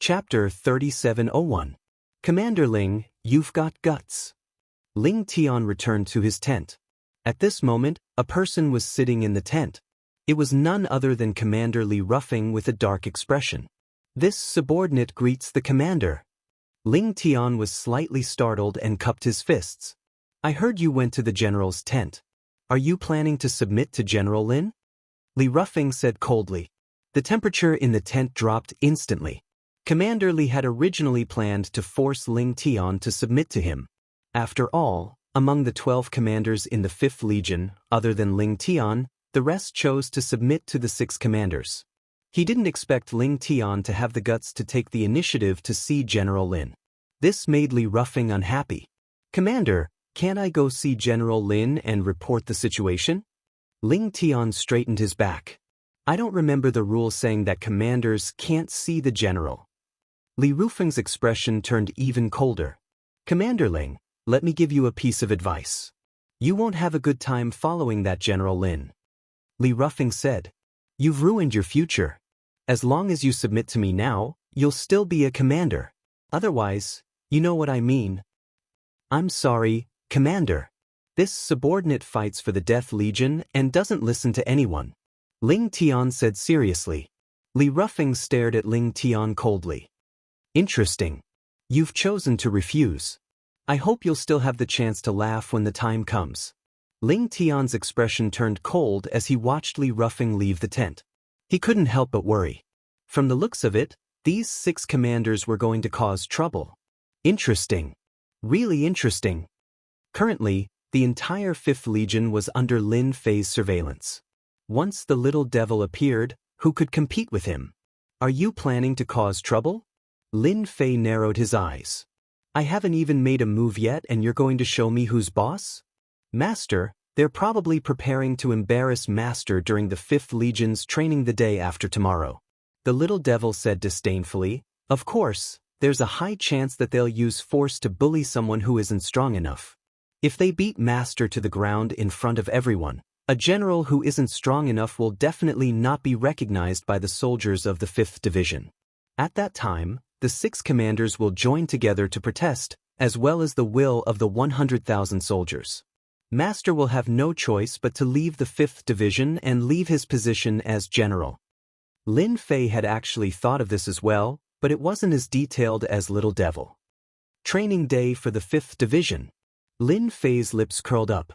Chapter 3701. Commander Ling, you've got guts. Ling Tian returned to his tent. At this moment, a person was sitting in the tent. It was none other than Commander Li Ruffing with a dark expression. This subordinate greets the commander. Ling Tian was slightly startled and cupped his fists. I heard you went to the general's tent. Are you planning to submit to General Lin? Li Ruffing said coldly. The temperature in the tent dropped instantly. Commander Li had originally planned to force Ling Tian to submit to him. After all, among the 12 commanders in the 5th Legion, other than Ling Tian, the rest chose to submit to the 6 commanders. He didn't expect Ling Tian to have the guts to take the initiative to see General Lin. This made Li Ruffing unhappy. Commander, can't I go see General Lin and report the situation? Ling Tian straightened his back. I don't remember the rule saying that commanders can't see the general. Li Ruffing's expression turned even colder. Commander Ling, let me give you a piece of advice. You won't have a good time following that General Lin. Li Ruffing said. You've ruined your future. As long as you submit to me now, you'll still be a commander. Otherwise, you know what I mean. I'm sorry, Commander. This subordinate fights for the Death Legion and doesn't listen to anyone. Ling Tian said seriously. Li Ruffing stared at Ling Tian coldly. Interesting. You've chosen to refuse. I hope you'll still have the chance to laugh when the time comes. Ling Tian's expression turned cold as he watched Li Ruffing leave the tent. He couldn't help but worry. From the looks of it, these 6 commanders were going to cause trouble. Interesting. Really interesting. Currently, the entire 5th Legion was under Lin Fei's surveillance. Once the little devil appeared, who could compete with him? Are you planning to cause trouble? Lin Fei narrowed his eyes. I haven't even made a move yet and you're going to show me who's boss? Master, they're probably preparing to embarrass Master during the 5th Legion's training the day after tomorrow. The little devil said disdainfully. Of course, there's a high chance that they'll use force to bully someone who isn't strong enough. If they beat Master to the ground in front of everyone, a general who isn't strong enough will definitely not be recognized by the soldiers of the 5th Division. At that time, the 6 commanders will join together to protest, as well as the will of the 100,000 soldiers. Master will have no choice but to leave the 5th Division and leave his position as general. Lin Fei had actually thought of this as well, but it wasn't as detailed as Little Devil. Training day for the 5th Division. Lin Fei's lips curled up.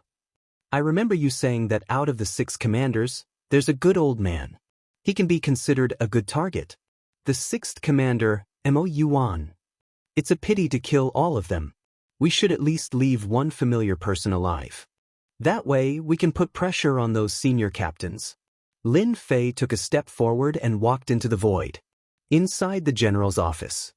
I remember you saying that out of the 6 commanders, there's a good old man. He can be considered a good target. The 6th commander, Mo Yuan. It's a pity to kill all of them. We should at least leave one familiar person alive. That way, we can put pressure on those senior captains. Lin Fei took a step forward and walked into the void. Inside the general's office.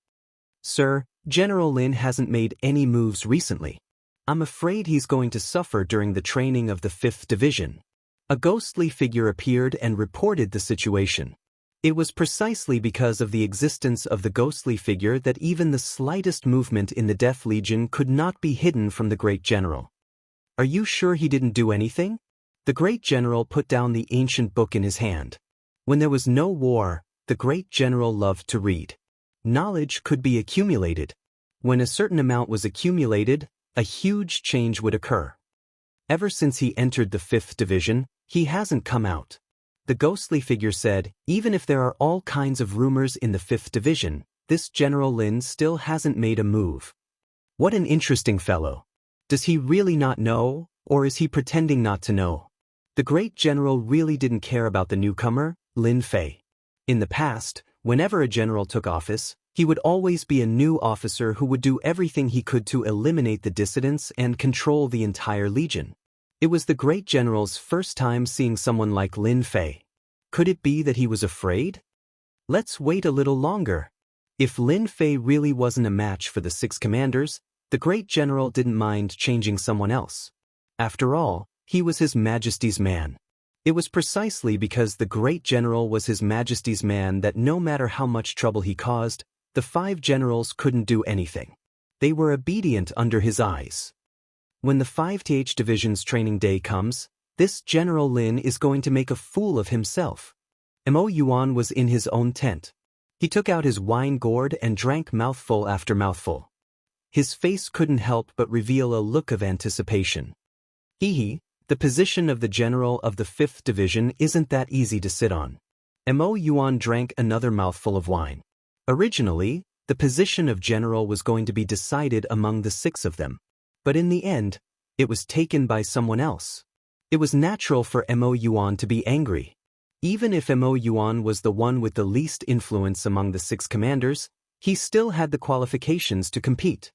Sir, General Lin hasn't made any moves recently. I'm afraid he's going to suffer during the training of the 5th Division. A ghostly figure appeared and reported the situation. It was precisely because of the existence of the ghostly figure that even the slightest movement in the Death Legion could not be hidden from the Great General. Are you sure he didn't do anything? The Great General put down the ancient book in his hand. When there was no war, the Great General loved to read. Knowledge could be accumulated. When a certain amount was accumulated, a huge change would occur. Ever since he entered the 5th Division, he hasn't come out. The ghostly figure said, even if there are all kinds of rumors in the 5th Division, this General Lin still hasn't made a move. What an interesting fellow. Does he really not know, or is he pretending not to know? The Great General really didn't care about the newcomer, Lin Fei. In the past, whenever a general took office, he would always be a new officer who would do everything he could to eliminate the dissidents and control the entire legion. It was the Great General's first time seeing someone like Lin Fei. Could it be that he was afraid? Let's wait a little longer. If Lin Fei really wasn't a match for the 6 commanders, the Great General didn't mind changing someone else. After all, he was His Majesty's man. It was precisely because the Great General was His Majesty's man that no matter how much trouble he caused, the 5 generals couldn't do anything. They were obedient under his eyes. When the 5th Division's training day comes, this General Lin is going to make a fool of himself. Mo Yuan was in his own tent. He took out his wine gourd and drank mouthful after mouthful. His face couldn't help but reveal a look of anticipation. Hee, the position of the general of the 5th Division isn't that easy to sit on. Mo Yuan drank another mouthful of wine. Originally, the position of general was going to be decided among the 6 of them. But in the end, it was taken by someone else. It was natural for Mo Yuan to be angry. Even if Mo Yuan was the one with the least influence among the 6 commanders, he still had the qualifications to compete.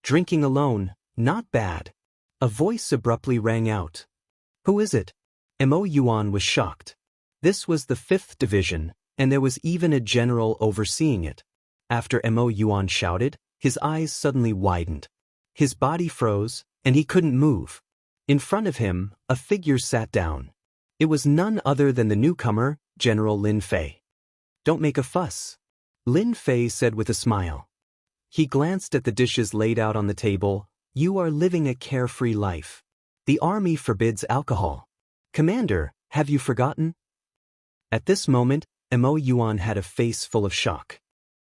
Drinking alone, not bad. A voice abruptly rang out. Who is it? Mo Yuan was shocked. This was the 5th Division, and there was even a general overseeing it. After Mo Yuan shouted, his eyes suddenly widened. His body froze, and he couldn't move. In front of him, a figure sat down. It was none other than the newcomer, General Lin Fei. Don't make a fuss, Lin Fei said with a smile. He glanced at the dishes laid out on the table. You are living a carefree life. The army forbids alcohol. Commander, have you forgotten? At this moment, Mo Yuan had a face full of shock.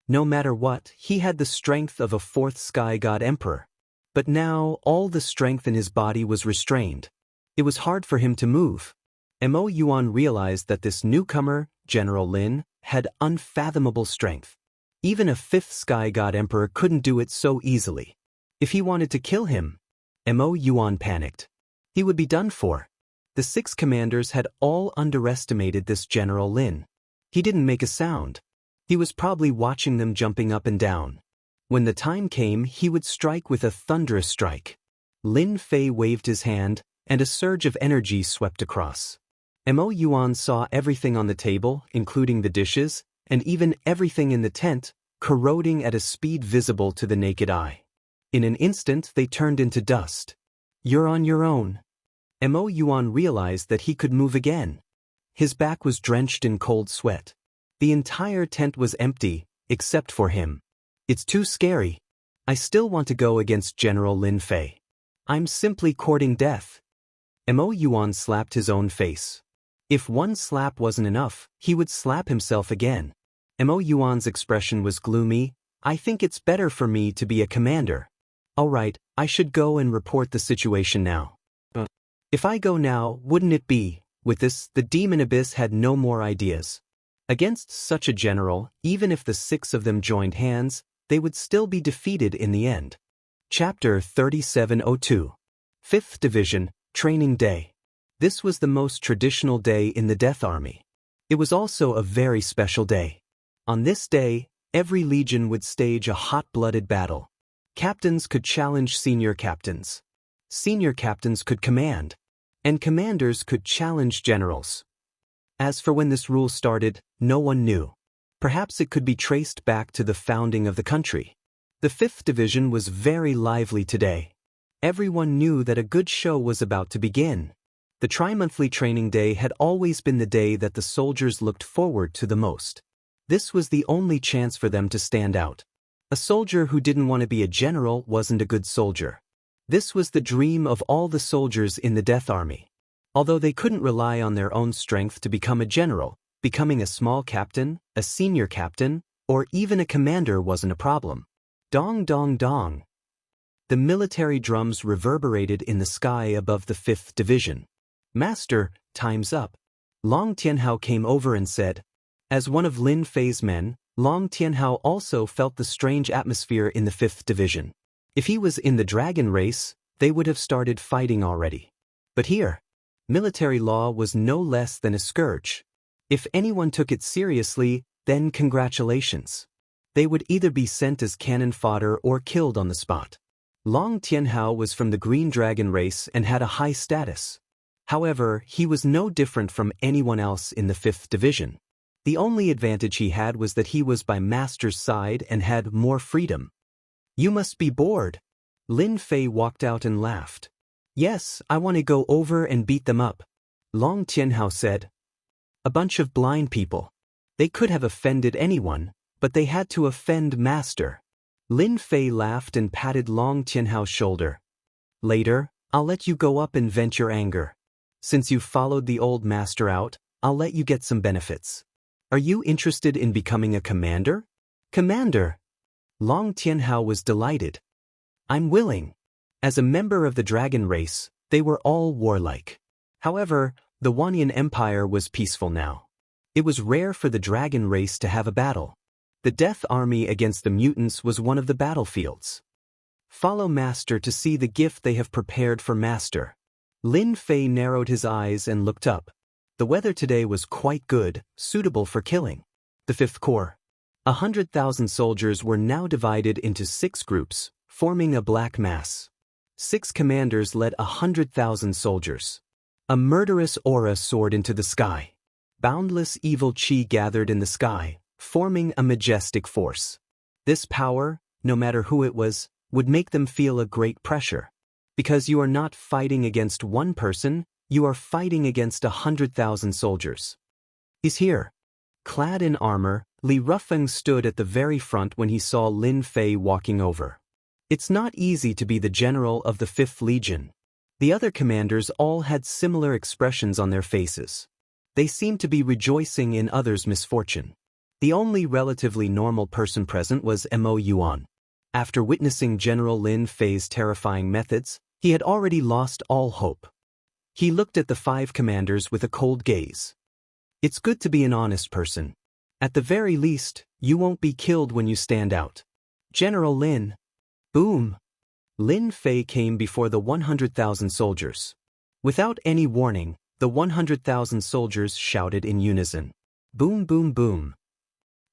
No matter what, he had the strength of a 4th Sky God Emperor. But now, all the strength in his body was restrained. It was hard for him to move. Mo Yuan realized that this newcomer, General Lin, had unfathomable strength. Even a 5th Sky God Emperor couldn't do it so easily. If he wanted to kill him, Mo Yuan panicked. He would be done for. The 6 commanders had all underestimated this General Lin. He didn't make a sound. He was probably watching them jumping up and down. When the time came, he would strike with a thunderous strike. Lin Fei waved his hand, and a surge of energy swept across. Mo Yuan saw everything on the table, including the dishes, and even everything in the tent, corroding at a speed visible to the naked eye. In an instant they turned into dust. You're on your own. Mo Yuan realized that he could move again. His back was drenched in cold sweat. The entire tent was empty, except for him. It's too scary. I still want to go against General Lin Fei. I'm simply courting death. Mo Yuan slapped his own face. If one slap wasn't enough, he would slap himself again. Mo Yuan's expression was gloomy. I think it's better for me to be a commander. All right, I should go and report the situation now. If I go now, wouldn't it be? With this, the Demon Abyss had no more ideas. Against such a general, even if the 6 of them joined hands, they would still be defeated in the end. Chapter 3702. 5th Division, Training Day. This was the most traditional day in the Death Army. It was also a very special day. On this day, every legion would stage a hot-blooded battle. Captains could challenge senior captains. Senior captains could command. And commanders could challenge generals. As for when this rule started, no one knew. Perhaps it could be traced back to the founding of the country. The 5th Division was very lively today. Everyone knew that a good show was about to begin. The tri-monthly training day had always been the day that the soldiers looked forward to the most. This was the only chance for them to stand out. A soldier who didn't want to be a general wasn't a good soldier. This was the dream of all the soldiers in the Death Army. Although they couldn't rely on their own strength to become a general, becoming a small captain, a senior captain, or even a commander wasn't a problem. Dong dong dong. The military drums reverberated in the sky above the 5th Division. Master, time's up. Long Tianhao came over and said. As one of Lin Fei's men, Long Tianhao also felt the strange atmosphere in the 5th Division. If he was in the dragon race, they would have started fighting already. But here, military law was no less than a scourge. If anyone took it seriously, then congratulations. They would either be sent as cannon fodder or killed on the spot. Long Tianhao was from the Green Dragon race and had a high status. However, he was no different from anyone else in the 5th Division. The only advantage he had was that he was by Master's side and had more freedom. You must be bored. Lin Fei walked out and laughed. Yes, I want to go over and beat them up. Long Tianhao said. A bunch of blind people. They could have offended anyone, but they had to offend Master. Lin Fei laughed and patted Long Tianhao's shoulder. Later, I'll let you go up and vent your anger. Since you've followed the old master out, I'll let you get some benefits. Are you interested in becoming a commander? Commander! Long Tianhao was delighted. I'm willing. As a member of the dragon race, they were all warlike. However, the Wanyan Empire was peaceful now. It was rare for the dragon race to have a battle. The Death Army against the mutants was one of the battlefields. Follow Master to see the gift they have prepared for Master. Lin Fei narrowed his eyes and looked up. The weather today was quite good, suitable for killing. The Fifth Corps. 100,000 soldiers were now divided into 6 groups, forming a black mass. 6 commanders led 100,000 soldiers. A murderous aura soared into the sky. Boundless evil chi gathered in the sky, forming a majestic force. This power, no matter who it was, would make them feel a great pressure. Because you are not fighting against one person, you are fighting against 100,000 soldiers. He's here. Clad in armor, Li Rufeng stood at the very front when he saw Lin Fei walking over. It's not easy to be the general of the 5th Legion. The other commanders all had similar expressions on their faces. They seemed to be rejoicing in others' misfortune. The only relatively normal person present was Mo Yuan. After witnessing General Lin Fei's terrifying methods, he had already lost all hope. He looked at the 5 commanders with a cold gaze. It's good to be an honest person. At the very least, you won't be killed when you stand out. General Lin. Boom! Lin Fei came before the 100,000 soldiers. Without any warning, the 100,000 soldiers shouted in unison. Boom, boom, boom.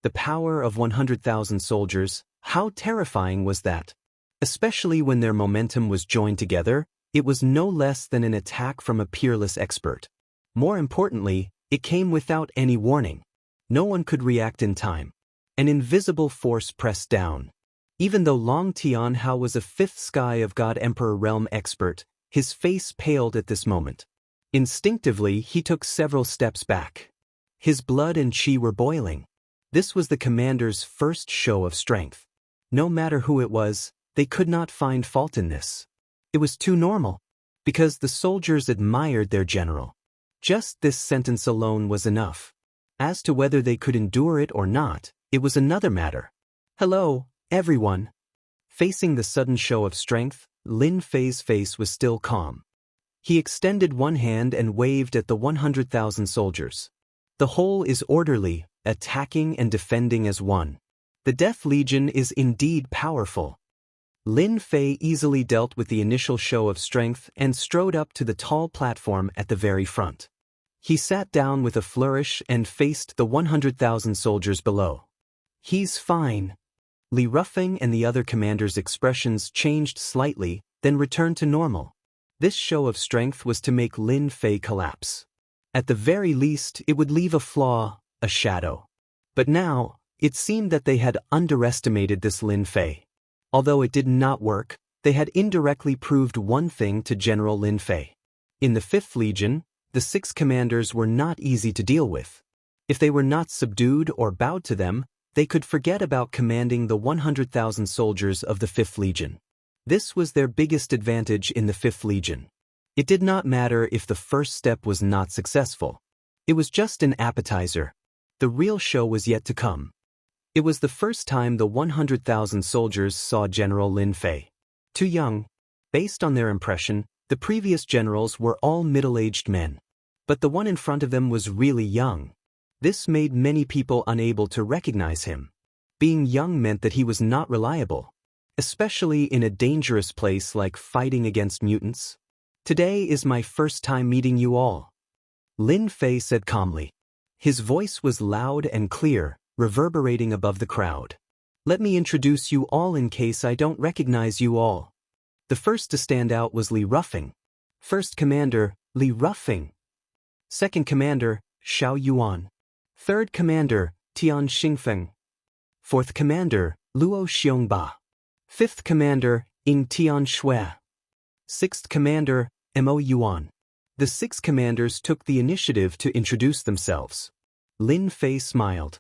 The power of 100,000 soldiers, how terrifying was that? Especially when their momentum was joined together, it was no less than an attack from a peerless expert. More importantly, it came without any warning. No one could react in time. An invisible force pressed down. Even though Long Tianhao was a 5th Sky of God Emperor realm expert, his face paled at this moment. Instinctively, he took several steps back. His blood and chi were boiling. This was the commander's first show of strength. No matter who it was, they could not find fault in this. It was too normal. Because the soldiers admired their general. Just this sentence alone was enough. As to whether they could endure it or not, it was another matter. Hello, everyone. Facing the sudden show of strength, Lin Fei's face was still calm. He extended one hand and waved at the 100,000 soldiers. The whole is orderly, attacking and defending as one. The Death Legion is indeed powerful. Lin Fei easily dealt with the initial show of strength and strode up to the tall platform at the very front. He sat down with a flourish and faced the 100,000 soldiers below. He's fine. Li Rufeng and the other commanders' expressions changed slightly, then returned to normal. This show of strength was to make Lin Fei collapse. At the very least, it would leave a flaw, a shadow. But now, it seemed that they had underestimated this Lin Fei. Although it did not work, they had indirectly proved one thing to General Lin Fei. In the 5th Legion, the 6 commanders were not easy to deal with. If they were not subdued or bowed to them, they could forget about commanding the 100,000 soldiers of the 5th Legion. This was their biggest advantage in the 5th Legion. It did not matter if the first step was not successful. It was just an appetizer. The real show was yet to come. It was the first time the 100,000 soldiers saw General Lin Fei. Too young. Based on their impression, the previous generals were all middle-aged men. But the one in front of them was really young. This made many people unable to recognize him. Being young meant that he was not reliable, especially in a dangerous place like fighting against mutants. Today is my first time meeting you all. Lin Fei said calmly. His voice was loud and clear, reverberating above the crowd. Let me introduce you all in case I don't recognize you all. The first to stand out was Li Rufeng. First Commander, Li Rufeng. Second Commander, Xiao Yuan. Third Commander, Tian Xingfeng. Fourth Commander, Luo Xiongba. Fifth Commander, Ying Tian Shui. Sixth Commander, Mo Yuan. The 6 commanders took the initiative to introduce themselves. Lin Fei smiled.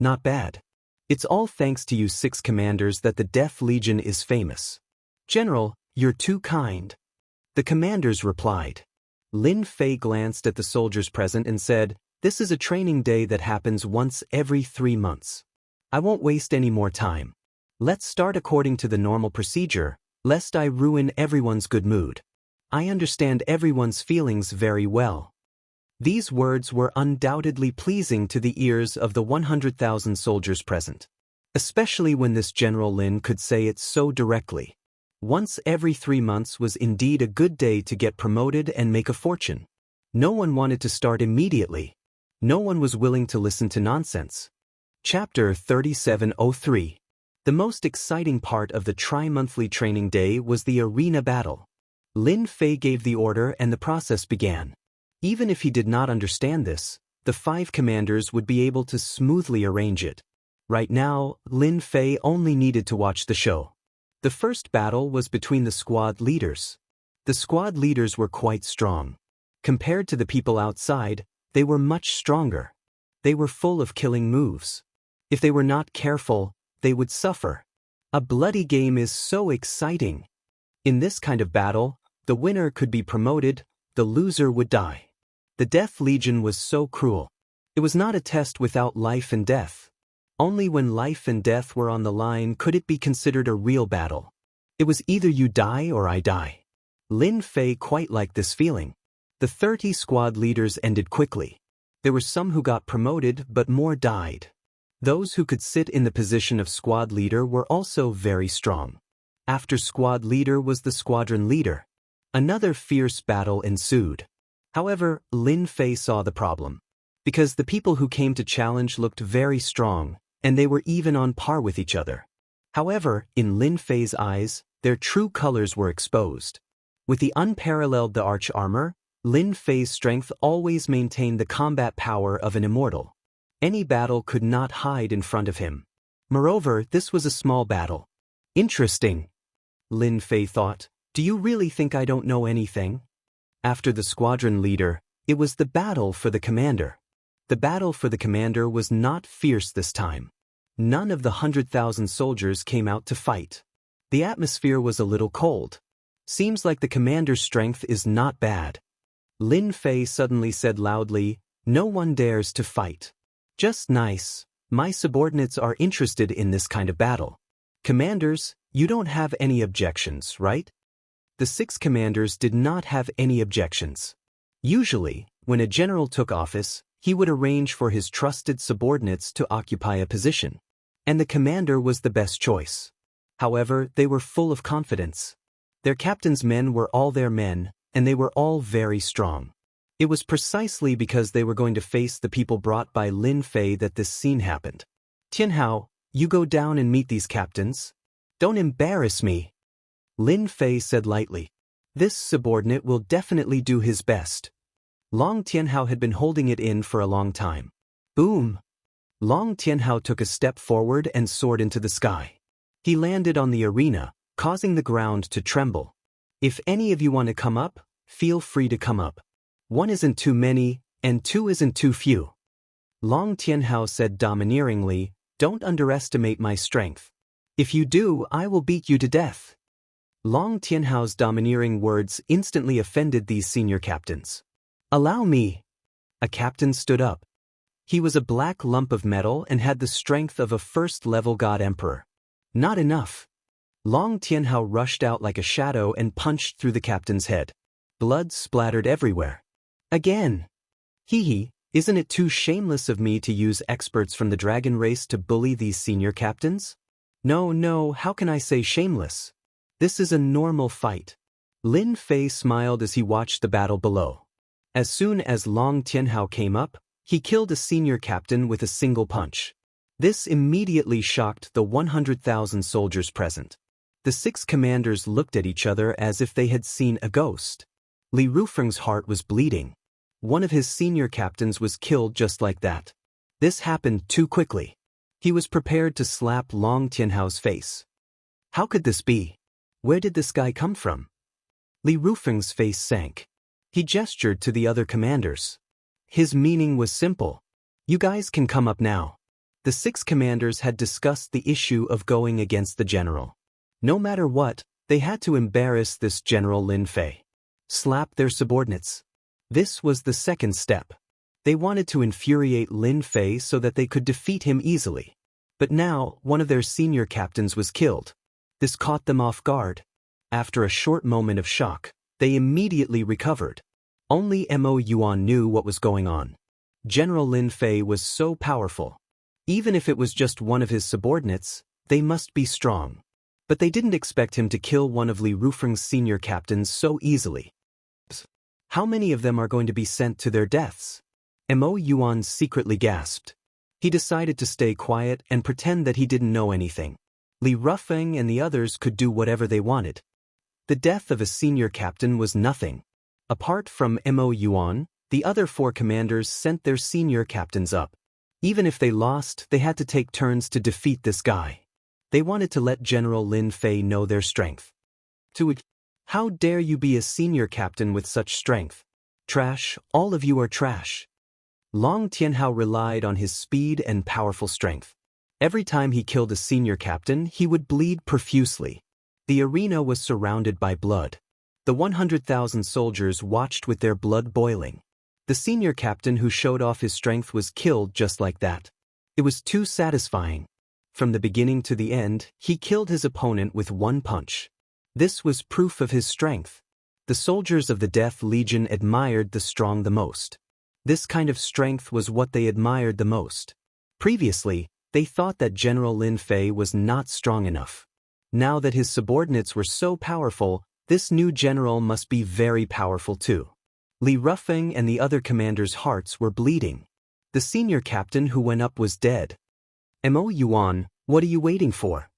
Not bad. It's all thanks to you 6 commanders that the Death Legion is famous. General, you're too kind. The commanders replied. Lin Fei glanced at the soldiers present and said, This is a training day that happens once every 3 months. I won't waste any more time. Let's start according to the normal procedure, lest I ruin everyone's good mood. I understand everyone's feelings very well. These words were undoubtedly pleasing to the ears of the 100,000 soldiers present. Especially when this General Lin could say it so directly. Once every 3 months was indeed a good day to get promoted and make a fortune. No one wanted to start immediately. No one was willing to listen to nonsense. Chapter 3703. The most exciting part of the tri-monthly training day was the arena battle. Lin Fei gave the order and the process began. Even if he did not understand this, the 5 commanders would be able to smoothly arrange it. Right now, Lin Fei only needed to watch the show. The first battle was between the squad leaders. The squad leaders were quite strong. Compared to the people outside, they were much stronger. They were full of killing moves. If they were not careful, they would suffer. A bloody game is so exciting. In this kind of battle, the winner could be promoted, the loser would die. The Death Legion was so cruel. It was not a test without life and death. Only when life and death were on the line could it be considered a real battle. It was either you die or I die. Lin Fei quite liked this feeling. The 30 squad leaders ended quickly. There were some who got promoted, but more died. Those who could sit in the position of squad leader were also very strong. After squad leader was the squadron leader. Another fierce battle ensued. However, Lin Fei saw the problem. Because the people who came to challenge looked very strong, and they were even on par with each other. However, in Lin Fei's eyes, their true colors were exposed. With the unparalleled the arch armor, Lin Fei's strength always maintained the combat power of an immortal. Any battle could not hide in front of him. Moreover, this was a small battle. Interesting. Lin Fei thought, do you really think I don't know anything? After the squadron leader, it was the battle for the commander. The battle for the commander was not fierce this time. None of the 100,000 soldiers came out to fight. The atmosphere was a little cold. Seems like the commander's strength is not bad. Lin Fei suddenly said loudly, no one dares to fight. Just nice. My subordinates are interested in this kind of battle. Commanders, you don't have any objections, right? The 6 commanders did not have any objections. Usually, when a general took office, he would arrange for his trusted subordinates to occupy a position. And the commander was the best choice. However, they were full of confidence. Their captain's men were all their men, and they were all very strong. It was precisely because they were going to face the people brought by Lin Fei that this scene happened. Tianhao, you go down and meet these captains. Don't embarrass me. Lin Fei said lightly. This subordinate will definitely do his best. Long Tianhao had been holding it in for a long time. Boom! Long Tianhao took a step forward and soared into the sky. He landed on the arena, causing the ground to tremble. If any of you want to come up, feel free to come up. 1 isn't too many, and 2 isn't too few. Long Tianhao said domineeringly, don't underestimate my strength. If you do, I will beat you to death. Long Tianhao's domineering words instantly offended these senior captains. Allow me. A captain stood up. He was a black lump of metal and had the strength of a first-level god emperor. Not enough. Long Tianhao rushed out like a shadow and punched through the captain's head. Blood splattered everywhere. Again. Hee, isn't it too shameless of me to use experts from the dragon race to bully these senior captains? No, how can I say shameless? This is a normal fight. Lin Fei smiled as he watched the battle below. As soon as Long Tianhao came up, he killed a senior captain with a single punch. This immediately shocked the 100,000 soldiers present. The 6 commanders looked at each other as if they had seen a ghost. Li Rufeng's heart was bleeding. One of his senior captains was killed just like that. This happened too quickly. He was prepared to slap Long Tianhao's face. How could this be? Where did this guy come from? Li Rufeng's face sank. He gestured to the other commanders. His meaning was simple. You guys can come up now. The 6 commanders had discussed the issue of going against the general. No matter what, they had to embarrass this General Lin Fei. Slap their subordinates. This was the second step. They wanted to infuriate Lin Fei so that they could defeat him easily. But now, one of their senior captains was killed. This caught them off guard. After a short moment of shock, they immediately recovered. Only Mo Yuan knew what was going on. General Lin Fei was so powerful. Even if it was just one of his subordinates, they must be strong. But they didn't expect him to kill one of Li Rufeng's senior captains so easily. How many of them are going to be sent to their deaths? Mo Yuan secretly gasped. He decided to stay quiet and pretend that he didn't know anything. Li Rufeng and the others could do whatever they wanted. The death of a senior captain was nothing. Apart from Mo Yuan, the other 4 commanders sent their senior captains up. Even if they lost, they had to take turns to defeat this guy. They wanted to let General Lin Fei know their strength. How dare you be a senior captain with such strength? Trash, all of you are trash. Long Tianhao relied on his speed and powerful strength. Every time he killed a senior captain, he would bleed profusely. The arena was surrounded by blood. The 100,000 soldiers watched with their blood boiling. The senior captain who showed off his strength was killed just like that. It was too satisfying. From the beginning to the end, he killed his opponent with one punch. This was proof of his strength. The soldiers of the Death Legion admired the strong the most. This kind of strength was what they admired the most. Previously, they thought that General Lin Fei was not strong enough. Now that his subordinates were so powerful, this new general must be very powerful too. Li Rufeng and the other commanders' hearts were bleeding. The senior captain who went up was dead. Mo Yuan, what are you waiting for?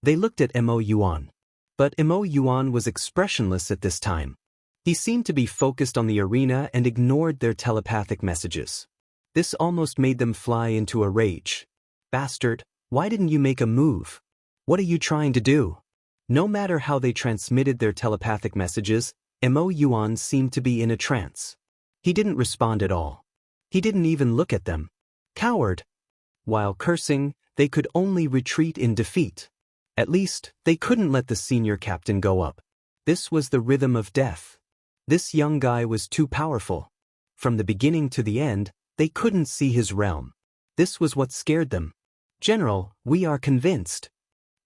They looked at Mo Yuan. But Mo Yuan was expressionless at this time. He seemed to be focused on the arena and ignored their telepathic messages. This almost made them fly into a rage. Bastard, why didn't you make a move? What are you trying to do? No matter how they transmitted their telepathic messages, Mo Yuan seemed to be in a trance. He didn't respond at all. He didn't even look at them. Coward! While cursing, they could only retreat in defeat. At least, they couldn't let the senior captain go up. This was the rhythm of death. This young guy was too powerful. From the beginning to the end, they couldn't see his realm. This was what scared them. General, we are convinced.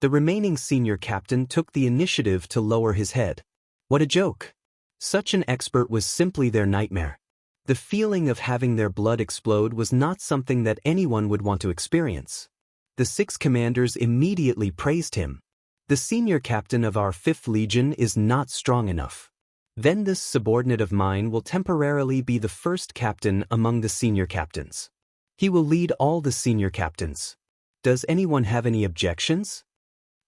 The remaining senior captain took the initiative to lower his head. What a joke. Such an expert was simply their nightmare. The feeling of having their blood explode was not something that anyone would want to experience. The 6 commanders immediately praised him. The senior captain of our 5th Legion is not strong enough. Then this subordinate of mine will temporarily be the first captain among the senior captains. He will lead all the senior captains. Does anyone have any objections?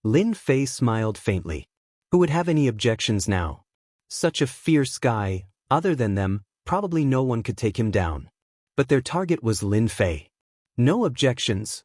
Lin Fei smiled faintly. Who would have any objections now? Such a fierce guy, other than them, probably no one could take him down. But their target was Lin Fei. No objections.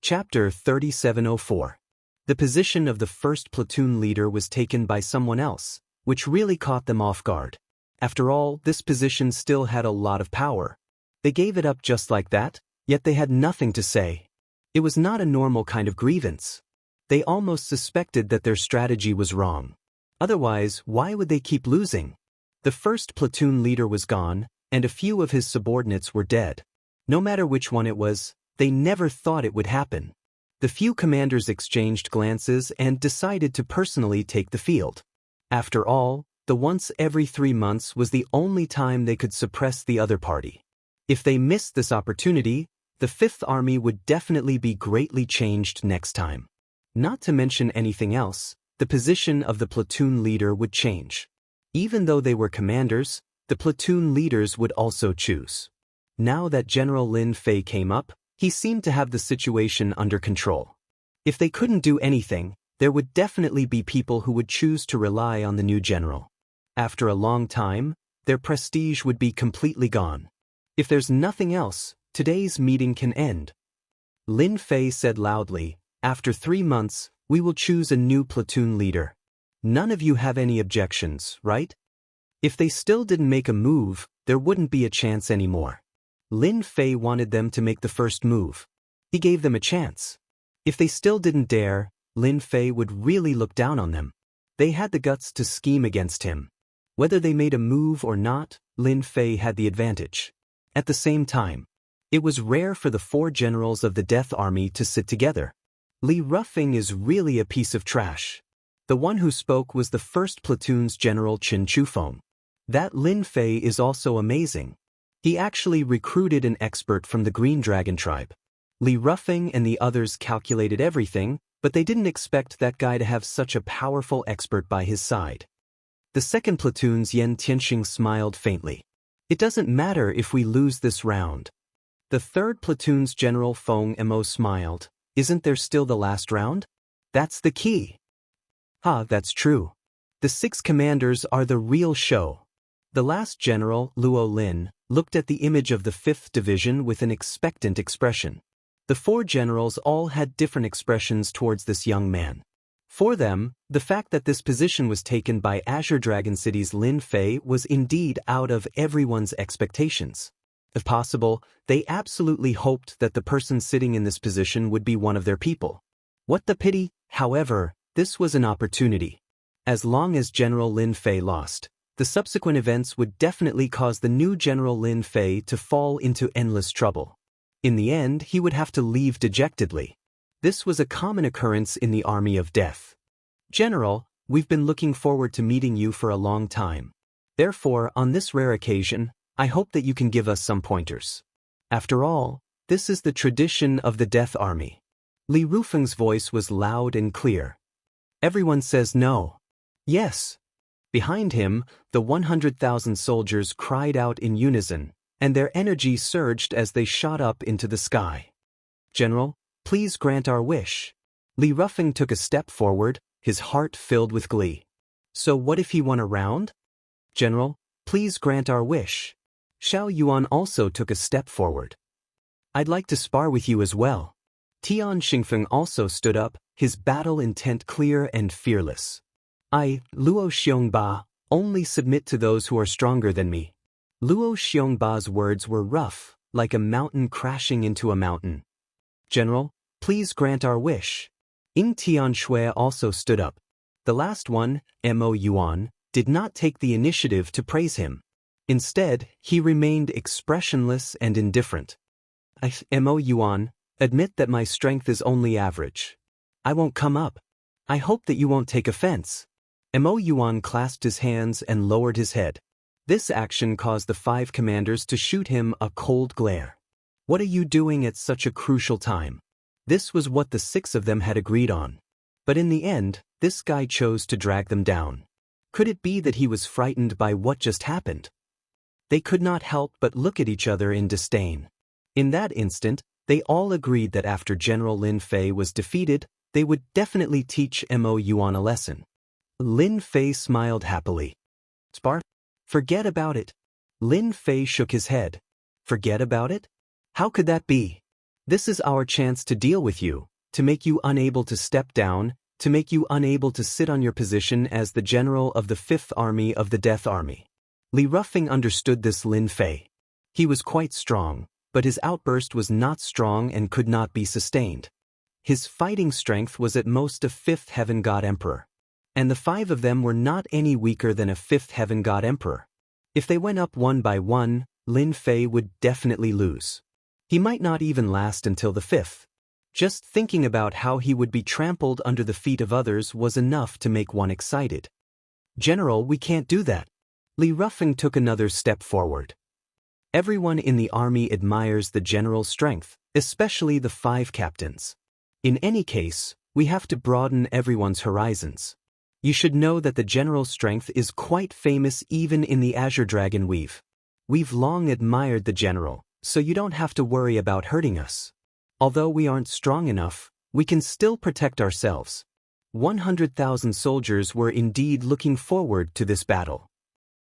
Chapter 3704. The position of the first platoon leader was taken by someone else, which really caught them off guard. After all, this position still had a lot of power. They gave it up just like that, yet they had nothing to say. It was not a normal kind of grievance. They almost suspected that their strategy was wrong. Otherwise, why would they keep losing? The first platoon leader was gone, and a few of his subordinates were dead. No matter which one it was, they never thought it would happen. The few commanders exchanged glances and decided to personally take the field. After all, the once every 3 months was the only time they could suppress the other party. If they missed this opportunity, the 5th Army would definitely be greatly changed next time. Not to mention anything else, the position of the platoon leader would change. Even though they were commanders, the platoon leaders would also choose. Now that General Lin Fei came up, he seemed to have the situation under control. If they couldn't do anything, there would definitely be people who would choose to rely on the new general. After a long time, their prestige would be completely gone. If there's nothing else, today's meeting can end. Lin Fei said loudly, after 3 months, we will choose a new platoon leader. None of you have any objections, right? If they still didn't make a move, there wouldn't be a chance anymore. Lin Fei wanted them to make the first move. He gave them a chance. If they still didn't dare, Lin Fei would really look down on them. They had the guts to scheme against him. Whether they made a move or not, Lin Fei had the advantage. At the same time, it was rare for the 4 generals of the Death Army to sit together. Li Rufeng is really a piece of trash. The one who spoke was the 1st Platoon's General Chen Chufeng. That Lin Fei is also amazing. He actually recruited an expert from the Green Dragon tribe. Li Rufeng and the others calculated everything, but they didn't expect that guy to have such a powerful expert by his side. The 2nd Platoon's Yan Tianxing smiled faintly. It doesn't matter if we lose this round. The 3rd Platoon's General Feng Mo smiled. Isn't there still the last round? That's the key. That's true. The 6 commanders are the real show. The last general, Luo Lin, looked at the image of the 5th Division with an expectant expression. The 4 generals all had different expressions towards this young man. For them, the fact that this position was taken by Azure Dragon City's Lin Fei was indeed out of everyone's expectations. If possible, they absolutely hoped that the person sitting in this position would be one of their people. What the pity, however, this was an opportunity. As long as General Lin Fei lost, the subsequent events would definitely cause the new General Lin Fei to fall into endless trouble. In the end, he would have to leave dejectedly. This was a common occurrence in the Army of Death. General, we've been looking forward to meeting you for a long time. Therefore, on this rare occasion, I hope that you can give us some pointers. After all, this is the tradition of the Death Army. Li Rufeng's voice was loud and clear. Everyone says no. Yes. Behind him, the 100,000 soldiers cried out in unison, and their energy surged as they shot up into the sky. General, please grant our wish. Li Rufeng took a step forward, his heart filled with glee. So what if he won a round? General, please grant our wish. Xiao Yuan also took a step forward. I'd like to spar with you as well. Tian Xingfeng also stood up, his battle intent clear and fearless. I, Luo Xiongba, only submit to those who are stronger than me. Luo Xiongba's words were rough, like a mountain crashing into a mountain. General, please grant our wish. Ying Tianshui also stood up. The last one, Mo Yuan, did not take the initiative to praise him. Instead, he remained expressionless and indifferent. Mo Yuan, admit that my strength is only average. I won't come up. I hope that you won't take offense. Mo Yuan clasped his hands and lowered his head. This action caused the 5 commanders to shoot him a cold glare. What are you doing at such a crucial time? This was what the 6 of them had agreed on. But in the end, this guy chose to drag them down. Could it be that he was frightened by what just happened? They could not help but look at each other in disdain. In that instant, they all agreed that after General Lin Fei was defeated, they would definitely teach Mo Yuan a lesson. Lin Fei smiled happily. Spar? Forget about it. Lin Fei shook his head. Forget about it? How could that be? This is our chance to deal with you, to make you unable to step down, to make you unable to sit on your position as the general of the 5th Army of the Death Army. Li Rufeng understood this Lin Fei. He was quite strong, but his outburst was not strong and could not be sustained. His fighting strength was at most a 5th Heaven God Emperor. And the 5 of them were not any weaker than a 5th Heaven God Emperor. If they went up one by one, Lin Fei would definitely lose. He might not even last until the 5th. Just thinking about how he would be trampled under the feet of others was enough to make one excited. General, we can't do that. Li Rufeng took another step forward. Everyone in the army admires the general's strength, especially the 5 captains. In any case, we have to broaden everyone's horizons. You should know that the general's strength is quite famous even in the Azure Dragon Weave. We've long admired the general, so you don't have to worry about hurting us. Although we aren't strong enough, we can still protect ourselves. 100,000 soldiers were indeed looking forward to this battle.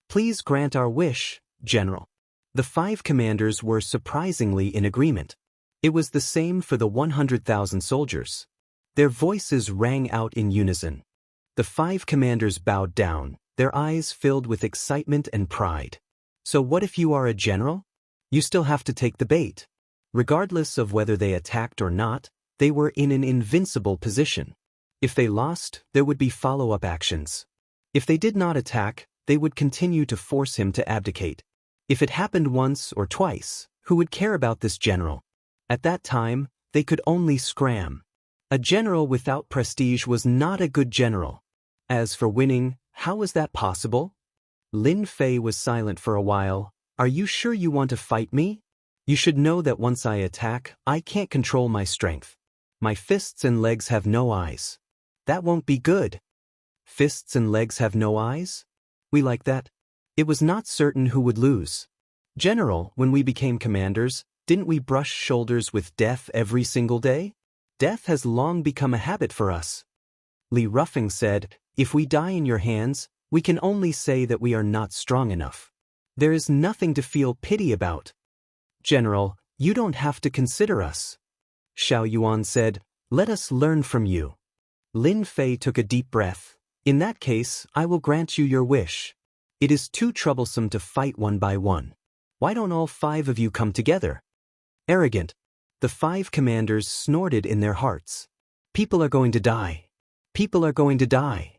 Please grant our wish, General. The 5 commanders were surprisingly in agreement. It was the same for the 100,000 soldiers. Their voices rang out in unison. The 5 commanders bowed down, their eyes filled with excitement and pride. So what if you are a general? You still have to take the bait. Regardless of whether they attacked or not, they were in an invincible position. If they lost, there would be follow-up actions. If they did not attack, they would continue to force him to abdicate. If it happened once or twice, who would care about this general? At that time, they could only scram. A general without prestige was not a good general. As for winning, how was that possible? Lin Fei was silent for a while. Are you sure you want to fight me? You should know that once I attack, I can't control my strength. My fists and legs have no eyes. That won't be good. Fists and legs have no eyes? We like that. It was not certain who would lose. General, when we became commanders, didn't we brush shoulders with death every single day? Death has long become a habit for us. Li Ruffing said, if we die in your hands, we can only say that we are not strong enough. There is nothing to feel pity about. General, you don't have to consider us. Xiao Yuan said, let us learn from you. Lin Fei took a deep breath. In that case, I will grant you your wish. It is too troublesome to fight one by one. Why don't all 5 of you come together? Arrogant. The 5 commanders snorted in their hearts. People are going to die. People are going to die.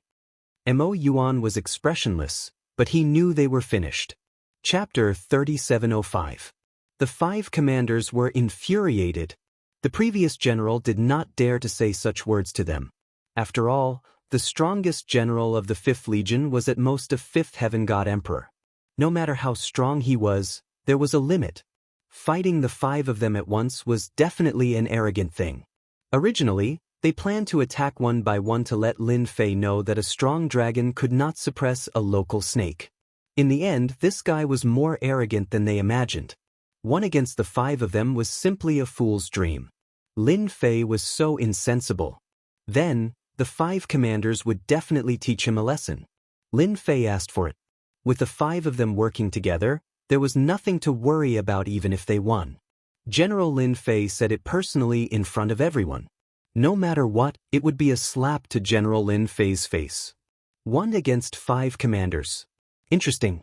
Mo Yuan was expressionless, but he knew they were finished. Chapter 3705. The 5 commanders were infuriated. The previous general did not dare to say such words to them. After all, the strongest general of the 5th Legion was at most a 5th heaven god emperor. No matter how strong he was, there was a limit. Fighting the 5 of them at once was definitely an arrogant thing. Originally, they planned to attack one by one to let Lin Fei know that a strong dragon could not suppress a local snake. In the end, this guy was more arrogant than they imagined. 1 against the 5 of them was simply a fool's dream. Lin Fei was so insensible. Then, the 5 commanders would definitely teach him a lesson. Lin Fei asked for it. With the 5 of them working together, there was nothing to worry about even if they won. General Lin Fei said it personally in front of everyone. No matter what, it would be a slap to General Lin Fei's face. 1 against 5 commanders. Interesting.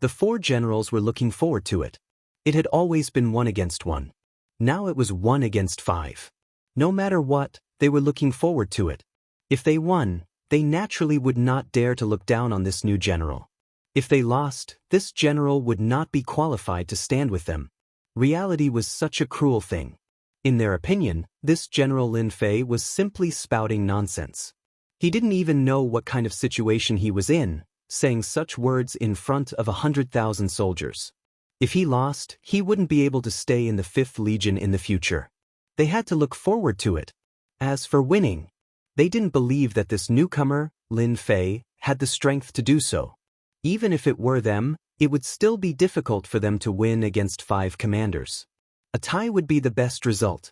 The 4 generals were looking forward to it. It had always been 1 against 1. Now it was 1 against 5. No matter what, they were looking forward to it. If they won, they naturally would not dare to look down on this new general. If they lost, this general would not be qualified to stand with them. Reality was such a cruel thing. In their opinion, this General Lin Fei was simply spouting nonsense. He didn't even know what kind of situation he was in, saying such words in front of 100,000 soldiers. If he lost, he wouldn't be able to stay in the 5th Legion in the future. They had to look forward to it. As for winning, they didn't believe that this newcomer, Lin Fei, had the strength to do so. Even if it were them, it would still be difficult for them to win against 5 commanders. A tie would be the best result.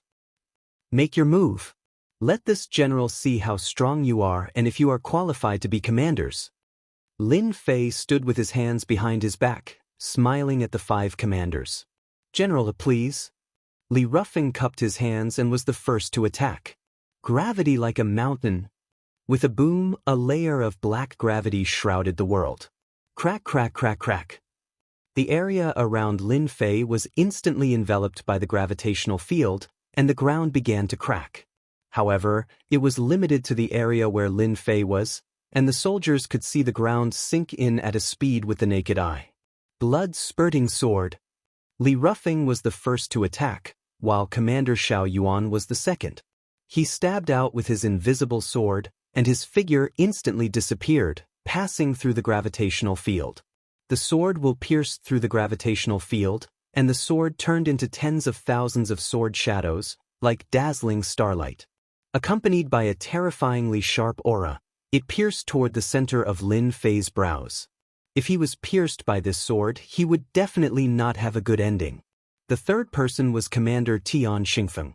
Make your move. Let this general see how strong you are and if you are qualified to be commanders. Lin Fei stood with his hands behind his back, smiling at the 5 commanders. General, please. Li Ruffing cupped his hands and was the first to attack. Gravity like a mountain. With a boom, a layer of black gravity shrouded the world. Crack, crack, crack, crack. The area around Lin Fei was instantly enveloped by the gravitational field, and the ground began to crack. However, it was limited to the area where Lin Fei was, and the soldiers could see the ground sink in at a speed with the naked eye. Blood-spurting sword. Li Ruffing was the first to attack, while Commander Xiao Yuan was the second. He stabbed out with his invisible sword, and his figure instantly disappeared, passing through the gravitational field. The sword will pierce through the gravitational field, and the sword turned into tens of thousands of sword shadows, like dazzling starlight. Accompanied by a terrifyingly sharp aura, it pierced toward the center of Lin Fei's brows. If he was pierced by this sword, he would definitely not have a good ending. The third person was Commander Tian Xingfeng.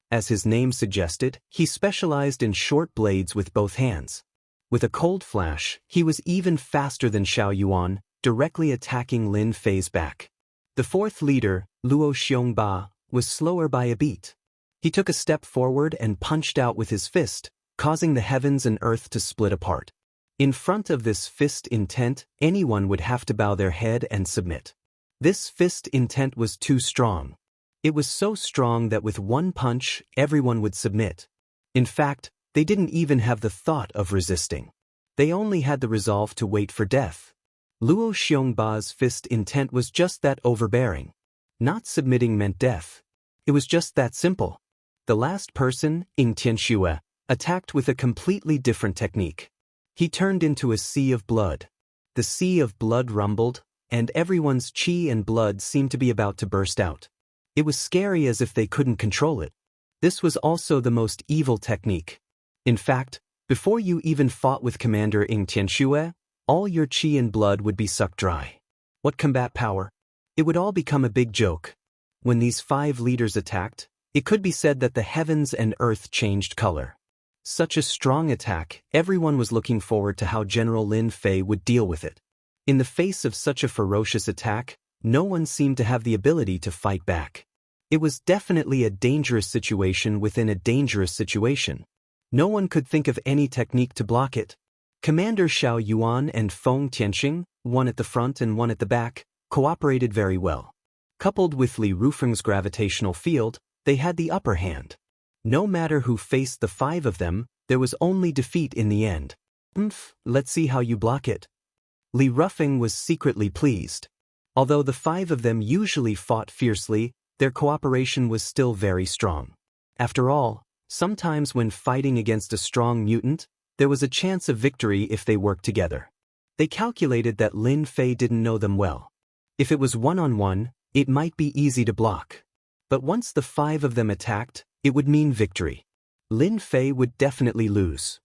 As his name suggested, he specialized in short blades with both hands. With a cold flash, he was even faster than Xiao Yuan, directly attacking Lin Fei's back. The 4th leader, Luo Xiongba, was slower by a beat. He took a step forward and punched out with his fist, causing the heavens and earth to split apart. In front of this fist intent, anyone would have to bow their head and submit. This fist intent was too strong. It was so strong that with one punch, everyone would submit. In fact, they didn't even have the thought of resisting. They only had the resolve to wait for death. Luo Xiongba's fist intent was just that overbearing. Not submitting meant death. It was just that simple. The last person, Xianxia, attacked with a completely different technique. He turned into a sea of blood. The sea of blood rumbled, and everyone's qi and blood seemed to be about to burst out. It was scary as if they couldn't control it. This was also the most evil technique. In fact, before you even fought with Commander Xianxia, all your qi and blood would be sucked dry. What combat power? It would all become a big joke. When these 5 leaders attacked, it could be said that the heavens and earth changed color. Such a strong attack, everyone was looking forward to how General Lin Fei would deal with it. In the face of such a ferocious attack, no one seemed to have the ability to fight back. It was definitely a dangerous situation within a dangerous situation. No one could think of any technique to block it. Commander Xiao Yuan and Feng Tianxing, one at the front and one at the back, cooperated very well. Coupled with Li Rufeng's gravitational field, they had the upper hand. No matter who faced the 5 of them, there was only defeat in the end. Let's see how you block it. Li Rufeng was secretly pleased. Although the 5 of them usually fought fiercely, their cooperation was still very strong. After all, sometimes when fighting against a strong mutant, there was a chance of victory if they worked together. They calculated that Lin Fei didn't know them well. If it was one-on-one, it might be easy to block. But once the 5 of them attacked, it would mean victory. Lin Fei would definitely lose.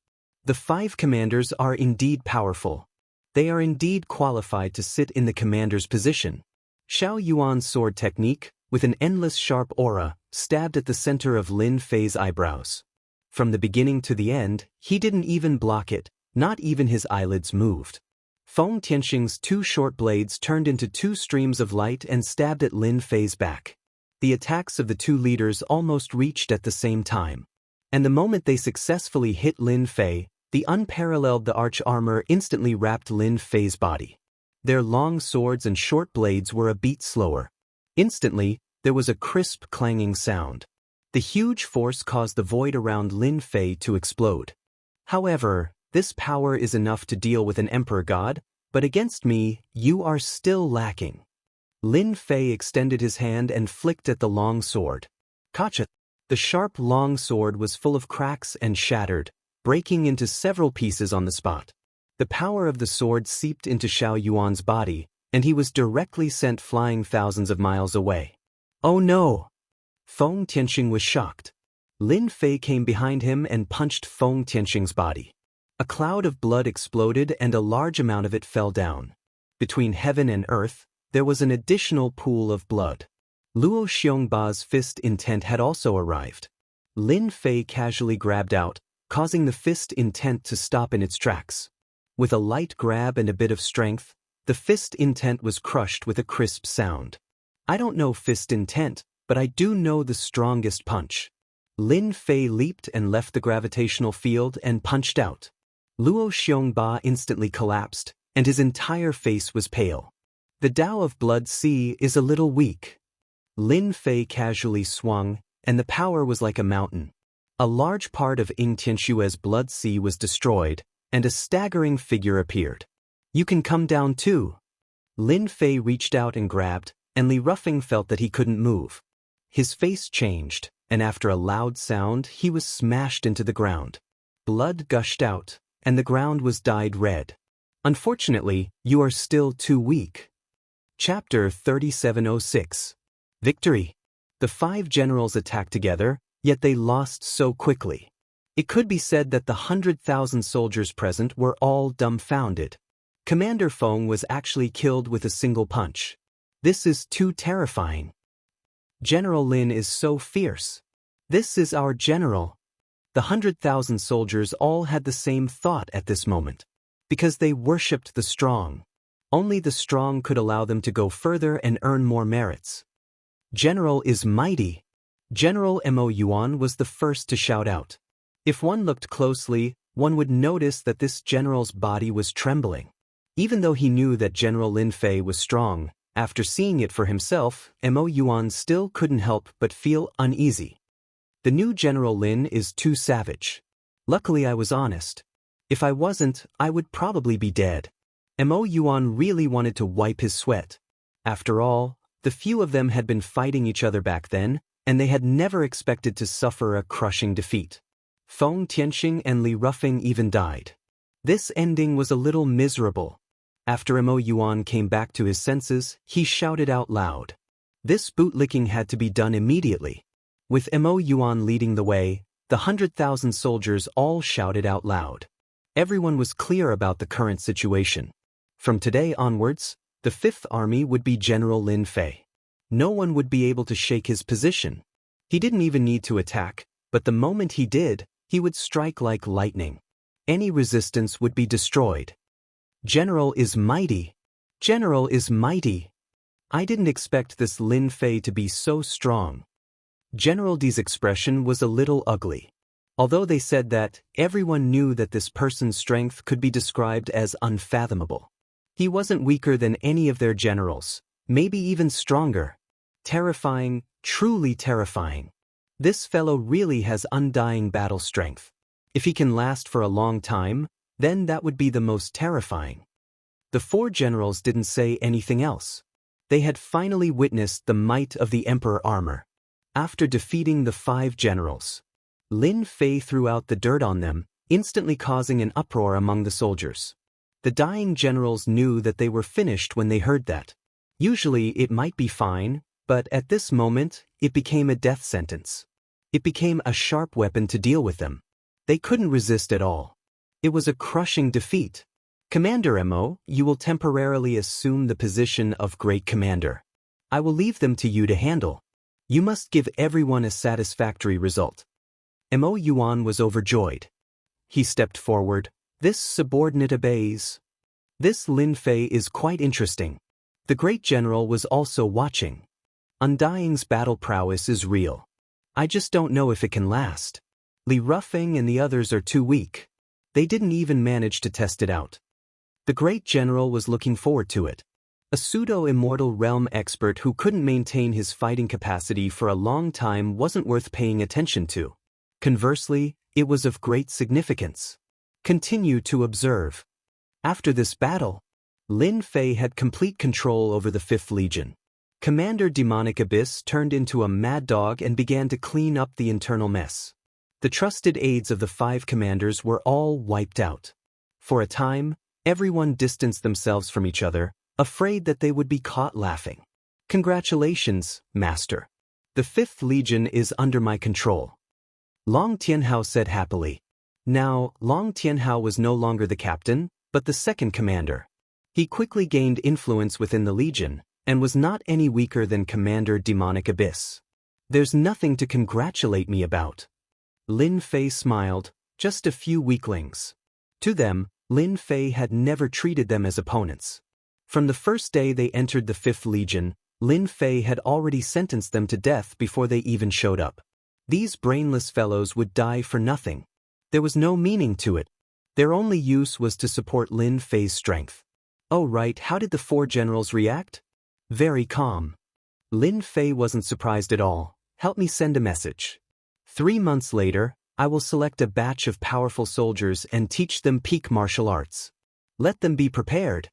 The 5 commanders are indeed powerful. They are indeed qualified to sit in the commander's position. Xiao Yuan's sword technique, with an endless sharp aura, stabbed at the center of Lin Fei's eyebrows. From the beginning to the end, he didn't even block it, not even his eyelids moved. Feng Tianxing's 2 short blades turned into 2 streams of light and stabbed at Lin Fei's back. The attacks of the 2 leaders almost reached at the same time. And the moment they successfully hit Lin Fei, the unparalleled arch armor instantly wrapped Lin Fei's body. Their long swords and short blades were a beat slower. Instantly, there was a crisp clanging sound. The huge force caused the void around Lin Fei to explode. However, this power is enough to deal with an emperor god, but against me, you are still lacking. Lin Fei extended his hand and flicked at the long sword. Gotcha! The sharp long sword was full of cracks and shattered, breaking into several pieces on the spot. The power of the sword seeped into Xiao Yuan's body, and he was directly sent flying thousands of miles away. Oh no! Feng Tianxing was shocked. Lin Fei came behind him and punched Feng Tianxing's body. A cloud of blood exploded and a large amount of it fell down. Between heaven and earth, there was an additional pool of blood. Luo Xiongba's fist intent had also arrived. Lin Fei casually grabbed out, causing the fist intent to stop in its tracks. With a light grab and a bit of strength, the fist intent was crushed with a crisp sound. I don't know fist intent, but I do know the strongest punch. Lin Fei leaped and left the gravitational field and punched out. Luo Xiongba instantly collapsed, and his entire face was pale. The Tao of Blood Sea is a little weak. Lin Fei casually swung, and the power was like a mountain. A large part of Xianxia's Blood Sea was destroyed, and a staggering figure appeared. You can come down too. Lin Fei reached out and grabbed, and Li Rufeng felt that he couldn't move. His face changed, and after a loud sound, he was smashed into the ground. Blood gushed out, and the ground was dyed red. Unfortunately, you are still too weak. Chapter 3706. Victory. The 5 generals attacked together, yet they lost so quickly. It could be said that the 100,000 soldiers present were all dumbfounded. Commander Feng was actually killed with a single punch. This is too terrifying. General Lin is so fierce. This is our general. The 100,000 soldiers all had the same thought at this moment. Because they worshipped the strong. Only the strong could allow them to go further and earn more merits. General is mighty. General Mo Yuan was the first to shout out. If one looked closely, one would notice that this general's body was trembling. Even though he knew that General Lin Fei was strong, after seeing it for himself, Mo Yuan still couldn't help but feel uneasy. The new General Lin is too savage. Luckily I was honest. If I wasn't, I would probably be dead. Mo Yuan really wanted to wipe his sweat. After all, the few of them had been fighting each other back then, and they had never expected to suffer a crushing defeat. Feng Tianxing and Li Rufeng even died. This ending was a little miserable. After Mo Yuan came back to his senses, he shouted out loud. This bootlicking had to be done immediately. With Mo Yuan leading the way, the 100,000 soldiers all shouted out loud. Everyone was clear about the current situation. From today onwards, the Fifth Army would be General Lin Fei. No one would be able to shake his position. He didn't even need to attack, but the moment he did, he would strike like lightning. Any resistance would be destroyed. General is mighty. General is mighty. I didn't expect this Lin Fei to be so strong. General D's expression was a little ugly. Although they said that, everyone knew that this person's strength could be described as unfathomable. He wasn't weaker than any of their generals, maybe even stronger. Terrifying, truly terrifying. This fellow really has undying battle strength. If he can last for a long time, then that would be the most terrifying. The four generals didn't say anything else. They had finally witnessed the might of the Emperor armor. After defeating the 5 generals, Lin Fei threw out the dirt on them, instantly causing an uproar among the soldiers. The dying generals knew that they were finished when they heard that. Usually it might be fine, but at this moment, it became a death sentence. It became a sharp weapon to deal with them. They couldn't resist at all. It was a crushing defeat. Commander Mo, you will temporarily assume the position of Great Commander. I will leave them to you to handle. You must give everyone a satisfactory result. Mo Yuan was overjoyed. He stepped forward. This subordinate obeys. This Lin Fei is quite interesting. The great general was also watching. Undying's battle prowess is real. I just don't know if it can last. Li Rufeng and the others are too weak. They didn't even manage to test it out. The great general was looking forward to it. A pseudo-immortal realm expert who couldn't maintain his fighting capacity for a long time wasn't worth paying attention to. Conversely, it was of great significance. Continue to observe. After this battle, Lin Fei had complete control over the 5th Legion. Commander Demonic Abyss turned into a mad dog and began to clean up the internal mess. The trusted aides of the 5 commanders were all wiped out. For a time, everyone distanced themselves from each other, afraid that they would be caught laughing. Congratulations, Master. The 5th Legion is under my control. Long Tianhao said happily. Now, Long Tianhao was no longer the captain, but the 2nd commander. He quickly gained influence within the Legion, and was not any weaker than Commander Demonic Abyss. There's nothing to congratulate me about. Lin Fei smiled, just a few weaklings. To them, Lin Fei had never treated them as opponents. From the first day they entered the 5th Legion, Lin Fei had already sentenced them to death before they even showed up. These brainless fellows would die for nothing. There was no meaning to it. Their only use was to support Lin Fei's strength. Oh right, how did the 4 generals react? Very calm. Lin Fei wasn't surprised at all. Help me send a message. 3 months later, I will select a batch of powerful soldiers and teach them peak martial arts. Let them be prepared.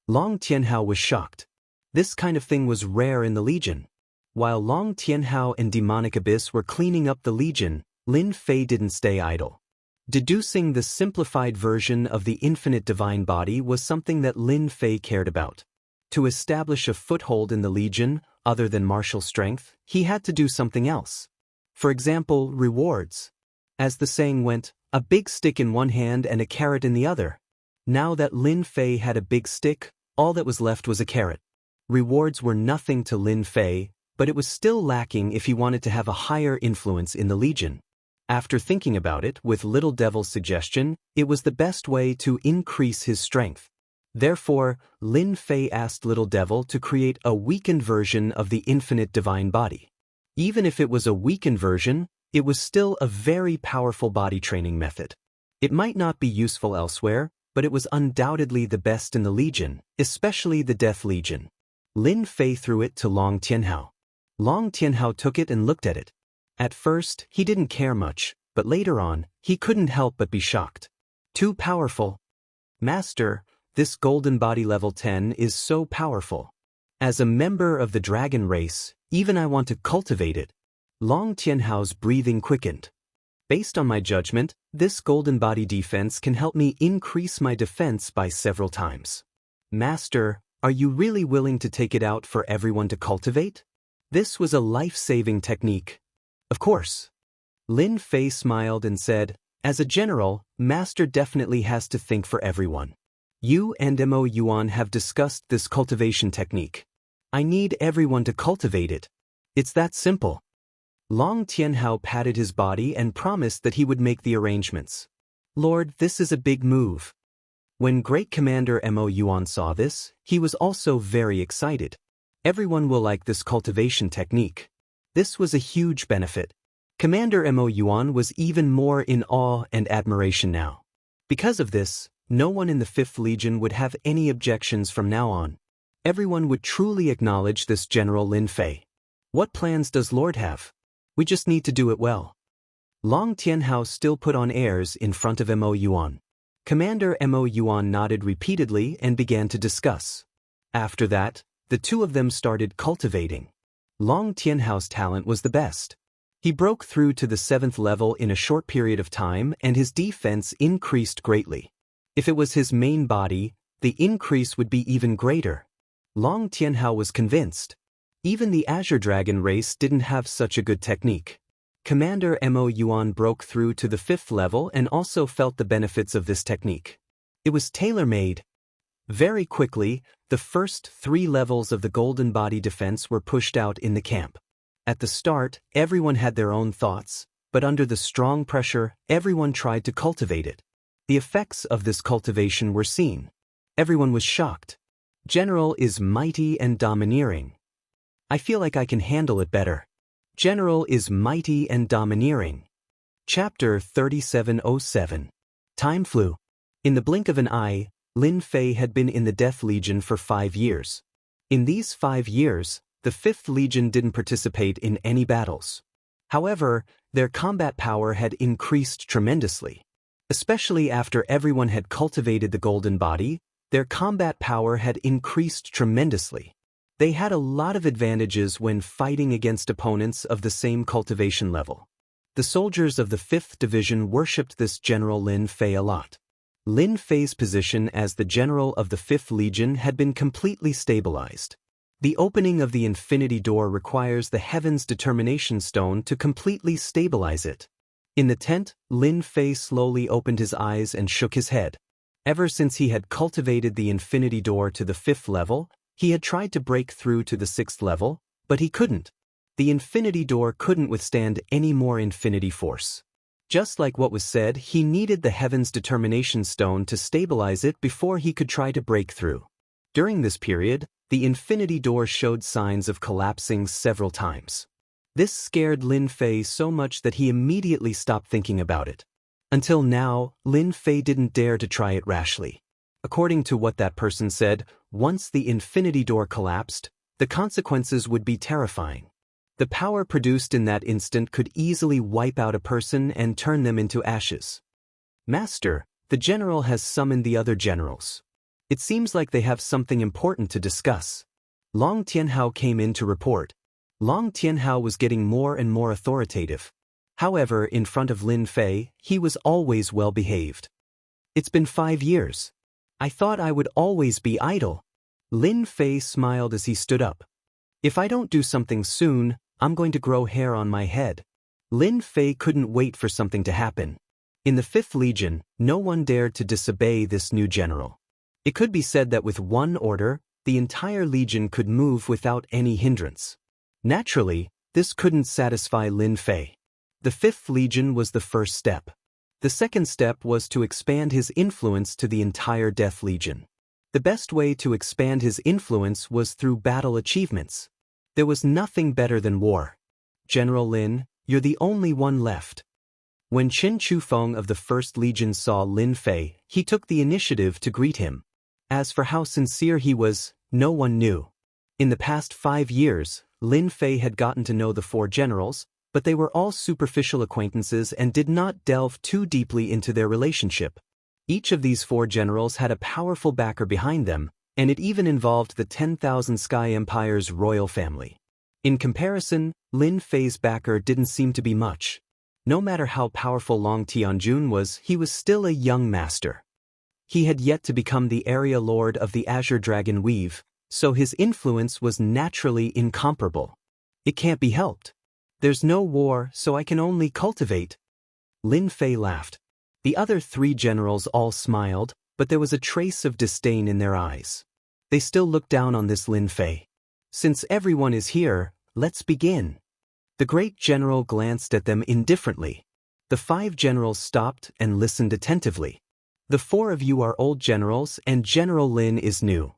Long Tianhao was shocked. This kind of thing was rare in the Legion. While Long Tianhao and Demonic Abyss were cleaning up the Legion, Lin Fei didn't stay idle. Deducing the simplified version of the infinite divine body was something that Lin Fei cared about. To establish a foothold in the Legion, other than martial strength, he had to do something else. For example, rewards. As the saying went, a big stick in one hand and a carrot in the other. Now that Lin Fei had a big stick, all that was left was a carrot. Rewards were nothing to Lin Fei, but it was still lacking if he wanted to have a higher influence in the Legion. After thinking about it, with Little Devil's suggestion, it was the best way to increase his strength. Therefore, Lin Fei asked Little Devil to create a weakened version of the infinite divine body. Even if it was a weakened version, it was still a very powerful body training method. It might not be useful elsewhere, but it was undoubtedly the best in the Legion, especially the Death Legion. Lin Fei threw it to Long Tianhao. Long Tianhao took it and looked at it. At first, he didn't care much, but later on, he couldn't help but be shocked. Too powerful. Master, this golden body level 10 is so powerful. As a member of the dragon race, even I want to cultivate it. Long Tianhao's breathing quickened. Based on my judgment, this golden body defense can help me increase my defense by several times. Master, are you really willing to take it out for everyone to cultivate? This was a life-saving technique. Of course. Lin Fei smiled and said, as a general, Master definitely has to think for everyone. You and Mo Yuan have discussed this cultivation technique. I need everyone to cultivate it. It's that simple. Long Tianhao patted his body and promised that he would make the arrangements. Lord, this is a big move. When Great Commander Mo Yuan saw this, he was also very excited. Everyone will like this cultivation technique. This was a huge benefit. Commander Mo Yuan was even more in awe and admiration now. Because of this, no one in the 5th Legion would have any objections from now on. Everyone would truly acknowledge this General Lin Fei. What plans does Lord have? We just need to do it well. Long Tianhao still put on airs in front of Mo Yuan. Commander Mo Yuan nodded repeatedly and began to discuss. After that, the two of them started cultivating. Long Tianhao's talent was the best. He broke through to the 7th level in a short period of time and his defense increased greatly. If it was his main body, the increase would be even greater. Long Tianhao was convinced. Even the Azure Dragon race didn't have such a good technique. Commander Mo Yuan broke through to the 5th level and also felt the benefits of this technique. It was tailor-made. Very quickly, the first 3 levels of the Golden Body defense were pushed out in the camp. At the start, everyone had their own thoughts, but under the strong pressure, everyone tried to cultivate it. The effects of this cultivation were seen. Everyone was shocked. General is mighty and domineering. I feel like I can handle it better. General is mighty and domineering. Chapter 3707. Time flew. In the blink of an eye, Lin Fei had been in the Death Legion for 5 years. In these 5 years, the 5th Legion didn't participate in any battles. However, their combat power had increased tremendously. Especially after everyone had cultivated the Golden Body, their combat power had increased tremendously. They had a lot of advantages when fighting against opponents of the same cultivation level. The soldiers of the 5th Division worshipped this General Lin Fei a lot. Lin Fei's position as the General of the 5th Legion had been completely stabilized. The opening of the Infinity Door requires the Heaven's Determination Stone to completely stabilize it. In the tent, Lin Fei slowly opened his eyes and shook his head. Ever since he had cultivated the Infinity Door to the 5th level, he had tried to break through to the 6th level, but he couldn't. The Infinity Door couldn't withstand any more Infinity Force. Just like what was said, he needed the Heaven's Determination Stone to stabilize it before he could try to break through. During this period, the Infinity Door showed signs of collapsing several times. This scared Lin Fei so much that he immediately stopped thinking about it. Until now, Lin Fei didn't dare to try it rashly. According to what that person said, once the Infinity Door collapsed, the consequences would be terrifying. The power produced in that instant could easily wipe out a person and turn them into ashes. Master, the general has summoned the other generals. It seems like they have something important to discuss. Long Tianhao came in to report. Long Tianhao was getting more and more authoritative. However, in front of Lin Fei, he was always well behaved. It's been 5 years. I thought I would always be idle. Lin Fei smiled as he stood up. If I don't do something soon, I'm going to grow hair on my head. Lin Fei couldn't wait for something to happen. In the 5th Legion, no one dared to disobey this new general. It could be said that with one order, the entire legion could move without any hindrance. Naturally, this couldn't satisfy Lin Fei. The 5th Legion was the first step. The second step was to expand his influence to the entire Death Legion. The best way to expand his influence was through battle achievements. There was nothing better than war. General Lin, you're the only one left. When Qin Chufeng of the 1st Legion saw Lin Fei, he took the initiative to greet him. As for how sincere he was, no one knew. In the past 5 years, Lin Fei had gotten to know the 4 generals, but they were all superficial acquaintances and did not delve too deeply into their relationship. Each of these 4 generals had a powerful backer behind them, and it even involved the 10,000 Sky Empire's royal family. In comparison, Lin Fei's backer didn't seem to be much. No matter how powerful Long Tianjun was, he was still a young master. He had yet to become the area lord of the Azure Dragon Weave, so his influence was naturally incomparable. It can't be helped. There's no war, so I can only cultivate. Lin Fei laughed. The other 3 generals all smiled, but there was a trace of disdain in their eyes. They still looked down on this Lin Fei. Since everyone is here, let's begin. The great general glanced at them indifferently. The 5 generals stopped and listened attentively. The 4 of you are old generals and General Lin is new.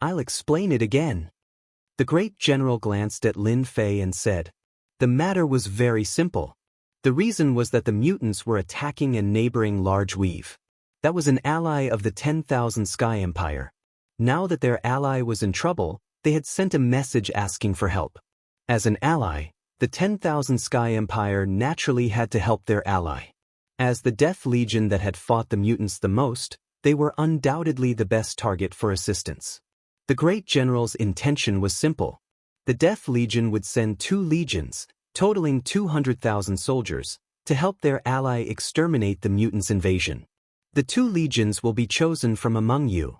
I'll explain it again. The great general glanced at Lin Fei and said, the matter was very simple. The reason was that the mutants were attacking a neighboring large weave. That was an ally of the 10,000 Sky Empire. Now that their ally was in trouble, they had sent a message asking for help. As an ally, the 10,000 Sky Empire naturally had to help their ally. As the Death Legion that had fought the mutants the most, they were undoubtedly the best target for assistance. The great general's intention was simple. The Death Legion would send 2 legions, totaling 200,000 soldiers, to help their ally exterminate the mutants' invasion. The 2 legions will be chosen from among you.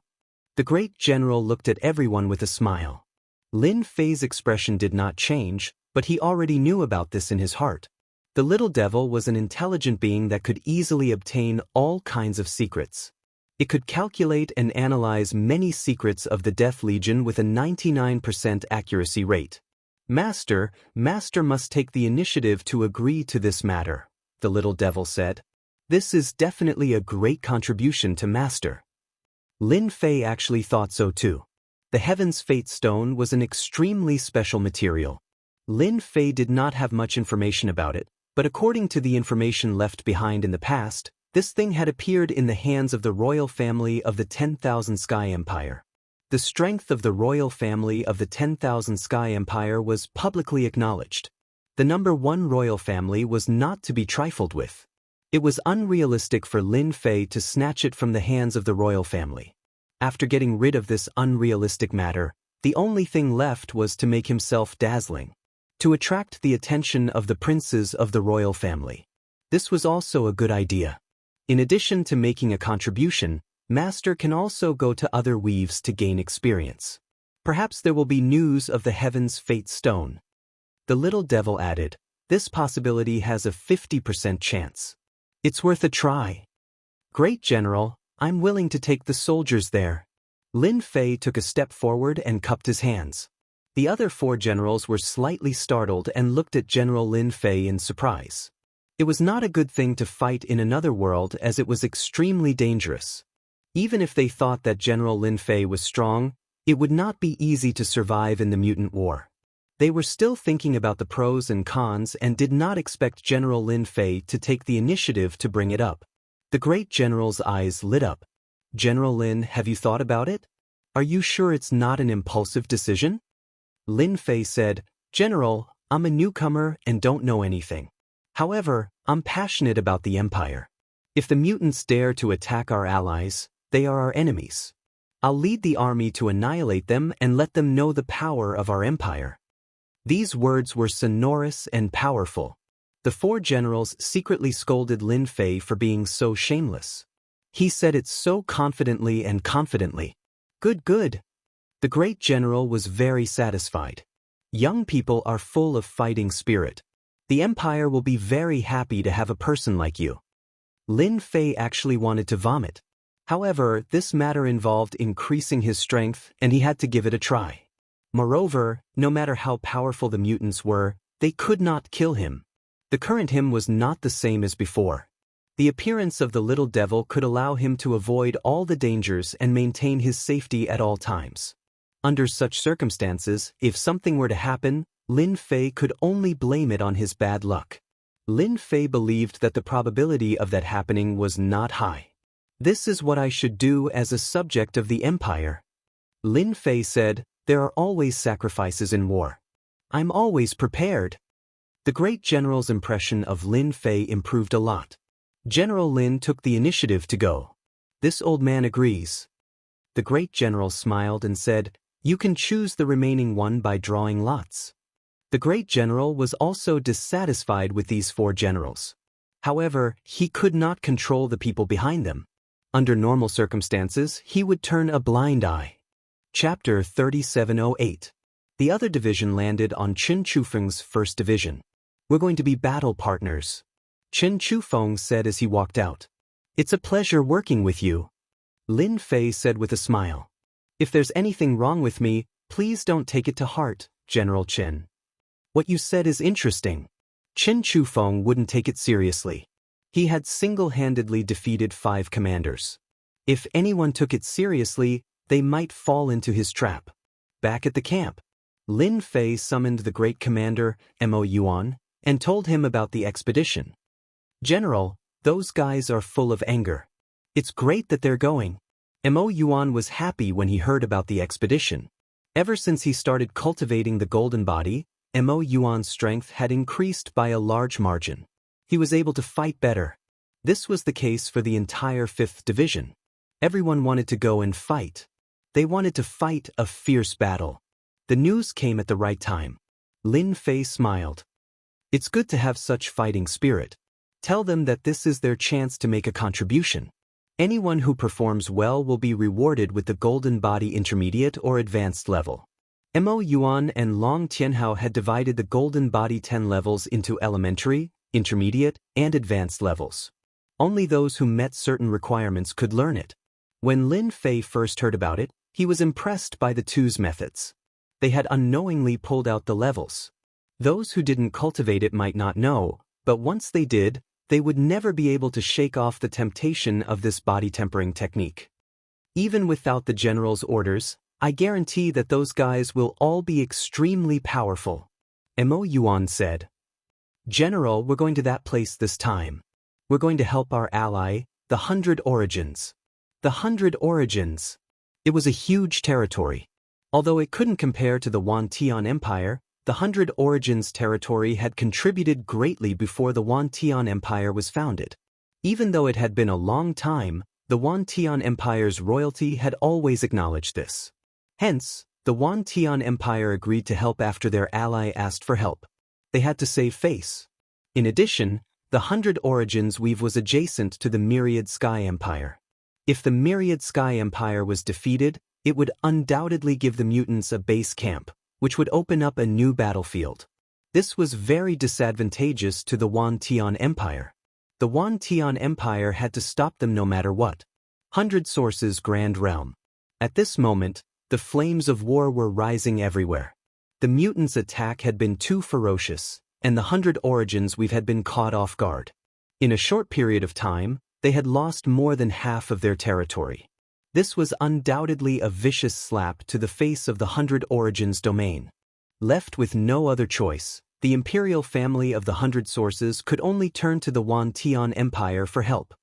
The great general looked at everyone with a smile. Lin Fei's expression did not change, but he already knew about this in his heart. The little devil was an intelligent being that could easily obtain all kinds of secrets. It could calculate and analyze many secrets of the Death Legion with a 99% accuracy rate. Master must take the initiative to agree to this matter, the little devil said. This is definitely a great contribution to Master. Lin Fei actually thought so too. The Heaven's Fate Stone was an extremely special material. Lin Fei did not have much information about it, but according to the information left behind in the past, this thing had appeared in the hands of the royal family of the 10,000 Sky Empire. The strength of the royal family of the 10,000 Sky Empire was publicly acknowledged. The number 1 royal family was not to be trifled with. It was unrealistic for Lin Fei to snatch it from the hands of the royal family. After getting rid of this unrealistic matter, the only thing left was to make himself dazzling, to attract the attention of the princes of the royal family. This was also a good idea. In addition to making a contribution, Master can also go to other weaves to gain experience. Perhaps there will be news of the Heaven's Fate Stone. The little devil added, this possibility has a 50% chance. It's worth a try. Great General, I'm willing to take the soldiers there. Lin Fei took a step forward and cupped his hands. The other 4 generals were slightly startled and looked at General Lin Fei in surprise. It was not a good thing to fight in another world as it was extremely dangerous. Even if they thought that General Lin Fei was strong, it would not be easy to survive in the mutant war. They were still thinking about the pros and cons and did not expect General Lin Fei to take the initiative to bring it up. The great general's eyes lit up. General Lin, have you thought about it? Are you sure it's not an impulsive decision? Lin Fei said, General, I'm a newcomer and don't know anything. However, I'm passionate about the Empire. If the mutants dare to attack our allies, they are our enemies. I'll lead the army to annihilate them and let them know the power of our Empire. These words were sonorous and powerful. The 4 generals secretly scolded Lin Fei for being so shameless. He said it so confidently and confidently. Good. The great general was very satisfied. Young people are full of fighting spirit. The Empire will be very happy to have a person like you. Lin Fei actually wanted to vomit. However, this matter involved increasing his strength and he had to give it a try. Moreover, no matter how powerful the mutants were, they could not kill him. The current him was not the same as before. The appearance of the little devil could allow him to avoid all the dangers and maintain his safety at all times. Under such circumstances, if something were to happen, Lin Fei could only blame it on his bad luck. Lin Fei believed that the probability of that happening was not high. This is what I should do as a subject of the Empire. Lin Fei said, there are always sacrifices in war. I'm always prepared. The great general's impression of Lin Fei improved a lot. General Lin took the initiative to go. This old man agrees. The great general smiled and said, "You can choose the remaining one by drawing lots." The great general was also dissatisfied with these 4 generals. However, he could not control the people behind them. Under normal circumstances, he would turn a blind eye. Chapter 3708. The other division landed on Chen Chufeng's first division. "We're going to be battle partners," Chen Chufeng said as he walked out. "It's a pleasure working with you," Lin Fei said with a smile. "If there's anything wrong with me, please don't take it to heart, General Chen." "What you said is interesting." Chen Chufeng wouldn't take it seriously. He had single-handedly defeated 5 commanders. If anyone took it seriously, they might fall into his trap. Back at the camp, Lin Fei summoned the great commander, Mo Yuan, and told him about the expedition. "General, those guys are full of anger. It's great that they're going." Mo Yuan was happy when he heard about the expedition. Ever since he started cultivating the golden body, Mo Yuan's strength had increased by a large margin. He was able to fight better. This was the case for the entire 5th division. Everyone wanted to go and fight. They wanted to fight a fierce battle. The news came at the right time. Lin Fei smiled. "It's good to have such fighting spirit. Tell them that this is their chance to make a contribution. Anyone who performs well will be rewarded with the Golden Body Intermediate or Advanced level." Mo Yuan and Long Tianhao had divided the Golden Body 10 levels into elementary, intermediate, and advanced levels. Only those who met certain requirements could learn it. When Lin Fei first heard about it, he was impressed by the two's methods. They had unknowingly pulled out the levels. Those who didn't cultivate it might not know, but once they did, they would never be able to shake off the temptation of this body tempering technique. "Even without the general's orders, I guarantee that those guys will all be extremely powerful," Mo Yuan said. "General, we're going to that place this time. We're going to help our ally, the 100 Origins." The 100 Origins. It was a huge territory. Although it couldn't compare to the Wantian Empire, the 100 Origins territory had contributed greatly before the Wantian Empire was founded. Even though it had been a long time, the Wantian Empire's royalty had always acknowledged this. Hence, the Wantian Empire agreed to help after their ally asked for help. They had to save face. In addition, the 100 Origins weave was adjacent to the Myriad Sky Empire. If the Myriad Sky Empire was defeated, it would undoubtedly give the mutants a base camp, which would open up a new battlefield. This was very disadvantageous to the Wantian Empire. The Wantian Empire had to stop them no matter what. 100 Sources Grand Realm. At this moment, the flames of war were rising everywhere. The mutants' attack had been too ferocious, and the 100 Origins weave had been caught off guard. In a short period of time, they had lost more than half of their territory. This was undoubtedly a vicious slap to the face of the 100 Origins domain. Left with no other choice, the imperial family of the 100 Sources could only turn to the Wantian Empire for help.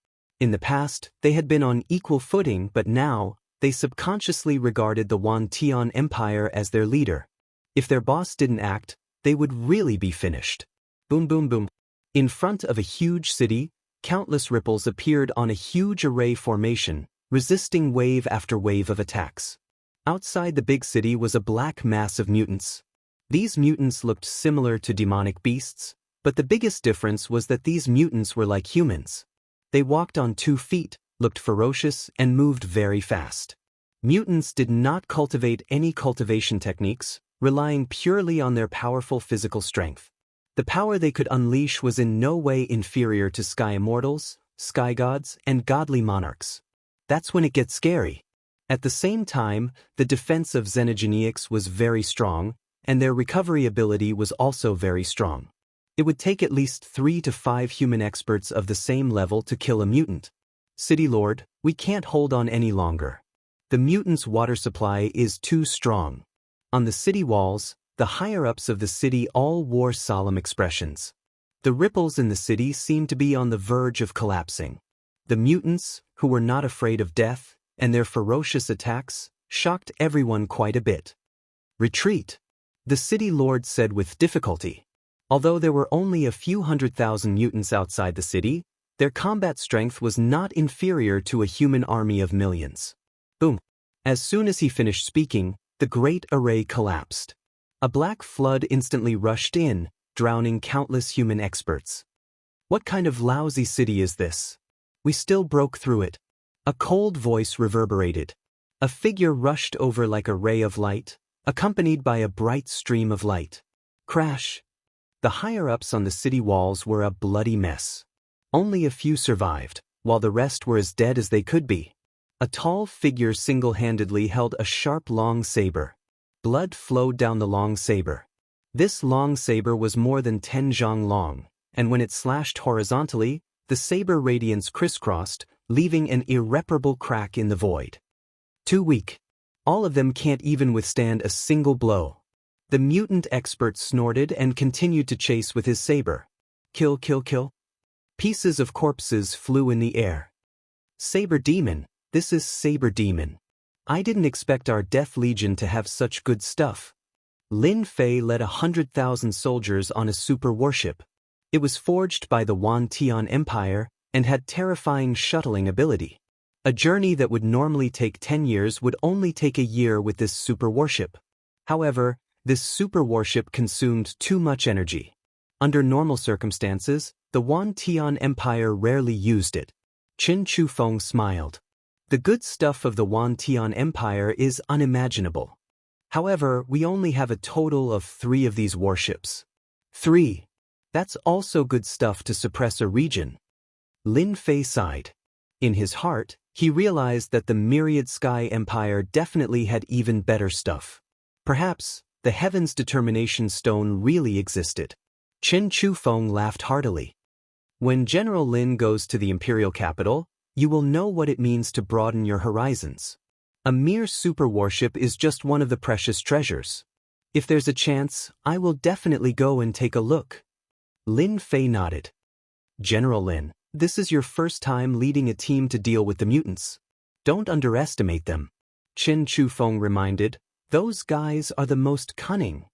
In the past, they had been on equal footing, but now, they subconsciously regarded the Wantian Empire as their leader. If their boss didn't act, they would really be finished. Boom boom boom. In front of a huge city, countless ripples appeared on a huge array formation, resisting wave after wave of attacks. Outside the big city was a black mass of mutants. These mutants looked similar to demonic beasts, but the biggest difference was that these mutants were like humans. They walked on 2 feet, looked ferocious, and moved very fast. Mutants did not cultivate any cultivation techniques, relying purely on their powerful physical strength. The power they could unleash was in no way inferior to sky immortals, sky gods, and godly monarchs. That's when it gets scary. At the same time, the defense of xenogeneics was very strong, and their recovery ability was also very strong. It would take at least 3 to 5 human experts of the same level to kill a mutant. City Lord, we can't hold on any longer. The mutants' water supply is too strong. On the city walls, the higher-ups of the city all wore solemn expressions. The ripples in the city seemed to be on the verge of collapsing. The mutants, who were not afraid of death, and their ferocious attacks, shocked everyone quite a bit. "Retreat," the city lord said with difficulty. Although there were only a few 100,000 mutants outside the city, Their combat strength was not inferior to a human army of millions. Boom. As soon as he finished speaking, the great array collapsed. A black flood instantly rushed in, drowning countless human experts. What kind of lousy city is this? We still broke through it. A cold voice reverberated. A figure rushed over like a ray of light, accompanied by a bright stream of light. Crash! The higher-ups on the city walls were a bloody mess. Only a few survived, while the rest were as dead as they could be. A tall figure single-handedly held a sharp long saber. Blood flowed down the long saber. This long saber was more than 10 zhang long, and when it slashed horizontally, the saber radiance crisscrossed, leaving an irreparable crack in the void. Too weak. All of them can't even withstand a single blow. The mutant expert snorted and continued to chase with his saber. Kill, kill, kill. Pieces of corpses flew in the air. Saber Demon, this is Saber Demon. I didn't expect our Death Legion to have such good stuff. Lin Fei led 100,000 soldiers on a super warship. It was forged by the Wan Tian Empire and had terrifying shuttling ability. A journey that would normally take 10 years would only take a year with this super warship. However, this super warship consumed too much energy. Under normal circumstances, the Wan Tian Empire rarely used it. Qin Chufeng smiled. The good stuff of the Wan Tian Empire is unimaginable. However, we only have a total of 3 of these warships. 3. That's also good stuff to suppress a region. Lin Fei sighed. In his heart, he realized that the Myriad Sky Empire definitely had even better stuff. Perhaps, the Heaven's Determination Stone really existed. Qin Chufeng laughed heartily. When General Lin goes to the imperial capital, you will know what it means to broaden your horizons. A mere super warship is just one of the precious treasures. If there's a chance, I will definitely go and take a look. Lin Fei nodded. General Lin, this is your first time leading a team to deal with the mutants. Don't underestimate them. Qin Chufeng reminded, those guys are the most cunning.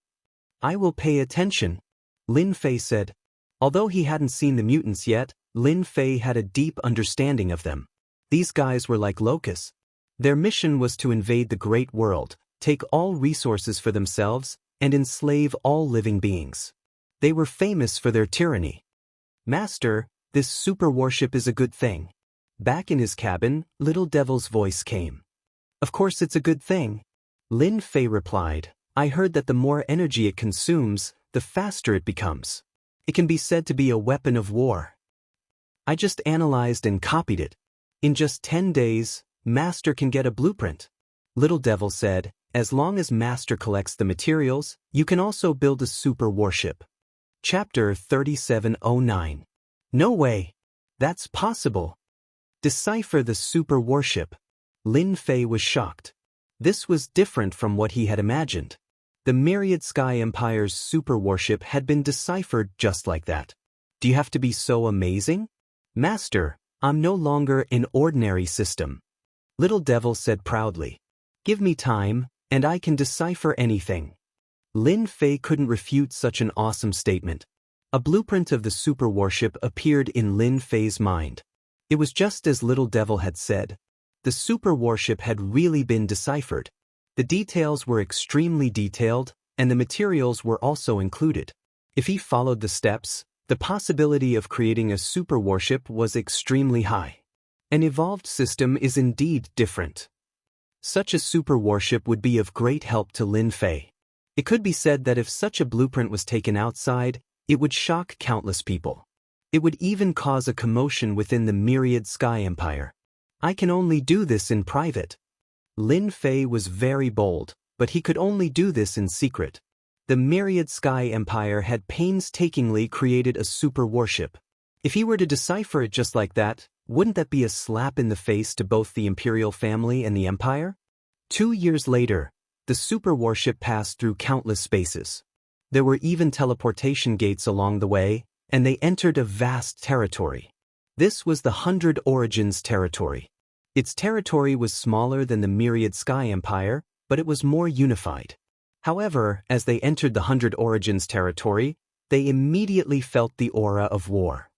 I will pay attention, Lin Fei said. Although he hadn't seen the mutants yet, Lin Fei had a deep understanding of them. These guys were like locusts. Their mission was to invade the great world, take all resources for themselves, and enslave all living beings. They were famous for their tyranny. Master, this super warship is a good thing. Back in his cabin, Little Devil's voice came. Of course it's a good thing. Lin Fei replied, I heard that the more energy it consumes, the faster it becomes. It can be said to be a weapon of war. I just analyzed and copied it. In just 10 days, Master can get a blueprint. Little Devil said, as long as Master collects the materials, you can also build a super warship. Chapter 3709. No way. That's possible. Decipher the super warship. Lin Fei was shocked. This was different from what he had imagined. The Myriad Sky Empire's super warship had been deciphered just like that. Do you have to be so amazing? Master, I'm no longer an ordinary system. Little Devil said proudly. Give me time, and I can decipher anything. Lin Fei couldn't refute such an awesome statement. A blueprint of the super warship appeared in Lin Fei's mind. It was just as Little Devil had said. The super warship had really been deciphered. The details were extremely detailed, and the materials were also included. If he followed the steps, the possibility of creating a super warship was extremely high. An evolved system is indeed different. Such a super warship would be of great help to Lin Fei. It could be said that if such a blueprint was taken outside, it would shock countless people. It would even cause a commotion within the Myriad Sky Empire. I can only do this in private. Lin Fei was very bold, but he could only do this in secret. The Myriad Sky Empire had painstakingly created a super warship. If he were to decipher it just like that, wouldn't that be a slap in the face to both the imperial family and the empire? 2 years later, the super warship passed through countless spaces. There were even teleportation gates along the way, and they entered a vast territory. This was the 100 Origins territory. Its territory was smaller than the Myriad Sky Empire, but it was more unified. However, as they entered the 100 Origins territory, they immediately felt the aura of war.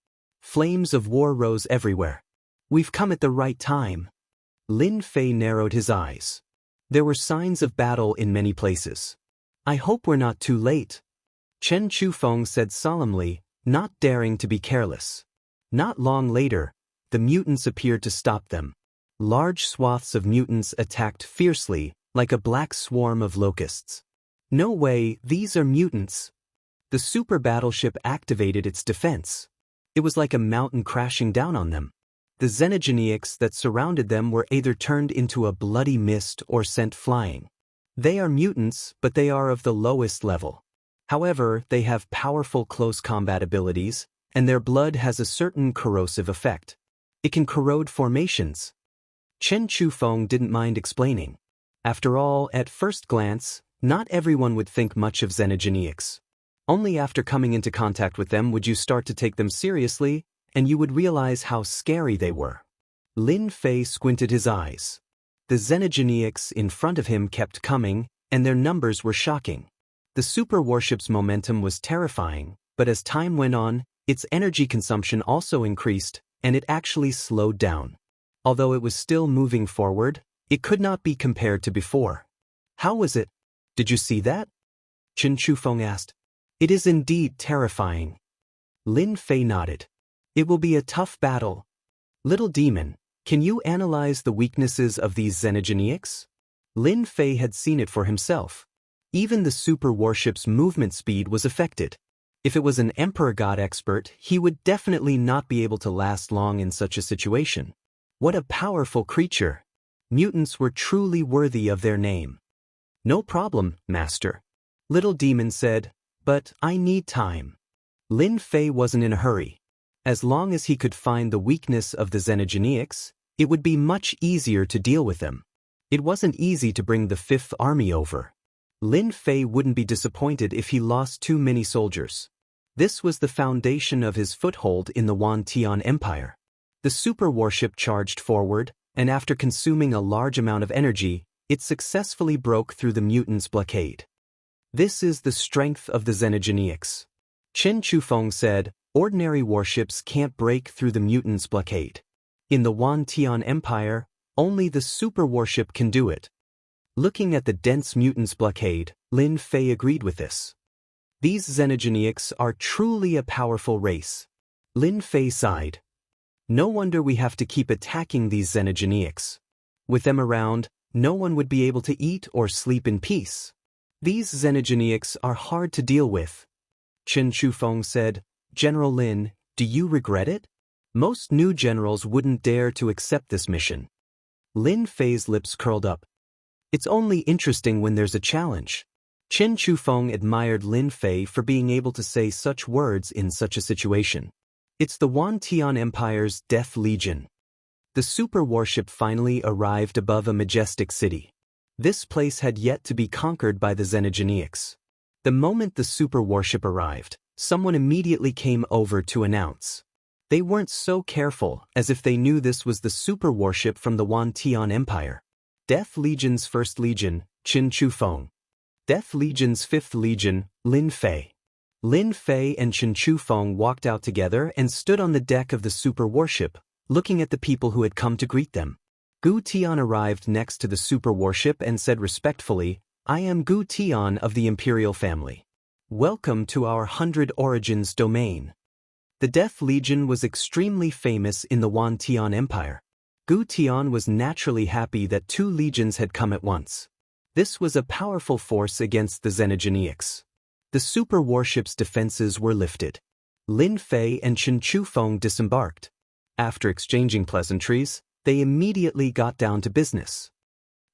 Flames of war rose everywhere. We've come at the right time. Lin Fei narrowed his eyes. There were signs of battle in many places. I hope we're not too late. Chen Chufeng said solemnly, not daring to be careless. Not long later, the mutants appeared to stop them. Large swaths of mutants attacked fiercely, like a black swarm of locusts. No way, these are mutants. The super battleship activated its defense. It was like a mountain crashing down on them. The xenogenics that surrounded them were either turned into a bloody mist or sent flying. They are mutants, but they are of the lowest level. However, they have powerful close combat abilities, and their blood has a certain corrosive effect. It can corrode formations. Chen Chufeng didn't mind explaining. After all, at first glance, not everyone would think much of xenogenics. Only after coming into contact with them would you start to take them seriously, and you would realize how scary they were. Lin Fei squinted his eyes. The xenogenics in front of him kept coming, and their numbers were shocking. The super warship's momentum was terrifying, but as time went on, its energy consumption also increased, and it actually slowed down. Although it was still moving forward, it could not be compared to before. How was it? Did you see that? Chen Chufeng asked. It is indeed terrifying. Lin Fei nodded. It will be a tough battle. Little demon, can you analyze the weaknesses of these xenogenics? Lin Fei had seen it for himself. Even the super warship's movement speed was affected. If it was an Emperor God expert, he would definitely not be able to last long in such a situation. What a powerful creature. Mutants were truly worthy of their name. No problem, Master. Little Demon said, but I need time. Lin Fei wasn't in a hurry. As long as he could find the weakness of the xenogenics, it would be much easier to deal with them. It wasn't easy to bring the Fifth Army over. Lin Fei wouldn't be disappointed if he lost too many soldiers. This was the foundation of his foothold in the Wan Tian Empire. The super warship charged forward, and after consuming a large amount of energy, it successfully broke through the mutants' blockade. This is the strength of the xenogenics. Chen Chufeng said, ordinary warships can't break through the mutants' blockade. In the Wan Tian Empire, only the super warship can do it. Looking at the dense mutants' blockade, Lin Fei agreed with this. These xenogenics are truly a powerful race. Lin Fei sighed. No wonder we have to keep attacking these xenogenics. With them around, no one would be able to eat or sleep in peace. These xenogenics are hard to deal with. Chen Chufeng said, General Lin, do you regret it? Most new generals wouldn't dare to accept this mission. Lin Fei's lips curled up. It's only interesting when there's a challenge. Chen Chufeng admired Lin Fei for being able to say such words in such a situation. It's the Wan Tian Empire's Death Legion. The super warship finally arrived above a majestic city. This place had yet to be conquered by the xenogenics. The moment the super warship arrived, someone immediately came over to announce. They weren't so careful, as if they knew this was the super warship from the Wan Tian Empire. Death Legion's First Legion, Chen Chufeng. Death Legion's Fifth Legion, Lin Fei. Lin Fei and Chen Chufeng walked out together and stood on the deck of the super warship, looking at the people who had come to greet them. Gu Tian arrived next to the super warship and said respectfully, I am Gu Tian of the Imperial family. Welcome to our 100 Origins domain. The Death Legion was extremely famous in the Wan Tian Empire. Gu Tian was naturally happy that 2 legions had come at once. This was a powerful force against the xenogenics. The super warship's defenses were lifted. Lin Fei and Chen Chufeng disembarked. After exchanging pleasantries, they immediately got down to business.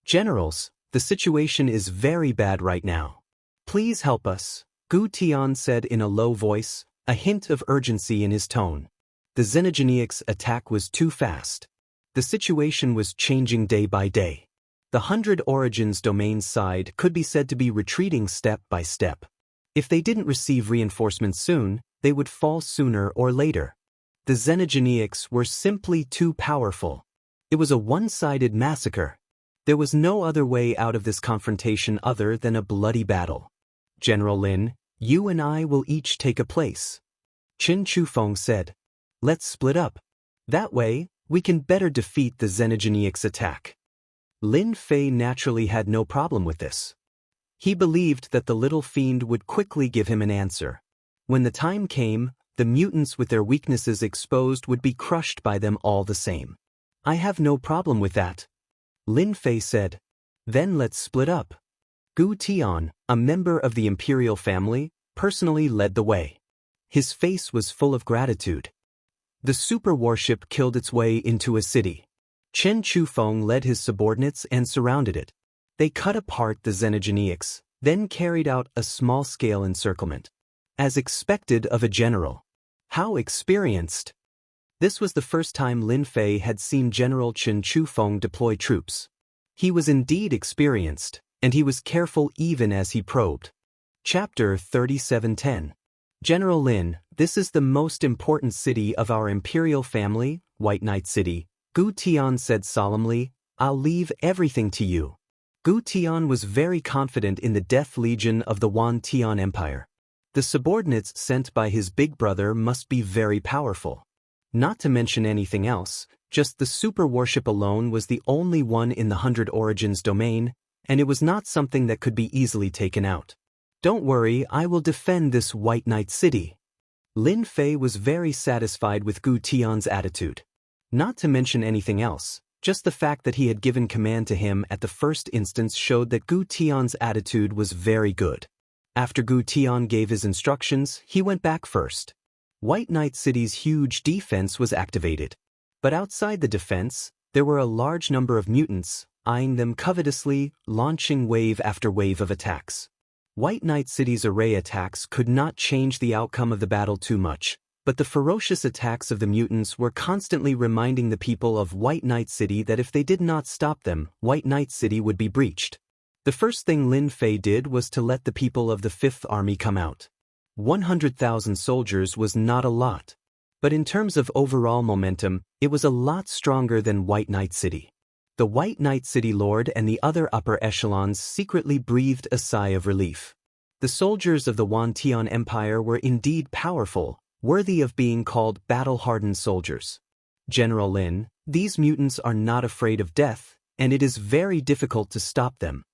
Generals, the situation is very bad right now. Please help us, Gu Tian said in a low voice, a hint of urgency in his tone. The xenogenics' attack was too fast. The situation was changing day by day. The 100 Origins domain side could be said to be retreating step by step. If they didn't receive reinforcements soon, they would fall sooner or later. The xenogenics were simply too powerful. It was a one-sided massacre. There was no other way out of this confrontation other than a bloody battle. General Lin, you and I will each take a place. Chen Chufeng said. Let's split up. That way, we can better defeat the Xenogeniac's attack. Lin Fei naturally had no problem with this. He believed that the little fiend would quickly give him an answer. When the time came, the mutants with their weaknesses exposed would be crushed by them all the same. I have no problem with that, Lin Fei said. Then let's split up. Gu Tian, a member of the imperial family, personally led the way. His face was full of gratitude. The super warship killed its way into a city. Chen Chufeng led his subordinates and surrounded it. They cut apart the Xenogeniacs, then carried out a small-scale encirclement. As expected of a general. How experienced! This was the first time Lin Fei had seen General Chen Chufeng deploy troops. He was indeed experienced, and he was careful even as he probed. Chapter 3710. General Lin, this is the most important city of our imperial family, White Knight City, Gu Tian said solemnly. I'll leave everything to you. Gu Tian was very confident in the Death Legion of the Wan Tian Empire. The subordinates sent by his big brother must be very powerful. Not to mention anything else, just the super warship alone was the only one in the 100 Origins domain, and it was not something that could be easily taken out. Don't worry, I will defend this White Knight City. Lin Fei was very satisfied with Gu Tian's attitude. Not to mention anything else, just the fact that he had given command to him at the first instance showed that Gu Tian's attitude was very good. After Gu Tian gave his instructions, he went back first. White Knight City's huge defense was activated. But outside the defense, there were a large number of mutants, eyeing them covetously, launching wave after wave of attacks. White Knight City's array attacks could not change the outcome of the battle too much, but the ferocious attacks of the mutants were constantly reminding the people of White Knight City that if they did not stop them, White Knight City would be breached. The first thing Lin Fei did was to let the people of the Fifth Army come out. 100,000 soldiers was not a lot. But in terms of overall momentum, it was a lot stronger than White Knight City. The White Knight City Lord and the other upper echelons secretly breathed a sigh of relief. The soldiers of the Wan Tian Empire were indeed powerful, worthy of being called battle-hardened soldiers. General Lin, these mutants are not afraid of death, and it is very difficult to stop them.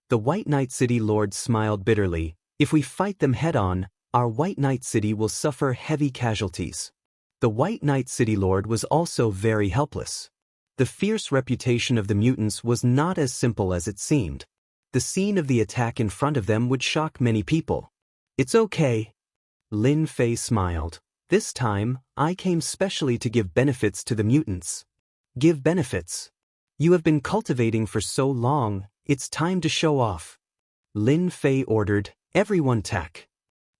The White Knight City Lord smiled bitterly. If we fight them head-on, our White Knight City will suffer heavy casualties. The White Knight City Lord was also very helpless. The fierce reputation of the mutants was not as simple as it seemed. The scene of the attack in front of them would shock many people. It's okay. Lin Fei smiled. This time, I came specially to give benefits to the mutants. Give benefits. You have been cultivating for so long, it's time to show off. Lin Fei ordered, everyone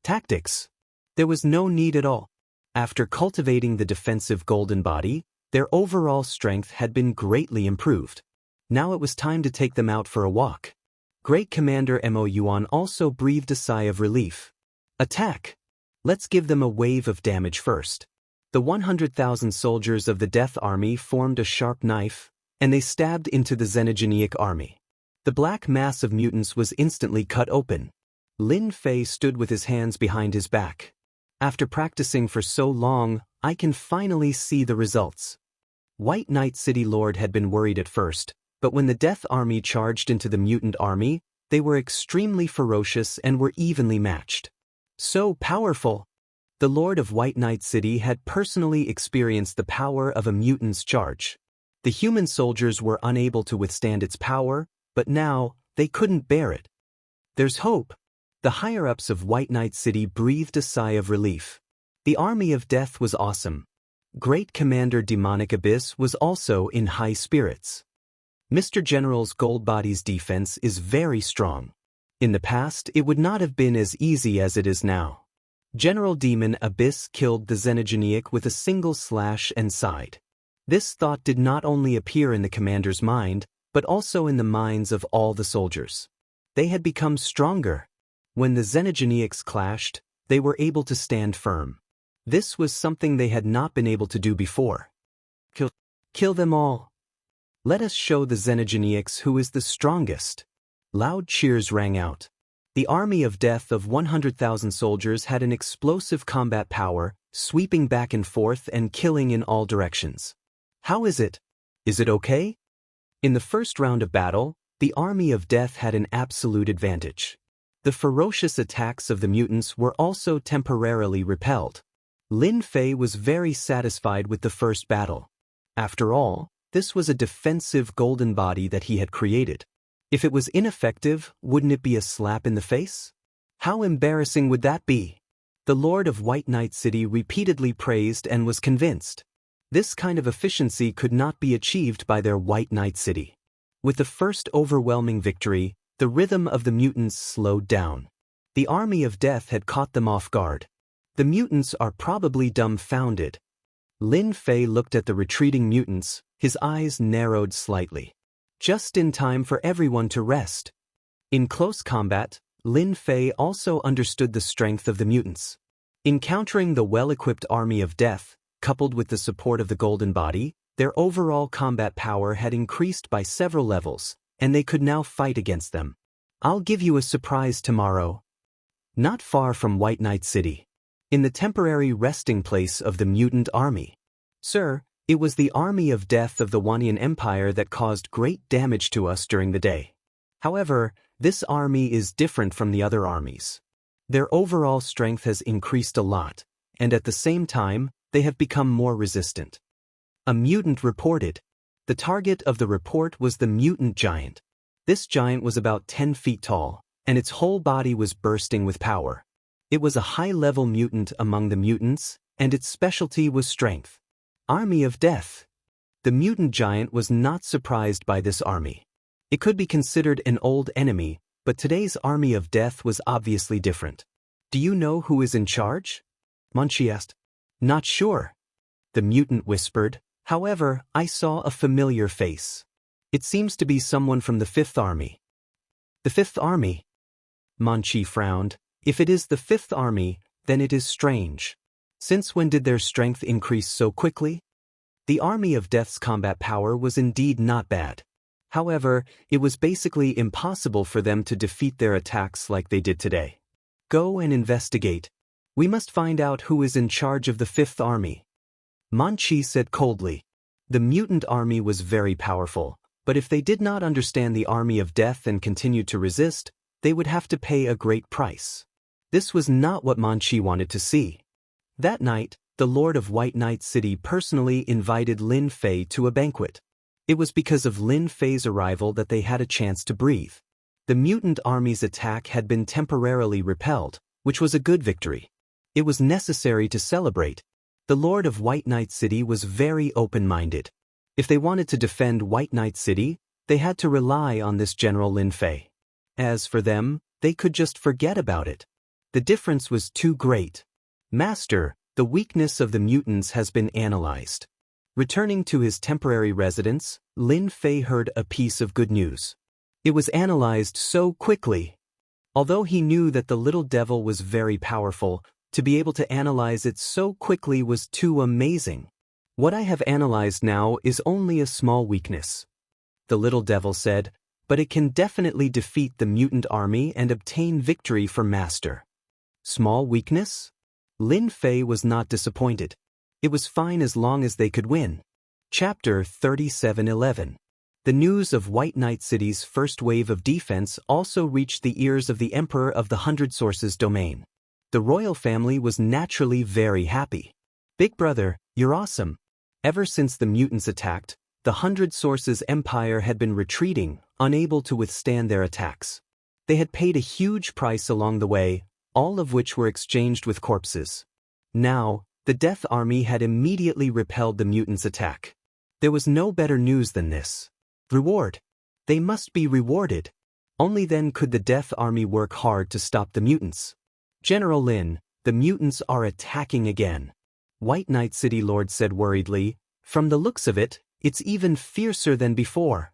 tactics. There was no need at all. After cultivating the defensive golden body, their overall strength had been greatly improved. Now it was time to take them out for a walk. Great Commander Mo Yuan also breathed a sigh of relief. Attack! Let's give them a wave of damage first. The 100,000 soldiers of the Death Army formed a sharp knife, and they stabbed into the Xenogeniac army. The black mass of mutants was instantly cut open. Lin Fei stood with his hands behind his back. After practicing for so long, I can finally see the results. White Knight City Lord had been worried at first, but when the Death Army charged into the mutant army, they were extremely ferocious and were evenly matched. So powerful! The Lord of White Knight City had personally experienced the power of a mutant's charge. The human soldiers were unable to withstand its power, but now, they couldn't bear it. There's hope. The higher-ups of White Knight City breathed a sigh of relief. The army of death was awesome. Great Commander Demonic Abyss was also in high spirits. Mr. General's Goldbody's defense is very strong. In the past, it would not have been as easy as it is now. General Demon Abyss killed the Xenogeniac with a single slash and sighed. This thought did not only appear in the commander's mind, but also in the minds of all the soldiers. They had become stronger. When the Xenogeniacs clashed, they were able to stand firm. This was something they had not been able to do before. Kill them all. Let us show the Xenogeniacs who is the strongest. Loud cheers rang out. The army of death of 100,000 soldiers had an explosive combat power, sweeping back and forth and killing in all directions. How is it? Is it okay? In the first round of battle, the army of death had an absolute advantage. The ferocious attacks of the mutants were also temporarily repelled. Lin Fei was very satisfied with the first battle. After all, this was a defensive golden body that he had created. If it was ineffective, wouldn't it be a slap in the face? How embarrassing would that be? The Lord of White Knight City repeatedly praised and was convinced. This kind of efficiency could not be achieved by their White Knight City. With the first overwhelming victory, the rhythm of the mutants slowed down. The army of death had caught them off guard. The mutants are probably dumbfounded. Lin Fei looked at the retreating mutants, his eyes narrowed slightly. Just in time for everyone to rest. In close combat, Lin Fei also understood the strength of the mutants. Encountering the well-equipped army of death, coupled with the support of the golden body, their overall combat power had increased by several levels, and they could now fight against them. I'll give you a surprise tomorrow. Not far from White Knight City. In the temporary resting place of the mutant army. Sir, it was the army of death of the Wanian Empire that caused great damage to us during the day. However, this army is different from the other armies. Their overall strength has increased a lot, and at the same time, they have become more resistant. A mutant reported. The target of the report was the mutant giant. This giant was about 10 feet tall, and its whole body was bursting with power. It was a high-level mutant among the mutants, and its specialty was strength. Army of Death. The mutant giant was not surprised by this army. It could be considered an old enemy, but today's army of death was obviously different. Do you know who is in charge? Munchi asked. Not sure. The mutant whispered. However, I saw a familiar face. It seems to be someone from the Fifth Army. The Fifth Army? Munchi frowned. If it is the Fifth Army, then it is strange. Since when did their strength increase so quickly? The army of death's combat power was indeed not bad. However, it was basically impossible for them to defeat their attacks like they did today. Go and investigate. We must find out who is in charge of the Fifth Army. Munchi said coldly. The mutant army was very powerful, but if they did not understand the army of death and continued to resist, they would have to pay a great price. This was not what Munchi wanted to see. That night, the Lord of White Knight City personally invited Lin Fei to a banquet. It was because of Lin Fei's arrival that they had a chance to breathe. The mutant army's attack had been temporarily repelled, which was a good victory. It was necessary to celebrate. The Lord of White Knight City was very open-minded. If they wanted to defend White Knight City, they had to rely on this General Lin Fei. As for them, they could just forget about it. The difference was too great. Master, the weakness of the mutants has been analyzed. Returning to his temporary residence, Lin Fei heard a piece of good news. It was analyzed so quickly. Although he knew that the little devil was very powerful, to be able to analyze it so quickly was too amazing. What I have analyzed now is only a small weakness. The little devil said, but it can definitely defeat the mutant army and obtain victory for Master. Small weakness? Lin Fei was not disappointed. It was fine as long as they could win. Chapter 37:11. The news of White Knight City's first wave of defense also reached the ears of the Emperor of the Hundred Sources domain. The royal family was naturally very happy. Big brother, you're awesome. Ever since the mutants attacked, the Hundred Sources Empire had been retreating, unable to withstand their attacks. They had paid a huge price along the way, all of which were exchanged with corpses. Now, the Death Army had immediately repelled the mutants' attack. There was no better news than this. Reward. They must be rewarded. Only then could the Death Army work hard to stop the mutants. General Lin, the mutants are attacking again. White Knight City Lord said worriedly. From the looks of it, it's even fiercer than before.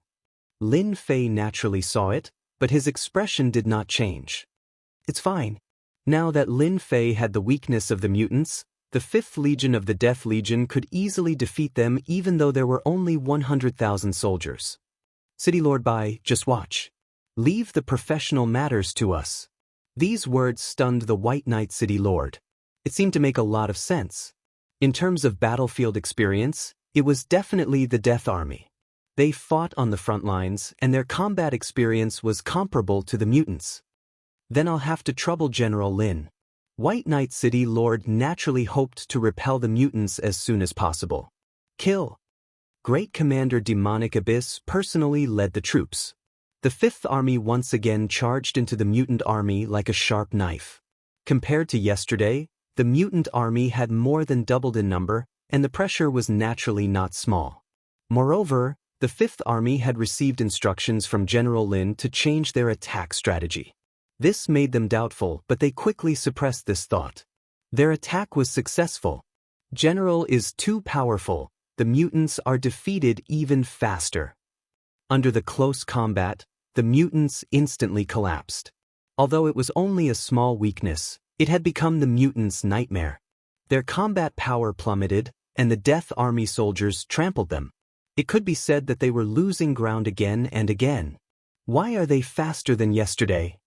Lin Fei naturally saw it, but his expression did not change. It's fine. Now that Lin Fei had the weakness of the mutants, the 5th Legion of the Death Legion could easily defeat them even though there were only 100,000 soldiers. City Lord Bai, just watch. Leave the professional matters to us. These words stunned the White Knight City Lord. It seemed to make a lot of sense. In terms of battlefield experience, it was definitely the Death Army. They fought on the front lines, and their combat experience was comparable to the mutants. Then I'll have to trouble General Lin. White Knight City Lord naturally hoped to repel the mutants as soon as possible. Kill. Great Commander Demonic Abyss personally led the troops. The Fifth Army once again charged into the mutant army like a sharp knife. Compared to yesterday, the mutant army had more than doubled in number, and the pressure was naturally not small. Moreover, the Fifth Army had received instructions from General Lin to change their attack strategy. This made them doubtful, but they quickly suppressed this thought. Their attack was successful. General is too powerful. The mutants are defeated even faster. Under the close combat, the mutants instantly collapsed. Although it was only a small weakness, it had become the mutants' nightmare. Their combat power plummeted, and the Death Army soldiers trampled them. It could be said that they were losing ground again and again. Why are they faster than yesterday?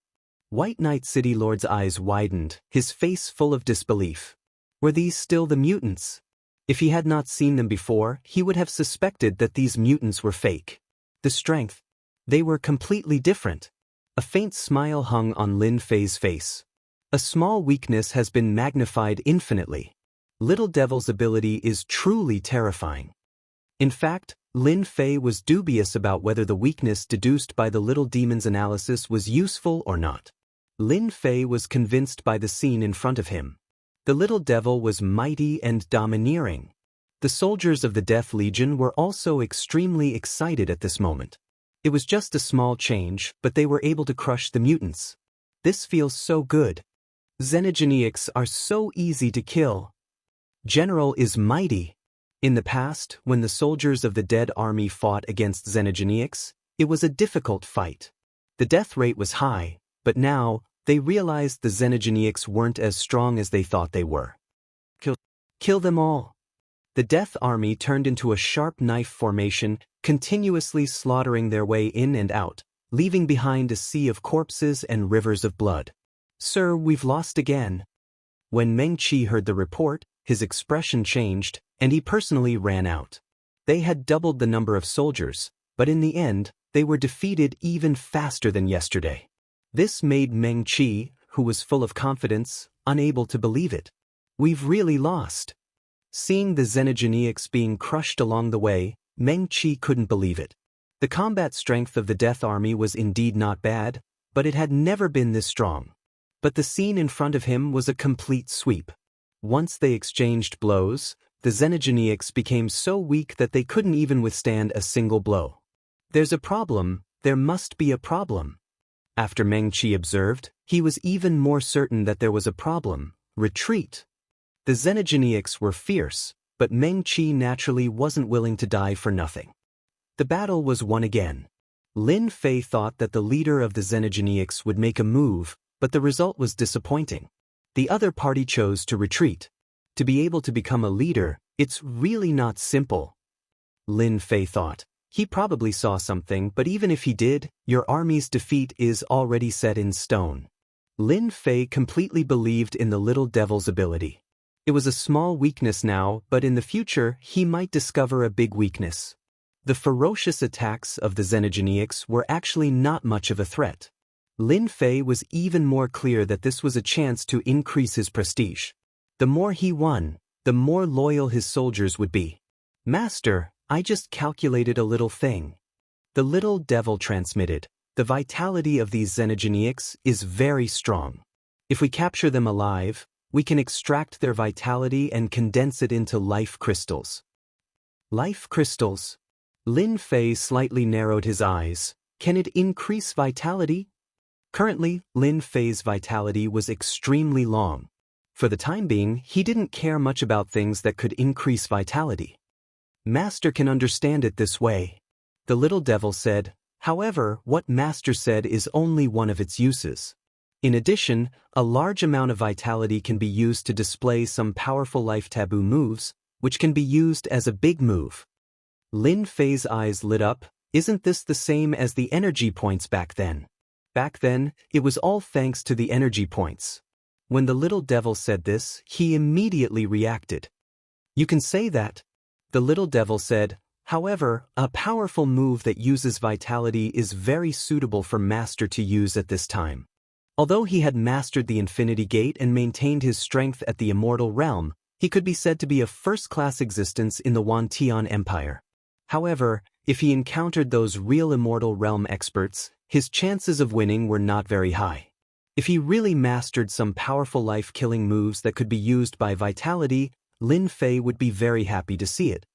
White Knight City Lord's eyes widened, his face full of disbelief. Were these still the mutants? If he had not seen them before, he would have suspected that these mutants were fake. The strength. They were completely different. A faint smile hung on Lin Fei's face. A small weakness has been magnified infinitely. Little Devil's ability is truly terrifying. In fact, Lin Fei was dubious about whether the weakness deduced by the Little Demon's analysis was useful or not. Lin Fei was convinced by the scene in front of him. The Little Devil was mighty and domineering. The soldiers of the Death Legion were also extremely excited at this moment. It was just a small change, but they were able to crush the mutants. This feels so good. Xenogeneics are so easy to kill. General is mighty. In the past, when the soldiers of the Dead Army fought against Xenogeneics, it was a difficult fight. The death rate was high, but now, they realized the Xenogeneics weren't as strong as they thought they were. Kill them all. The Death Army turned into a sharp knife formation, continuously slaughtering their way in and out, leaving behind a sea of corpses and rivers of blood. Sir, we've lost again. When Meng Qi heard the report, his expression changed, and he personally ran out. They had doubled the number of soldiers, but in the end, they were defeated even faster than yesterday. This made Meng Qi, who was full of confidence, unable to believe it. We've really lost. Seeing the Xenogeneics being crushed along the way, Meng Qi couldn't believe it. The combat strength of the Death Army was indeed not bad, but it had never been this strong. But the scene in front of him was a complete sweep. Once they exchanged blows, the Xenogeneics became so weak that they couldn't even withstand a single blow. There's a problem, there must be a problem. After Meng Qi observed, he was even more certain that there was a problem: retreat. The Xenogeneics were fierce, but Meng Qi naturally wasn't willing to die for nothing. The battle was won again. Lin Fei thought that the leader of the Xenogeneics would make a move, but the result was disappointing. The other party chose to retreat. To be able to become a leader, it's really not simple. Lin Fei thought. He probably saw something, but even if he did, your army's defeat is already set in stone. Lin Fei completely believed in the Little Devil's ability. It was a small weakness now, but in the future, he might discover a big weakness. The ferocious attacks of the Xenogeneics were actually not much of a threat. Lin Fei was even more clear that this was a chance to increase his prestige. The more he won, the more loyal his soldiers would be. Master, I just calculated a little thing. The Little Devil transmitted. The vitality of these Xenogeneics is very strong. If we capture them alive, we can extract their vitality and condense it into life crystals. Life crystals? Lin Fei slightly narrowed his eyes. Can it increase vitality? Currently, Lin Fei's vitality was extremely long. For the time being, he didn't care much about things that could increase vitality. Master can understand it this way. The Little Devil said. However, what Master said is only one of its uses. In addition, a large amount of vitality can be used to display some powerful life taboo moves, which can be used as a big move. Lin Fei's eyes lit up. Isn't this the same as the energy points back then? Back then, it was all thanks to the energy points. When the little devil said this, he immediately reacted. You can say that. The little devil said, however, a powerful move that uses vitality is very suitable for Master to use at this time. Although he had mastered the Infinity Gate and maintained his strength at the Immortal Realm, he could be said to be a first-class existence in the Wantian Empire. However, if he encountered those real Immortal Realm experts, his chances of winning were not very high. If he really mastered some powerful life-killing moves that could be used by vitality, Lin Fei would be very happy to see it.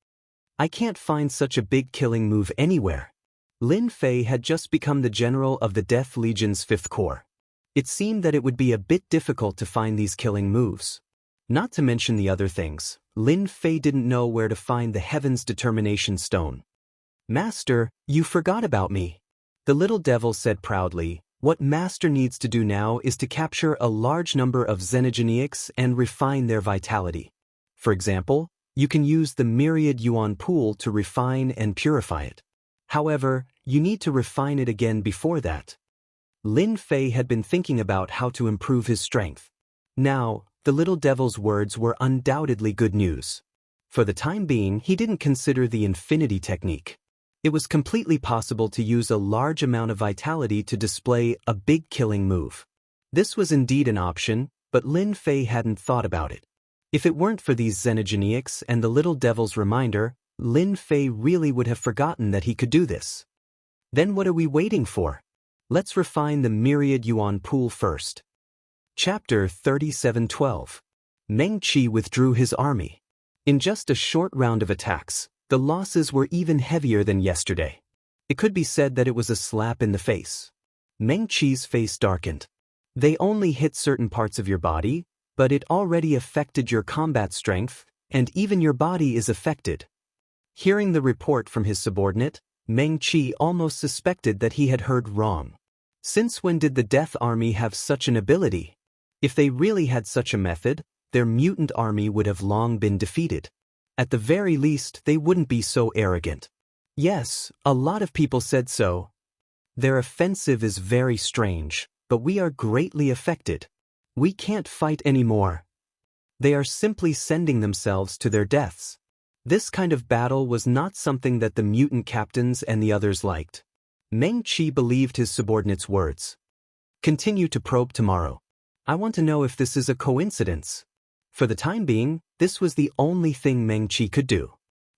I can't find such a big killing move anywhere. Lin Fei had just become the general of the Death Legion's 5th Corps. It seemed that it would be a bit difficult to find these killing moves. Not to mention the other things, Lin Fei didn't know where to find the Heaven's Determination Stone. Master, you forgot about me. The little devil said proudly, what Master needs to do now is to capture a large number of Xenogeniacs and refine their vitality. For example, you can use the Myriad Yuan Pool to refine and purify it. However, you need to refine it again before that. Lin Fei had been thinking about how to improve his strength. Now, the little devil's words were undoubtedly good news. For the time being, he didn't consider the infinity technique. It was completely possible to use a large amount of vitality to display a big killing move. This was indeed an option, but Lin Fei hadn't thought about it. If it weren't for these Xenogeniacs and the little devil's reminder, Lin Fei really would have forgotten that he could do this. Then what are we waiting for? Let's refine the Myriad Yuan Pool first. Chapter 37:12. Meng Qi withdrew his army. In just a short round of attacks, the losses were even heavier than yesterday. It could be said that it was a slap in the face. Meng Qi's face darkened. They only hit certain parts of your body, but it already affected your combat strength, and even your body is affected. Hearing the report from his subordinate, Meng Qi almost suspected that he had heard wrong. Since when did the Death Army have such an ability? If they really had such a method, their mutant army would have long been defeated. At the very least, they wouldn't be so arrogant. Yes, a lot of people said so. Their offensive is very strange, but we are greatly affected. We can't fight anymore. They are simply sending themselves to their deaths. This kind of battle was not something that the mutant captains and the others liked. Meng Qi believed his subordinate's words. Continue to probe tomorrow. I want to know if this is a coincidence. For the time being, this was the only thing Meng Qi could do.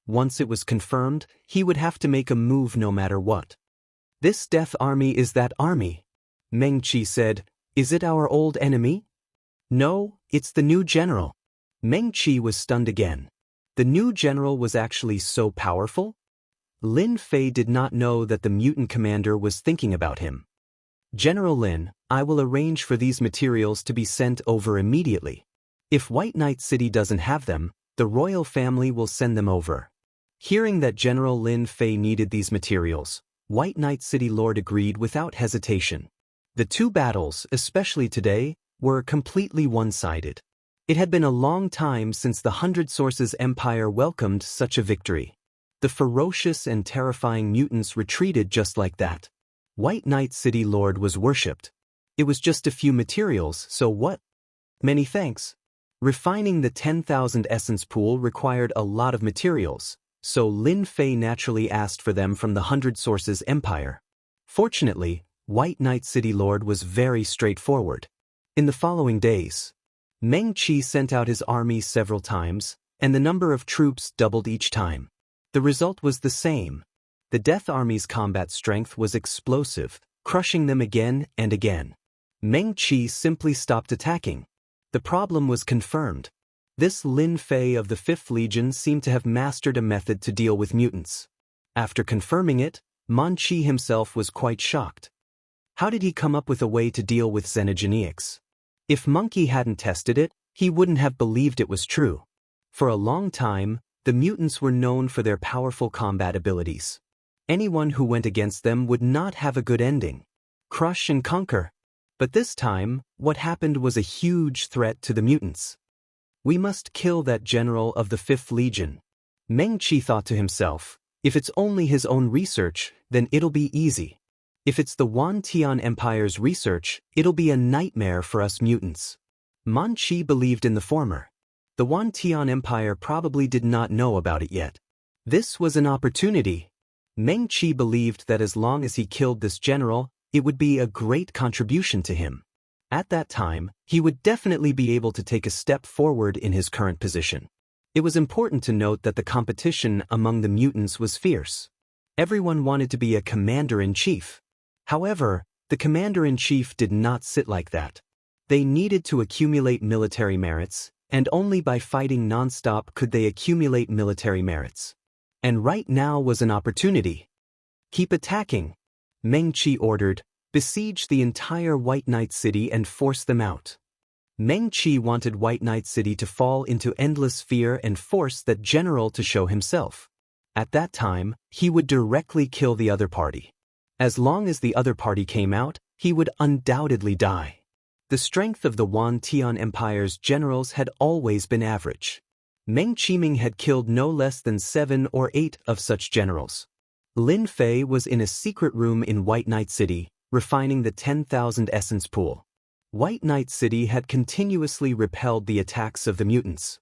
Once it was confirmed, he would have to make a move no matter what. This Death Army is that army. Meng Qi said, is it our old enemy? No, it's the new general. Meng Qi was stunned again. The new general was actually so powerful? Lin Fei did not know that the mutant commander was thinking about him. General Lin, I will arrange for these materials to be sent over immediately. If White Knight City doesn't have them, the royal family will send them over. Hearing that General Lin Fei needed these materials, White Knight City Lord agreed without hesitation. The two battles, especially today, were completely one-sided. It had been a long time since the Hundred Sources Empire welcomed such a victory. The ferocious and terrifying mutants retreated just like that. White Knight City Lord was worshipped. It was just a few materials, so what? Many thanks. Refining the 10,000 essence pool required a lot of materials, so Lin Fei naturally asked for them from the Hundred Sources Empire. Fortunately, White Knight City Lord was very straightforward. In the following days, Meng Qi sent out his army several times, and the number of troops doubled each time. The result was the same. The Death Army's combat strength was explosive, crushing them again and again. Meng Qi simply stopped attacking. The problem was confirmed. This Lin Fei of the 5th Legion seemed to have mastered a method to deal with mutants. After confirming it, Man Qi himself was quite shocked. How did he come up with a way to deal with Xenogeniacs? If Monkey hadn't tested it, he wouldn't have believed it was true. For a long time, the mutants were known for their powerful combat abilities. Anyone who went against them would not have a good ending. Crush and conquer. But this time, what happened was a huge threat to the mutants. We must kill that general of the 5th Legion. Meng Qi thought to himself, if it's only his own research, then it'll be easy. If it's the Wantian Empire's research, it'll be a nightmare for us mutants. Man Qi believed in the former. The Wan Tian Empire probably did not know about it yet. This was an opportunity. Meng Qi believed that as long as he killed this general, it would be a great contribution to him. At that time, he would definitely be able to take a step forward in his current position. It was important to note that the competition among the mutants was fierce. Everyone wanted to be a commander-in-chief. However, the commander-in-chief did not sit like that. They needed to accumulate military merits, and only by fighting non-stop could they accumulate military merits. And right now was an opportunity. Keep attacking, Meng Qi ordered. Besiege the entire White Knight City and force them out. Meng Qi wanted White Knight City to fall into endless fear and force that general to show himself. At that time, he would directly kill the other party. As long as the other party came out, he would undoubtedly die. The strength of the Wan Tian Empire's generals had always been average. Meng Qiming had killed no less than 7 or 8 of such generals. Lin Fei was in a secret room in White Knight City, refining the 10,000 essence pool. White Knight City had continuously repelled the attacks of the mutants.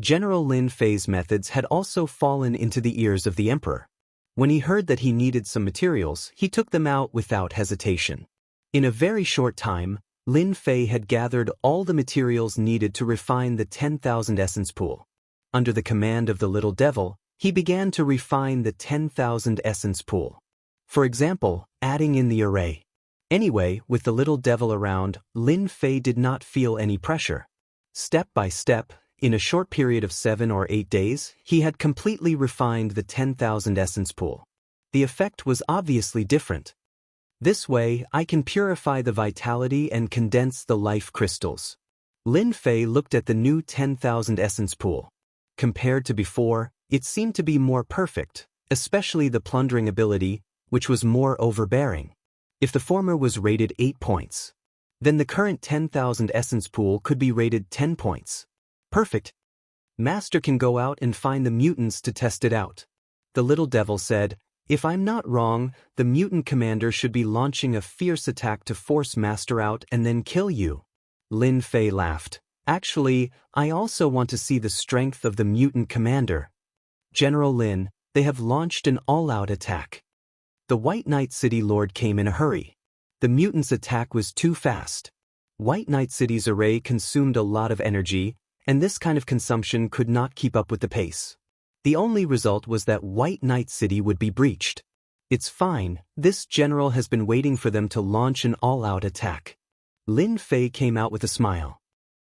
General Lin Fei's methods had also fallen into the ears of the emperor. When he heard that he needed some materials, he took them out without hesitation. In a very short time, Lin Fei had gathered all the materials needed to refine the 10,000 essence pool. Under the command of the little devil, he began to refine the 10,000 essence pool. For example, adding in the array. Anyway, with the little devil around, Lin Fei did not feel any pressure. Step by step, in a short period of 7 or 8 days, he had completely refined the 10,000 essence pool. The effect was obviously different. This way, I can purify the vitality and condense the life crystals. Lin Fei looked at the new 10,000 essence pool. Compared to before, it seemed to be more perfect, especially the plundering ability, which was more overbearing. If the former was rated 8 points, then the current 10,000 essence pool could be rated 10 points. Perfect. Master can go out and find the mutants to test it out. The little devil said, if I'm not wrong, the mutant commander should be launching a fierce attack to force Master out and then kill you. Lin Fei laughed. Actually, I also want to see the strength of the mutant commander. General Lin, they have launched an all-out attack. The White Knight City Lord came in a hurry. The mutants' attack was too fast. White Knight City's array consumed a lot of energy, and this kind of consumption could not keep up with the pace. The only result was that White Knight City would be breached. It's fine, this general has been waiting for them to launch an all-out attack. Lin Fei came out with a smile.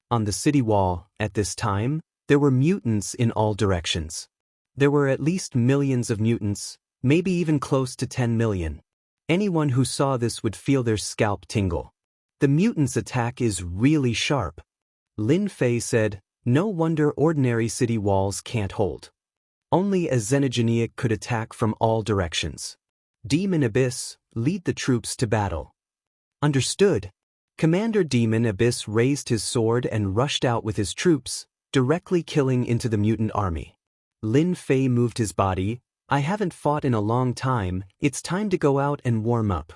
On the city wall, at this time, there were mutants in all directions. There were at least millions of mutants, maybe even close to 10 million. Anyone who saw this would feel their scalp tingle. The mutants' attack is really sharp. Lin Fei said, no wonder ordinary city walls can't hold. Only a Xenogeniac could attack from all directions. Demon Abyss, lead the troops to battle. Understood. Commander Demon Abyss raised his sword and rushed out with his troops, directly killing into the mutant army. Lin Fei moved his body. I haven't fought in a long time, it's time to go out and warm up.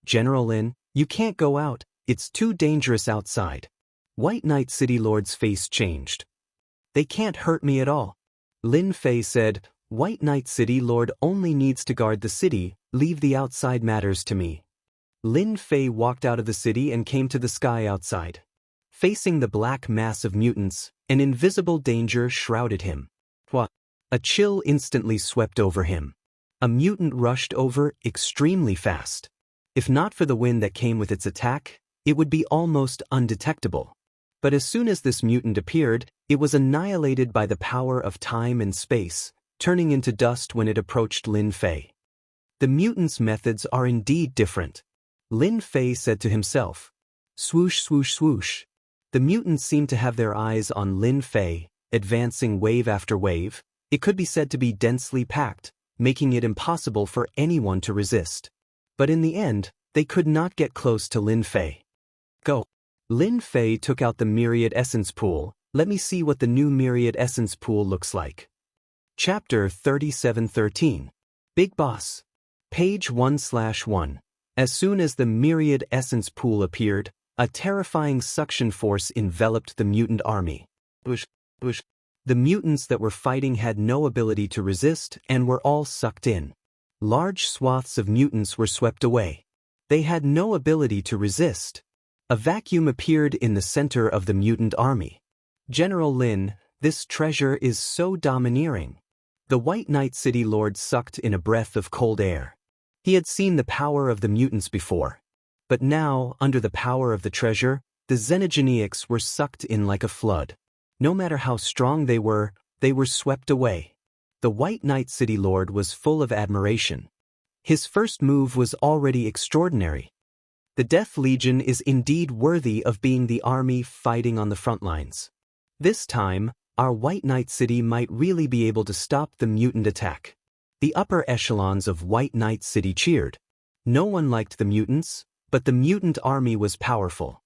General Lin, you can't go out, it's too dangerous outside. White Knight City Lord's face changed. They can't hurt me at all. Lin Fei said, White Knight City Lord only needs to guard the city, leave the outside matters to me. Lin Fei walked out of the city and came to the sky outside. Facing the black mass of mutants, an invisible danger shrouded him. What? A chill instantly swept over him. A mutant rushed over extremely fast. If not for the wind that came with its attack, it would be almost undetectable. But as soon as this mutant appeared, it was annihilated by the power of time and space, turning into dust when it approached Lin Fei. The mutants' methods are indeed different. Lin Fei said to himself. Swoosh, swoosh, swoosh. The mutants seemed to have their eyes on Lin Fei, advancing wave after wave. It could be said to be densely packed, making it impossible for anyone to resist. But in the end, they could not get close to Lin Fei. Go. Lin Fei took out the Myriad Essence Pool. Let me see what the new Myriad Essence Pool looks like. Chapter 3713. Big Boss. Page 1/1. As soon as the Myriad Essence Pool appeared, A terrifying suction force enveloped the mutant army. The mutants that were fighting had no ability to resist and were all sucked in. Large swaths of mutants were swept away. They had no ability to resist. A vacuum appeared in the center of the mutant army. General Lin, this treasure is so domineering. The White Knight City Lord sucked in a breath of cold air. He had seen the power of the mutants before. But now, under the power of the treasure, the xenogeneics were sucked in like a flood. No matter how strong they were swept away. The White Knight City Lord was full of admiration. His first move was already extraordinary. The Death Legion is indeed worthy of being the army fighting on the front lines. This time, our White Knight City might really be able to stop the mutant attack. The upper echelons of White Knight City cheered. No one liked the mutants, but the mutant army was powerful.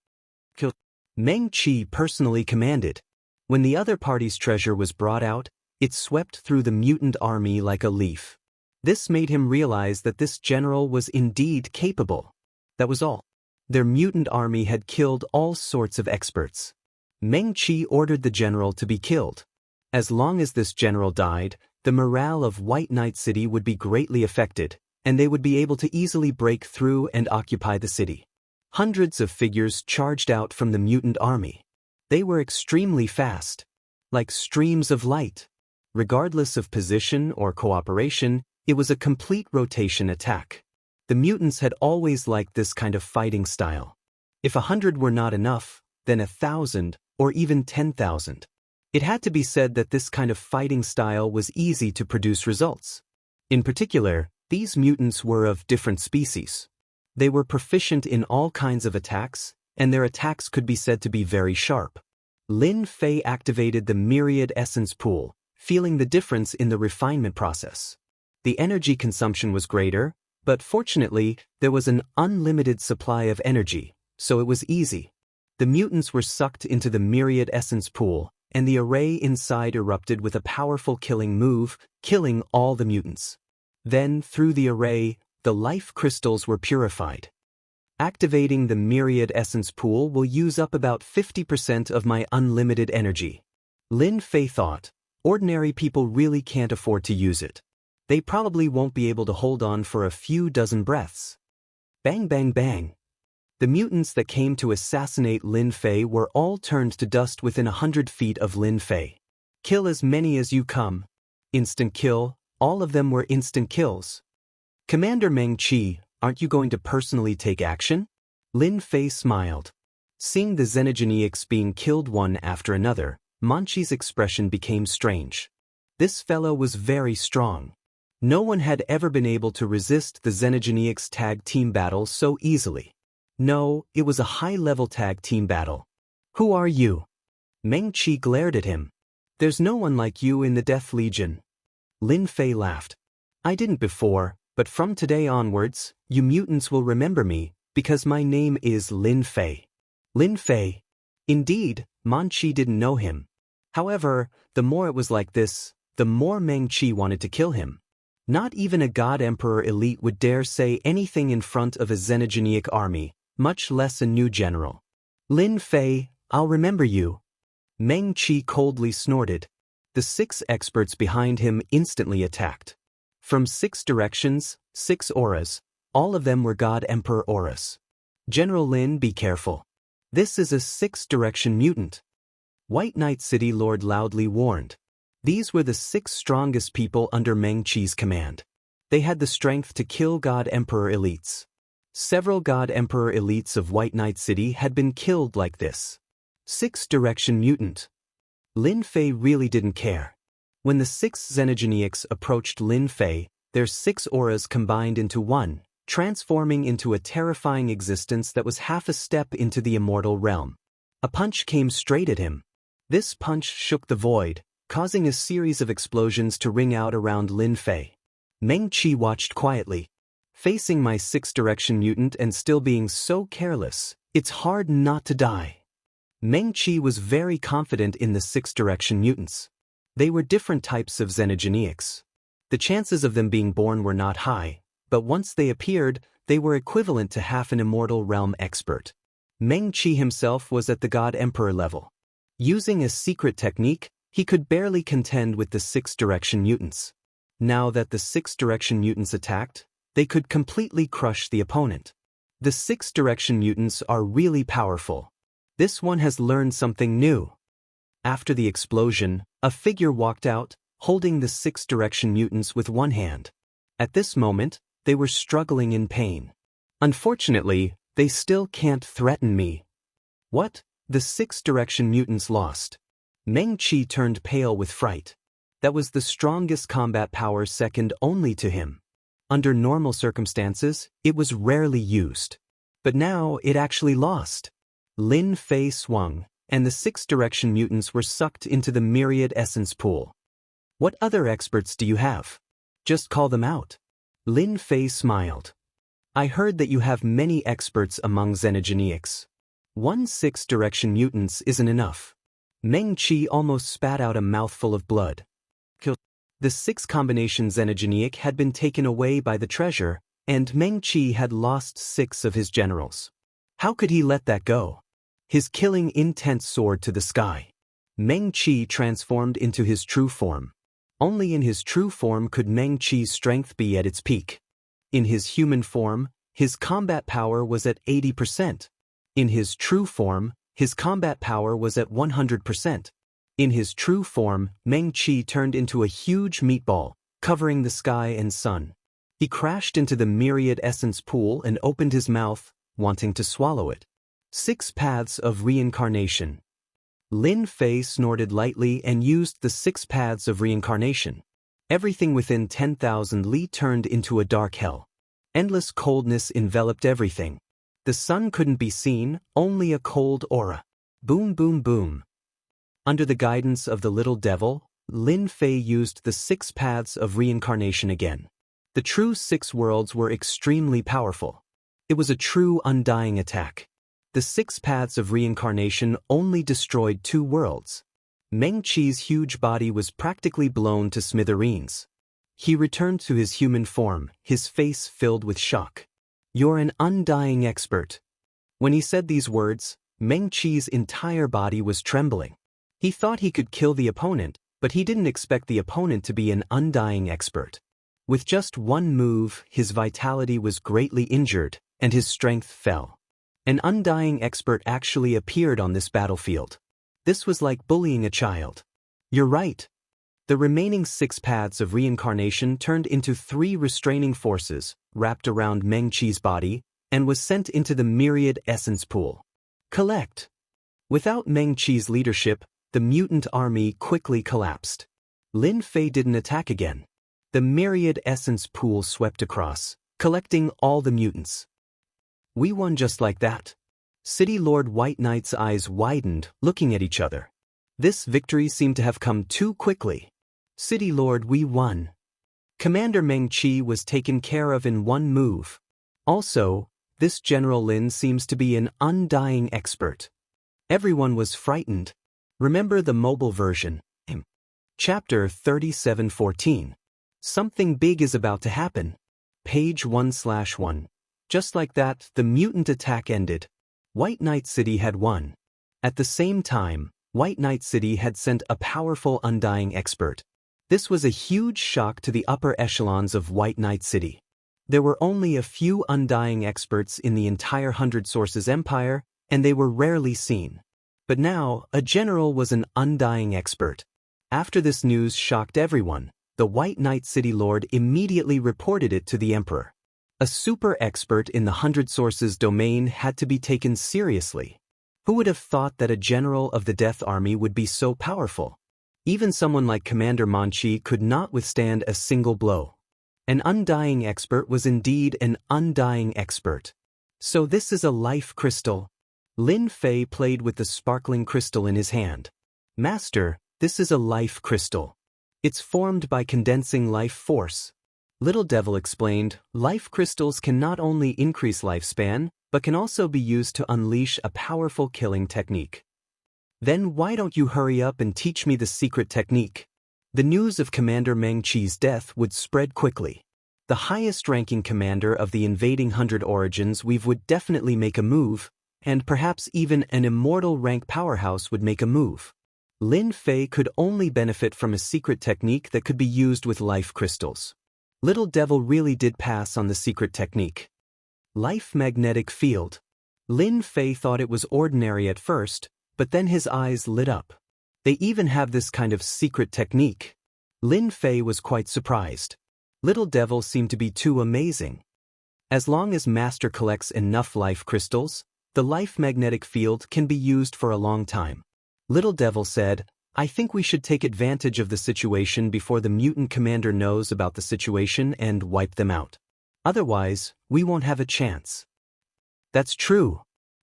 Meng Qi personally commanded. When the other party's treasure was brought out, it swept through the mutant army like a leaf. This made him realize that this general was indeed capable. That was all. Their mutant army had killed all sorts of experts. Meng Qi ordered the general to be killed. As long as this general died, the morale of White Knight City would be greatly affected, and they would be able to easily break through and occupy the city. Hundreds of figures charged out from the mutant army. They were extremely fast, like streams of light. Regardless of position or cooperation, it was a complete rotation attack. The mutants had always liked this kind of fighting style. If 100 were not enough, then 1,000, or even 10,000. It had to be said that this kind of fighting style was easy to produce results. In particular, these mutants were of different species. They were proficient in all kinds of attacks, and their attacks could be said to be very sharp. Lin Fei activated the Myriad Essence Pool, feeling the difference in the refinement process. The energy consumption was greater, but fortunately, there was an unlimited supply of energy, so it was easy. The mutants were sucked into the Myriad Essence Pool, and the array inside erupted with a powerful killing move, killing all the mutants. Then, through the array, the life crystals were purified. Activating the Myriad Essence Pool will use up about 50% of my unlimited energy. Lin Fei thought, ordinary people really can't afford to use it. They probably won't be able to hold on for a few dozen breaths. Bang bang bang. The mutants that came to assassinate Lin Fei were all turned to dust within 100 feet of Lin Fei. Kill as many as you come. Instant kill, all of them were instant kills. Commander Meng Qi, aren't you going to personally take action? Lin Fei smiled. Seeing the xenogeneics being killed one after another, Manchi's expression became strange. This fellow was very strong. No one had ever been able to resist the xenogeneics tag team battle so easily. No, it was a high-level tag team battle. Who are you? Meng Qi glared at him. There's no one like you in the Death Legion. Lin Fei laughed. I didn't before, but from today onwards, you mutants will remember me, because my name is Lin Fei. Lin Fei. Indeed, Manchi didn't know him. However, the more it was like this, the more Meng Qi wanted to kill him. Not even a God Emperor elite would dare say anything in front of a xenogeneic army, much less a new general. Lin Fei, I'll remember you. Meng Qi coldly snorted. The 6 experts behind him instantly attacked. From 6 directions, 6 auras, all of them were God Emperor auras. General Lin, be careful. This is a 6-direction mutant. White Knight City Lord loudly warned. These were the 6 strongest people under Meng Qi's command. They had the strength to kill God Emperor elites. Several God Emperor elites of White Knight City had been killed like this. 6-direction mutant. Lin Fei really didn't care. When the 6 xenogeneics approached Lin Fei, their 6 auras combined into one, transforming into a terrifying existence that was half a step into the immortal realm. A punch came straight at him. This punch shook the void, causing a series of explosions to ring out around Lin Fei. Meng Qi watched quietly. Facing my 6-direction mutant and still being so careless, it's hard not to die. Meng Qi was very confident in the 6-direction mutants. They were different types of xenogeneics. The chances of them being born were not high, but once they appeared, they were equivalent to half an immortal realm expert. Meng Qi himself was at the God Emperor level. Using a secret technique, he could barely contend with the six-direction mutants. Now that the six-direction mutants attacked, they could completely crush the opponent. The six-direction mutants are really powerful. This one has learned something new. After the explosion, a figure walked out, holding the six-direction mutants with one hand. At this moment, they were struggling in pain. Unfortunately, they still can't threaten me. What? The six-direction mutants lost. Meng Qi turned pale with fright. That was the strongest combat power second only to him. Under normal circumstances, it was rarely used. But now it actually lost. Lin Fei swung, and the six-direction mutants were sucked into the myriad essence pool. What other experts do you have? Just call them out. Lin Fei smiled. I heard that you have many experts among xenogeneics. One six-direction mutants isn't enough. Meng Qi almost spat out a mouthful of blood. The six-combination xenogeneic had been taken away by the treasure, and Meng Qi had lost 6 of his generals. How could he let that go? His killing intent soared to the sky. Meng Qi transformed into his true form. Only in his true form could Meng Qi's strength be at its peak. In his human form, his combat power was at 80%. In his true form, his combat power was at 100%. In his true form, Meng Qi turned into a huge meatball, covering the sky and sun. He crashed into the myriad essence pool and opened his mouth, wanting to swallow it. 6 paths of reincarnation. Lin Fei snorted lightly and used the 6 paths of reincarnation. Everything within 10,000 li turned into a dark hell. Endless coldness enveloped everything. The sun couldn't be seen, only a cold aura. Boom, boom, boom. Under the guidance of the little devil, Lin Fei used the 6 paths of reincarnation again. The true 6 worlds were extremely powerful. It was a true undying attack. The 6 paths of reincarnation only destroyed 2 worlds. Meng Qi's huge body was practically blown to smithereens. He returned to his human form, his face filled with shock. You're an undying expert. When he said these words, Meng Qi's entire body was trembling. He thought he could kill the opponent, but he didn't expect the opponent to be an undying expert. With just one move, his vitality was greatly injured, and his strength fell. An undying expert actually appeared on this battlefield. This was like bullying a child. You're right. The remaining 6 paths of reincarnation turned into 3 restraining forces, wrapped around Meng Qi's body, and was sent into the myriad essence pool. Collect. Without Meng Qi's leadership, the mutant army quickly collapsed. Lin Fei didn't attack again. The myriad essence pool swept across, collecting all the mutants. We won just like that. City Lord White Knight's eyes widened, looking at each other. This victory seemed to have come too quickly. City Lord, we won. Commander Meng Qi was taken care of in one move. Also, this General Lin seems to be an undying expert. Everyone was frightened. Remember the mobile version. Chapter 37:14. Something big is about to happen. Page 1/1. Just like that, the mutant attack ended. White Knight City had won. At the same time, White Knight City had sent a powerful undying expert. This was a huge shock to the upper echelons of White Knight City. There were only a few undying experts in the entire 100 Sources Empire, and they were rarely seen. But now, a general was an undying expert. After this news shocked everyone, the White Knight City Lord immediately reported it to the Emperor. A super expert in the 100 Sources domain had to be taken seriously. Who would have thought that a general of the Death Army would be so powerful? Even someone like Commander Manchi could not withstand a single blow. An undying expert was indeed an undying expert. So this is a life crystal. Lin Fei played with the sparkling crystal in his hand. Master, this is a life crystal. It's formed by condensing life force. Little Devil explained, life crystals can not only increase lifespan, but can also be used to unleash a powerful killing technique. Then why don't you hurry up and teach me the secret technique? The news of Commander Meng Qi's death would spread quickly. The highest-ranking commander of the invading 100 Origins Weave would definitely make a move, and perhaps even an immortal rank powerhouse would make a move. Lin Fei could only benefit from a secret technique that could be used with life crystals. Little Devil really did pass on the secret technique. Life magnetic field. Lin Fei thought it was ordinary at first, but then his eyes lit up. They even have this kind of secret technique. Lin Fei was quite surprised. Little Devil seemed to be too amazing. As long as Master collects enough life crystals, the life magnetic field can be used for a long time. Little Devil said, I think we should take advantage of the situation before the mutant commander knows about the situation and wipe them out. Otherwise, we won't have a chance. That's true.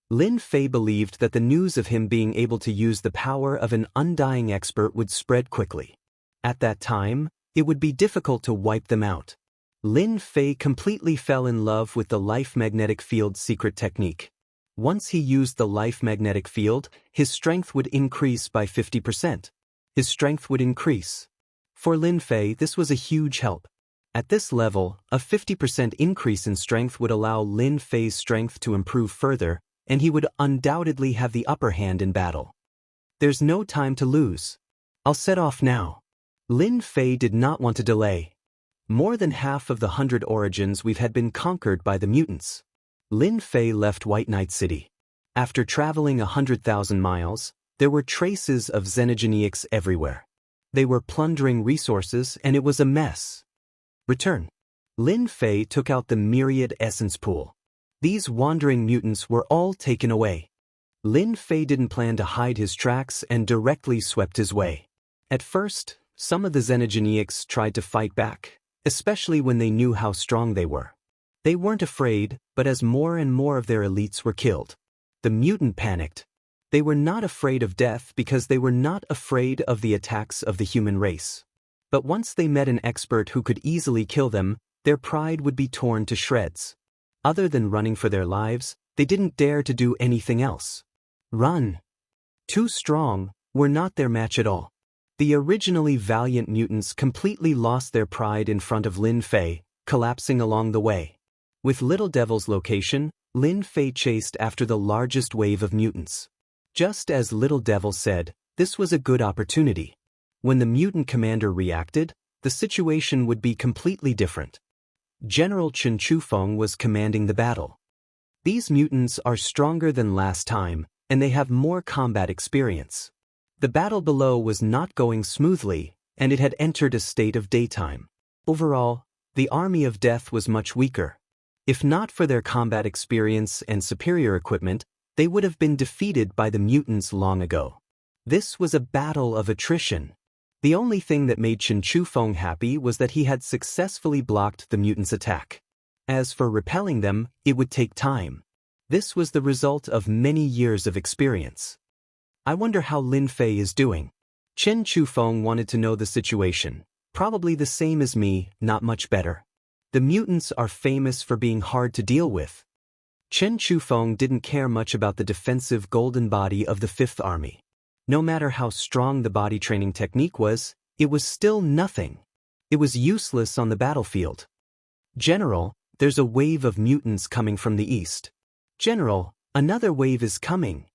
Lin Fei believed that the news of him being able to use the power of an undying expert would spread quickly. At that time, it would be difficult to wipe them out. Lin Fei completely fell in love with the life magnetic field secret technique. Once he used the life magnetic field, his strength would increase by 50%. His strength would increase. For Lin Fei, this was a huge help. At this level, a 50% increase in strength would allow Lin Fei's strength to improve further, and he would undoubtedly have the upper hand in battle. There's no time to lose. I'll set off now. Lin Fei did not want to delay. More than half of the 100 origins we've had been conquered by the mutants. Lin Fei left White Knight City. After traveling 100,000 miles, there were traces of xenogeneics everywhere. They were plundering resources and it was a mess. Return. Lin Fei took out the myriad essence pool. These wandering mutants were all taken away. Lin Fei didn't plan to hide his tracks and directly swept his way. At first, some of the xenogeneics tried to fight back, especially when they knew how strong they were. They weren't afraid, but as more and more of their elites were killed, the mutant panicked. They were not afraid of death because they were not afraid of the attacks of the human race. But once they met an expert who could easily kill them, their pride would be torn to shreds. Other than running for their lives, they didn't dare to do anything else. Run. Too strong, were not their match at all. The originally valiant mutants completely lost their pride in front of Lin Fei, collapsing along the way. With Little Devil's location, Lin Fei chased after the largest wave of mutants. Just as Little Devil said, this was a good opportunity. When the mutant commander reacted, the situation would be completely different. General Chen Chufeng was commanding the battle. These mutants are stronger than last time, and they have more combat experience. The battle below was not going smoothly, and it had entered a state of daytime. Overall, the army of death was much weaker. If not for their combat experience and superior equipment, they would have been defeated by the mutants long ago. This was a battle of attrition. The only thing that made Chen Chufeng happy was that he had successfully blocked the mutants' attack. As for repelling them, it would take time. This was the result of many years of experience. I wonder how Lin Fei is doing. Chen Chufeng wanted to know the situation. Probably the same as me, not much better. The mutants are famous for being hard to deal with. Chen Chufeng didn't care much about the defensive golden body of the Fifth Army. No matter how strong the body training technique was, it was still nothing. It was useless on the battlefield. General, there's a wave of mutants coming from the east. General, another wave is coming.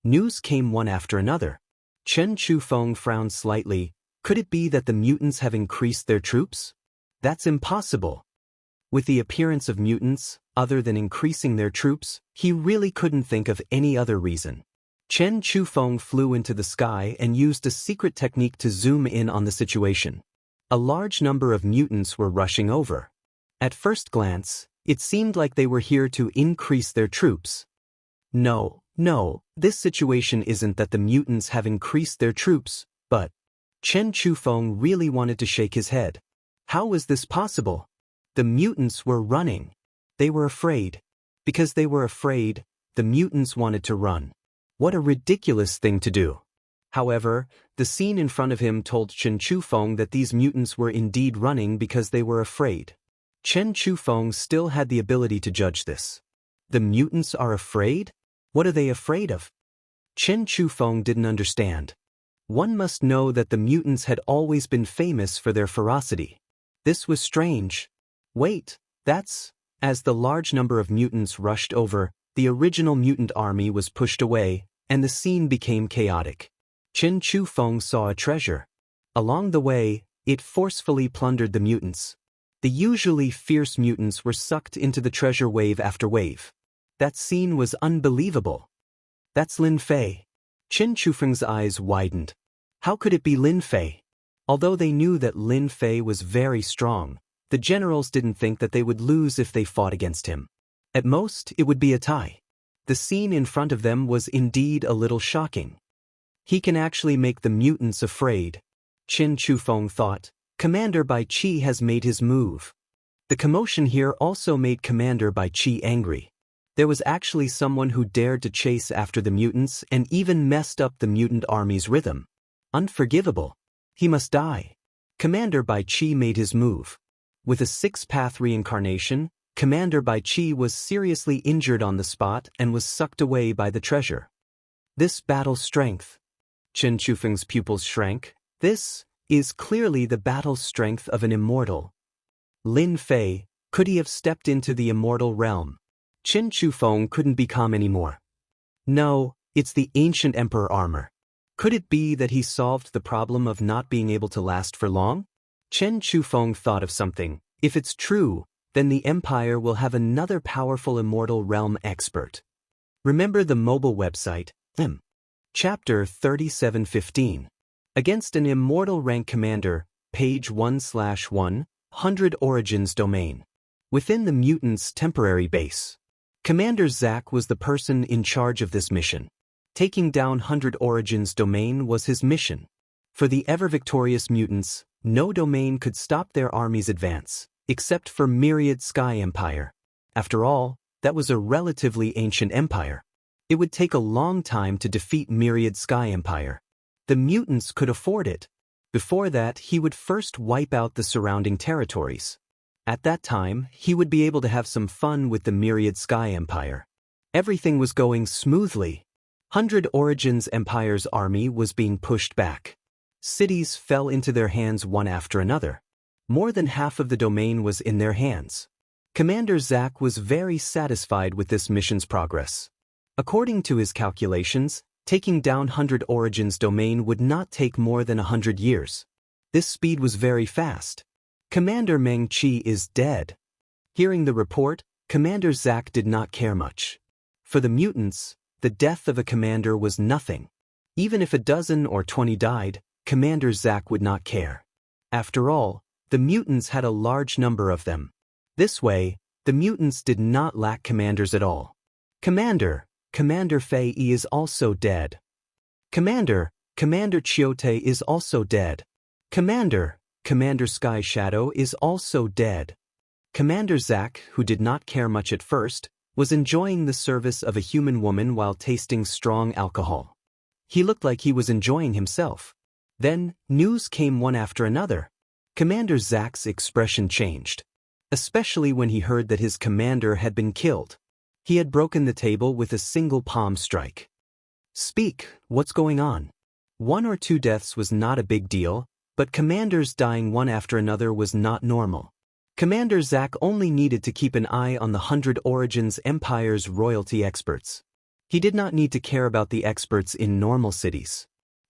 News came one after another. Chen Chufeng frowned slightly. Could it be that the mutants have increased their troops? That's impossible. With the appearance of mutants, other than increasing their troops, he really couldn't think of any other reason. Chen Chufeng flew into the sky and used a secret technique to zoom in on the situation. A large number of mutants were rushing over. At first glance, it seemed like they were here to increase their troops. No, this situation isn't that the mutants have increased their troops, but Chen Chufeng really wanted to shake his head. How was this possible? The mutants were running. They were afraid. Because they were afraid, the mutants wanted to run. What a ridiculous thing to do. However, the scene in front of him told Chen Chufeng that these mutants were indeed running because they were afraid. Chen Chufeng still had the ability to judge this. The mutants are afraid? What are they afraid of? Chen Chufeng didn't understand. One must know that the mutants had always been famous for their ferocity. This was strange. Wait, that's... As the large number of mutants rushed over, The original mutant army was pushed away, and the scene became chaotic. Chen Chufeng saw a treasure. Along the way, it forcefully plundered the mutants. The usually fierce mutants were sucked into the treasure wave after wave. That scene was unbelievable. That's Lin Fei. Chen Chufeng's eyes widened. How could it be Lin Fei? Although they knew that Lin Fei was very strong, the generals didn't think that they would lose if they fought against him. At most, it would be a tie. The scene in front of them was indeed a little shocking. He can actually make the mutants afraid. Chen Chufeng thought. Commander Bai Qi has made his move. The commotion here also made Commander Bai Qi angry. There was actually someone who dared to chase after the mutants and even messed up the mutant army's rhythm. Unforgivable. He must die. Commander Bai Qi made his move. With a six-path reincarnation, Commander Bai Qi was seriously injured on the spot and was sucked away by the treasure. This battle strength. Chen Chufeng's pupils shrank. This is clearly the battle strength of an immortal. Lin Fei, could he have stepped into the immortal realm? Chen Chufeng couldn't be calm anymore. No, it's the ancient emperor armor. Could it be that he solved the problem of not being able to last for long? Chen Chufeng thought of something. If it's true, then the empire will have another powerful immortal realm expert. Remember the mobile website, Chapter 3715. Against an immortal rank commander, page 1/100 Origins domain. Within the mutants' temporary base. Commander Zack was the person in charge of this mission. Taking down 100 Origins domain was his mission. For the ever-victorious mutants, no domain could stop their army's advance, except for Myriad Sky Empire. After all, that was a relatively ancient empire. It would take a long time to defeat Myriad Sky Empire. The mutants could afford it. Before that, he would first wipe out the surrounding territories. At that time, he would be able to have some fun with the Myriad Sky Empire. Everything was going smoothly. 100 Origins Empire's army was being pushed back. Cities fell into their hands one after another. More than half of the domain was in their hands. Commander Zack was very satisfied with this mission's progress. According to his calculations, taking down 100 Origins domain would not take more than 100 years. This speed was very fast. Commander Meng Qi is dead. Hearing the report, Commander Zack did not care much. For the mutants, the death of a commander was nothing. Even if a dozen or 20 died, Commander Zack would not care. After all, the mutants had a large number of them. This way, the mutants did not lack commanders at all. Commander Fei Yi is also dead. Commander Chiote is also dead. Commander Sky Shadow is also dead. Commander Zack, who did not care much at first, was enjoying the service of a human woman while tasting strong alcohol. He looked like he was enjoying himself. Then, news came one after another. Commander Zack's expression changed. Especially when he heard that his commander had been killed. He had broken the table with a single palm strike. Speak, what's going on? 1 or 2 deaths was not a big deal, but commanders dying one after another was not normal. Commander Zack only needed to keep an eye on the 100 Origins Empire's royalty experts. He did not need to care about the experts in normal cities.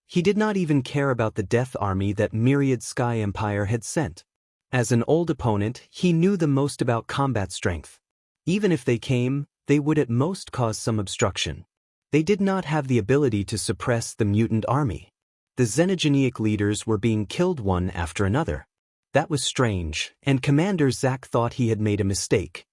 He did not even care about the death army that Myriad Sky Empire had sent. As an old opponent, he knew the most about combat strength. Even if they came, they would at most cause some obstruction. They did not have the ability to suppress the mutant army. The xenogeneic leaders were being killed one after another. That was strange, and Commander Zack thought he had made a mistake.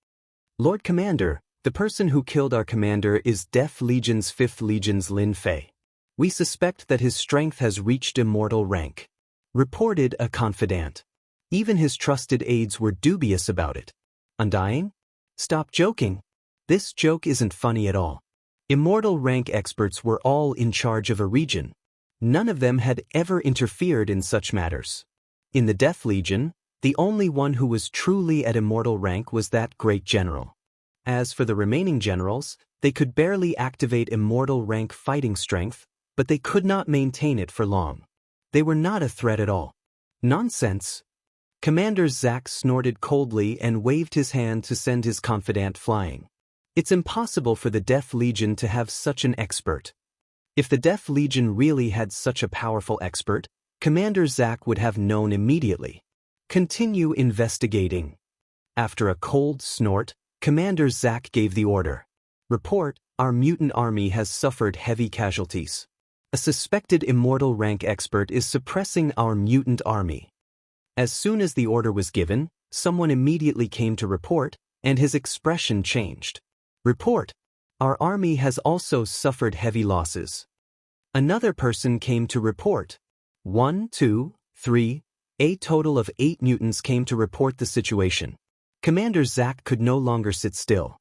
Lord Commander, the person who killed our commander is Death Legion's 5th Legion's Lin Fei. We suspect that his strength has reached immortal rank. Reported a confidant. Even his trusted aides were dubious about it. Undying? Stop joking. This joke isn't funny at all. Immortal rank experts were all in charge of a region. None of them had ever interfered in such matters. In the Death Legion, the only one who was truly at immortal rank was that great general. As for the remaining generals, they could barely activate immortal rank fighting strength, but they could not maintain it for long. They were not a threat at all. Nonsense. Commander Zack snorted coldly and waved his hand to send his confidant flying. It's impossible for the Death Legion to have such an expert. If the Death Legion really had such a powerful expert, Commander Zack would have known immediately. Continue investigating. After a cold snort, Commander Zack gave the order. Report, our mutant army has suffered heavy casualties. A suspected immortal rank expert is suppressing our mutant army. As soon as the order was given, someone immediately came to report, and his expression changed. Report, our army has also suffered heavy losses. Another person came to report. 1, 2, 3, a total of 8 mutants came to report the situation. Commander Zack could no longer sit still.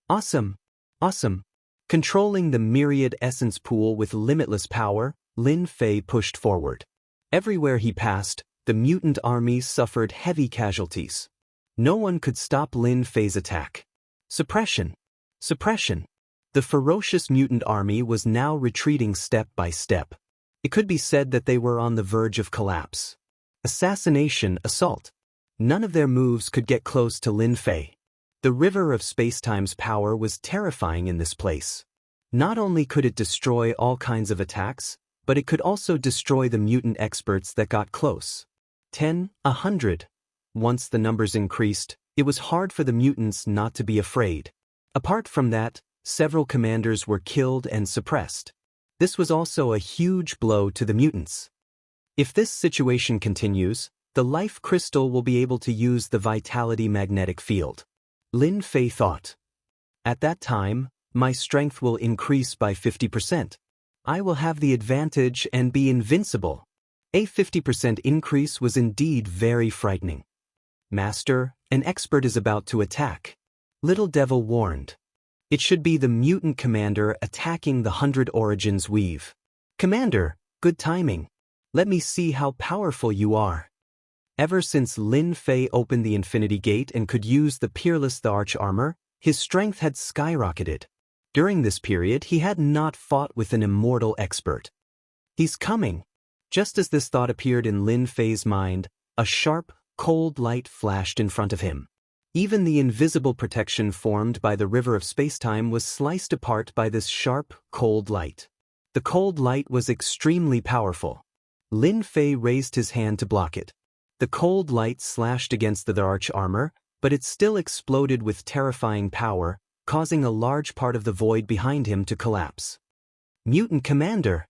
Awesome! Awesome! Controlling the myriad essence pool with limitless power, Lin Fei pushed forward. Everywhere he passed, the mutant armies suffered heavy casualties. No one could stop Lin Fei's attack. Suppression! Suppression! The ferocious mutant army was now retreating step by step. It could be said that they were on the verge of collapse. Assassination, assault. None of their moves could get close to Lin Fei. The river of spacetime's power was terrifying in this place. Not only could it destroy all kinds of attacks, but it could also destroy the mutant experts that got close. 10, 100. Once the numbers increased, it was hard for the mutants not to be afraid. Apart from that, several commanders were killed and suppressed. This was also a huge blow to the mutants. If this situation continues, the life crystal will be able to use the vitality magnetic field. Lin Fei thought. At that time, my strength will increase by 50%. I will have the advantage and be invincible. A 50% increase was indeed very frightening. Master, an expert is about to attack. Little Devil warned. It should be the mutant commander attacking the 100 Origins weave. Commander, good timing. Let me see how powerful you are. Ever since Lin Fei opened the Infinity Gate and could use the Peerless the Arch Armor, his strength had skyrocketed. During this period, he had not fought with an immortal expert. He's coming. Just as this thought appeared in Lin Fei's mind, a sharp, cold light flashed in front of him. Even the invisible protection formed by the river of spacetime was sliced apart by this sharp, cold light. The cold light was extremely powerful. Lin Fei raised his hand to block it. The cold light slashed against the arch armor, but it still exploded with terrifying power, causing a large part of the void behind him to collapse. Mutant Commander!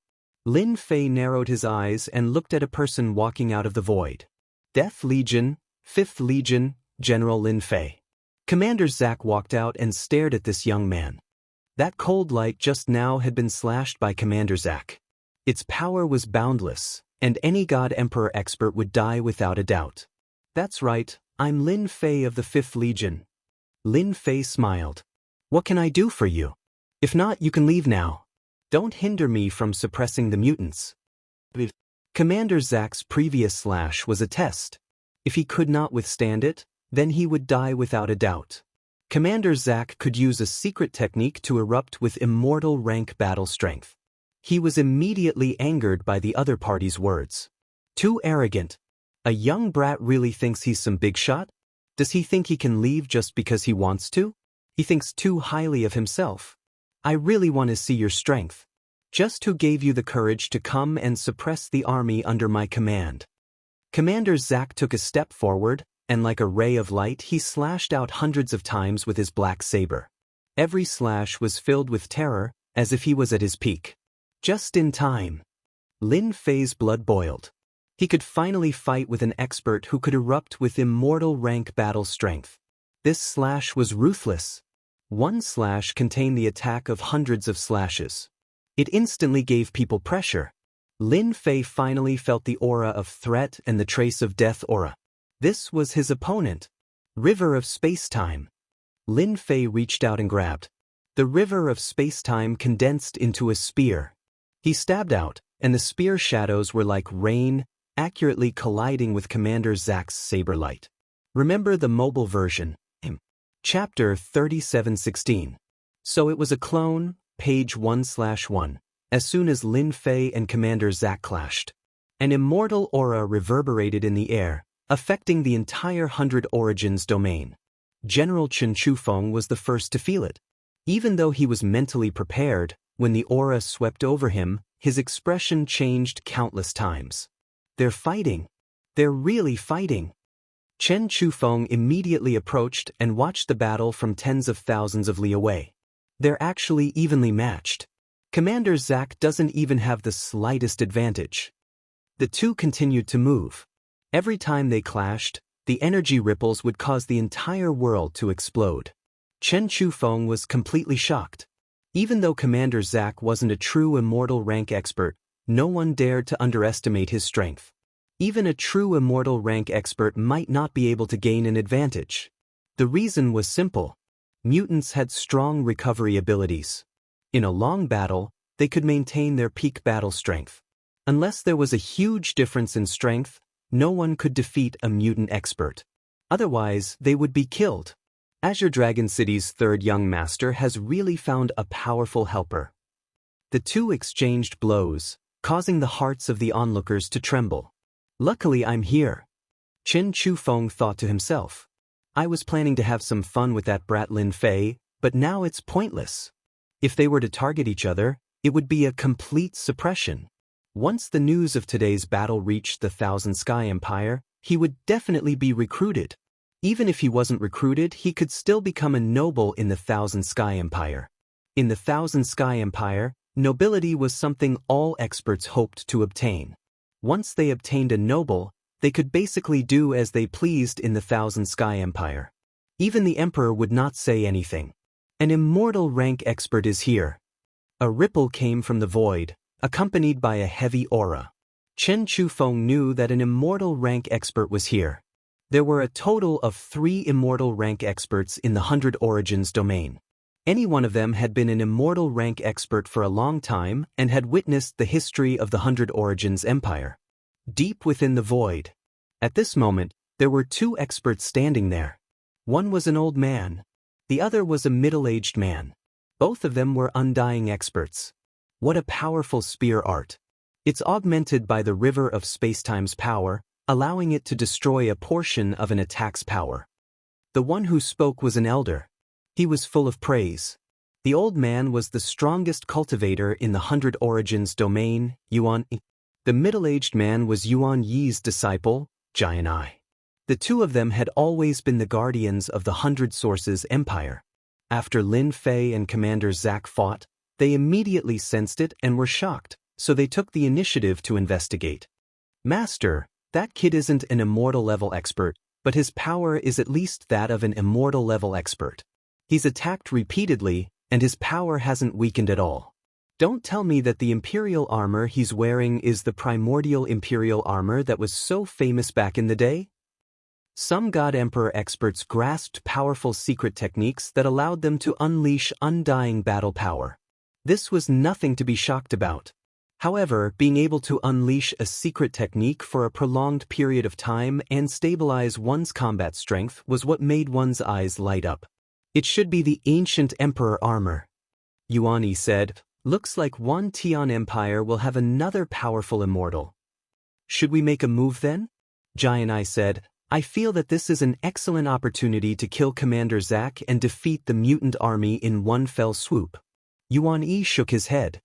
Lin Fei narrowed his eyes and looked at a person walking out of the void. Death Legion, 5th Legion, General Lin Fei. Commander Zack walked out and stared at this young man. That cold light just now had been slashed by Commander Zack. Its power was boundless, and any God Emperor expert would die without a doubt. That's right, I'm Lin Fei of the 5th Legion. Lin Fei smiled. What can I do for you? If not, you can leave now. Don't hinder me from suppressing the mutants. Commander Zack's previous slash was a test. If he could not withstand it, then he would die without a doubt. Commander Zack could use a secret technique to erupt with immortal rank battle strength. He was immediately angered by the other party's words. Too arrogant. A young brat really thinks he's some big shot? Does he think he can leave just because he wants to? He thinks too highly of himself. I really want to see your strength. Just who gave you the courage to come and suppress the army under my command? Commander Zack took a step forward, and like a ray of light he slashed out hundreds of times with his black saber. Every slash was filled with terror, as if he was at his peak. Just in time. Lin Fei's blood boiled. He could finally fight with an expert who could erupt with immortal rank battle strength. This slash was ruthless. One slash contained the attack of hundreds of slashes. It instantly gave people pressure. Lin Fei finally felt the aura of threat and the trace of death aura. This was his opponent. River of Spacetime. Lin Fei reached out and grabbed. The river of spacetime condensed into a spear. He stabbed out, and the spear shadows were like rain, accurately colliding with Commander Zack's saber light. Remember the mobile version. Chapter 3716. So it was a clone, page 1/1, as soon as Lin Fei and Commander Zack clashed. An immortal aura reverberated in the air, affecting the entire 100 Origins domain. General Chen Chufeng was the first to feel it. Even though he was mentally prepared, when the aura swept over him, his expression changed countless times. They're fighting. They're really fighting. Chen Chufeng immediately approached and watched the battle from tens of thousands of li away. They're actually evenly matched. Commander Zack doesn't even have the slightest advantage. The two continued to move. Every time they clashed, the energy ripples would cause the entire world to explode. Chen Chufeng was completely shocked. Even though Commander Zack wasn't a true immortal rank expert, no one dared to underestimate his strength. Even a true immortal rank expert might not be able to gain an advantage. The reason was simple. Mutants had strong recovery abilities. In a long battle, they could maintain their peak battle strength. Unless there was a huge difference in strength, no one could defeat a mutant expert. Otherwise, they would be killed. Azure Dragon City's third young master has really found a powerful helper. The two exchanged blows, causing the hearts of the onlookers to tremble. Luckily I'm here. Chen Chufeng thought to himself. I was planning to have some fun with that brat Lin Fei, but now it's pointless. If they were to target each other, it would be a complete suppression. Once the news of today's battle reached the Thousand Sky Empire, he would definitely be recruited. Even if he wasn't recruited, he could still become a noble in the Thousand Sky Empire. In the Thousand Sky Empire, nobility was something all experts hoped to obtain. Once they obtained a noble, they could basically do as they pleased in the Thousand Sky Empire. Even the Emperor would not say anything. An immortal rank expert is here. A ripple came from the void, accompanied by a heavy aura. Chen Chufeng knew that an immortal rank expert was here. There were a total of 3 immortal rank experts in the 100 Origins domain. Any one of them had been an immortal rank expert for a long time and had witnessed the history of the 100 Origins Empire. Deep within the void. At this moment, there were 2 experts standing there. One was an old man. The other was a middle-aged man. Both of them were undying experts. What a powerful spear art. It's augmented by the river of spacetime's power, allowing it to destroy a portion of an attack's power. The one who spoke was an elder. He was full of praise. The old man was the strongest cultivator in the 100 Origins domain, Yuan Yi. The middle-aged man was Yuan Yi's disciple, Xianxia. The two of them had always been the guardians of the 100 Sources Empire. After Lin Fei and Commander Zack fought, they immediately sensed it and were shocked, so they took the initiative to investigate. Master, that kid isn't an immortal-level expert, but his power is at least that of an immortal-level expert. He's attacked repeatedly, and his power hasn't weakened at all. Don't tell me that the Imperial armor he's wearing is the primordial Imperial armor that was so famous back in the day? Some God Emperor experts grasped powerful secret techniques that allowed them to unleash undying battle power. This was nothing to be shocked about. However, being able to unleash a secret technique for a prolonged period of time and stabilize one's combat strength was what made one's eyes light up. It should be the ancient Emperor armor. Yuan Yi said, looks like Wan Tian Empire will have another powerful immortal. Should we make a move then? Xianxia said, I feel that this is an excellent opportunity to kill Commander Zack and defeat the mutant army in one fell swoop. Yuan Yi shook his head.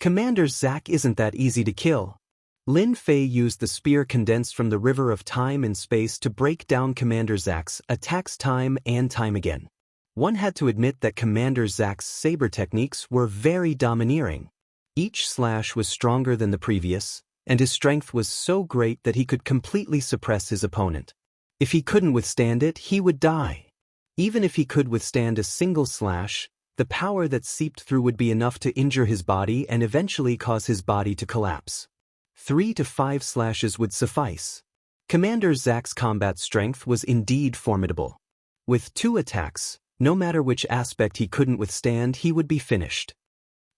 Commander Zack isn't that easy to kill. Lin Fei used the spear condensed from the river of time and space to break down Commander Zack's attacks time and time again. One had to admit that Commander Zack's saber techniques were very domineering. Each slash was stronger than the previous, and his strength was so great that he could completely suppress his opponent. If he couldn't withstand it, he would die. Even if he could withstand a single slash, the power that seeped through would be enough to injure his body and eventually cause his body to collapse. 3 to 5 slashes would suffice. Commander Zack's combat strength was indeed formidable. With 2 attacks, no matter which aspect he couldn't withstand, he would be finished.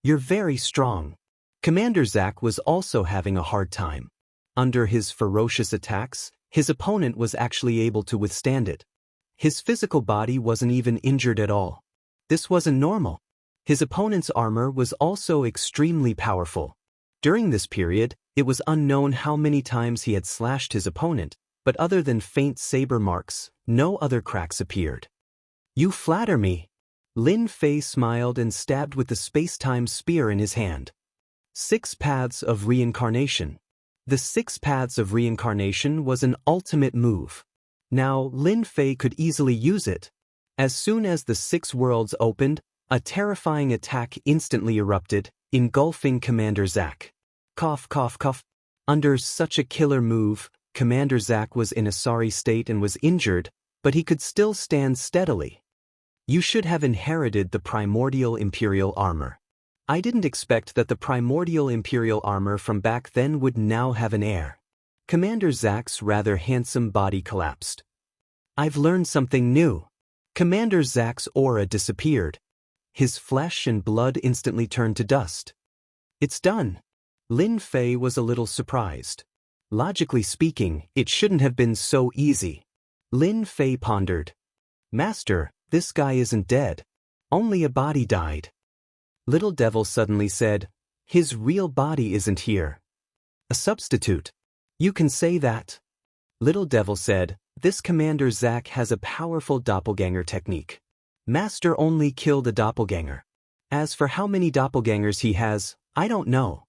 You're very strong. Commander Zack was also having a hard time. Under his ferocious attacks, his opponent was actually able to withstand it. His physical body wasn't even injured at all. This wasn't normal. His opponent's armor was also extremely powerful. During this period, it was unknown how many times he had slashed his opponent, but other than faint saber marks, no other cracks appeared. You flatter me. Lin Fei smiled and stabbed with the space-time spear in his hand. 6 Paths of Reincarnation. The 6 Paths of Reincarnation was an ultimate move. Now, Lin Fei could easily use it. As soon as the 6 worlds opened, a terrifying attack instantly erupted, engulfing Commander Zack. Cough, cough, cough. Under such a killer move, Commander Zack was in a sorry state and was injured, but he could still stand steadily. You should have inherited the primordial Imperial armor. I didn't expect that the primordial Imperial armor from back then would now have an heir. Commander Zack's rather handsome body collapsed. I've learned something new. Commander Zack's aura disappeared. His flesh and blood instantly turned to dust. It's done. Lin Fei was a little surprised. Logically speaking, it shouldn't have been so easy. Lin Fei pondered. Master, this guy isn't dead. Only a body died. Little Devil suddenly said, his real body isn't here. A substitute. You can say that. Little Devil said, this Commander Zack has a powerful doppelganger technique. Master only killed a doppelganger. As for how many doppelgangers he has, I don't know.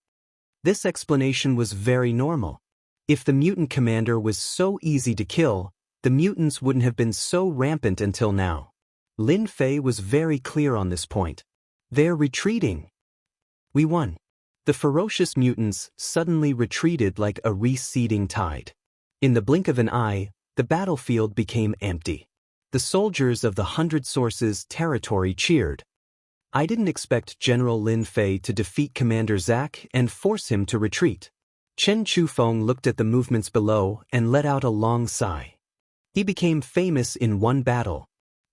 This explanation was very normal. If the mutant commander was so easy to kill, the mutants wouldn't have been so rampant until now. Lin Fei was very clear on this point. They're retreating. We won. The ferocious mutants suddenly retreated like a receding tide. In the blink of an eye, the battlefield became empty. The soldiers of the 100 Sources territory cheered. I didn't expect General Lin Fei to defeat Commander Zack and force him to retreat. Chen Chufeng looked at the movements below and let out a long sigh. He became famous in one battle.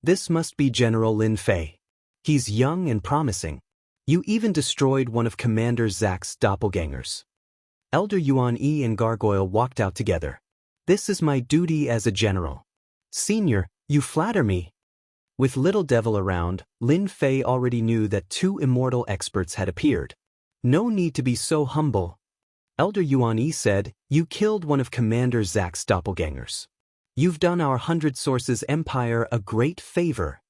This must be General Lin Fei. He's young and promising. You even destroyed one of Commander Zack's doppelgangers. Elder Yuan Yi and Gargoyle walked out together. This is my duty as a general. Senior, you flatter me. With Little Devil around, Lin Fei already knew that 2 immortal experts had appeared. No need to be so humble. Elder Yuan Yi said, you killed one of Commander Zack's doppelgangers. You've done our 100 Sources Empire a great favor.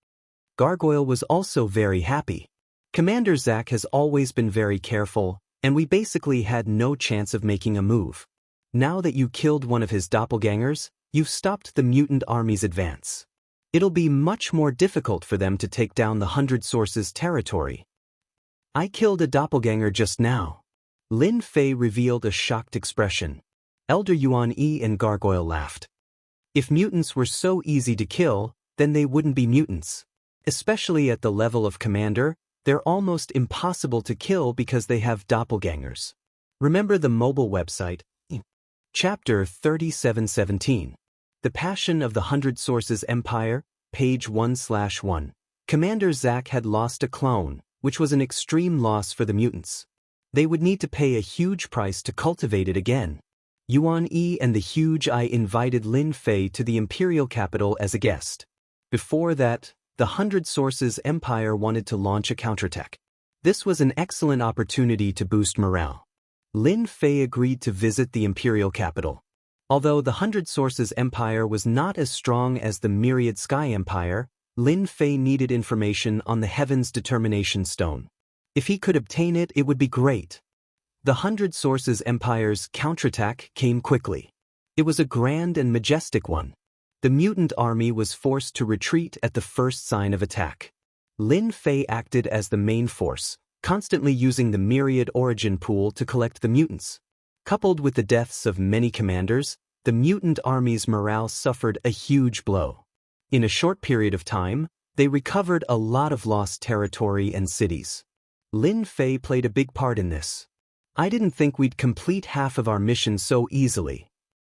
Gargoyle was also very happy. Commander Zack has always been very careful, and we basically had no chance of making a move. Now that you killed one of his doppelgangers, you've stopped the mutant army's advance. It'll be much more difficult for them to take down the 100 Sources territory. I killed a doppelganger just now. Lin Fei revealed a shocked expression. Elder Yuan Yi and Gargoyle laughed. If mutants were so easy to kill, then they wouldn't be mutants. Especially at the level of commander, they're almost impossible to kill because they have doppelgangers. Remember the mobile website? Chapter 3717. The Passion of the 100 Sources Empire, page 1/1. Commander Zack had lost a clone, which was an extreme loss for the mutants. They would need to pay a huge price to cultivate it again. Yuan Yi and the Huge Eye invited Lin Fei to the imperial capital as a guest. Before that, the 100 Sources Empire wanted to launch a counterattack. This was an excellent opportunity to boost morale. Lin Fei agreed to visit the imperial capital. Although the 100 Sources Empire was not as strong as the Myriad Sky Empire, Lin Fei needed information on the Heaven's Determination Stone. If he could obtain it, it would be great. The 100 Sources Empire's counterattack came quickly. It was a grand and majestic one. The mutant army was forced to retreat at the first sign of attack. Lin Fei acted as the main force, constantly using the Myriad Origin Pool to collect the mutants. Coupled with the deaths of many commanders, the mutant army's morale suffered a huge blow. In a short period of time, they recovered a lot of lost territory and cities. Lin Fei played a big part in this. I didn't think we'd complete half of our mission so easily.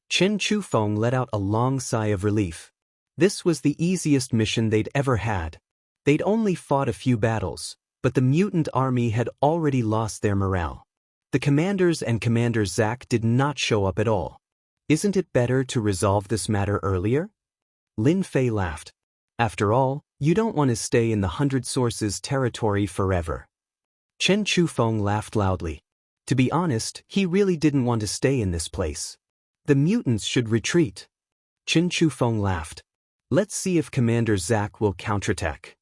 Chen Chufeng let out a long sigh of relief. This was the easiest mission they'd ever had. They'd only fought a few battles, but the mutant army had already lost their morale. The commanders and Commander Zack did not show up at all. Isn't it better to resolve this matter earlier? Lin Fei laughed. After all, you don't want to stay in the 100 Sources territory forever. Chen Chufeng laughed loudly. To be honest, he really didn't want to stay in this place. The mutants should retreat. Chen Chufeng laughed. Let's see if Commander Zack will counterattack.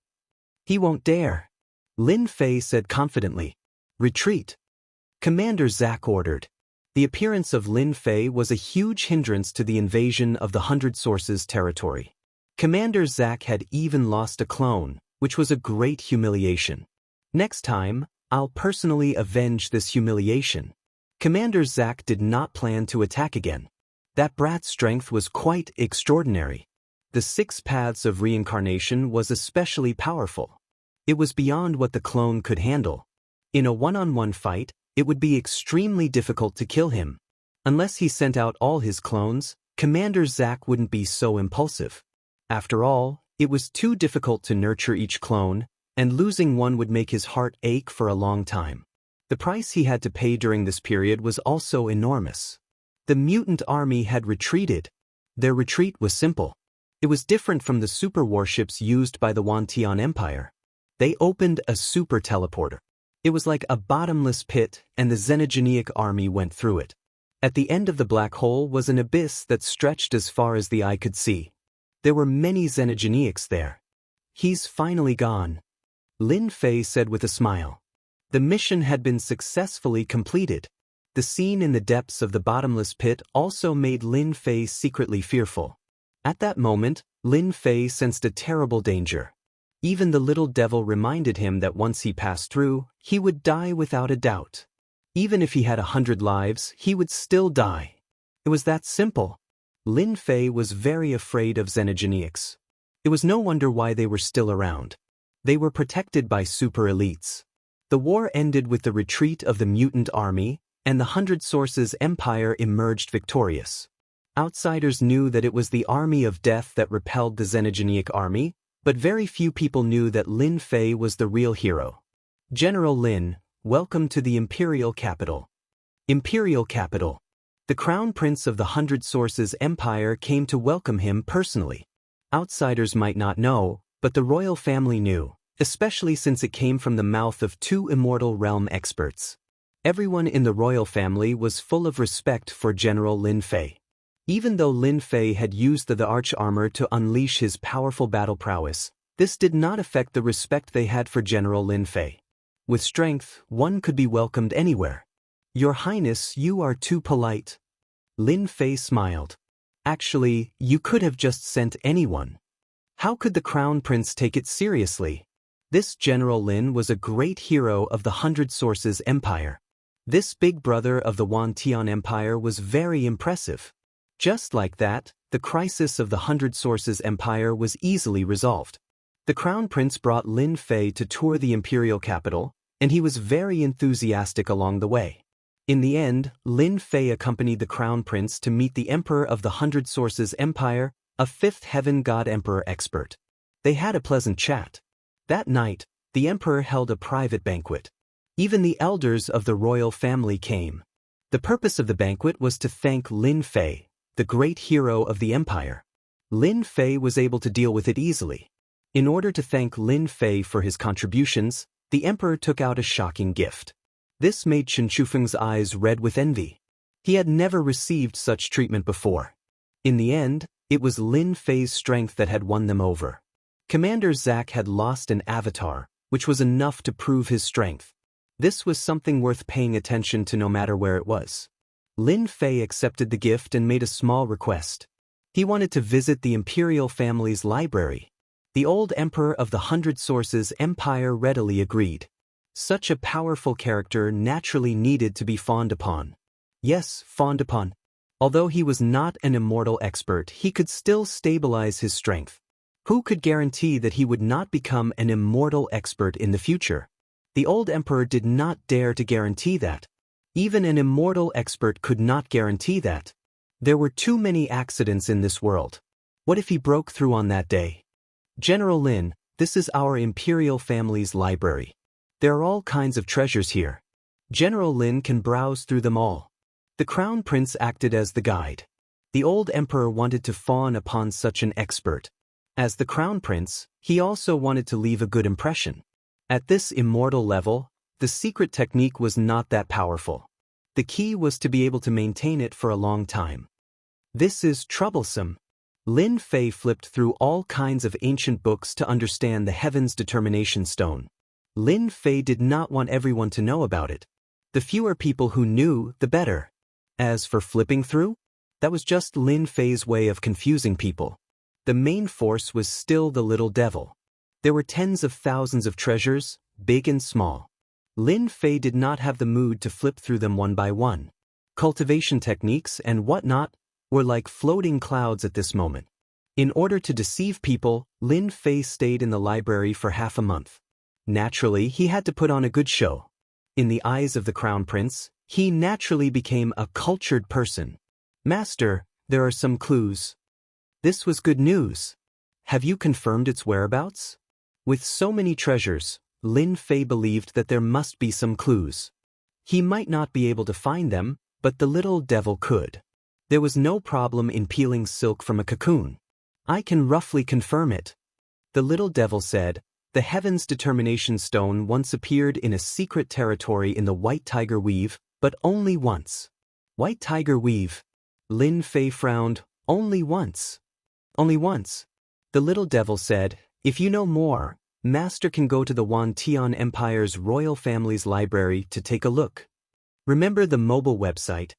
He won't dare. Lin Fei said confidently. Retreat. Commander Zack ordered. The appearance of Lin Fei was a huge hindrance to the invasion of the Hundred Sources territory. Commander Zack had even lost a clone, which was a great humiliation. Next time, I'll personally avenge this humiliation. Commander Zack did not plan to attack again. That brat's strength was quite extraordinary. The 6 paths of reincarnation was especially powerful. It was beyond what the clone could handle. In a one-on-one fight, it would be extremely difficult to kill him. Unless he sent out all his clones, Commander Zack wouldn't be so impulsive. After all, it was too difficult to nurture each clone, and losing one would make his heart ache for a long time. The price he had to pay during this period was also enormous. The mutant army had retreated. Their retreat was simple. It was different from the super warships used by the Wantian Empire. They opened a super teleporter. It was like a bottomless pit, and the Xenogeneic army went through it. At the end of the black hole was an abyss that stretched as far as the eye could see. There were many Xenogeneics there. He's finally gone, Lin Fei said with a smile. The mission had been successfully completed. The scene in the depths of the bottomless pit also made Lin Fei secretly fearful. At that moment, Lin Fei sensed a terrible danger. Even the little devil reminded him that once he passed through, he would die without a doubt. Even if he had 100 lives, he would still die. It was that simple. Lin Fei was very afraid of Xenogeneics. It was no wonder why they were still around. They were protected by super elites. The war ended with the retreat of the mutant army, and the Hundred Sources Empire emerged victorious. Outsiders knew that it was the army of death that repelled the Xenogeneic army, but very few people knew that Lin Fei was the real hero. General Lin, welcome to the Imperial Capital. Imperial Capital. The Crown Prince of the Hundred Sources Empire came to welcome him personally. Outsiders might not know, but the royal family knew, especially since it came from the mouth of 2 Immortal realm experts. Everyone in the royal family was full of respect for General Lin Fei. Even though Lin Fei had used the arch armor to unleash his powerful battle prowess, this did not affect the respect they had for General Lin Fei. With strength, one could be welcomed anywhere. Your Highness, you are too polite. Lin Fei smiled. Actually, you could have just sent anyone. How could the Crown Prince take it seriously? This General Lin was a great hero of the Hundred Sources Empire. This big brother of the Wantian Empire was very impressive. Just like that, the crisis of the Hundred Sources Empire was easily resolved. The Crown Prince brought Lin Fei to tour the imperial capital, and he was very enthusiastic along the way. In the end, Lin Fei accompanied the Crown Prince to meet the Emperor of the Hundred Sources Empire, a 5th Heaven God Emperor expert. They had a pleasant chat. That night, the Emperor held a private banquet. Even the elders of the royal family came. The purpose of the banquet was to thank Lin Fei, the great hero of the empire. Lin Fei was able to deal with it easily. In order to thank Lin Fei for his contributions, the emperor took out a shocking gift. This made Chen Shufeng's eyes red with envy. He had never received such treatment before. In the end, it was Lin Fei's strength that had won them over. Commander Zack had lost an avatar, which was enough to prove his strength. This was something worth paying attention to no matter where it was. Lin Fei accepted the gift and made a small request. He wanted to visit the imperial family's library. The old emperor of the Hundred Sources Empire readily agreed. Such a powerful character naturally needed to be fawned upon. Yes, fawned upon. Although he was not an immortal expert, he could still stabilize his strength. Who could guarantee that he would not become an immortal expert in the future? The old emperor did not dare to guarantee that. Even an immortal expert could not guarantee that. There were too many accidents in this world. What if he broke through on that day? General Lin, this is our imperial family's library. There are all kinds of treasures here. General Lin can browse through them all. The Crown Prince acted as the guide. The old emperor wanted to fawn upon such an expert. As the Crown Prince, he also wanted to leave a good impression. At this immortal level, the secret technique was not that powerful. The key was to be able to maintain it for a long time. This is troublesome. Lin Fei flipped through all kinds of ancient books to understand the Heaven's Determination Stone. Lin Fei did not want everyone to know about it. The fewer people who knew, the better. As for flipping through, that was just Lin Fei's way of confusing people. The main force was still the little devil. There were tens of thousands of treasures, big and small. Lin Fei did not have the mood to flip through them one by one. Cultivation techniques and whatnot were like floating clouds at this moment. In order to deceive people, Lin Fei stayed in the library for half a month. Naturally, he had to put on a good show. In the eyes of the Crown Prince, he naturally became a cultured person. Master, there are some clues. This was good news. Have you confirmed its whereabouts? With so many treasures, Lin Fei believed that there must be some clues. He might not be able to find them, but the little devil could. There was no problem in peeling silk from a cocoon. I can roughly confirm it. The little devil said, the Heaven's Determination Stone once appeared in a secret territory in the White Tiger Weave, but only once. White Tiger Weave. Lin Fei frowned, only once. Only once. The little devil said, if you know more, Master can go to the Wantian Empire's royal family's library to take a look. Remember the mobile website,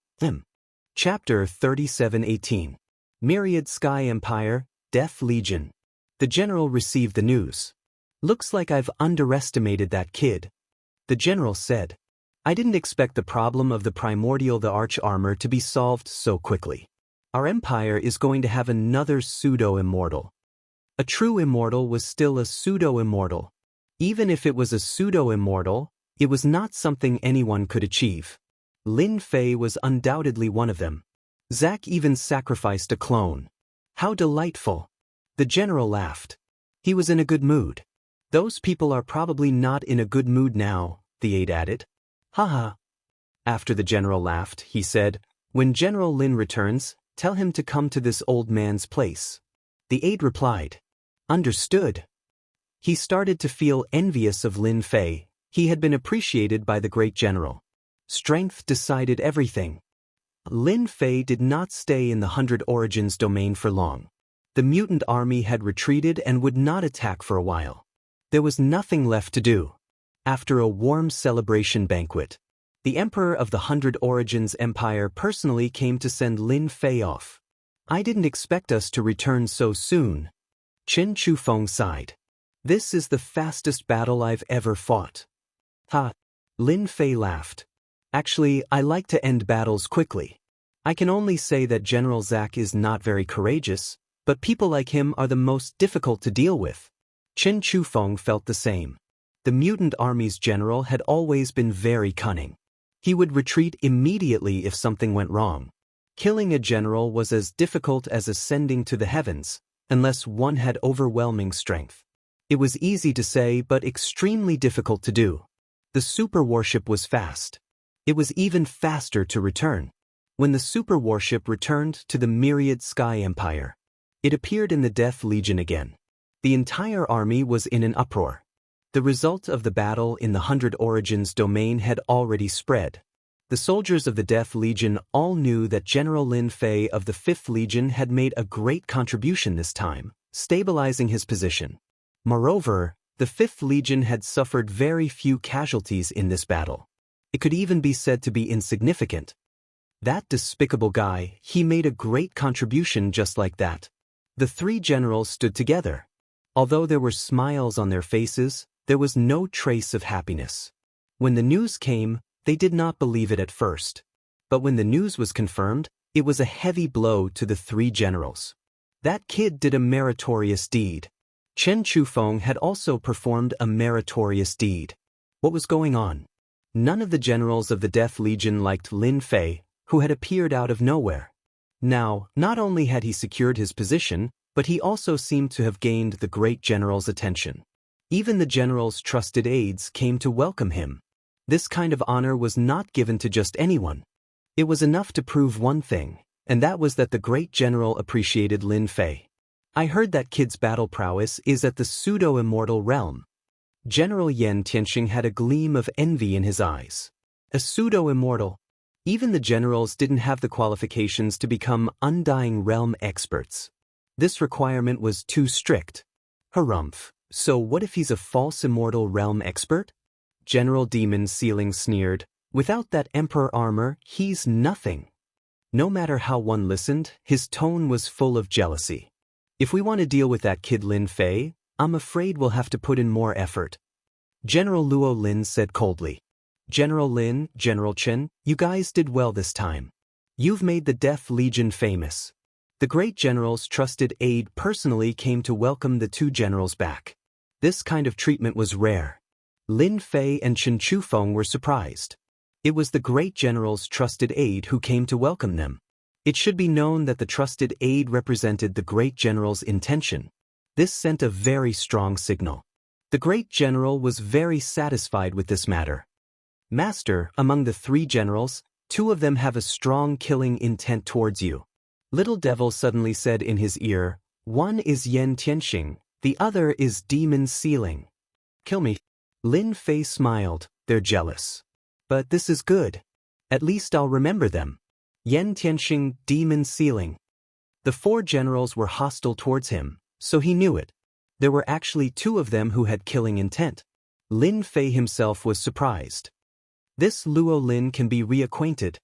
Chapter 3718. Myriad Sky Empire, Death Legion. The general received the news. Looks like I've underestimated that kid. The general said. I didn't expect the problem of the primordial arch armor to be solved so quickly. Our empire is going to have another pseudo-immortal. A true immortal was still a pseudo-immortal. Even if it was a pseudo-immortal, it was not something anyone could achieve. Lin Fei was undoubtedly one of them. Zack even sacrificed a clone. How delightful. The general laughed. He was in a good mood. Those people are probably not in a good mood now, the aide added. Haha. After the general laughed, he said, when General Lin returns, tell him to come to this old man's place. The aide replied. Understood. He started to feel envious of Lin Fei. He had been appreciated by the great general. Strength decided everything. Lin Fei did not stay in the 100 Origins domain for long. The mutant army had retreated and would not attack for a while. There was nothing left to do. After a warm celebration banquet, the Emperor of the 100 Origins Empire personally came to send Lin Fei off. I didn't expect us to return so soon. Chen Chufeng sighed. This is the fastest battle I've ever fought. Ha! Lin Fei laughed. Actually, I like to end battles quickly. I can only say that General Zack is not very courageous, but people like him are the most difficult to deal with. Chen Chufeng felt the same. The mutant army's general had always been very cunning. He would retreat immediately if something went wrong. Killing a general was as difficult as ascending to the heavens, unless one had overwhelming strength. It was easy to say but extremely difficult to do. The super warship was fast. It was even faster to return. When the super warship returned to the Myriad Sky Empire, it appeared in the Death Legion again. The entire army was in an uproar. The result of the battle in the 100 Origins domain had already spread. The soldiers of the Death Legion all knew that General Lin Fei of the 5th Legion had made a great contribution this time, stabilizing his position. Moreover, the 5th Legion had suffered very few casualties in this battle. It could even be said to be insignificant. That despicable guy, he made a great contribution just like that. The three generals stood together. Although there were smiles on their faces, there was no trace of happiness. When the news came, they did not believe it at first. But when the news was confirmed, it was a heavy blow to the three generals. That kid did a meritorious deed. Chen Chufeng had also performed a meritorious deed. What was going on? None of the generals of the Death Legion liked Lin Fei, who had appeared out of nowhere. Now, not only had he secured his position, but he also seemed to have gained the great general's attention. Even the general's trusted aides came to welcome him. This kind of honor was not given to just anyone. It was enough to prove one thing, and that was that the great general appreciated Lin Fei. I heard that kid's battle prowess is at the pseudo-immortal realm. General Yan Tianxing had a gleam of envy in his eyes. A pseudo-immortal. Even the generals didn't have the qualifications to become Undying Realm experts. This requirement was too strict. Harumph. So what if he's a false immortal realm expert? General Demon Sealing sneered. Without that emperor armor, he's nothing. No matter how one listened, his tone was full of jealousy. If we want to deal with that kid Lin Fei, I'm afraid we'll have to put in more effort. General Luo Lin said coldly. General Lin, General Chen, you guys did well this time. You've made the Death Legion famous. The great general's trusted aide personally came to welcome the two generals back. This kind of treatment was rare. Lin Fei and Chen Chufeng were surprised. It was the great general's trusted aide who came to welcome them. It should be known that the trusted aide represented the great general's intention. This sent a very strong signal. The great general was very satisfied with this matter. Master, among the three generals, 2 of them have a strong killing intent towards you. Little Devil suddenly said in his ear, one is Yen Tianxing, the other is Demon Sealing. Kill me. Lin Fei smiled, they're jealous. But this is good. At least I'll remember them. Yen Tianxing, Demon Sealing. The 4 generals were hostile towards him, so he knew it. There were actually 2 of them who had killing intent. Lin Fei himself was surprised. This Luo Lin can be reacquainted.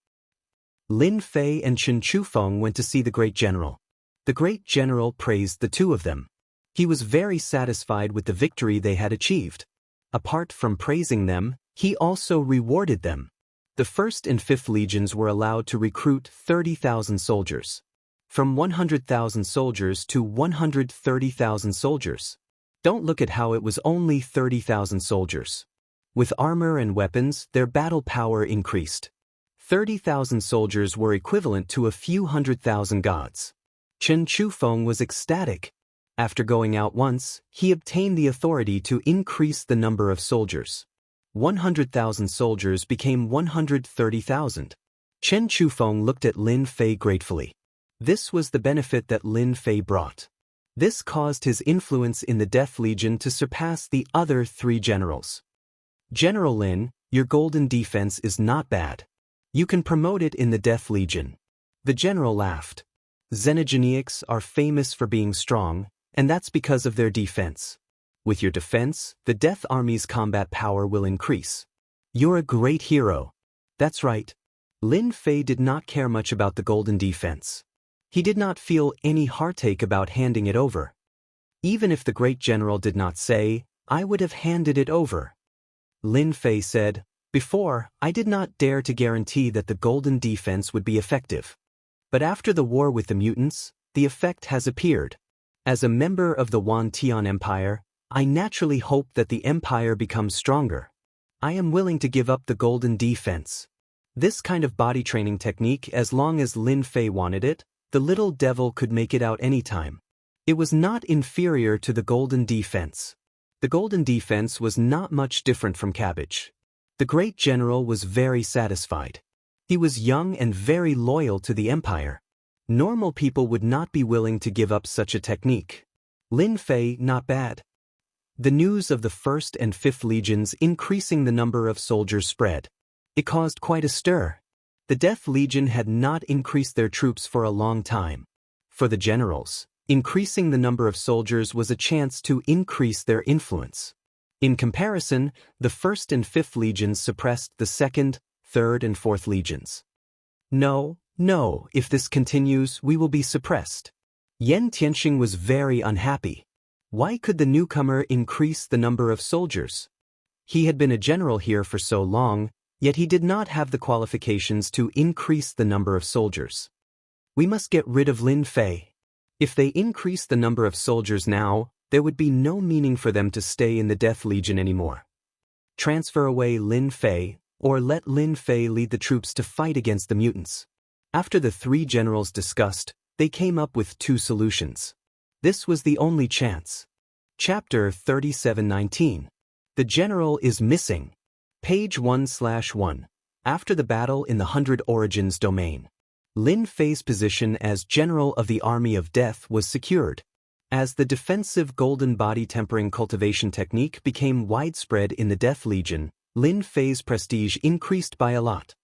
Lin Fei and Chen Chufeng went to see the great general. The great general praised the 2 of them. He was very satisfied with the victory they had achieved. Apart from praising them, he also rewarded them. The 1st and 5th legions were allowed to recruit 30,000 soldiers. From 100,000 soldiers to 130,000 soldiers. Don't look at how it was only 30,000 soldiers. With armor and weapons, their battle power increased. 30,000 soldiers were equivalent to a few 100,000 gods. Chen Chufeng was ecstatic. After going out once, he obtained the authority to increase the number of soldiers. 100,000 soldiers became 130,000. Chen Chufeng looked at Lin Fei gratefully. This was the benefit that Lin Fei brought. This caused his influence in the Death Legion to surpass the other 3 generals. General Lin, your golden defense is not bad. You can promote it in the Death Legion. The general laughed. Xenogeniacs are famous for being strong, and that's because of their defense. With your defense, the Death Army's combat power will increase. You're a great hero. That's right. Lin Fei did not care much about the golden defense. He did not feel any heartache about handing it over. Even if the great general did not say, I would have handed it over. Lin Fei said, before, I did not dare to guarantee that the golden defense would be effective. But after the war with the mutants, the effect has appeared. As a member of the Wan Tian Empire, I naturally hope that the empire becomes stronger. I am willing to give up the golden defense. This kind of body training technique, as long as Lin Fei wanted it, the little devil could make it out anytime. It was not inferior to the golden defense. The golden defense was not much different from cabbage. The great general was very satisfied. He was young and very loyal to the empire. Normal people would not be willing to give up such a technique. Lin Fei, not bad. The news of the 1st and 5th legions increasing the number of soldiers spread. It caused quite a stir. The Death Legion had not increased their troops for a long time. For the generals, increasing the number of soldiers was a chance to increase their influence. In comparison, the 1st and 5th legions suppressed the 2nd, 3rd and 4th legions. No, if this continues, we will be suppressed. Yen Tianxing was very unhappy. Why could the newcomer increase the number of soldiers? He had been a general here for so long, yet he did not have the qualifications to increase the number of soldiers. We must get rid of Lin Fei. If they increase the number of soldiers now, there would be no meaning for them to stay in the Death Legion anymore. Transfer away Lin Fei, or let Lin Fei lead the troops to fight against the mutants. After the 3 generals discussed, they came up with 2 solutions. This was the only chance. Chapter 3719. The general is missing. Page 1/1. After the battle in the 100 Origins domain, Lin Fei's position as general of the Army of Death was secured. As the defensive golden body tempering cultivation technique became widespread in the Death Legion, Lin Fei's prestige increased by a lot.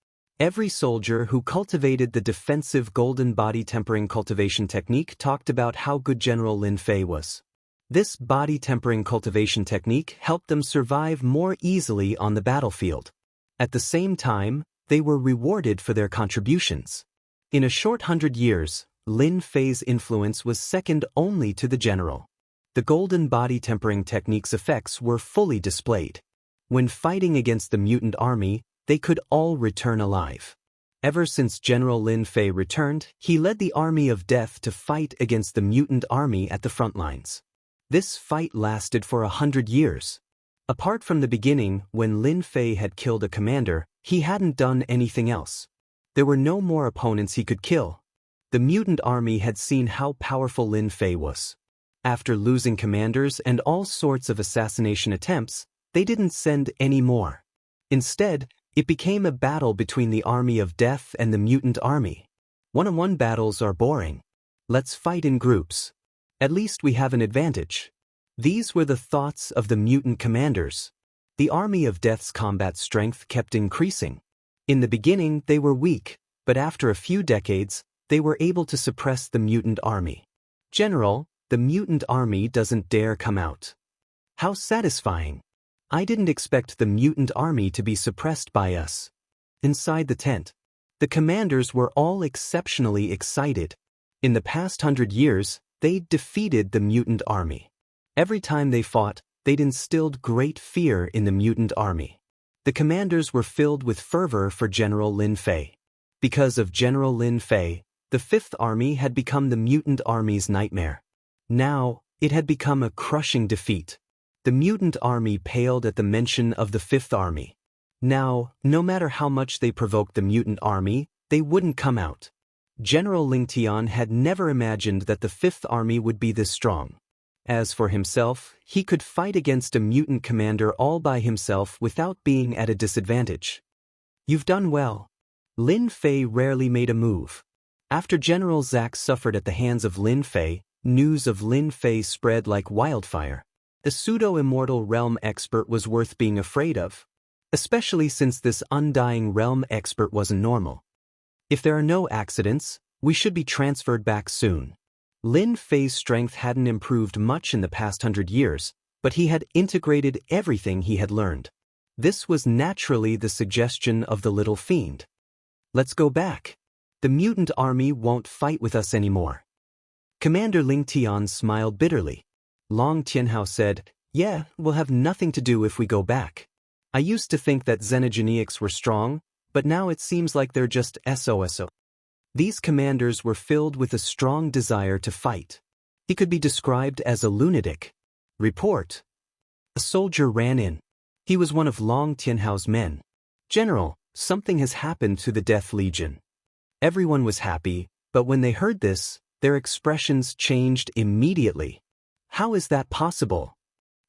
Every soldier who cultivated the defensive golden body tempering cultivation technique talked about how good General Lin Fei was. This body tempering cultivation technique helped them survive more easily on the battlefield. At the same time, they were rewarded for their contributions. In a short 100 years, Lin Fei's influence was second only to the general. The golden body tempering technique's effects were fully displayed. When fighting against the mutant army, they could all return alive. Ever since General Lin Fei returned, he led the army of death to fight against the mutant army at the front lines. This fight lasted for 100 years. Apart from the beginning, when Lin Fei had killed a commander, he hadn't done anything else. There were no more opponents he could kill. The mutant army had seen how powerful Lin Fei was. After losing commanders and all sorts of assassination attempts, they didn't send any more. Instead, it became a battle between the army of death and the mutant army. One-on-one battles are boring. Let's fight in groups. At least we have an advantage. These were the thoughts of the mutant commanders. The army of death's combat strength kept increasing. In the beginning, they were weak, but after a few decades, they were able to suppress the mutant army. General, the mutant army doesn't dare come out. How satisfying! I didn't expect the mutant army to be suppressed by us. Inside the tent, the commanders were all exceptionally excited. In the past 100 years, they'd defeated the mutant army. Every time they fought, they'd instilled great fear in the mutant army. The commanders were filled with fervor for General Lin Fei. Because of General Lin Fei, the Fifth Army had become the mutant army's nightmare. Now, it had become a crushing defeat. The mutant army paled at the mention of the Fifth Army. Now, no matter how much they provoked the mutant army, they wouldn't come out. General Ling Tian had never imagined that the Fifth Army would be this strong. As for himself, he could fight against a mutant commander all by himself without being at a disadvantage. You've done well. Lin Fei rarely made a move. After General Zack suffered at the hands of Lin Fei, news of Lin Fei spread like wildfire. The pseudo-immortal realm expert was worth being afraid of, especially since this undying realm expert wasn't normal. If there are no accidents, we should be transferred back soon. Lin Fei's strength hadn't improved much in the past 100 years, but he had integrated everything he had learned. This was naturally the suggestion of the little fiend. Let's go back. The mutant army won't fight with us anymore. Commander Ling Tian smiled bitterly. Long Tianhao said, "Yeah, we'll have nothing to do if we go back. I used to think that xenogeneics were strong, but now it seems like they're just SOSO." These commanders were filled with a strong desire to fight. He could be described as a lunatic. Report. A soldier ran in. He was one of Long Tianhao's men. "General, something has happened to the Death Legion." Everyone was happy, but when they heard this, their expressions changed immediately. How is that possible?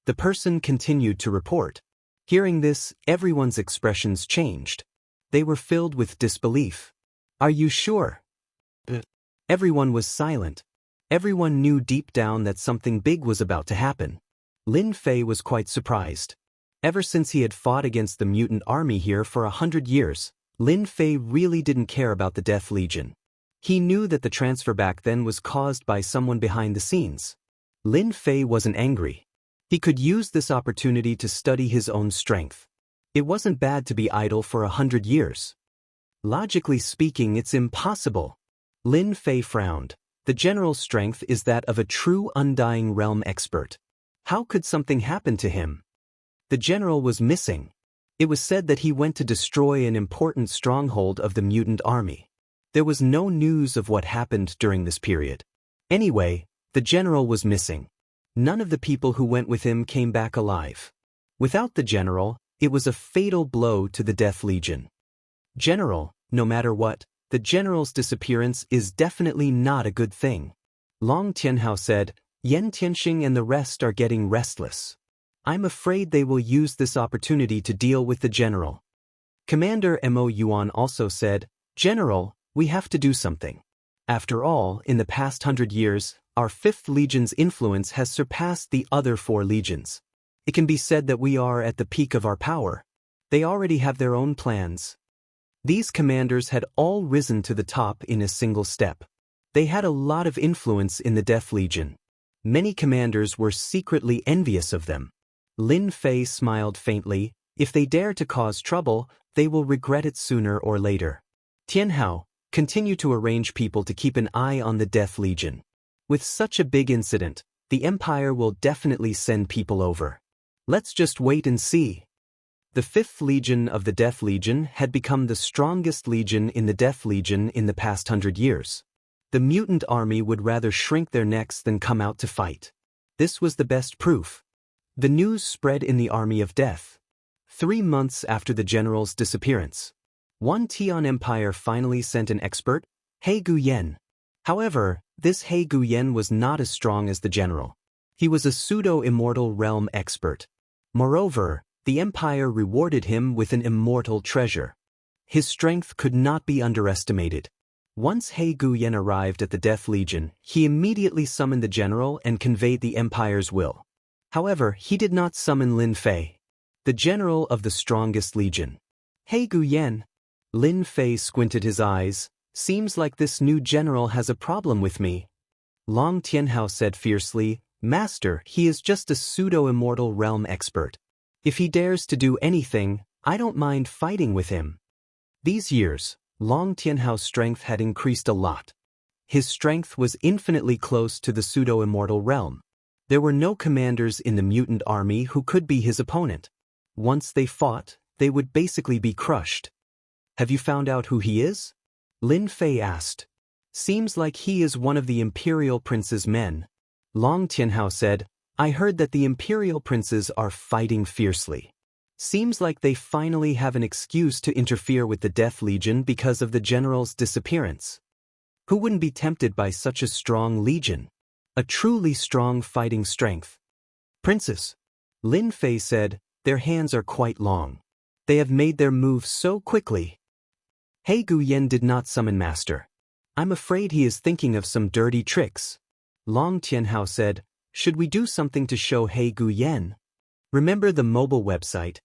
The person continued to report. Hearing this, everyone's expressions changed. They were filled with disbelief. "Are you sure?" Everyone was silent. Everyone knew deep down that something big was about to happen. Lin Fei was quite surprised. Ever since he had fought against the mutant army here for 100 years, Lin Fei really didn't care about the Death Legion. He knew that the transfer back then was caused by someone behind the scenes. Lin Fei wasn't angry. He could use this opportunity to study his own strength. It wasn't bad to be idle for 100 years. Logically speaking, it's impossible. Lin Fei frowned. The general's strength is that of a true undying realm expert. How could something happen to him? The general was missing. It was said that he went to destroy an important stronghold of the mutant army. There was no news of what happened during this period. Anyway, the general was missing. None of the people who went with him came back alive. Without the general, it was a fatal blow to the Death Legion. General, no matter what, the general's disappearance is definitely not a good thing. Long Tianhao said, "Yan Tianxing and the rest are getting restless. I'm afraid they will use this opportunity to deal with the general." Commander Mo Yuan also said, "General, we have to do something. After all, in the past 100 years, our 5th Legion's influence has surpassed the other 4 legions. It can be said that we are at the peak of our power. They already have their own plans." These commanders had all risen to the top in a single step. They had a lot of influence in the Death Legion. Many commanders were secretly envious of them. Lin Fei smiled faintly. If they dare to cause trouble, they will regret it sooner or later. Tianhao, continue to arrange people to keep an eye on the Death Legion. With such a big incident, the Empire will definitely send people over. Let's just wait and see. The 5th Legion of the Death Legion had become the strongest legion in the Death Legion in the past 100 years. The mutant army would rather shrink their necks than come out to fight. This was the best proof. The news spread in the army of death. 3 months after the general's disappearance, one Tian Empire finally sent an expert, He Guyen. However, this He Guyen was not as strong as the general. He was a pseudo-immortal realm expert. Moreover, the Empire rewarded him with an immortal treasure. His strength could not be underestimated. Once He Guyen arrived at the Death Legion, he immediately summoned the general and conveyed the Empire's will. However, he did not summon Lin Fei, the general of the strongest legion. He Guyen. Lin Fei squinted his eyes. Seems like this new general has a problem with me. Long Tianhao said fiercely, Master, he is just a pseudo-immortal realm expert. If he dares to do anything, I don't mind fighting with him. These years, Long Tianhao's strength had increased a lot. His strength was infinitely close to the pseudo-immortal realm. There were no commanders in the mutant army who could be his opponent. Once they fought, they would basically be crushed. Have you found out who he is? Lin Fei asked. Seems like he is one of the Imperial Prince's men. Long Tianhao said, I heard that the Imperial Princes are fighting fiercely. Seems like they finally have an excuse to interfere with the Death Legion because of the general's disappearance. Who wouldn't be tempted by such a strong legion? A truly strong fighting strength. Princess, Lin Fei said, their hands are quite long. They have made their move so quickly. He Guyen did not summon Master. I'm afraid he is thinking of some dirty tricks. Long Tianhao said, should we do something to show He Guyen? Remember the mobile website,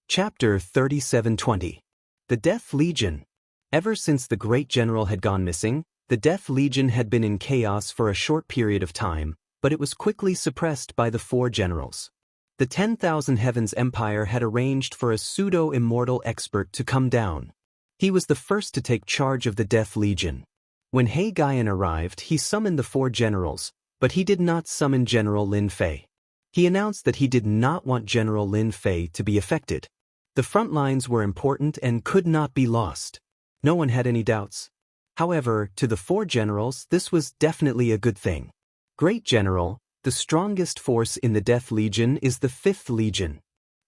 Chapter 3720. The Death Legion. Ever since the great general had gone missing, the Death Legion had been in chaos for a short period of time, but it was quickly suppressed by the 4 generals. The 10,000 Heavens Empire had arranged for a pseudo-immortal expert to come down. He was the first to take charge of the Death Legion. When He Guyen arrived, he summoned the 4 generals, but he did not summon General Lin Fei. He announced that he did not want General Lin Fei to be affected. The front lines were important and could not be lost. No one had any doubts. However, to the 4 generals, this was definitely a good thing. Great General, the strongest force in the Death Legion is the 5th Legion.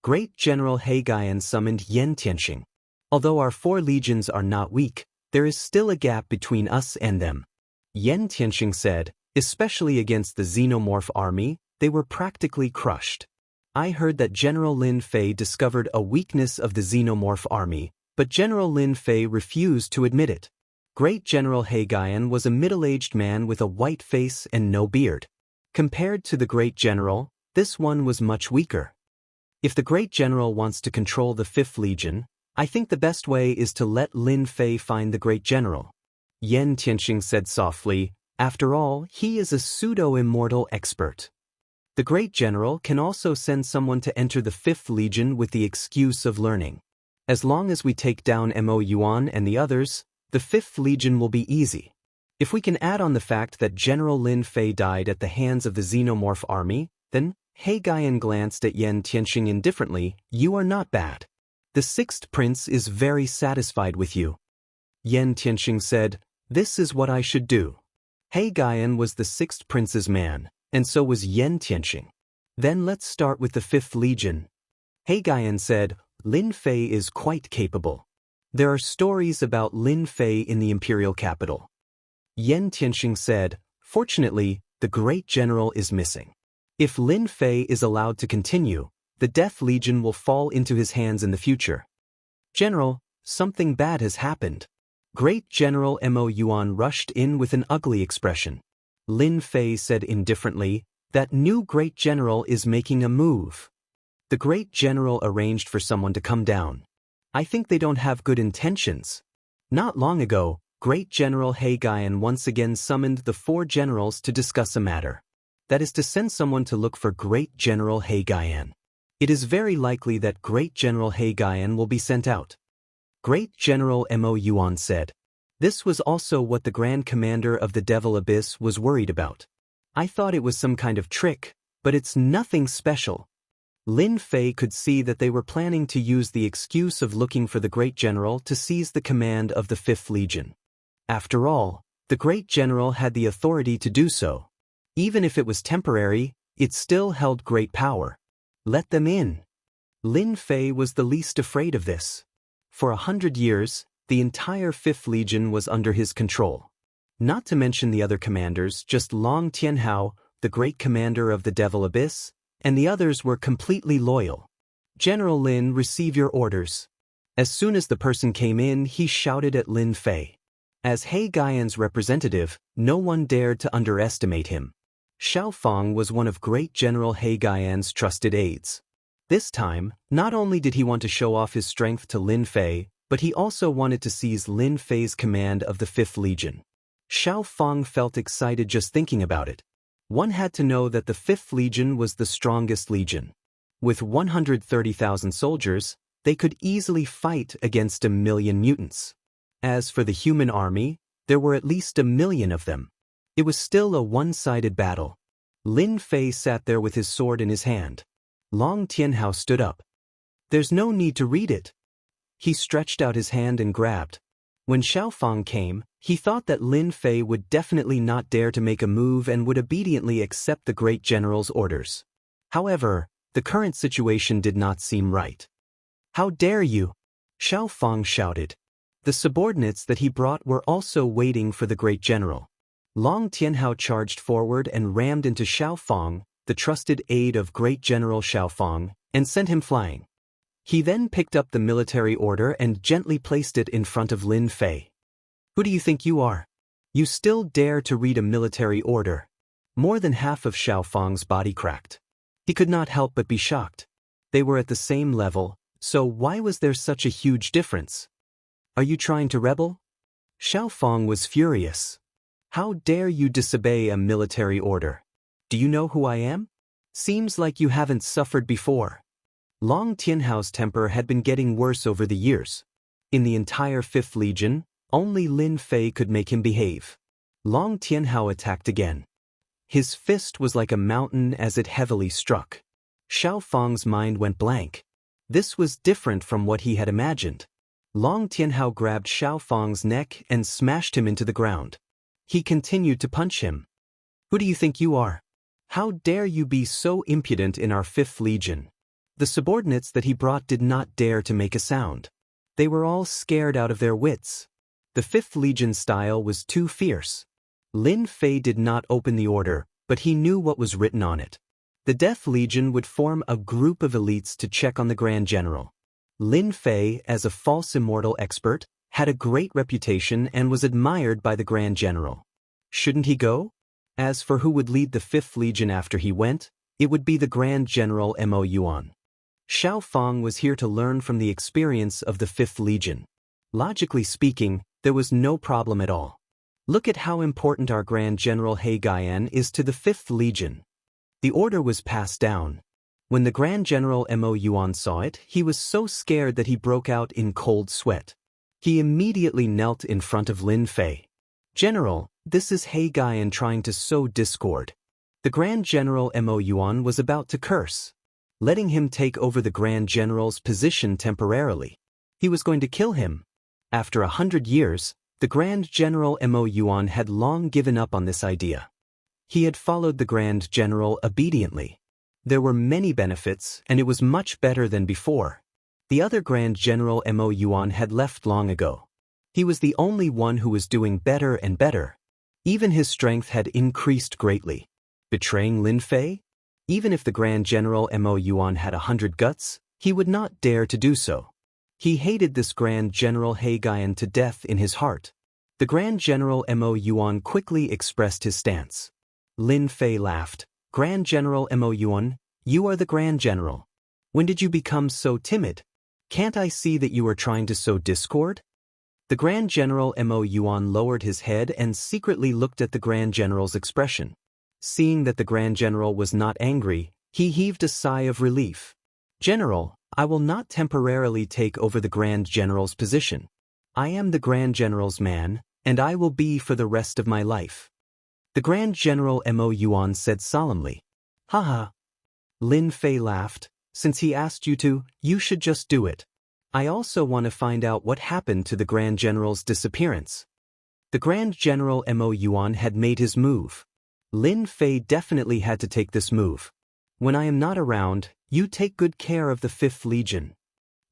Great General He Guyen summoned Yan Tianxing. Although our 4 legions are not weak, there is still a gap between us and them. Yan Tianxing said, especially against the Xenomorph army, they were practically crushed. I heard that General Lin Fei discovered a weakness of the Xenomorph army, but General Lin Fei refused to admit it. Great General He Guyen was a middle-aged man with a white face and no beard. Compared to the Great General, this one was much weaker. If the Great General wants to control the 5th Legion, I think the best way is to let Lin Fei find the Great General. Yan Tianxing said softly, after all, he is a pseudo-immortal expert. The Great General can also send someone to enter the 5th Legion with the excuse of learning. As long as we take down Mo Yuan and the others, the 5th Legion will be easy. If we can add on the fact that General Lin Fei died at the hands of the Xenomorph army, then, He Guyen glanced at Yan Tianxing indifferently, you are not bad. The 6th Prince is very satisfied with you. Yan Tianxing said, this is what I should do. He Guyen was the 6th Prince's man, and so was Yan Tianxing. Then let's start with the 5th Legion. He Guyen said, Lin Fei is quite capable. There are stories about Lin Fei in the imperial capital. Yan Tianxing said, fortunately, the Great General is missing. If Lin Fei is allowed to continue, the Death Legion will fall into his hands in the future. General, something bad has happened. Great General Mo Yuan rushed in with an ugly expression. Lin Fei said indifferently, that new Great General is making a move. The Great General arranged for someone to come down. I think they don't have good intentions. Not long ago, Great General He Gaian once again summoned the 4 generals to discuss a matter. That is to send someone to look for Great General He Gaian. It is very likely that Great General He Gaian will be sent out. Great General Mo Yuan said. This was also what the Grand Commander of the Devil Abyss was worried about. I thought it was some kind of trick, but it's nothing special. Lin Fei could see that they were planning to use the excuse of looking for the Great General to seize the command of the 5th Legion. After all, the Great General had the authority to do so. Even if it was temporary, it still held great power. Let them in. Lin Fei was the least afraid of this. For 100 years, the entire 5th Legion was under his control. Not to mention the other commanders, just Long Tianhao, the great commander of the Devil Abyss, and the others were completely loyal. General Lin, receive your orders. As soon as the person came in, he shouted at Lin Fei. As He Gaian's representative, no one dared to underestimate him. Xiao Fang was one of Great General He Gaian's trusted aides. This time, not only did he want to show off his strength to Lin Fei, but he also wanted to seize Lin Fei's command of the 5th Legion. Xiao Fang felt excited just thinking about it. One had to know that the 5th Legion was the strongest legion. With 130,000 soldiers, they could easily fight against 1 million mutants. As for the human army, there were at least 1 million of them. It was still a one-sided battle. Lin Fei sat there with his sword in his hand. Long Tianhao stood up. There's no need to read it. He stretched out his hand and grabbed. When Xiao Fang came, he thought that Lin Fei would definitely not dare to make a move and would obediently accept the great general's orders. However, the current situation did not seem right. How dare you? Xiao Fang shouted. The subordinates that he brought were also waiting for the great general. Long Tianhao charged forward and rammed into Xiao Fang, the trusted aide of Great General Xiao Fang, and sent him flying. He then picked up the military order and gently placed it in front of Lin Fei. Who do you think you are? You still dare to read a military order? More than half of Xiao Fang's body cracked. He could not help but be shocked. They were at the same level, so why was there such a huge difference? Are you trying to rebel? Xiao Fang was furious. How dare you disobey a military order? Do you know who I am? Seems like you haven't suffered before. Long Tianhao's temper had been getting worse over the years. In the entire 5th Legion, only Lin Fei could make him behave. Long Tianhao attacked again. His fist was like a mountain as it heavily struck. Xiao Fang's mind went blank. This was different from what he had imagined. Long Tianhao grabbed Xiao Fang's neck and smashed him into the ground. He continued to punch him. Who do you think you are? How dare you be so impudent in our 5th Legion? The subordinates that he brought did not dare to make a sound. They were all scared out of their wits. The 5th Legion style was too fierce. Lin Fei did not open the order, but he knew what was written on it. The Death Legion would form a group of elites to check on the Grand General. Lin Fei, as a false immortal expert, had a great reputation and was admired by the Grand General. Shouldn't he go? As for who would lead the 5th Legion after he went, it would be the Grand General Mo Yuan. Xiao Fang was here to learn from the experience of the 5th Legion. Logically speaking, there was no problem at all. Look at how important our Grand General He Gaian is to the 5th Legion. The order was passed down. When the Grand General Mo Yuan saw it, he was so scared that he broke out in cold sweat. He immediately knelt in front of Lin Fei. General, this is He Gaian trying to sow discord. The Grand General Mo Yuan was about to curse, letting him take over the Grand General's position temporarily. He was going to kill him. After 100 years, the Grand General Mo Yuan had long given up on this idea. He had followed the Grand General obediently. There were many benefits, and it was much better than before. The other Grand General Mo Yuan had left long ago. He was the only one who was doing better and better. Even his strength had increased greatly. Betraying Lin Fei? Even if the Grand General Mo Yuan had 100 guts, he would not dare to do so. He hated this Grand General He Gaian to death in his heart. The Grand General Mo Yuan quickly expressed his stance. Lin Fei laughed. Grand General Mo Yuan, you are the Grand General. When did you become so timid? Can't I see that you are trying to sow discord? The Grand General Mo Yuan lowered his head and secretly looked at the Grand General's expression. Seeing that the Grand General was not angry, he heaved a sigh of relief. General, I will not temporarily take over the Grand General's position. I am the Grand General's man, and I will be for the rest of my life. The Grand General Mo Yuan said solemnly. Haha. Lin Fei laughed. Since he asked you to, you should just do it. I also want to find out what happened to the Grand General's disappearance. The Grand General Mo Yuan had made his move. Lin Fei definitely had to take this move. When I am not around, you take good care of the 5th Legion.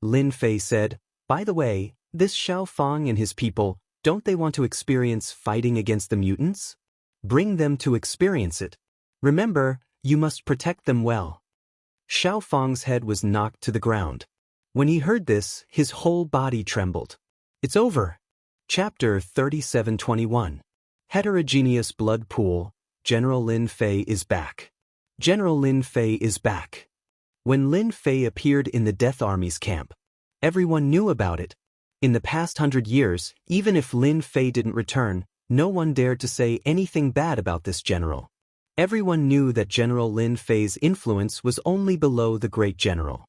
Lin Fei said, by the way, this Xiao Fang and his people, don't they want to experience fighting against the mutants? Bring them to experience it. Remember, you must protect them well. Xiao Fang's head was knocked to the ground. When he heard this, his whole body trembled. It's over. Chapter 3721. Heterogeneous Blood Pool. General Lin Fei is back. General Lin Fei is back. When Lin Fei appeared in the Death Army's camp, everyone knew about it. In the past 100 years, even if Lin Fei didn't return, no one dared to say anything bad about this general. Everyone knew that General Lin Fei's influence was only below the great general.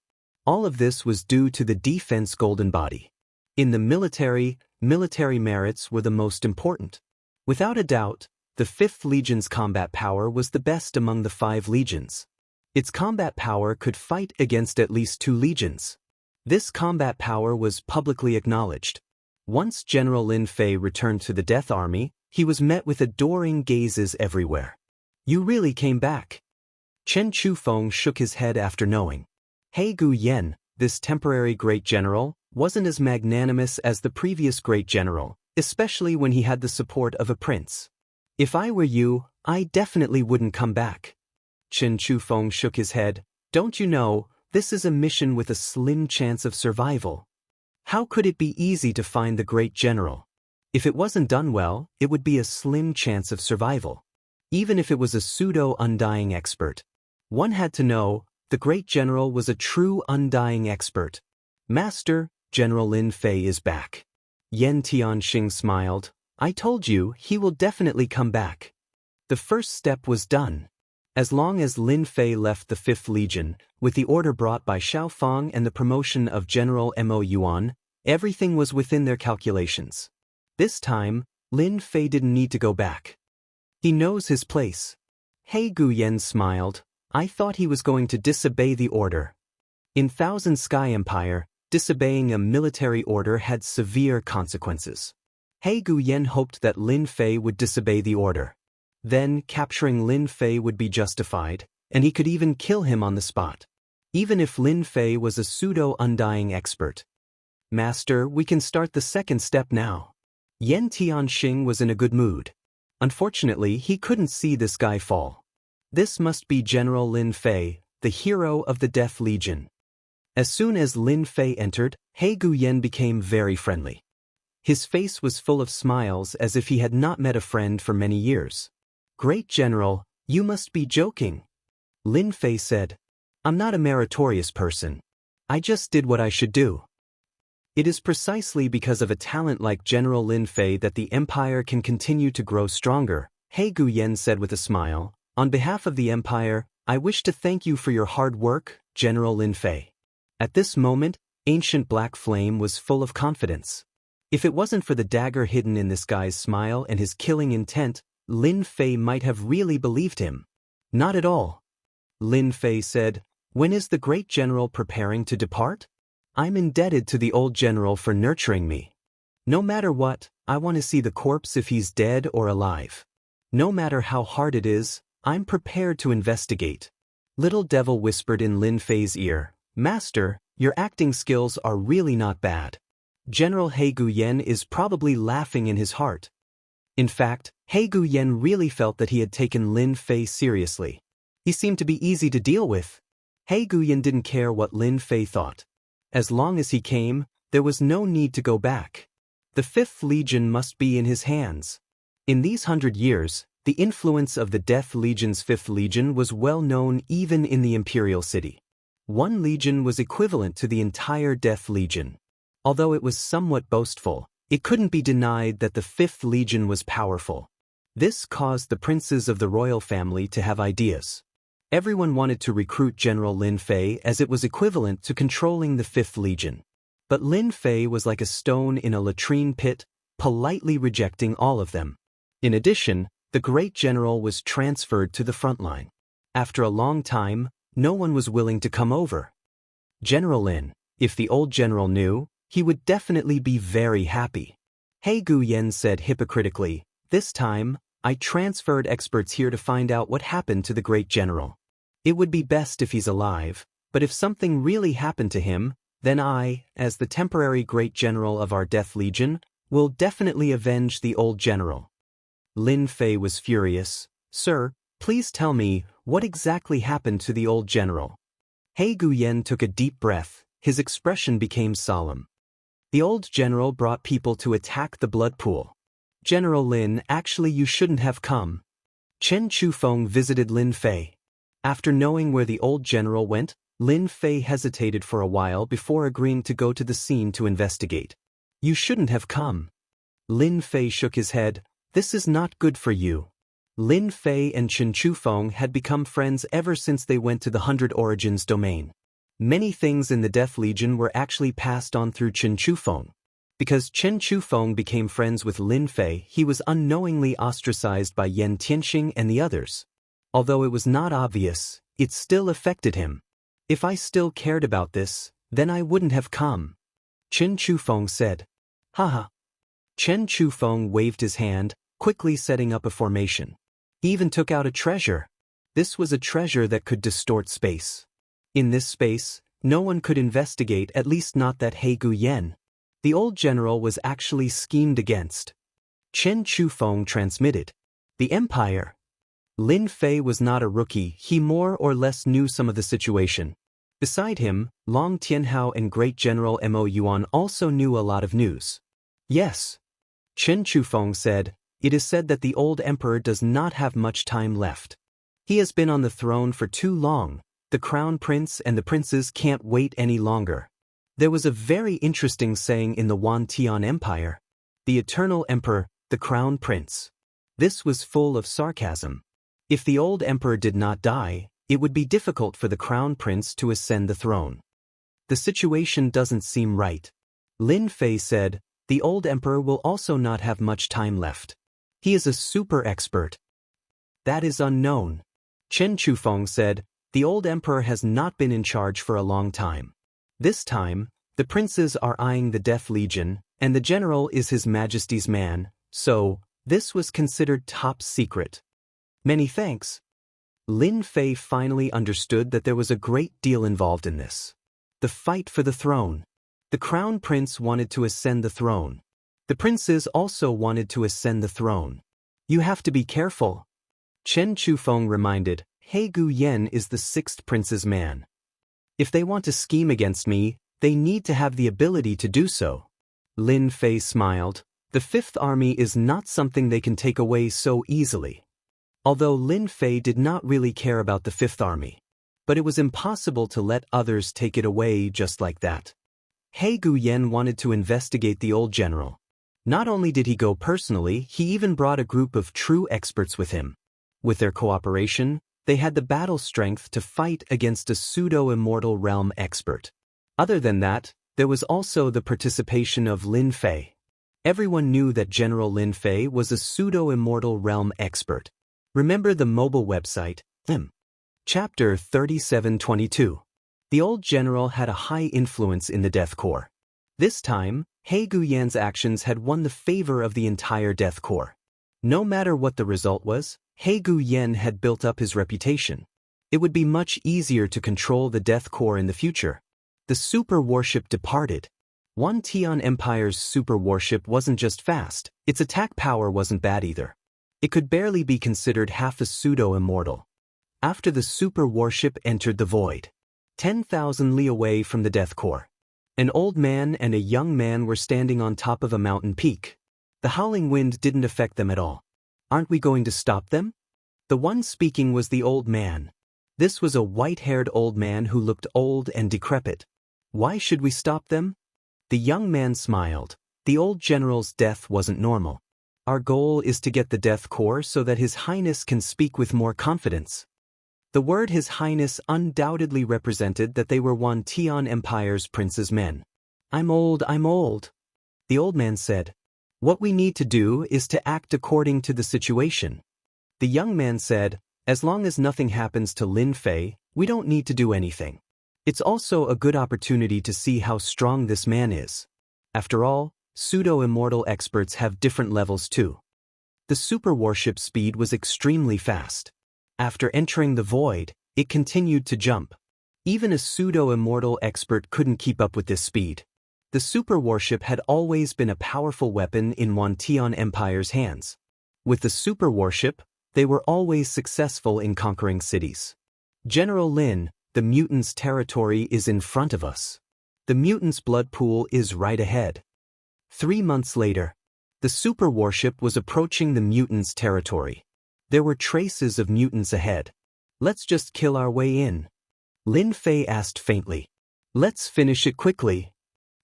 All of this was due to the defense golden body. In the military merits were the most important. Without a doubt, the 5th Legion's combat power was the best among the 5 legions. Its combat power could fight against at least 2 legions. This combat power was publicly acknowledged. Once General Lin Fei returned to the Death Army, he was met with adoring gazes everywhere. You really came back. Chen Chufeng shook his head after knowing. He Guyan, this temporary great general, wasn't as magnanimous as the previous great general, especially when he had the support of a prince. If I were you, I definitely wouldn't come back. Chen Chufeng shook his head. Don't you know, this is a mission with a slim chance of survival. How could it be easy to find the great general? If it wasn't done well, it would be a slim chance of survival. Even if it was a pseudo-undying expert. One had to know, the great general was a true undying expert. Master, General Lin Fei is back. Yan Tianxing smiled. I told you, he will definitely come back. The first step was done. As long as Lin Fei left the 5th Legion, with the order brought by Xiao Fang and the promotion of General Mo Yuan, everything was within their calculations. This time, Lin Fei didn't need to go back. He knows his place. He Guyan smiled. I thought he was going to disobey the order. In Thousand Sky Empire, disobeying a military order had severe consequences. He Guyan hoped that Lin Fei would disobey the order. Then, capturing Lin Fei would be justified, and he could even kill him on the spot. Even if Lin Fei was a pseudo-undying expert. Master, we can start the second step now. Yan Tianxing was in a good mood. Unfortunately, he couldn't see this guy fall. This must be General Lin Fei, the hero of the Death Legion. As soon as Lin Fei entered, He Guyan became very friendly. His face was full of smiles as if he had not met a friend for many years. Great General, you must be joking. Lin Fei said. I'm not a meritorious person. I just did what I should do. It is precisely because of a talent like General Lin Fei that the Empire can continue to grow stronger, He Guyan said with a smile. On behalf of the Empire, I wish to thank you for your hard work, General Lin Fei. At this moment, Ancient Black Flame was full of confidence. If it wasn't for the dagger hidden in this guy's smile and his killing intent, Lin Fei might have really believed him. Not at all. Lin Fei said, when is the great general preparing to depart? I'm indebted to the old general for nurturing me. No matter what, I want to see the corpse if he's dead or alive. No matter how hard it is, I'm prepared to investigate. Little Devil whispered in Lin Fei's ear, Master, your acting skills are really not bad. General He Guyan is probably laughing in his heart. In fact, He Guyan really felt that he had taken Lin Fei seriously. He seemed to be easy to deal with. He Guyan didn't care what Lin Fei thought. As long as he came, there was no need to go back. The 5th Legion must be in his hands. In these 100 years, the influence of the Death Legion's 5th Legion was well known even in the Imperial City. One legion was equivalent to the entire Death Legion. Although it was somewhat boastful, it couldn't be denied that the Fifth Legion was powerful. This caused the princes of the royal family to have ideas. Everyone wanted to recruit General Lin Fei as it was equivalent to controlling the Fifth Legion. But Lin Fei was like a stone in a latrine pit, politely rejecting all of them. In addition, the great general was transferred to the front line. After a long time, no one was willing to come over. General Lin, if the old general knew, he would definitely be very happy. He Guyan said hypocritically, "This time, I transferred experts here to find out what happened to the great general. It would be best if he's alive, but if something really happened to him, then I, as the temporary great general of our Death Legion, will definitely avenge the old general." Lin Fei was furious. "Sir, please tell me, what exactly happened to the old general?" He Guyan took a deep breath. His expression became solemn. "The old general brought people to attack the blood pool. General Lin, actually you shouldn't have come." Chen Chufeng visited Lin Fei. After knowing where the old general went, Lin Fei hesitated for a while before agreeing to go to the scene to investigate. "You shouldn't have come." Lin Fei shook his head. "This is not good for you." Lin Fei and Chen Chufeng had become friends ever since they went to the 100 Origins domain. Many things in the Death Legion were actually passed on through Chen Chufeng. Because Chen Chufeng became friends with Lin Fei, he was unknowingly ostracized by Yan Tianxing and the others. Although it was not obvious, it still affected him. "If I still cared about this, then I wouldn't have come," Chen Chufeng said. "Haha." Chen Chufeng waved his hand, quickly setting up a formation. He even took out a treasure. This was a treasure that could distort space. In this space, no one could investigate, at least not that He Guyan. The old general was actually schemed against. Chen Chufeng transmitted. The Empire. Lin Fei was not a rookie, he more or less knew some of the situation. Beside him, Long Tianhao and Great General Mo Yuan also knew a lot of news. "Yes," Chen Chufeng said, "it is said that the old emperor does not have much time left. He has been on the throne for too long. The crown prince and the princes can't wait any longer." There was a very interesting saying in the Wan Tian Empire. "The eternal emperor, the crown prince." This was full of sarcasm. If the old emperor did not die, it would be difficult for the crown prince to ascend the throne. The situation doesn't seem right. Lin Fei said, "The old emperor will also not have much time left. He is a super expert." "That is unknown." Chen Chufeng said, "The old emperor has not been in charge for a long time. This time, the princes are eyeing the Death Legion, and the general is His Majesty's man, so this was considered top secret." "Many thanks." Lin Fei finally understood that there was a great deal involved in this. The fight for the throne. The crown prince wanted to ascend the throne. The princes also wanted to ascend the throne. "You have to be careful," Chen Chufeng reminded. "He Guyan is the sixth prince's man. If they want to scheme against me, they need to have the ability to do so." Lin Fei smiled. The Fifth Army is not something they can take away so easily. Although Lin Fei did not really care about the Fifth Army. But it was impossible to let others take it away just like that. He Guyan wanted to investigate the old general. Not only did he go personally, he even brought a group of true experts with him. With their cooperation, they had the battle strength to fight against a pseudo-immortal realm expert. Other than that, there was also the participation of Lin Fei. Everyone knew that General Lin Fei was a pseudo-immortal realm expert. Remember the mobile website, Chapter 3722. The old general had a high influence in the Death Corps. This time, He Guyan's actions had won the favor of the entire Death Corps. No matter what the result was, He Guyan had built up his reputation. It would be much easier to control the Death Corps in the future. The super warship departed. Wan Tian Empire's super warship wasn't just fast, its attack power wasn't bad either. It could barely be considered half a pseudo-immortal. After the super warship entered the void, 10,000 li away from the Death Corps, an old man and a young man were standing on top of a mountain peak. The howling wind didn't affect them at all. "Aren't we going to stop them?" The one speaking was the old man. This was a white-haired old man who looked old and decrepit. Why should we stop them? The young man smiled. The old general's death wasn't normal. Our goal is to get the death core so that His Highness can speak with more confidence. The word His Highness undoubtedly represented that they were one Tian Empire's prince's men. I'm old. The old man said. What we need to do is to act according to the situation. The young man said, as long as nothing happens to Lin Fei, we don't need to do anything. It's also a good opportunity to see how strong this man is. After all, pseudo-immortal experts have different levels too. The super warship speed was extremely fast. After entering the void, it continued to jump. Even a pseudo-immortal expert couldn't keep up with this speed. The super warship had always been a powerful weapon in Tian Empire's hands. With the super warship, they were always successful in conquering cities. General Lin, the mutants' territory is in front of us. The mutants' blood pool is right ahead. 3 months later, the super warship was approaching the mutants' territory. There were traces of mutants ahead. Let's just kill our way in. Lin Fei asked faintly. Let's finish it quickly.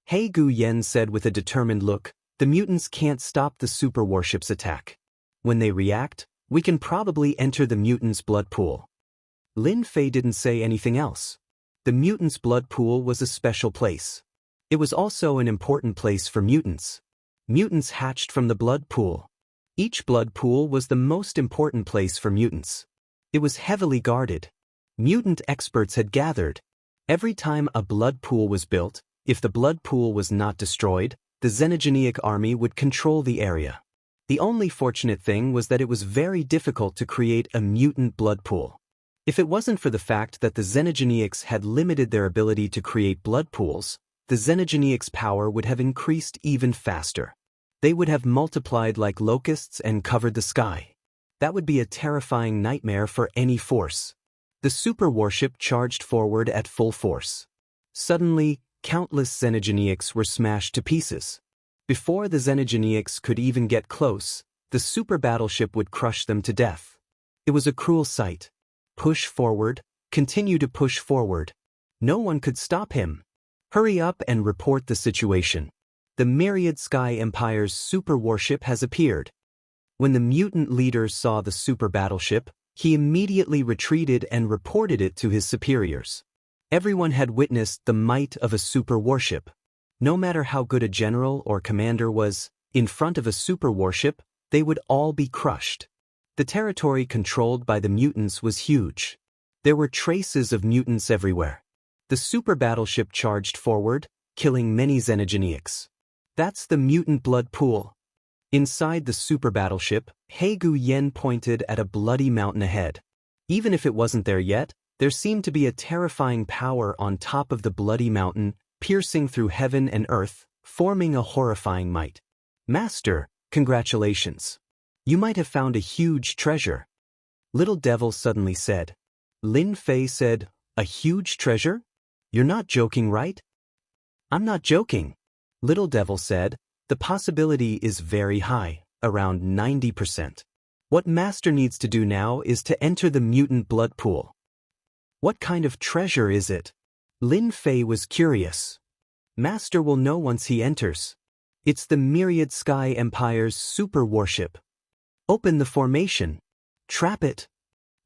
He Guyen said with a determined look, the mutants can't stop the super warship's attack. When they react, we can probably enter the mutants' blood pool. Lin Fei didn't say anything else. The mutants' blood pool was a special place. It was also an important place for mutants. Mutants hatched from the blood pool. Each blood pool was the most important place for mutants. It was heavily guarded. Mutant experts had gathered. Every time a blood pool was built, if the blood pool was not destroyed, the Xenogeneic army would control the area. The only fortunate thing was that it was very difficult to create a mutant blood pool. If it wasn't for the fact that the Xenogeneics had limited their ability to create blood pools, the Xenogeneics' power would have increased even faster. They would have multiplied like locusts and covered the sky. That would be a terrifying nightmare for any force. The super warship charged forward at full force. Suddenly, countless Xenogeneics were smashed to pieces. Before the Xenogeneics could even get close, the super battleship would crush them to death. It was a cruel sight. Push forward, continue to push forward. No one could stop him. Hurry up and report the situation. The Myriad Sky Empire's super warship has appeared. When the mutant leader saw the super battleship, he immediately retreated and reported it to his superiors. Everyone had witnessed the might of a super warship. No matter how good a general or commander was, in front of a super warship, they would all be crushed. The territory controlled by the mutants was huge. There were traces of mutants everywhere. The super battleship charged forward, killing many Xenogeneics. That's the mutant blood pool. Inside the super battleship, He Guyen pointed at a bloody mountain ahead. Even if it wasn't there yet, there seemed to be a terrifying power on top of the bloody mountain, piercing through heaven and earth, forming a horrifying might. Master, congratulations. You might have found a huge treasure. Little Devil suddenly said. Lin Fei said, a huge treasure? You're not joking, right? I'm not joking. Little Devil said, the possibility is very high, around 90%. What Master needs to do now is to enter the mutant blood pool. What kind of treasure is it? Lin Fei was curious. Master will know once he enters. It's the Myriad Sky Empire's super warship. Open the formation. Trap it.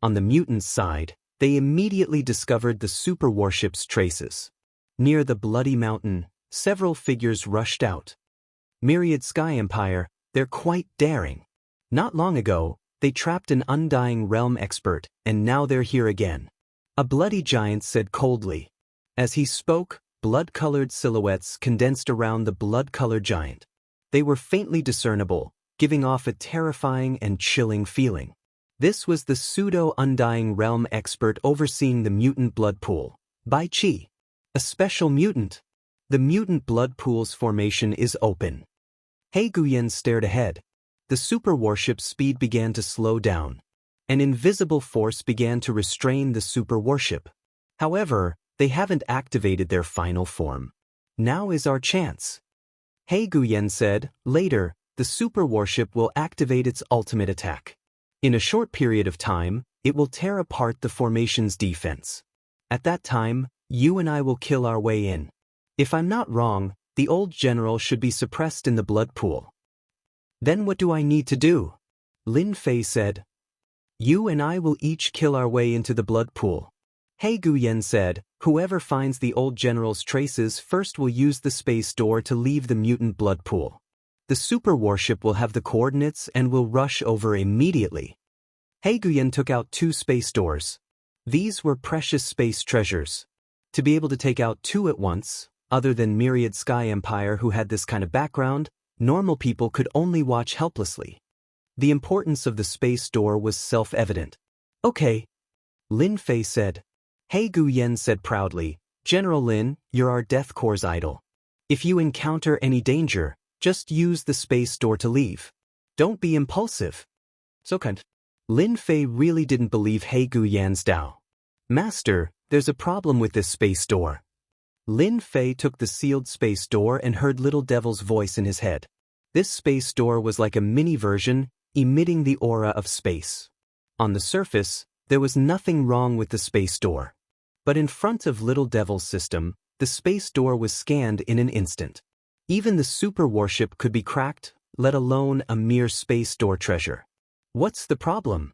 On the mutants' side, they immediately discovered the super warship's traces. Near the bloody mountain, several figures rushed out. Myriad Sky Empire, they're quite daring. Not long ago, they trapped an Undying Realm expert, and now they're here again. A bloody giant said coldly. As he spoke, blood-colored silhouettes condensed around the blood-colored giant. They were faintly discernible, giving off a terrifying and chilling feeling. This was the pseudo-Undying Realm expert overseeing the mutant blood pool, Bai Qi. A special mutant. The mutant blood pool's formation is open. He Guyen stared ahead. The super warship's speed began to slow down. An invisible force began to restrain the super warship. However, they haven't activated their final form. Now is our chance. He Guyen said, later, the super warship will activate its ultimate attack. In a short period of time, It will tear apart the formation's defense. At that time, you and I will kill our way in. If I'm not wrong, the old general should be suppressed in the blood pool. Then what do I need to do? Lin Fei said. You and I will each kill our way into the blood pool. He Guyen said, whoever finds the old general's traces first will use the space door to leave the mutant blood pool. The super warship will have the coordinates and will rush over immediately. He Guyen took out 2 space doors. These were precious space treasures. To be able to take out 2 at once, other than Myriad Sky Empire who had this kind of background, normal people could only watch helplessly. The importance of the space door was self-evident. Okay, Lin Fei said. He Guyen said proudly, General Lin, you're our Death Corps idol. If you encounter any danger, just use the space door to leave. Don't be impulsive. So kind. Lin Fei really didn't believe He Guyen's Tao. Master, there's a problem with this space door. Lin Fei took the sealed space door and heard Little Devil's voice in his head. This space door was like a mini version, emitting the aura of space. On the surface, there was nothing wrong with the space door. But in front of Little Devil's system, the space door was scanned in an instant. Even the super warship could be cracked, let alone a mere space door treasure. What's the problem?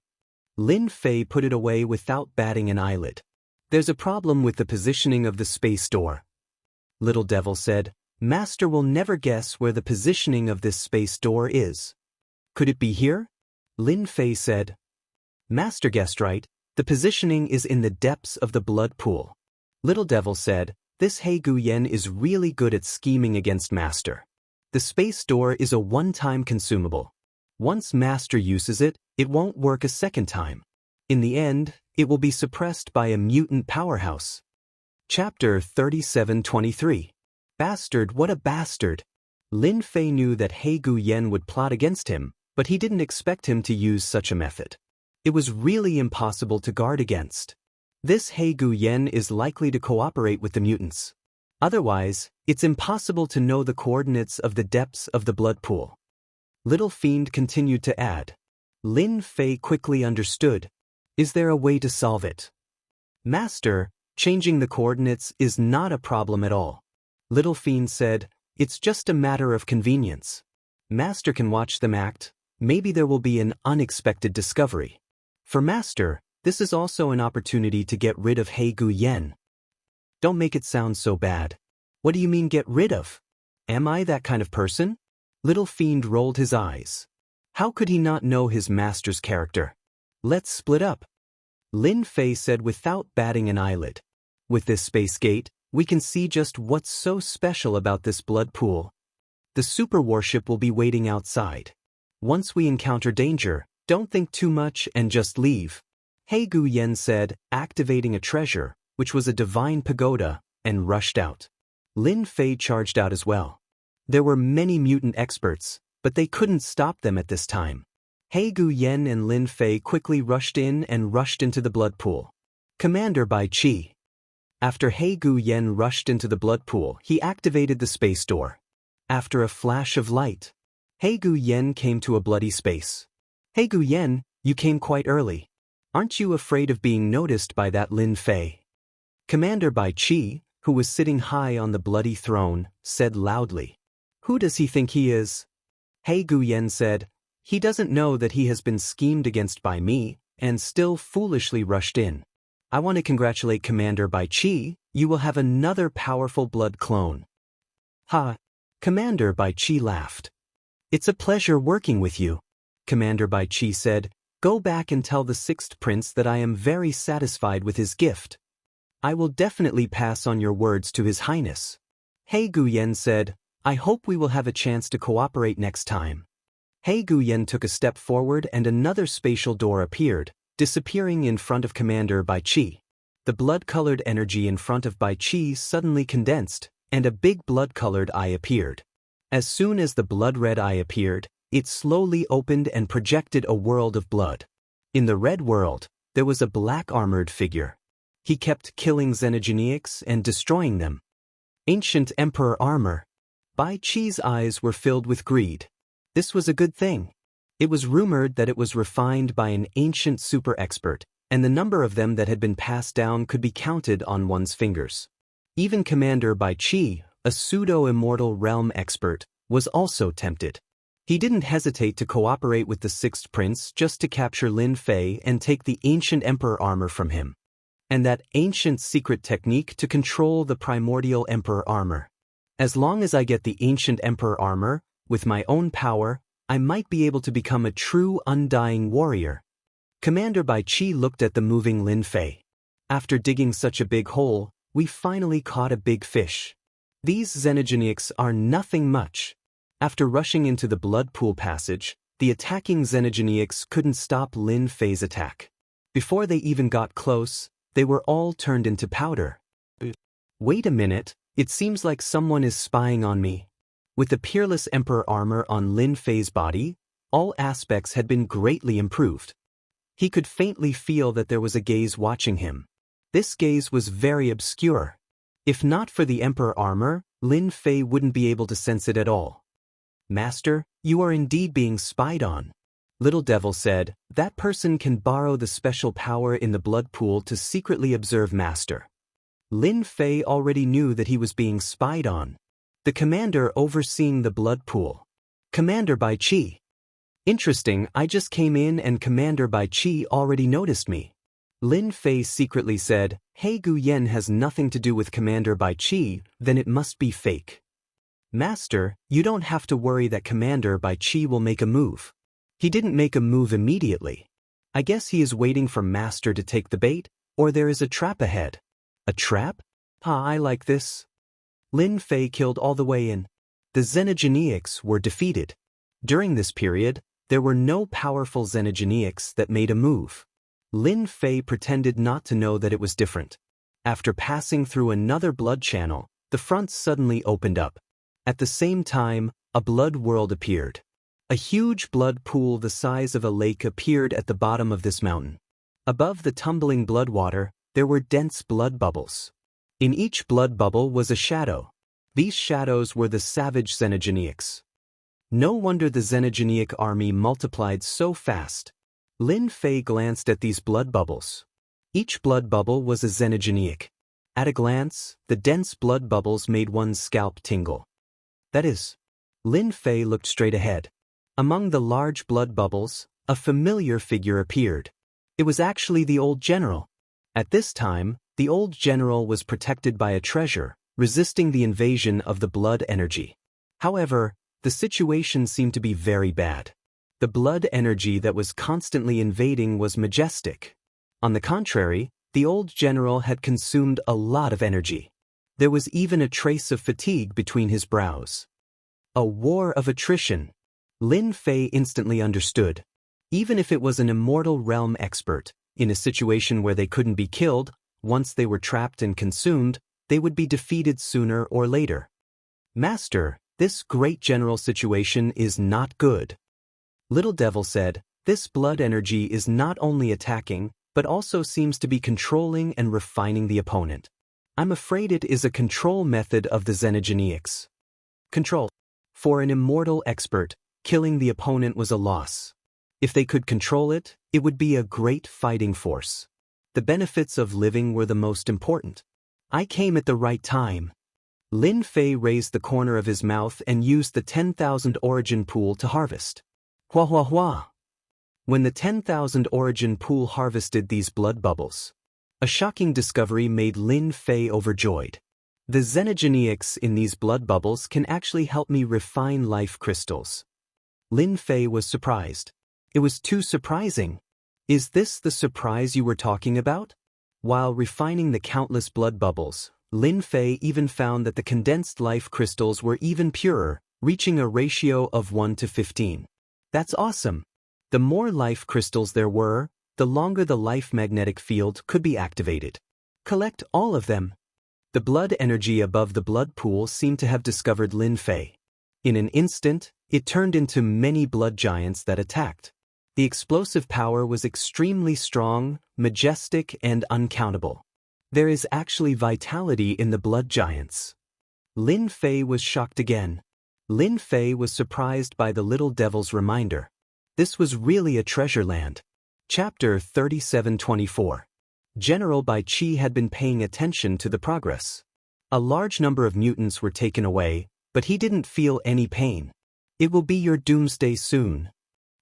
Lin Fei put it away without batting an eyelid. There's a problem with the positioning of the space door. Little Devil said, Master will never guess where the positioning of this space door is. Could it be here? Lin Fei said. Master guessed right, the positioning is in the depths of the blood pool. Little Devil said, this He Guyen is really good at scheming against Master. The space door is a one-time consumable. Once Master uses it, it won't work a second time. In the end, it will be suppressed by a mutant powerhouse. Chapter 3723. Bastard, what a bastard! Lin Fei knew that He Guyen would plot against him, but he didn't expect him to use such a method. It was really impossible to guard against. This He Guyen is likely to cooperate with the mutants. Otherwise, it's impossible to know the coordinates of the depths of the blood pool. Little Fiend continued to add. Lin Fei quickly understood. Is there a way to solve it? Master, changing the coordinates is not a problem at all. Little Fiend said, it's just a matter of convenience. Master can watch them act, maybe there will be an unexpected discovery. For Master, this is also an opportunity to get rid of He Guyen. Don't make it sound so bad. What do you mean get rid of? Am I that kind of person? Little Fiend rolled his eyes. How could he not know his master's character? Let's split up. Lin Fei said without batting an eyelid. With this space gate, we can see just what's so special about this blood pool. The super warship will be waiting outside. Once we encounter danger, don't think too much and just leave. He Guyen said, activating a treasure, which was a divine pagoda, and rushed out. Lin Fei charged out as well. There were many mutant experts, but they couldn't stop them at this time. He Guyen and Lin Fei quickly rushed in and rushed into the blood pool. Commander Bai Qi. After He Guyen rushed into the blood pool, he activated the space door. After a flash of light, He Guyen came to a bloody space. He Guyen, you came quite early. Aren't you afraid of being noticed by that Lin Fei? Commander Bai Qi, who was sitting high on the bloody throne, said loudly. Who does he think he is? He Guyen said, he doesn't know that he has been schemed against by me, and still foolishly rushed in. I want to congratulate Commander Bai Qi, you will have another powerful blood clone. Ha! Commander Bai Qi laughed. It's a pleasure working with you. Commander Bai Qi said, go back and tell the 6th Prince that I am very satisfied with his gift. I will definitely pass on your words to His Highness. He Guyen said, I hope we will have a chance to cooperate next time. He Guyen took a step forward and another spatial door appeared, disappearing in front of Commander Bai Qi. The blood-colored energy in front of Bai Qi suddenly condensed, and a big blood-colored eye appeared. As soon as the blood-red eye appeared, it slowly opened and projected a world of blood. In the red world, there was a black-armored figure. He kept killing xenogeneics and destroying them. Ancient Emperor armor. Bai Qi's eyes were filled with greed. This was a good thing. It was rumored that it was refined by an ancient super expert, and the number of them that had been passed down could be counted on one's fingers. Even Commander Bai Qi, a pseudo-immortal realm expert, was also tempted. He didn't hesitate to cooperate with the Sixth Prince just to capture Lin Fei and take the ancient Emperor armor from him. And that ancient secret technique to control the primordial Emperor armor. As long as I get the ancient Emperor armor, with my own power, I might be able to become a true undying warrior. Commander Bai Qi looked at the moving Lin Fei. After digging such a big hole, we finally caught a big fish. These xenogenics are nothing much. After rushing into the blood pool passage, the attacking xenogenics couldn't stop Lin Fei's attack. Before they even got close, they were all turned into powder. Wait a minute, it seems like someone is spying on me. With the peerless Emperor armor on Lin Fei's body, all aspects had been greatly improved. He could faintly feel that there was a gaze watching him. This gaze was very obscure. If not for the Emperor armor, Lin Fei wouldn't be able to sense it at all. Master, you are indeed being spied on. Little Devil said, that person can borrow the special power in the blood pool to secretly observe Master. Lin Fei already knew that he was being spied on. The commander overseeing the blood pool. Commander Bai Qi. Interesting, I just came in and Commander Bai Qi already noticed me. Lin Fei secretly said, Hey Gu Yen has nothing to do with Commander Bai Qi, then it must be fake. Master, you don't have to worry that Commander Bai Qi will make a move. He didn't make a move immediately. I guess he is waiting for Master to take the bait, or there is a trap ahead. A trap? I like this. Lin Fei killed all the way in. The xenogenics were defeated. During this period, there were no powerful xenogenics that made a move. Lin Fei pretended not to know that it was different. After passing through another blood channel, the front suddenly opened up. At the same time, a blood world appeared. A huge blood pool the size of a lake appeared at the bottom of this mountain. Above the tumbling blood water, there were dense blood bubbles. In each blood bubble was a shadow. These shadows were the savage xenogenics. No wonder the xenogenic army multiplied so fast. Lin Fei glanced at these blood bubbles. Each blood bubble was a xenogenic. At a glance, the dense blood bubbles made one's scalp tingle. That is, Lin Fei looked straight ahead. Among the large blood bubbles, a familiar figure appeared. It was actually the old general. At this time, the old general was protected by a treasure, resisting the invasion of the blood energy. However, the situation seemed to be very bad. The blood energy that was constantly invading was majestic. On the contrary, the old general had consumed a lot of energy. There was even a trace of fatigue between his brows. A war of attrition. Lin Fei instantly understood. Even if it was an immortal realm expert, in a situation where they couldn't be killed, once they were trapped and consumed, they would be defeated sooner or later. Master, this great general situation is not good. Little Devil said, this blood energy is not only attacking, but also seems to be controlling and refining the opponent. I'm afraid it is a control method of the xenogenics. Control. For an immortal expert, killing the opponent was a loss. If they could control it, it would be a great fighting force. The benefits of living were the most important. I came at the right time. Lin Fei raised the corner of his mouth and used the 10,000 origin pool to harvest. Hua hua hua. When the 10,000 origin pool harvested these blood bubbles, a shocking discovery made Lin Fei overjoyed. The xenogenics in these blood bubbles can actually help me refine life crystals. Lin Fei was surprised. It was too surprising. Is this the surprise you were talking about? While refining the countless blood bubbles, Lin Fei even found that the condensed life crystals were even purer, reaching a ratio of 1 to 15. That's awesome. The more life crystals there were, the longer the life magnetic field could be activated. Collect all of them. The blood energy above the blood pool seemed to have discovered Lin Fei. In an instant, it turned into many blood giants that attacked. The explosive power was extremely strong, majestic, and uncountable. There is actually vitality in the blood giants. Lin Fei was shocked again. Lin Fei was surprised by the little devil's reminder. This was really a treasure land. Chapter 3724. General Bai Qi had been paying attention to the progress. A large number of mutants were taken away, but he didn't feel any pain. It will be your doomsday soon.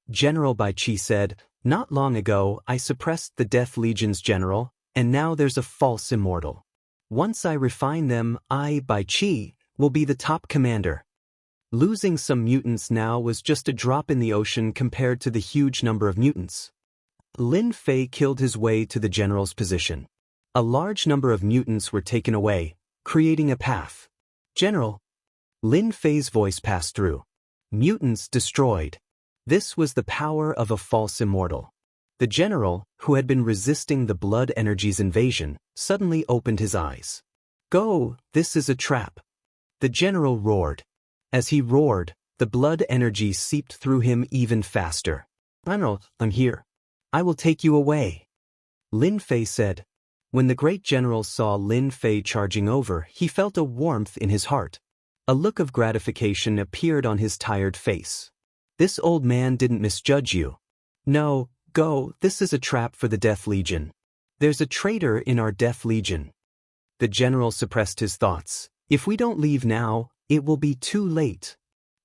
General Bai Qi said, not long ago I suppressed the Death Legion's general, and now there's a false immortal. Once I refine them, I, Bai Qi, will be the top commander. Losing some mutants now was just a drop in the ocean compared to the huge number of mutants. Lin Fei killed his way to the general's position. A large number of mutants were taken away, creating a path. General. Lin Fei's voice passed through. Mutants destroyed. This was the power of a false immortal. The general, who had been resisting the blood energy's invasion, suddenly opened his eyes. Go, this is a trap. The general roared. As he roared, the blood energy seeped through him even faster. General, I'm here. I will take you away. Lin Fei said. When the great general saw Lin Fei charging over, he felt a warmth in his heart. A look of gratification appeared on his tired face. This old man didn't misjudge you. No, go, this is a trap for the Death Legion. There's a traitor in our Death Legion. The general suppressed his thoughts. If we don't leave now, it will be too late.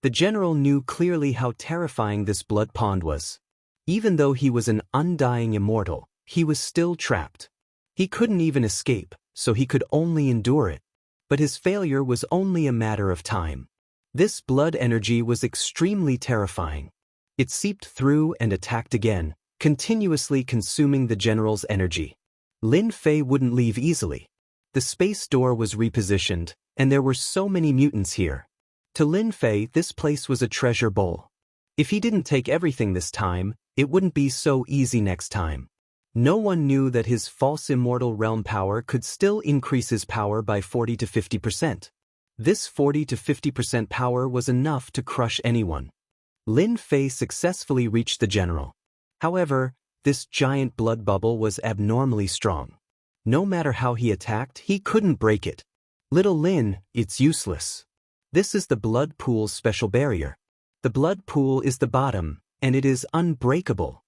The general knew clearly how terrifying this blood pond was. Even though he was an undying immortal, he was still trapped. He couldn't even escape, so he could only endure it. But his failure was only a matter of time. This blood energy was extremely terrifying. It seeped through and attacked again, continuously consuming the general's energy. Lin Fei wouldn't leave easily. The space door was repositioned, and there were so many mutants here. To Lin Fei, this place was a treasure bowl. If he didn't take everything this time, it wouldn't be so easy next time. No one knew that his false immortal realm power could still increase his power by 40 to 50%. This 40 to 50% power was enough to crush anyone. Lin Fei successfully reached the general. However, this giant blood bubble was abnormally strong. No matter how he attacked, he couldn't break it. Little Lin, it's useless. This is the blood pool's special barrier. The blood pool is the bottom, and it is unbreakable.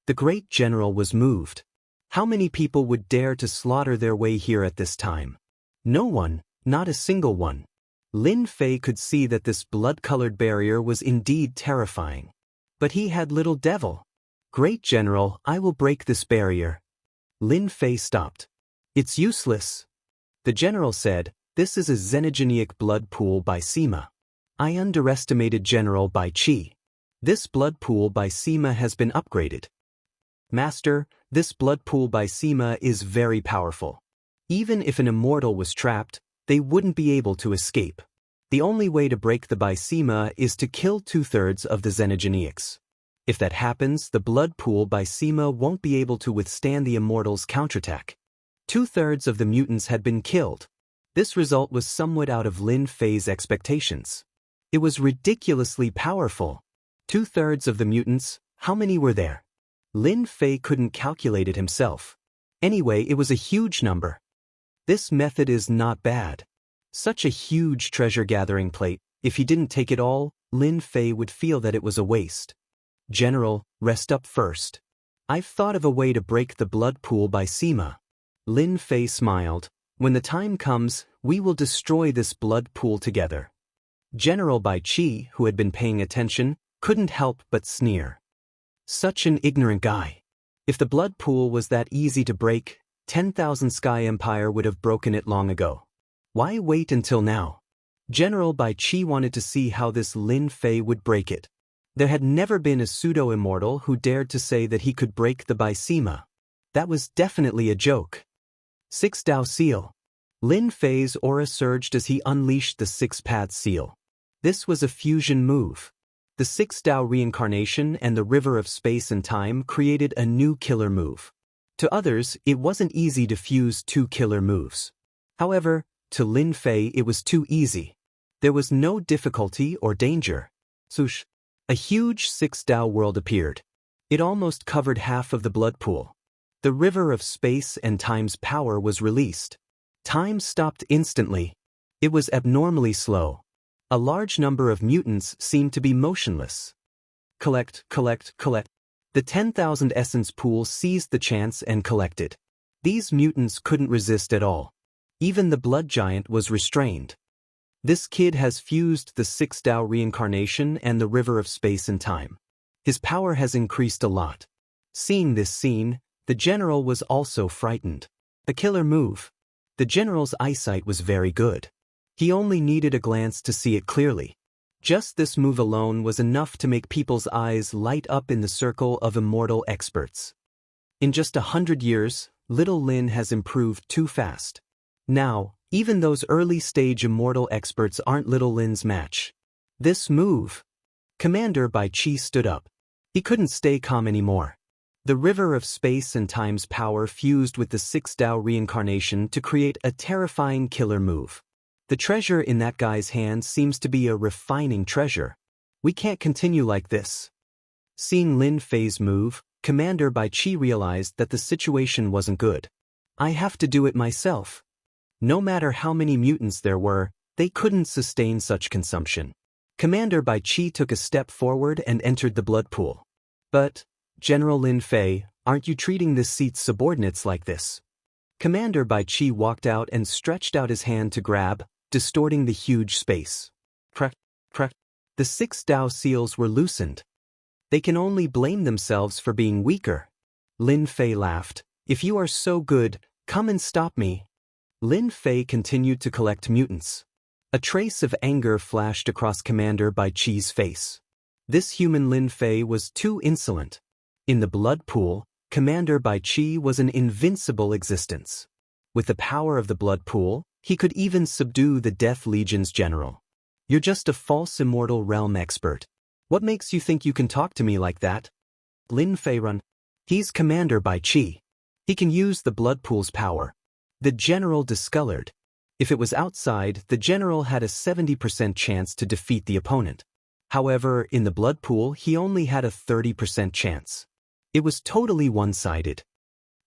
The great general was moved. How many people would dare to slaughter their way here at this time? No one, not a single one. Lin Fei could see that this blood-colored barrier was indeed terrifying. But he had little devil. Great general, I will break this barrier. Lin Fei stopped. It's useless. The general said, this is a xenogenic blood pool by Sima. I underestimated General Bai Qi. This blood pool by Sima has been upgraded. Master, this blood pool by Sima is very powerful. Even if an immortal was trapped, they wouldn't be able to escape. The only way to break the by Sima is to kill 2/3 of the xenogenics. If that happens, the blood pool by Sima won't be able to withstand the immortal's counterattack. 2/3 of the mutants had been killed. This result was somewhat out of Lin Fei's expectations. It was ridiculously powerful. 2/3 of the mutants, how many were there? Lin Fei couldn't calculate it himself. Anyway, it was a huge number. This method is not bad. Such a huge treasure-gathering plate, if he didn't take it all, Lin Fei would feel that it was a waste. General, rest up first. I've thought of a way to break the blood pool by Sima. Lin Fei smiled. When the time comes, we will destroy this blood pool together. General Bai Qi, who had been paying attention, couldn't help but sneer. Such an ignorant guy. If the blood pool was that easy to break, 10,000 Sky Empire would have broken it long ago. Why wait until now? General Bai Qi wanted to see how this Lin Fei would break it. There had never been a pseudo-immortal who dared to say that he could break the Bai Sima. That was definitely a joke. 6 Dao Seal. Lin Fei's aura surged as he unleashed the 6-path seal. This was a fusion move. The 6 Dao reincarnation and the river of space and time created a new killer move. To others, it wasn't easy to fuse 2 killer moves. However, to Lin Fei it was too easy. There was no difficulty or danger. Swoosh! A huge 6 Dao world appeared. It almost covered half of the blood pool. The river of space and time's power was released. Time stopped instantly. It was abnormally slow. A large number of mutants seemed to be motionless. Collect. The 10,000 essence pool seized the chance and collected. These mutants couldn't resist at all. Even the blood giant was restrained. This kid has fused the 6 Tao reincarnation and the river of space and time. His power has increased a lot. Seeing this scene, the general was also frightened. A killer move. The general's eyesight was very good. He only needed a glance to see it clearly. Just this move alone was enough to make people's eyes light up in the circle of immortal experts. In just 100 years, little Lin has improved too fast. Now, even those early-stage immortal experts aren't little Lin's match. This move. Commander Bai Qi stood up. He couldn't stay calm anymore. The river of space and time's power fused with the 6 Tao reincarnation to create a terrifying killer move. The treasure in that guy's hand seems to be a refining treasure. We can't continue like this. Seeing Lin Fei's move, Commander Bai Qi realized that the situation wasn't good. I have to do it myself. No matter how many mutants there were, they couldn't sustain such consumption. Commander Bai Qi took a step forward and entered the blood pool. But, General Lin Fei, aren't you treating this seat's subordinates like this? Commander Bai Qi walked out and stretched out his hand to grab, distorting the huge space. Crack, crack. The 6 Tao seals were loosened. They can only blame themselves for being weaker. Lin Fei laughed. If you are so good, come and stop me. Lin Fei continued to collect mutants. A trace of anger flashed across Commander Bai Qi's face. This human Lin Fei was too insolent. In the blood pool, Commander Bai Qi was an invincible existence. With the power of the blood pool, he could even subdue the Death Legion's general. You're just a false immortal realm expert. What makes you think you can talk to me like that? Lin Fei run. He's Commander Bai Qi. He can use the blood pool's power. The general discolored. If it was outside, the general had a 70% chance to defeat the opponent. However, in the blood pool, he only had a 30% chance. It was totally one-sided.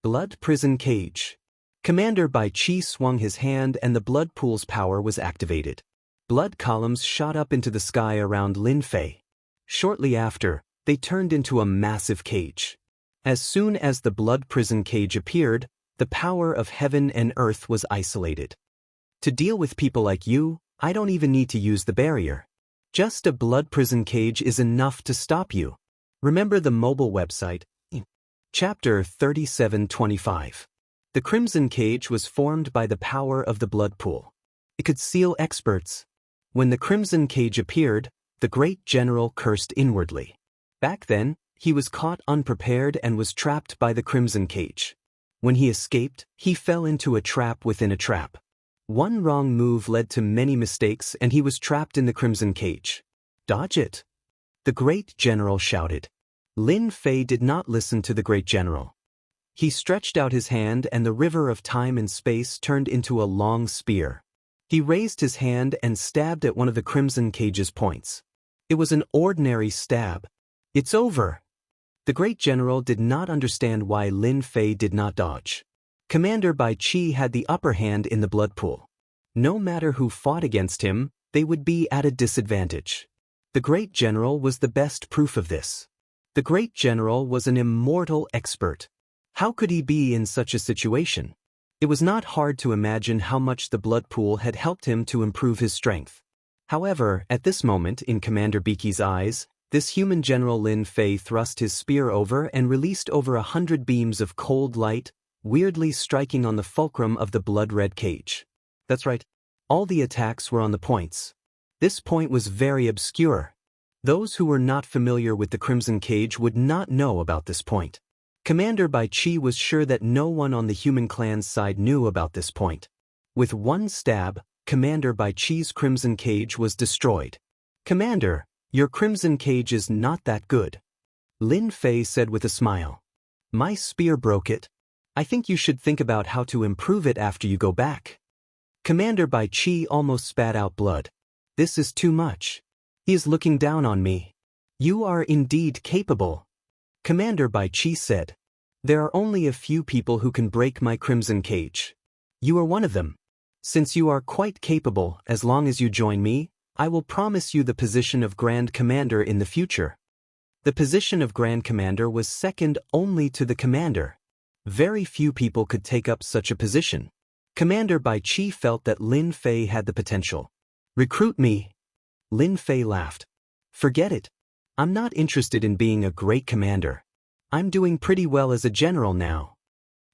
Blood prison cage. Commander Bai Qi swung his hand and the blood pool's power was activated. Blood columns shot up into the sky around Lin Fei. Shortly after, they turned into a massive cage. As soon as the blood prison cage appeared, the power of heaven and earth was isolated. To deal with people like you, I don't even need to use the barrier. Just a blood prison cage is enough to stop you. Remember the mobile website? Chapter 3725. The Crimson Cage was formed by the power of the blood pool. It could seal experts. When the Crimson Cage appeared, the great general cursed inwardly. Back then, he was caught unprepared and was trapped by the Crimson Cage. When he escaped, he fell into a trap within a trap. One wrong move led to many mistakes and he was trapped in the Crimson Cage. Dodge it! The great general shouted. Lin Fei did not listen to the great general. He stretched out his hand and the river of time and space turned into a long spear. He raised his hand and stabbed at one of the Crimson Cage's points. It was an ordinary stab. It's over. The great general did not understand why Lin Fei did not dodge. Commander Bai Qi had the upper hand in the blood pool. No matter who fought against him, they would be at a disadvantage. The great general was the best proof of this. The great general was an immortal expert. How could he be in such a situation? It was not hard to imagine how much the blood pool had helped him to improve his strength. However, at this moment, in Commander Biki's eyes, this human general Lin Fei thrust his spear over and released over 100 beams of cold light, weirdly striking on the fulcrum of the blood-red cage. That's right. All the attacks were on the points. This point was very obscure. Those who were not familiar with the Crimson Cage would not know about this point. Commander Bai Qi was sure that no one on the human clan's side knew about this point. With one stab, Commander Bai Qi's Crimson Cage was destroyed. Commander, your Crimson Cage is not that good. Lin Fei said with a smile. My spear broke it. I think you should think about how to improve it after you go back. Commander Bai Qi almost spat out blood. This is too much. He is looking down on me. You are indeed capable. Commander Bai Qi said. There are only a few people who can break my Crimson Cage. You are one of them. Since you are quite capable, as long as you join me, I will promise you the position of Grand Commander in the future. The position of Grand Commander was second only to the commander. Very few people could take up such a position. Commander Bai Qi felt that Lin Fei had the potential. "Recruit me." Lin Fei laughed. "Forget it. I'm not interested in being a great commander. I'm doing pretty well as a general now."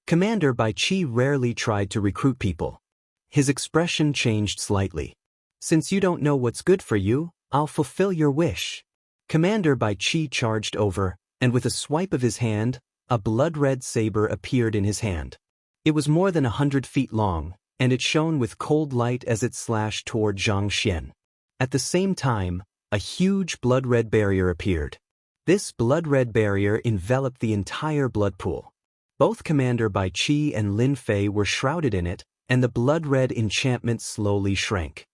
Commander Bai Qi rarely tried to recruit people. His expression changed slightly. "Since you don't know what's good for you, I'll fulfill your wish." Commander Bai Qi charged over, and with a swipe of his hand, a blood-red saber appeared in his hand. It was more than 100 feet long, and it shone with cold light as it slashed toward Xianxia. At the same time, a huge blood-red barrier appeared. This blood-red barrier enveloped the entire blood pool. Both Commander Bai Qi and Lin Fei were shrouded in it, and the blood-red enchantment slowly shrank.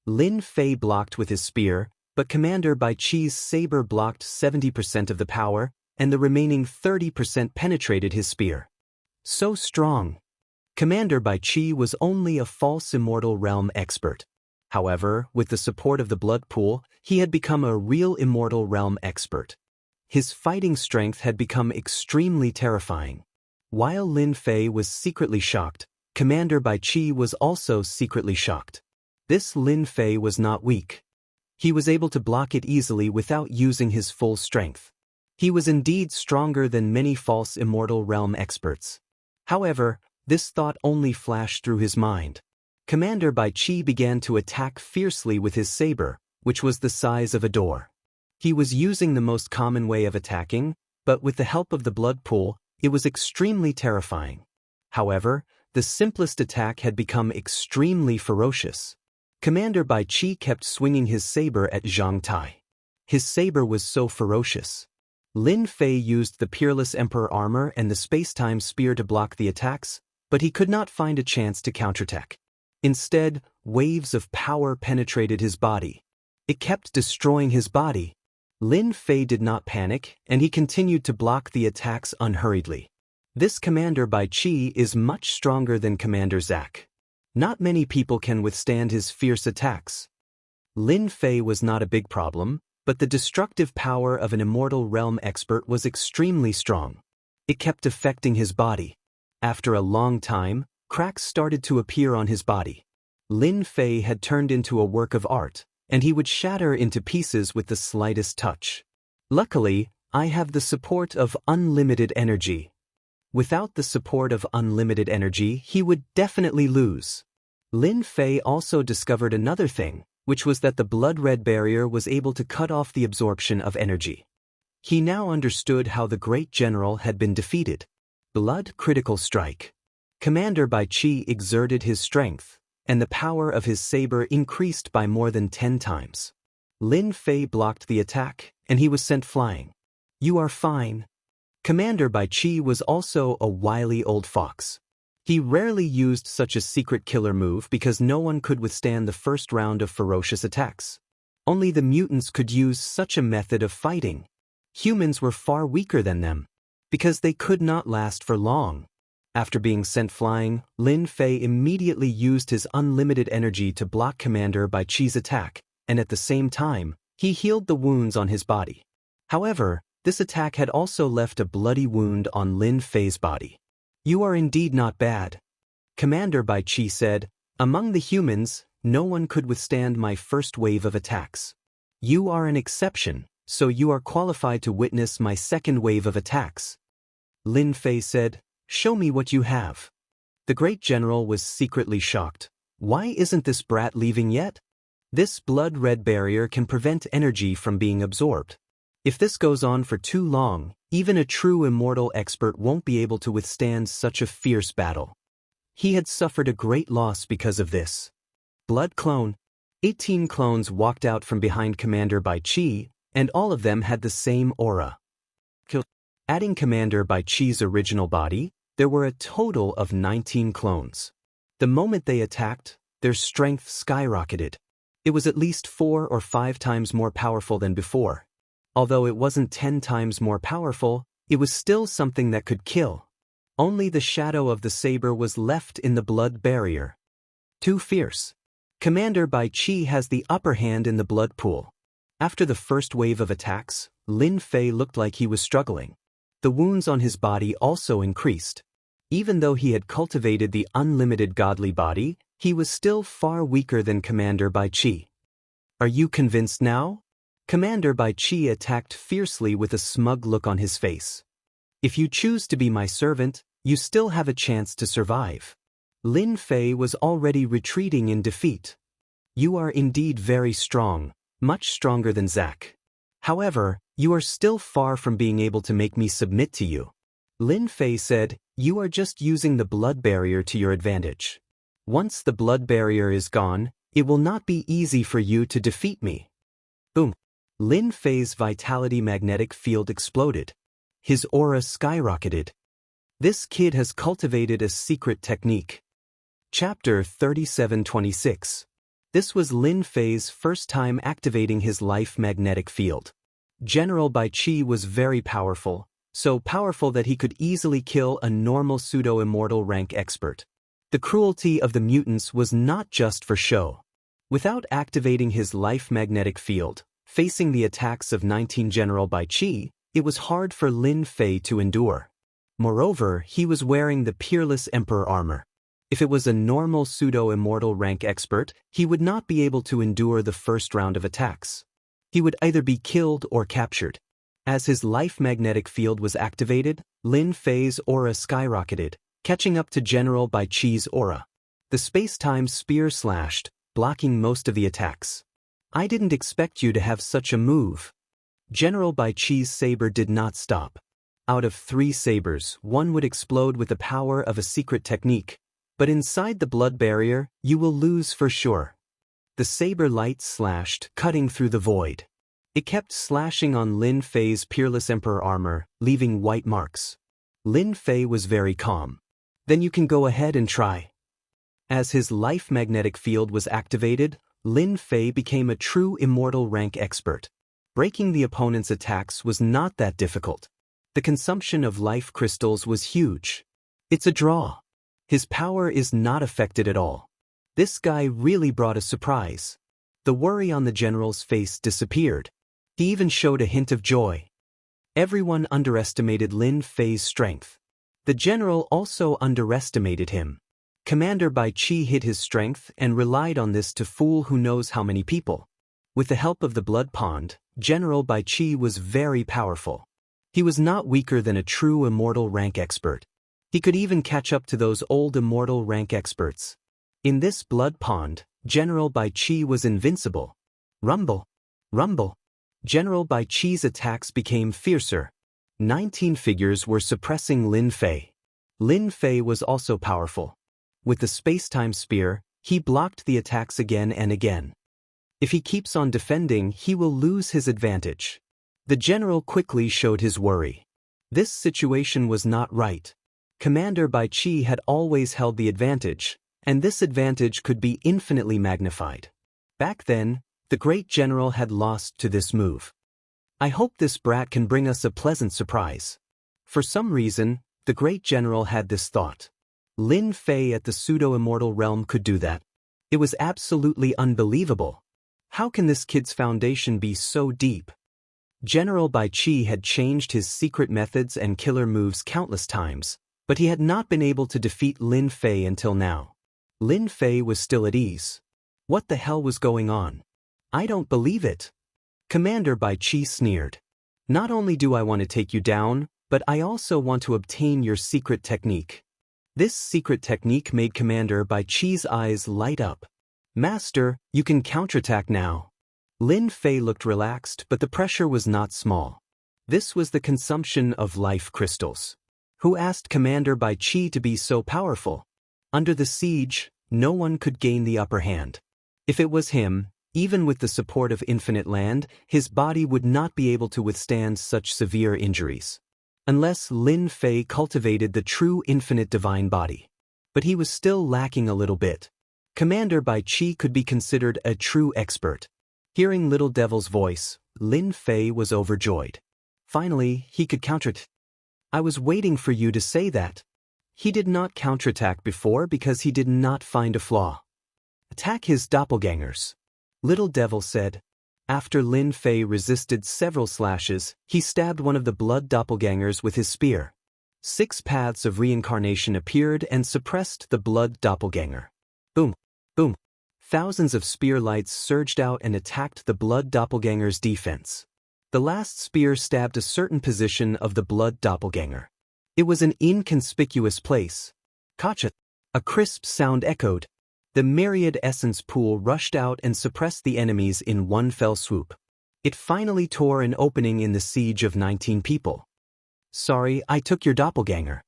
Lin Fei blocked with his spear, but Commander Bai Qi's saber blocked 70% of the power, and the remaining 30% penetrated his spear. So strong. Commander Bai Qi was only a false immortal realm expert. However, with the support of the blood pool, he had become a real immortal realm expert. His fighting strength had become extremely terrifying. While Lin Fei was secretly shocked, Commander Bai Qi was also secretly shocked. This Lin Fei was not weak. He was able to block it easily without using his full strength. He was indeed stronger than many false immortal realm experts. However, this thought only flashed through his mind. Commander Bai Qi began to attack fiercely with his saber, which was the size of a door. He was using the most common way of attacking, but with the help of the blood pool, it was extremely terrifying. However, the simplest attack had become extremely ferocious. Commander Bai Qi kept swinging his saber at Zhang Tai. His saber was so ferocious. Lin Fei used the Peerless Emperor armor and the space-time spear to block the attacks, but he could not find a chance to counterattack. Instead, waves of power penetrated his body. It kept destroying his body. Lin Fei did not panic, and he continued to block the attacks unhurriedly. This Commander Bai Qi is much stronger than Commander Zack. Not many people can withstand his fierce attacks. Lin Fei was not a big problem, but the destructive power of an immortal realm expert was extremely strong. It kept affecting his body. After a long time, cracks started to appear on his body. Lin Fei had turned into a work of art, and he would shatter into pieces with the slightest touch. Luckily, I have the support of unlimited energy. Without the support of unlimited energy, he would definitely lose. Lin Fei also discovered another thing, which was that the blood-red barrier was able to cut off the absorption of energy. He now understood how the great general had been defeated. Blood critical strike. Commander Bai Qi exerted his strength, and the power of his saber increased by more than 10 times. Lin Fei blocked the attack, and he was sent flying. "You are fine." Commander Bai Qi was also a wily old fox. He rarely used such a secret killer move because no one could withstand the first round of ferocious attacks. Only the mutants could use such a method of fighting. Humans were far weaker than them, because they could not last for long. After being sent flying, Lin Fei immediately used his unlimited energy to block Commander Bai Qi's attack, and at the same time, he healed the wounds on his body. However, this attack had also left a bloody wound on Lin Fei's body. "You are indeed not bad." Commander Bai Qi said, "Among the humans, no one could withstand my first wave of attacks. You are an exception, so you are qualified to witness my second wave of attacks." Lin Fei said, "Show me what you have." The great general was secretly shocked. Why isn't this brat leaving yet? This blood-red barrier can prevent energy from being absorbed. If this goes on for too long, even a true immortal expert won't be able to withstand such a fierce battle. He had suffered a great loss because of this. Blood clone. 18 clones walked out from behind Commander Bai Qi, and all of them had the same aura. Adding Commander Bai Qi's original body, there were a total of 19 clones. The moment they attacked, their strength skyrocketed. It was at least 4 or 5 times more powerful than before. Although it wasn't 10 times more powerful, it was still something that could kill. Only the shadow of the saber was left in the blood barrier. Too fierce. Commander Bai Qi has the upper hand in the blood pool. After the first wave of attacks, Lin Fei looked like he was struggling. The wounds on his body also increased. Even though he had cultivated the unlimited godly body, he was still far weaker than Commander Bai Qi. Are you convinced now? Commander Bai Qi attacked fiercely with a smug look on his face. If you choose to be my servant, you still have a chance to survive. Lin Fei was already retreating in defeat. You are indeed very strong, much stronger than Zack. However, you are still far from being able to make me submit to you. Lin Fei said, you are just using the blood barrier to your advantage. Once the blood barrier is gone, it will not be easy for you to defeat me. Boom. Lin Fei's vitality magnetic field exploded. His aura skyrocketed. This kid has cultivated a secret technique. Chapter 3726. This was Lin Fei's first time activating his life magnetic field. General Bai Qi was very powerful, so powerful that he could easily kill a normal pseudo-immortal rank expert. The cruelty of the mutants was not just for show. Without activating his life magnetic field, facing the attacks of 19 General Bai Qi, it was hard for Lin Fei to endure. Moreover, he was wearing the Peerless Emperor armor. If it was a normal pseudo-immortal rank expert, he would not be able to endure the first round of attacks. He would either be killed or captured. As his life magnetic field was activated, Lin Fei's aura skyrocketed, catching up to General Bai Qi's aura. The space-time spear slashed, blocking most of the attacks. I didn't expect you to have such a move. General Bai Qi's saber did not stop. Out of 3 sabers, 1 would explode with the power of a secret technique, but inside the blood barrier, you will lose for sure. The saber light slashed, cutting through the void. It kept slashing on Lin Fei's Peerless Emperor armor, leaving white marks. Lin Fei was very calm. Then you can go ahead and try. As his life magnetic field was activated, Lin Fei became a true immortal rank expert. Breaking the opponent's attacks was not that difficult. The consumption of life crystals was huge. It's a draw. His power is not affected at all. This guy really brought a surprise. The worry on the general's face disappeared. He even showed a hint of joy. Everyone underestimated Lin Fei's strength. The general also underestimated him. Commander Bai Qi hid his strength and relied on this to fool who knows how many people. With the help of the blood pond, General Bai Qi was very powerful. He was not weaker than a true immortal rank expert. He could even catch up to those old immortal rank experts. In this blood pond, General Bai Qi was invincible. Rumble! Rumble! General Bai Qi's attacks became fiercer. 19 figures were suppressing Lin Fei. Lin Fei was also powerful. With the space-time spear, he blocked the attacks again and again. If he keeps on defending, he will lose his advantage. The general quickly showed his worry. This situation was not right. Commander Bai Qi had always held the advantage, and this advantage could be infinitely magnified. Back then, the great general had lost to this move. I hope this brat can bring us a pleasant surprise. For some reason, the great general had this thought. Lin Fei at the pseudo-immortal realm could do that. It was absolutely unbelievable. How can this kid's foundation be so deep? General Bai Qi had changed his secret methods and killer moves countless times, but he had not been able to defeat Lin Fei until now. Lin Fei was still at ease. What the hell was going on? I don't believe it. Commander Bai Qi sneered. Not only do I want to take you down, but I also want to obtain your secret technique. This secret technique made Commander Bai Qi's eyes light up. Master, you can counterattack now. Lin Fei looked relaxed, but the pressure was not small. This was the consumption of life crystals. Who asked Commander Bai Qi to be so powerful? Under the siege, no one could gain the upper hand. If it was him, even with the support of Infinite Land, his body would not be able to withstand such severe injuries. Unless Lin Fei cultivated the true infinite divine body. But he was still lacking a little bit. Commander Bai Qi could be considered a true expert. Hearing Little Devil's voice, Lin Fei was overjoyed. Finally, he could counterattack. I was waiting for you to say that. He did not counterattack before because he did not find a flaw. Attack his doppelgangers. Little Devil said. After Lin Fei resisted several slashes, he stabbed one of the blood doppelgangers with his spear. 6 paths of reincarnation appeared and suppressed the blood doppelganger. Boom! Boom! Thousands of spear lights surged out and attacked the blood doppelganger's defense. The last spear stabbed a certain position of the blood doppelganger. It was an inconspicuous place. Kacha! A crisp sound echoed. The myriad essence pool rushed out and suppressed the enemies in one fell swoop. It finally tore an opening in the siege of 19 people. Sorry, I took your doppelganger.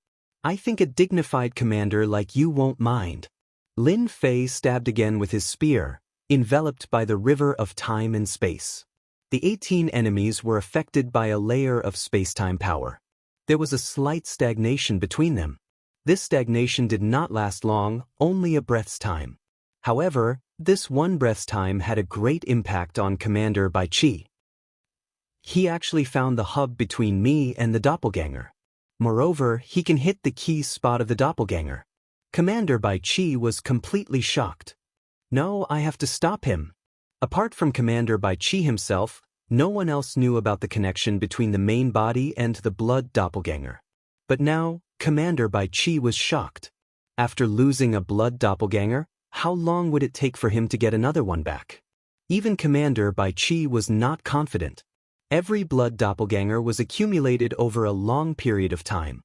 I think a dignified commander like you won't mind. Lin Fei stabbed again with his spear, enveloped by the river of time and space. The 18 enemies were affected by a layer of space-time power. There was a slight stagnation between them. This stagnation did not last long, only a breath's time. However, this one breath's time had a great impact on Commander Bai Qi. He actually found the hub between me and the doppelganger. Moreover, he can hit the key spot of the doppelganger. Commander Bai Qi was completely shocked. No, I have to stop him. Apart from Commander Bai Qi himself, no one else knew about the connection between the main body and the blood doppelganger. But now, Commander Bai Qi was shocked. After losing a blood doppelganger, how long would it take for him to get another one back? Even Commander Bai Qi was not confident. Every blood doppelganger was accumulated over a long period of time.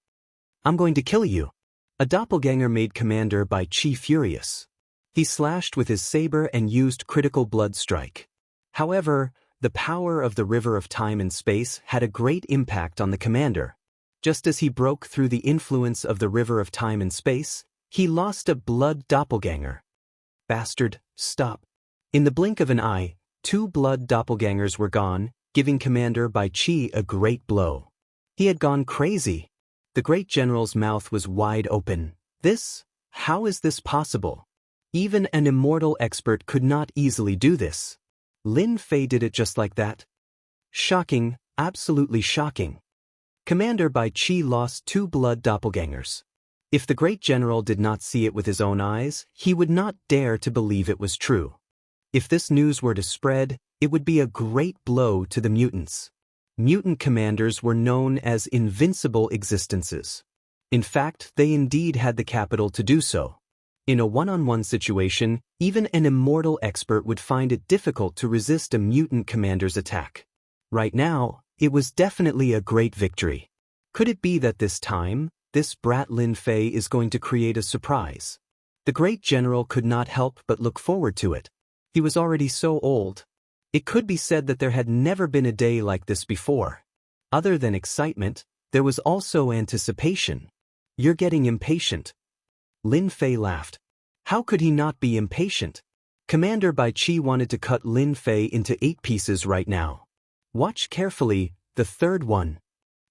I'm going to kill you. A doppelganger made Commander Bai Qi furious. He slashed with his saber and used critical blood strike. However, the power of the river of time and space had a great impact on the commander. Just as he broke through the influence of the river of time and space, he lost a blood doppelganger. Bastard, stop. In the blink of an eye, 2 blood doppelgangers were gone, giving Commander Bai Qi a great blow. He had gone crazy. The great general's mouth was wide open. How is this possible? Even an immortal expert could not easily do this. Lin Fei did it just like that. Shocking, absolutely shocking. Commander Bai Qi lost 2 blood doppelgangers. If the great general did not see it with his own eyes, he would not dare to believe it was true. If this news were to spread, it would be a great blow to the mutants. Mutant commanders were known as invincible existences. In fact, they indeed had the capital to do so. In a one-on-one situation, even an immortal expert would find it difficult to resist a mutant commander's attack. Right now, it was definitely a great victory. Could it be that this time, this brat Lin Fei is going to create a surprise? The great general could not help but look forward to it. He was already so old. It could be said that there had never been a day like this before. Other than excitement, there was also anticipation. You're getting impatient. Lin Fei laughed. How could he not be impatient? Commander Bai Qi wanted to cut Lin Fei into 8 pieces right now. Watch carefully, the third one.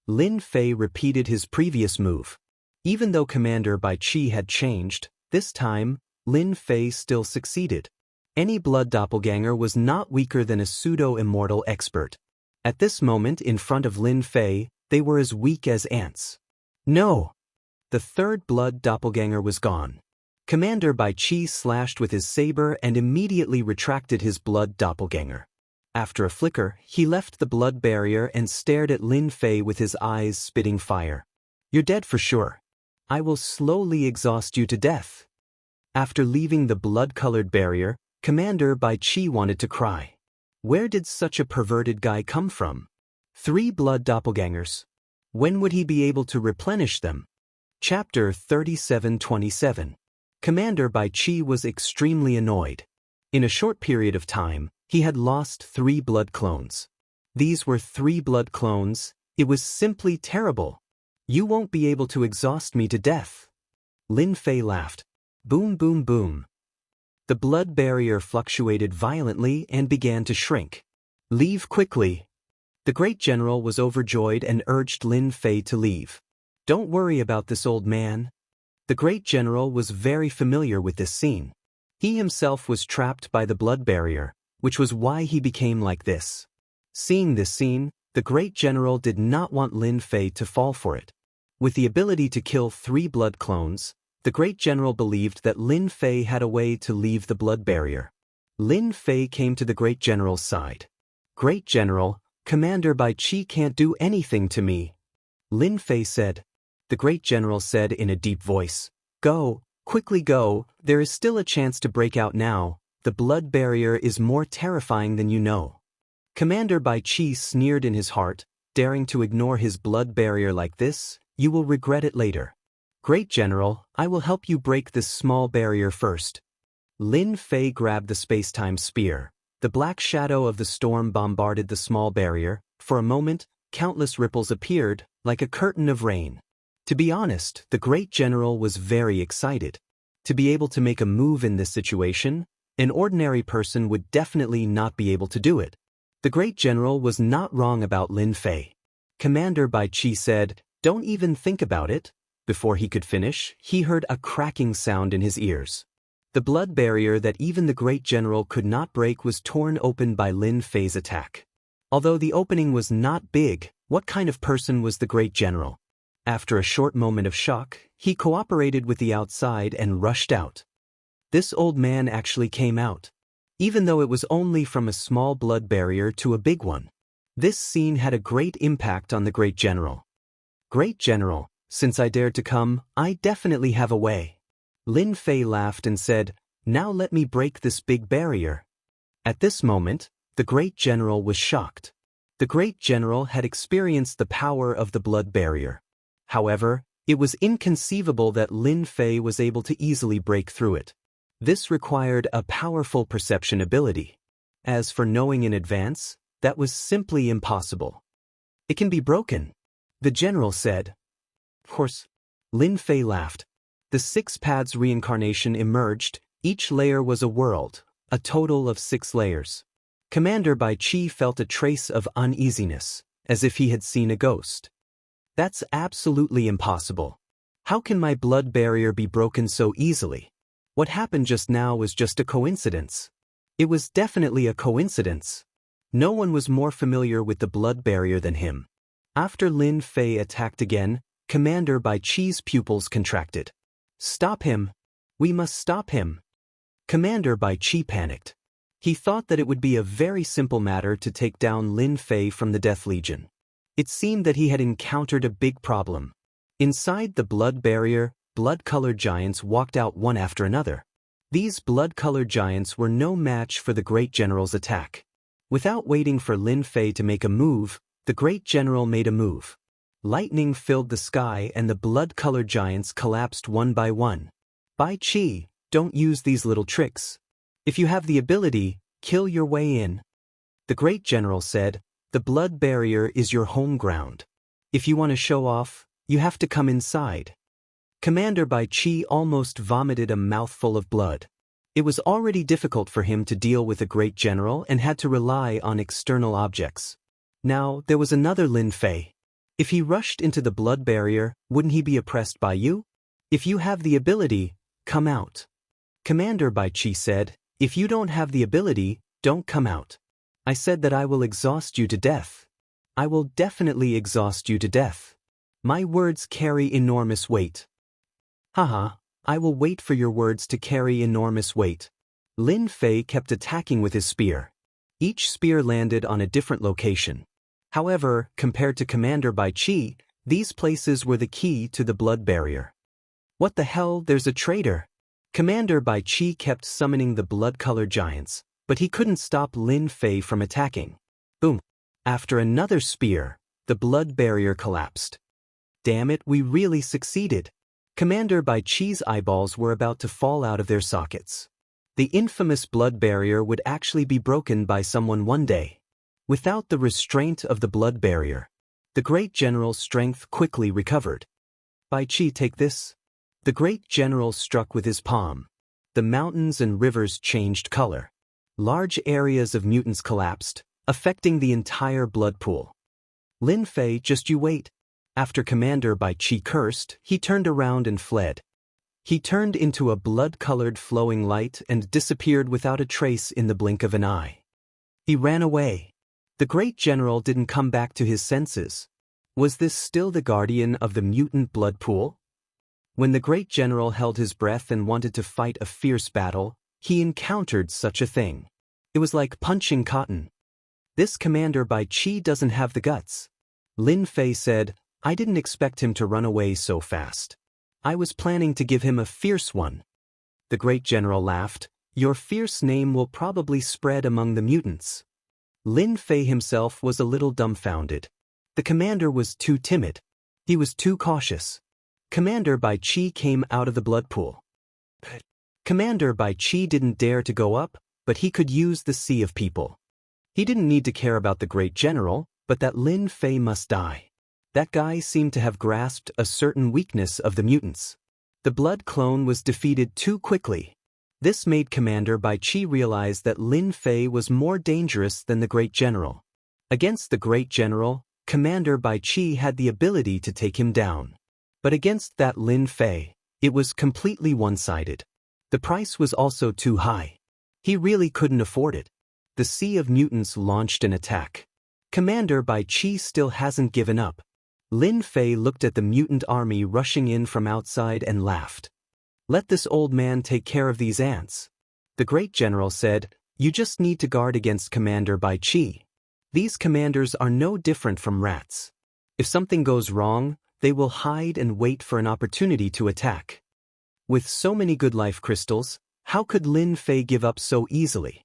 Lin Fei repeated his previous move. Even though Commander Bai Qi had changed, this time, Lin Fei still succeeded. Any blood doppelganger was not weaker than a pseudo-immortal expert. At this moment in front of Lin Fei, they were as weak as ants. No! The third blood doppelganger was gone. Commander Bai Qi slashed with his saber and immediately retracted his blood doppelganger. After a flicker, he left the blood barrier and stared at Lin Fei with his eyes spitting fire. You're dead for sure. I will slowly exhaust you to death. After leaving the blood-colored barrier, Commander Bai Qi wanted to cry. Where did such a perverted guy come from? 3 blood doppelgangers. When would he be able to replenish them? Chapter 3727. Commander Bai Qi was extremely annoyed. In a short period of time, he had lost 3 blood clones. These were 3 blood clones. It was simply terrible. You won't be able to exhaust me to death. Lin Fei laughed. Boom, boom, boom. The blood barrier fluctuated violently and began to shrink. Leave quickly. The great general was overjoyed and urged Lin Fei to leave. Don't worry about this old man. The great general was very familiar with this scene. He himself was trapped by the blood barrier, which was why he became like this. Seeing this scene, the great general did not want Lin Fei to fall for it. With the ability to kill 3 blood clones, the great general believed that Lin Fei had a way to leave the blood barrier. Lin Fei came to the great general's side. Great General, Commander Bai Qi can't do anything to me. Lin Fei said. The Great General said in a deep voice, Go, quickly go, there is still a chance to break out now, the blood barrier is more terrifying than you know. Commander Bai Qi sneered in his heart, daring to ignore his blood barrier like this, you will regret it later. Great General, I will help you break this small barrier first. Lin Fei grabbed the space-time spear. The black shadow of the storm bombarded the small barrier. For a moment, countless ripples appeared, like a curtain of rain. To be honest, the Great General was very excited. To be able to make a move in this situation, an ordinary person would definitely not be able to do it. The Great General was not wrong about Lin Fei. Commander Bai Qi said, Don't even think about it. Before he could finish, he heard a cracking sound in his ears. The blood barrier that even the Great General could not break was torn open by Lin Fei's attack. Although the opening was not big, what kind of person was the Great General? After a short moment of shock, he cooperated with the outside and rushed out. This old man actually came out. Even though it was only from a small blood barrier to a big one. This scene had a great impact on the Great General. Great General, since I dared to come, I definitely have a way. Lin Fei laughed and said, Now let me break this big barrier. At this moment, the Great General was shocked. The Great General had experienced the power of the blood barrier. However, it was inconceivable that Lin Fei was able to easily break through it. This required a powerful perception ability. As for knowing in advance, that was simply impossible. It can be broken, the general said. Of course. Lin Fei laughed. The 6 paths reincarnation emerged, each layer was a world, a total of 6 layers. Commander Bai Qi felt a trace of uneasiness, as if he had seen a ghost. That's absolutely impossible. How can my blood barrier be broken so easily? What happened just now was just a coincidence. It was definitely a coincidence. No one was more familiar with the blood barrier than him. After Lin Fei attacked again, Commander Bai Qi's pupils contracted. Stop him! We must stop him! Commander Bai Qi panicked. He thought that it would be a very simple matter to take down Lin Fei from the Death Legion. It seemed that he had encountered a big problem. Inside the blood barrier, blood-colored giants walked out one after another. These blood-colored giants were no match for the Great General's attack. Without waiting for Lin Fei to make a move, the Great General made a move. Lightning filled the sky and the blood-colored giants collapsed one by one. Bai Qi, don't use these little tricks. If you have the ability, kill your way in. The Great General said, The blood barrier is your home ground. If you want to show off, you have to come inside. Commander Bai Qi almost vomited a mouthful of blood. It was already difficult for him to deal with a Great General and had to rely on external objects. Now, there was another Lin Fei. If he rushed into the blood barrier, wouldn't he be oppressed by you? If you have the ability, come out. Commander Bai Qi said, If you don't have the ability, don't come out. I said that I will exhaust you to death. I will definitely exhaust you to death. My words carry enormous weight. Haha, I will wait for your words to carry enormous weight. Lin Fei kept attacking with his spear. Each spear landed on a different location. However, compared to Commander Bai Qi, these places were the key to the blood barrier. What the hell, there's a traitor. Commander Bai Qi kept summoning the blood-colored giants, but he couldn't stop Lin Fei from attacking. Boom. After another spear, the blood barrier collapsed. Damn it, we really succeeded. Commander Bai Qi's eyeballs were about to fall out of their sockets. The infamous blood barrier would actually be broken by someone one day. Without the restraint of the blood barrier, the Great General's strength quickly recovered. Bai Qi, take this. The Great General struck with his palm. The mountains and rivers changed color. Large areas of mutants collapsed, affecting the entire blood pool. Lin Fei, just you wait. After Commander Bai Qi cursed, he turned around and fled. He turned into a blood-colored flowing light and disappeared without a trace in the blink of an eye. He ran away. The Great General didn't come back to his senses. Was this still the guardian of the mutant blood pool? When the Great General held his breath and wanted to fight a fierce battle, he encountered such a thing. It was like punching cotton. This commander by Qi doesn't have the guts. Lin Fei said, I didn't expect him to run away so fast. I was planning to give him a fierce one. The great general laughed. Your fierce name will probably spread among the mutants. Lin Fei himself was a little dumbfounded. The commander was too timid. He was too cautious. Commander Bai Qi came out of the blood pool. Commander Bai Qi didn't dare to go up, but he could use the sea of people. He didn't need to care about the great general, but that Lin Fei must die. That guy seemed to have grasped a certain weakness of the mutants. The blood clone was defeated too quickly. This made Commander Bai Qi realize that Lin Fei was more dangerous than the great general. Against the great general, Commander Bai Qi had the ability to take him down. But against that Lin Fei, it was completely one-sided. The price was also too high. He really couldn't afford it. The Sea of Mutants launched an attack. Commander Bai Qi still hasn't given up. Lin Fei looked at the mutant army rushing in from outside and laughed. Let this old man take care of these ants. The great general said, you just need to guard against Commander Bai Qi. These commanders are no different from rats. If something goes wrong, they will hide and wait for an opportunity to attack. With so many good life crystals, how could Lin Fei give up so easily?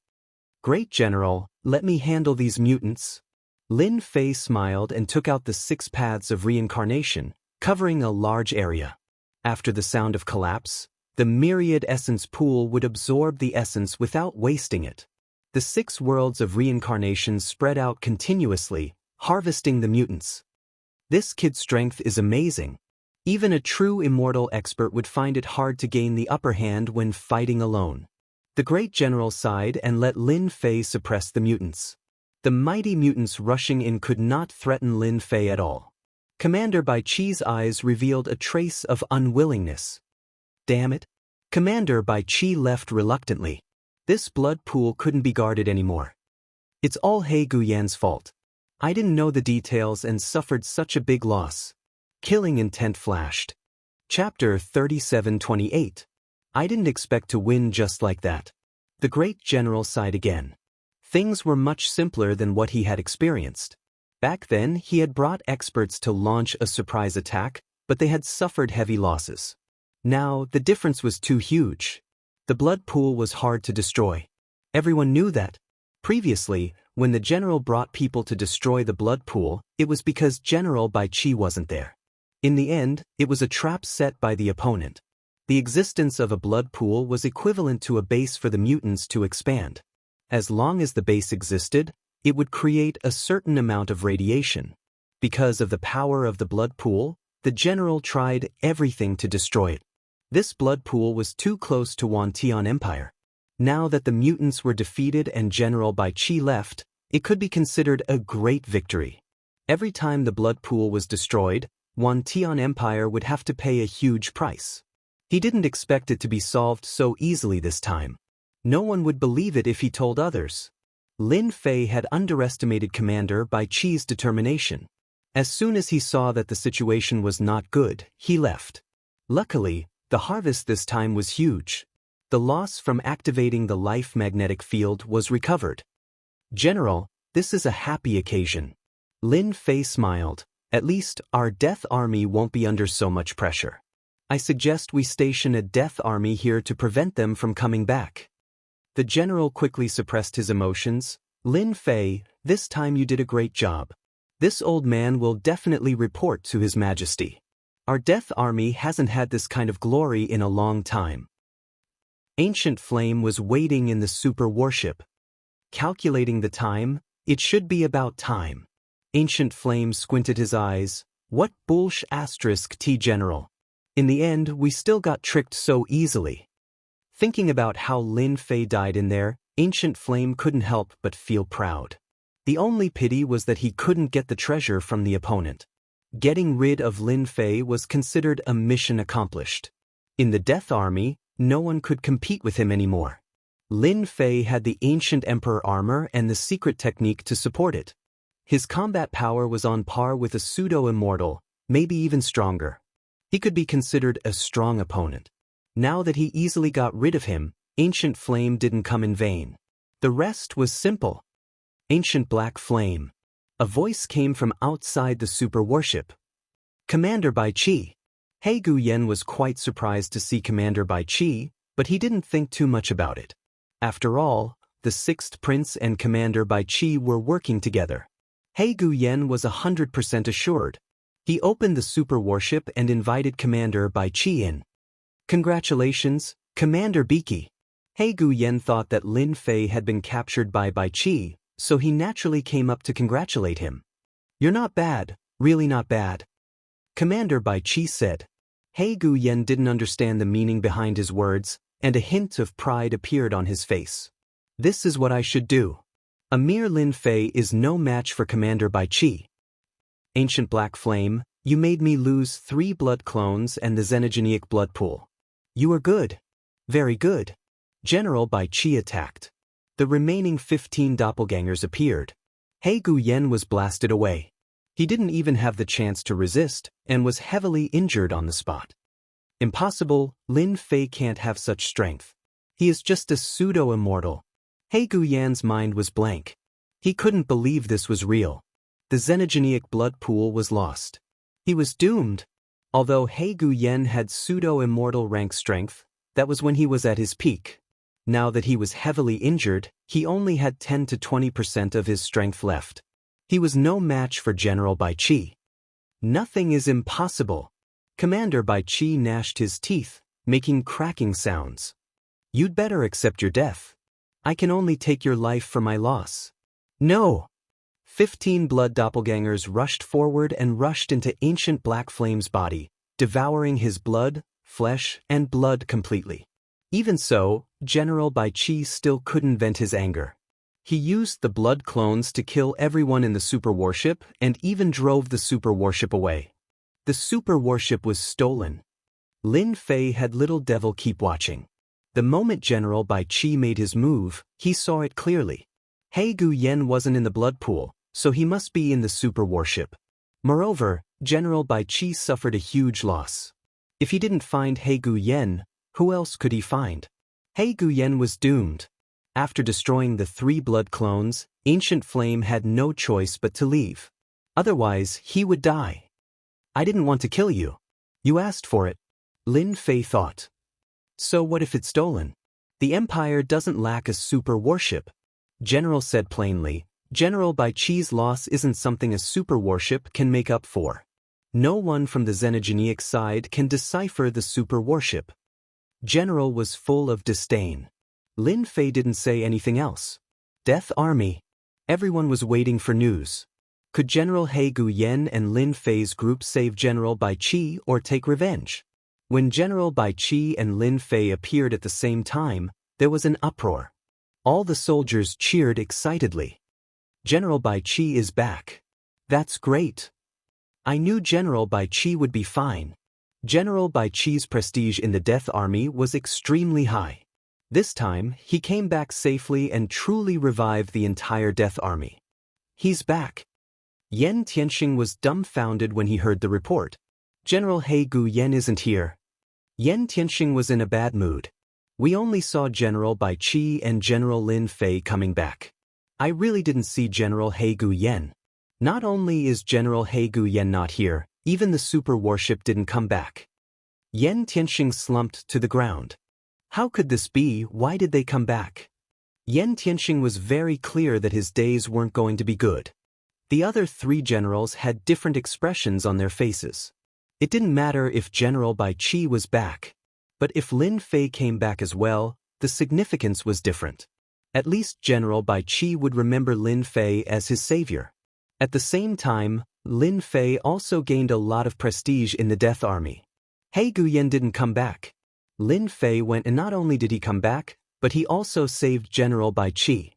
Great general, let me handle these mutants. Lin Fei smiled and took out the 6 paths of reincarnation, covering a large area. After the sound of collapse, the myriad essence pool would absorb the essence without wasting it. The 6 worlds of reincarnation spread out continuously, harvesting the mutants. This kid's strength is amazing. Even a true immortal expert would find it hard to gain the upper hand when fighting alone. The great general sighed and let Lin Fei suppress the mutants. The mighty mutants rushing in could not threaten Lin Fei at all. Commander Bai Qi's eyes revealed a trace of unwillingness. Damn it. Commander Bai Qi left reluctantly. This blood pool couldn't be guarded anymore. It's all He Guyan's fault. I didn't know the details and suffered such a big loss. Killing intent flashed. Chapter 37:28. I didn't expect to win just like that. The great general sighed again. Things were much simpler than what he had experienced. Back then, he had brought experts to launch a surprise attack, but they had suffered heavy losses. Now, the difference was too huge. The blood pool was hard to destroy. Everyone knew that. Previously, when the general brought people to destroy the blood pool, it was because General Bai Qi wasn't there. In the end, it was a trap set by the opponent. The existence of a blood pool was equivalent to a base for the mutants to expand. As long as the base existed, it would create a certain amount of radiation. Because of the power of the blood pool, the general tried everything to destroy it. This blood pool was too close to Wantian Empire. Now that the mutants were defeated and General Bai Qi left, it could be considered a great victory. Every time the blood pool was destroyed, Wantian Empire would have to pay a huge price. He didn't expect it to be solved so easily this time. No one would believe it if he told others. Lin Fei had underestimated Commander Bai Qi's determination. As soon as he saw that the situation was not good, he left. Luckily, the harvest this time was huge. The loss from activating the life magnetic field was recovered. General, this is a happy occasion. Lin Fei smiled. At least, our death army won't be under so much pressure. I suggest we station a death army here to prevent them from coming back. The general quickly suppressed his emotions. Lin Fei, this time you did a great job. This old man will definitely report to His Majesty. Our death army hasn't had this kind of glory in a long time. Ancient Flame was waiting in the super warship. Calculating the time, it should be about time. Ancient Flame squinted his eyes. What bullsh asterisk T general. In the end, we still got tricked so easily. Thinking about how Lin Fei died in there, Ancient Flame couldn't help but feel proud. The only pity was that he couldn't get the treasure from the opponent. Getting rid of Lin Fei was considered a mission accomplished. In the Death Army, no one could compete with him anymore. Lin Fei had the Ancient Emperor armor and the secret technique to support it. His combat power was on par with a pseudo-immortal, maybe even stronger. He could be considered a strong opponent. Now that he easily got rid of him, Ancient Flame didn't come in vain. The rest was simple. Ancient Black Flame. A voice came from outside the super warship. Commander Bai Qi. He Guyen was quite surprised to see Commander Bai Qi, but he didn't think too much about it. After all, the sixth prince and Commander Bai Qi were working together. He Guyen was 100% assured. He opened the super warship and invited Commander Bai Qi in. Congratulations, Commander Biki. He Guyen thought that Lin Fei had been captured by Bai Qi, so he naturally came up to congratulate him. You're not bad, really not bad. Commander Bai Qi said. He Guyen didn't understand the meaning behind his words, and a hint of pride appeared on his face. This is what I should do. A mere Lin Fei is no match for Commander Bai Qi. Ancient Black Flame, you made me lose 3 blood clones and the xenogeneic blood pool. You are good. Very good. General Bai Qi attacked. The remaining 15 doppelgangers appeared. He Guyen was blasted away. He didn't even have the chance to resist, and was heavily injured on the spot. Impossible, Lin Fei can't have such strength. He is just a pseudo-immortal. He Guyen's mind was blank. He couldn't believe this was real. The xenogeneic blood pool was lost. He was doomed. Although He Guyen had pseudo-immortal rank strength, that was when he was at his peak. Now that he was heavily injured, he only had 10 to 20% of his strength left. He was no match for General Bai Qi. Nothing is impossible. Commander Bai Qi gnashed his teeth, making cracking sounds. You'd better accept your death. I can only take your life for my loss. No! 15 blood doppelgangers rushed forward and rushed into Ancient Black Flame's body, devouring his blood, flesh, and blood completely. Even so, General Bai Qi still couldn't vent his anger. He used the blood clones to kill everyone in the super warship and even drove the super warship away. The super warship was stolen. Lin Fei had Little Devil keep watching. The moment General Bai Qi made his move, he saw it clearly. He Guyen wasn't in the blood pool, so he must be in the super warship. Moreover, General Bai Qi suffered a huge loss. If he didn't find He Guyen, who else could he find? He Guyen was doomed. After destroying the 3 blood clones, Ancient Flame had no choice but to leave. Otherwise, he would die. I didn't want to kill you. You asked for it. Lin Fei thought. So what if it's stolen? The Empire doesn't lack a super warship. General said plainly, General Bai Qi's loss isn't something a super warship can make up for. No one from the xenogeneic side can decipher the super warship. General was full of disdain. Lin Fei didn't say anything else. Death Army. Everyone was waiting for news. Could General He Guyen and Lin Fei's group save General Bai Qi or take revenge? When General Bai Qi and Lin Fei appeared at the same time, there was an uproar. All the soldiers cheered excitedly. General Bai Qi is back. That's great. I knew General Bai Qi would be fine. General Bai Qi's prestige in the Death Army was extremely high. This time, he came back safely and truly revived the entire Death Army. He's back. Yan Tianxing was dumbfounded when he heard the report. General He Guyen isn't here. Yan Tianxing was in a bad mood. We only saw General Bai Qi and General Lin Fei coming back. I really didn't see General He Guyen. Not only is General He Guyen not here, even the super warship didn't come back. Yan Tianxing slumped to the ground. How could this be? Why did they come back? Yan Tianxing was very clear that his days weren't going to be good. The other 3 generals had different expressions on their faces. It didn't matter if General Bai Qi was back. But if Lin Fei came back as well, the significance was different. At least General Bai Qi would remember Lin Fei as his savior. At the same time, Lin Fei also gained a lot of prestige in the Death Army. He Guyen didn't come back. Lin Fei went, and not only did he come back, but he also saved General Bai Qi.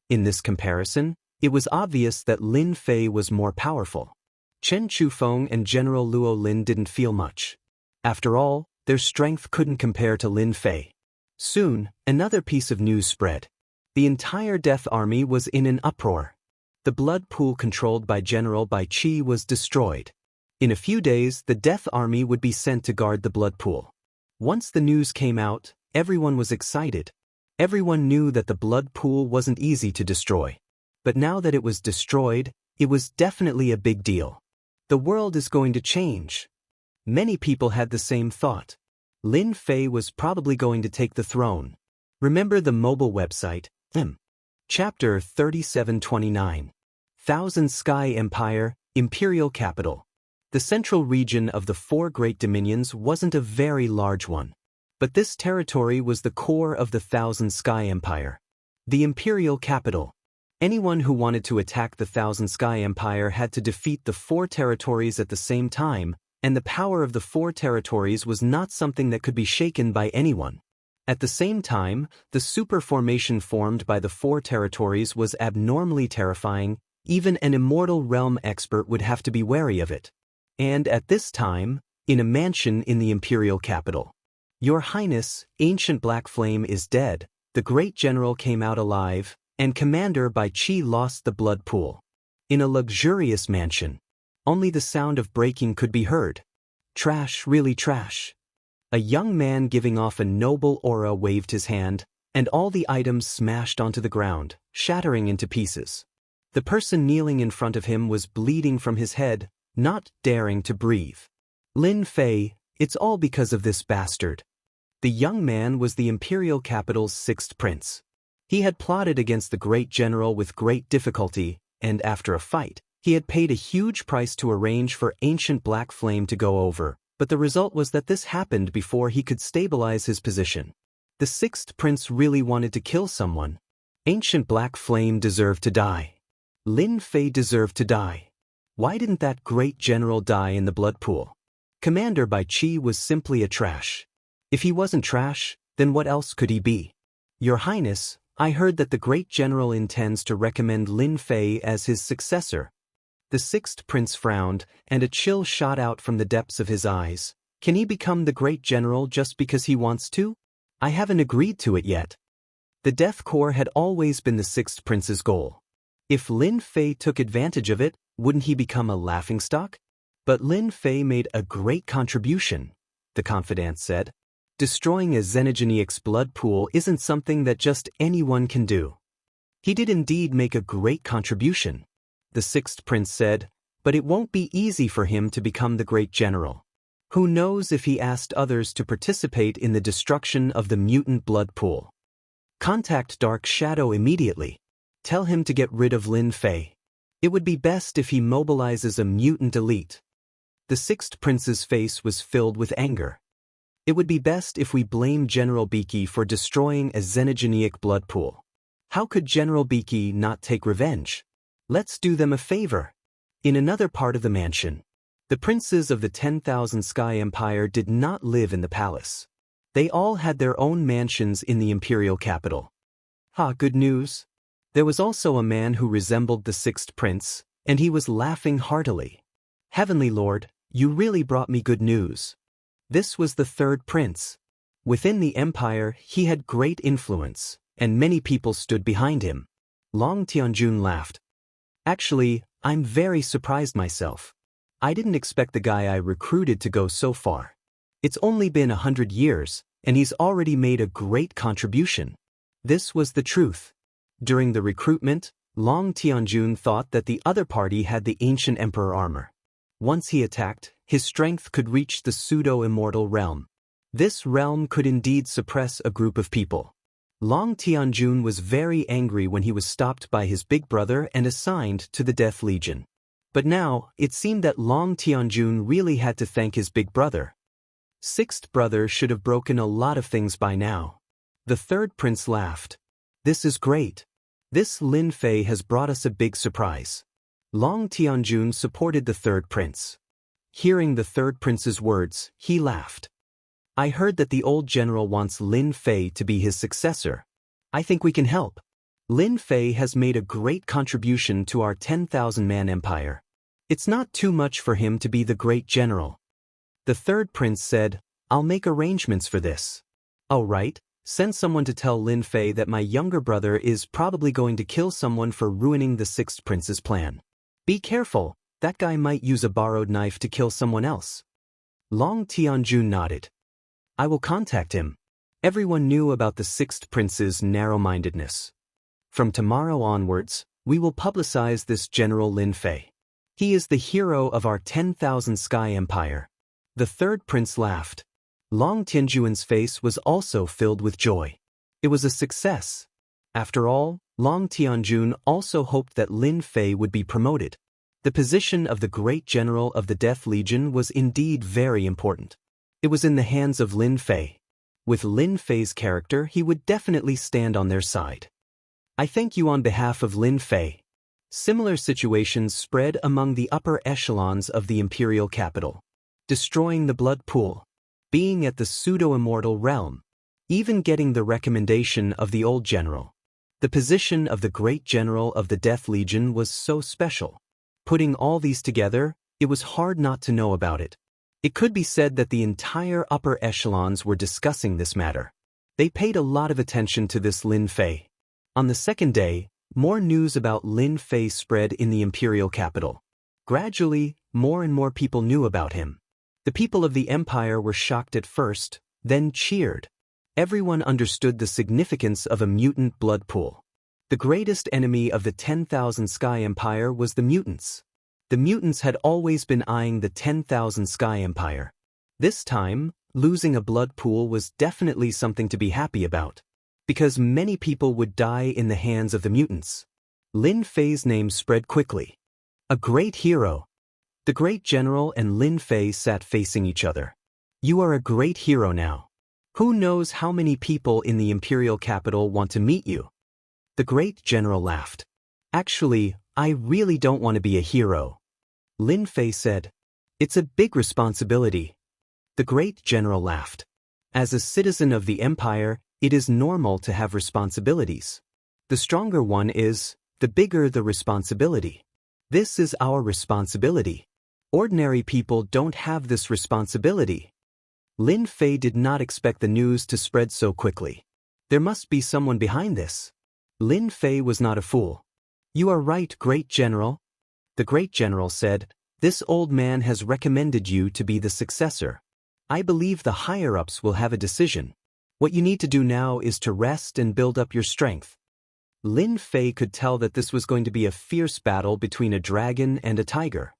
In this comparison, it was obvious that Lin Fei was more powerful. Chen Chufeng and General Luo Lin didn't feel much. After all, their strength couldn't compare to Lin Fei. Soon, another piece of news spread. The entire Death Army was in an uproar. The blood pool controlled by General Bai Qi was destroyed. In a few days, the Death Army would be sent to guard the blood pool. Once the news came out, everyone was excited. Everyone knew that the blood pool wasn't easy to destroy. But now that it was destroyed, it was definitely a big deal. The world is going to change. Many people had the same thought. Lin Fei was probably going to take the throne. Remember the mobile website, Chapter 3729. Thousand Sky Empire, Imperial Capital. The central region of the four great dominions wasn't a very large one. But this territory was the core of the Thousand Sky Empire. The Imperial Capital. Anyone who wanted to attack the Thousand Sky Empire had to defeat the four territories at the same time, and the power of the four territories was not something that could be shaken by anyone. At the same time, the super formation formed by the four territories was abnormally terrifying. Even an immortal realm expert would have to be wary of it. And at this time, in a mansion in the Imperial Capital. Your Highness, Ancient Black Flame is dead, the great general came out alive, and Commander Bai Qi lost the blood pool. In a luxurious mansion. Only the sound of breaking could be heard. Trash, really trash. A young man giving off a noble aura waved his hand, and all the items smashed onto the ground, shattering into pieces. The person kneeling in front of him was bleeding from his head, not daring to breathe. Lin Fei, it's all because of this bastard. The young man was the Imperial Capital's sixth prince. He had plotted against the great general with great difficulty, and after a fight, he had paid a huge price to arrange for Ancient Black Flame to go over, but the result was that this happened before he could stabilize his position. The sixth prince really wanted to kill someone. Ancient Black Flame deserved to die. Lin Fei deserved to die. Why didn't that great general die in the blood pool? Commander Bai Qi was simply a trash. If he wasn't trash, then what else could he be? Your Highness, I heard that the great general intends to recommend Lin Fei as his successor. The sixth prince frowned, and a chill shot out from the depths of his eyes. Can he become the great general just because he wants to? I haven't agreed to it yet. The Death Corps had always been the sixth prince's goal. If Lin Fei took advantage of it, wouldn't he become a laughingstock? But Lin Fei made a great contribution, the confidant said. Destroying a xenogeniac's blood pool isn't something that just anyone can do. He did indeed make a great contribution, the sixth prince said, but it won't be easy for him to become the great general. Who knows if he asked others to participate in the destruction of the mutant blood pool. Contact Dark Shadow immediately. Tell him to get rid of Lin Fei. It would be best if he mobilizes a mutant elite. The sixth prince's face was filled with anger. It would be best if we blame General Beaky for destroying a xenogeniac blood pool. How could General Beaky not take revenge? Let's do them a favor. In another part of the mansion, the princes of the 10,000 Sky Empire did not live in the palace. They all had their own mansions in the Imperial Capital. Good news. There was also a man who resembled the sixth prince, and he was laughing heartily. Heavenly Lord, you really brought me good news. This was the third prince. Within the empire, he had great influence, and many people stood behind him. Long Tianjun laughed. Actually, I'm very surprised myself. I didn't expect the guy I recruited to go so far. It's only been 100 years, and he's already made a great contribution. This was the truth. During the recruitment, Long Tianjun thought that the other party had the ancient emperor armor. Once he attacked, his strength could reach the pseudo-immortal realm. This realm could indeed suppress a group of people. Long Tianjun was very angry when he was stopped by his big brother and assigned to the Death Legion. But now, it seemed that Long Tianjun really had to thank his big brother. Sixth brother should have broken a lot of things by now. The third prince laughed. This is great. This Lin Fei has brought us a big surprise. Long Tianjun supported the third prince. Hearing the third prince's words, he laughed. I heard that the old general wants Lin Fei to be his successor. I think we can help. Lin Fei has made a great contribution to our 10,000-man empire. It's not too much for him to be the great general. The third prince said, I'll make arrangements for this. Oh right, send someone to tell Lin Fei that my younger brother is probably going to kill someone for ruining the sixth prince's plan. Be careful, that guy might use a borrowed knife to kill someone else. Long Tianjun nodded. I will contact him. Everyone knew about the sixth prince's narrow-mindedness. From tomorrow onwards, We will publicize this General Lin Fei. He is the hero of our 10,000 Sky Empire. The third prince laughed. Long Tianjuan's face was also filled with joy. It was a success. After all, Long Tianjun also hoped that Lin Fei would be promoted. The position of the great general of the Death Legion was indeed very important. It was in the hands of Lin Fei. With Lin Fei's character, he would definitely stand on their side. I thank you on behalf of Lin Fei. Similar situations spread among the upper echelons of the imperial capital. Destroying the blood pool. Being at the pseudo-immortal realm. Even getting the recommendation of the old general. The position of the great general of the Death Legion was so special. Putting all these together, it was hard not to know about it. It could be said that the entire upper echelons were discussing this matter. They paid a lot of attention to this Lin Fei. On the second day, more news about Lin Fei spread in the imperial capital. Gradually, more and more people knew about him. The people of the empire were shocked at first, then cheered. Everyone understood the significance of a mutant blood pool. The greatest enemy of the 10,000 Sky Empire was the mutants. The mutants had always been eyeing the 10,000 Sky Empire. This time, losing a blood pool was definitely something to be happy about, because many people would die in the hands of the mutants. Lin Fei's name spread quickly. A great hero. The great general and Lin Fei sat facing each other. You are a great hero now. Who knows how many people in the imperial capital want to meet you? The great general laughed. Actually, I really don't want to be a hero. Lin Fei said. It's a big responsibility. The great general laughed. As a citizen of the empire, it is normal to have responsibilities. The stronger one is, the bigger the responsibility. This is our responsibility. Ordinary people don't have this responsibility. Lin Fei did not expect the news to spread so quickly. There must be someone behind this. Lin Fei was not a fool. You are right, great general. The great general said, this old man has recommended you to be the successor. I believe the higher-ups will have a decision. What you need to do now is to rest and build up your strength. Lin Fei could tell that this was going to be a fierce battle between a dragon and a tiger.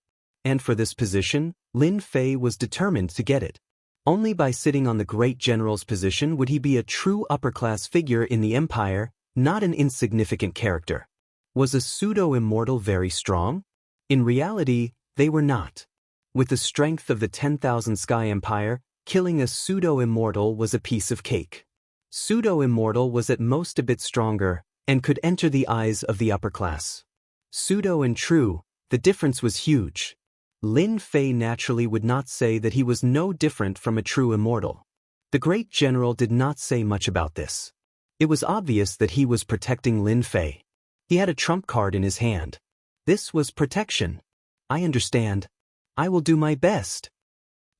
And for this position, Lin Fei was determined to get it. Only by sitting on the great general's position would he be a true upper-class figure in the empire, not an insignificant character. Was a pseudo-immortal very strong? In reality, they were not. With the strength of the 10,000 Sky Empire, killing a pseudo-immortal was a piece of cake. Pseudo-immortal was at most a bit stronger, and could enter the eyes of the upper class. Pseudo and true, the difference was huge. Lin Fei naturally would not say that he was no different from a true immortal. The great general did not say much about this. It was obvious that he was protecting Lin Fei. He had a trump card in his hand. This was protection. I understand. I will do my best.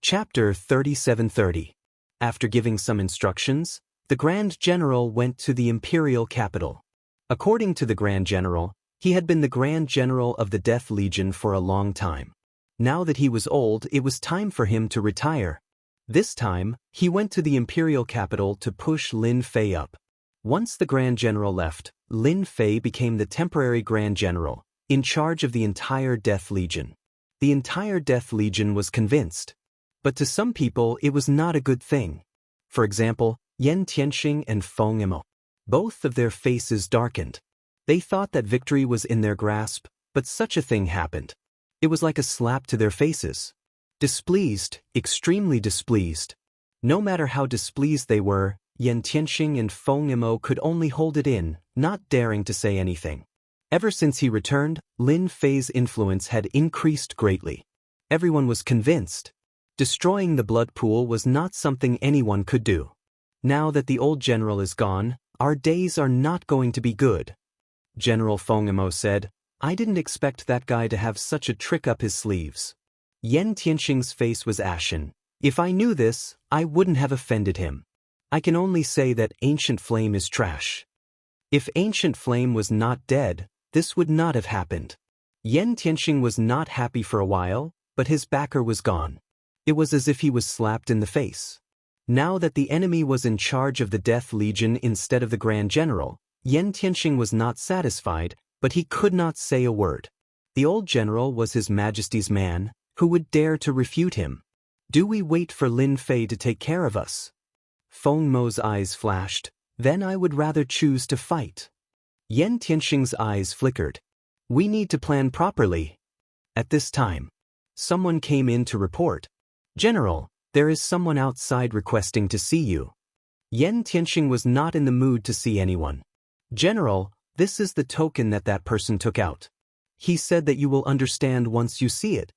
Chapter 3730. After giving some instructions, the Grand General went to the imperial capital. According to the Grand General, he had been the Grand General of the Death Legion for a long time. Now that he was old, it was time for him to retire. This time, he went to the imperial capital to push Lin Fei up. Once the Grand General left, Lin Fei became the temporary Grand General, in charge of the entire Death Legion. The entire Death Legion was convinced. But to some people, it was not a good thing. For example, Yan Tianxing and Feng Imo. Both of their faces darkened. They thought that victory was in their grasp, but such a thing happened. It was like a slap to their faces. Displeased, extremely displeased. No matter how displeased they were, Yan Tianxing and Feng Imo could only hold it in, not daring to say anything. Ever since he returned, Lin Fei's influence had increased greatly. Everyone was convinced. Destroying the blood pool was not something anyone could do. Now that the old general is gone, our days are not going to be good. General Feng Imo said, I didn't expect that guy to have such a trick up his sleeves. Yan Tianxing's face was ashen. If I knew this, I wouldn't have offended him. I can only say that Ancient Flame is trash. If Ancient Flame was not dead, this would not have happened. Yan Tianxing was not happy for a while, but his backer was gone. It was as if he was slapped in the face. Now that the enemy was in charge of the Death Legion instead of the Grand General, Yan Tianxing was not satisfied, but he could not say a word. The old general was His Majesty's man. Who would dare to refute him? Do we wait for Lin Fei to take care of us? Feng Mo's eyes flashed. Then I would rather choose to fight. Yan Tianxing's eyes flickered. We need to plan properly. At this time, someone came in to report. General, there is someone outside requesting to see you. Yan Tianxing was not in the mood to see anyone. General, this is the token that person took out. He said that you will understand once you see it.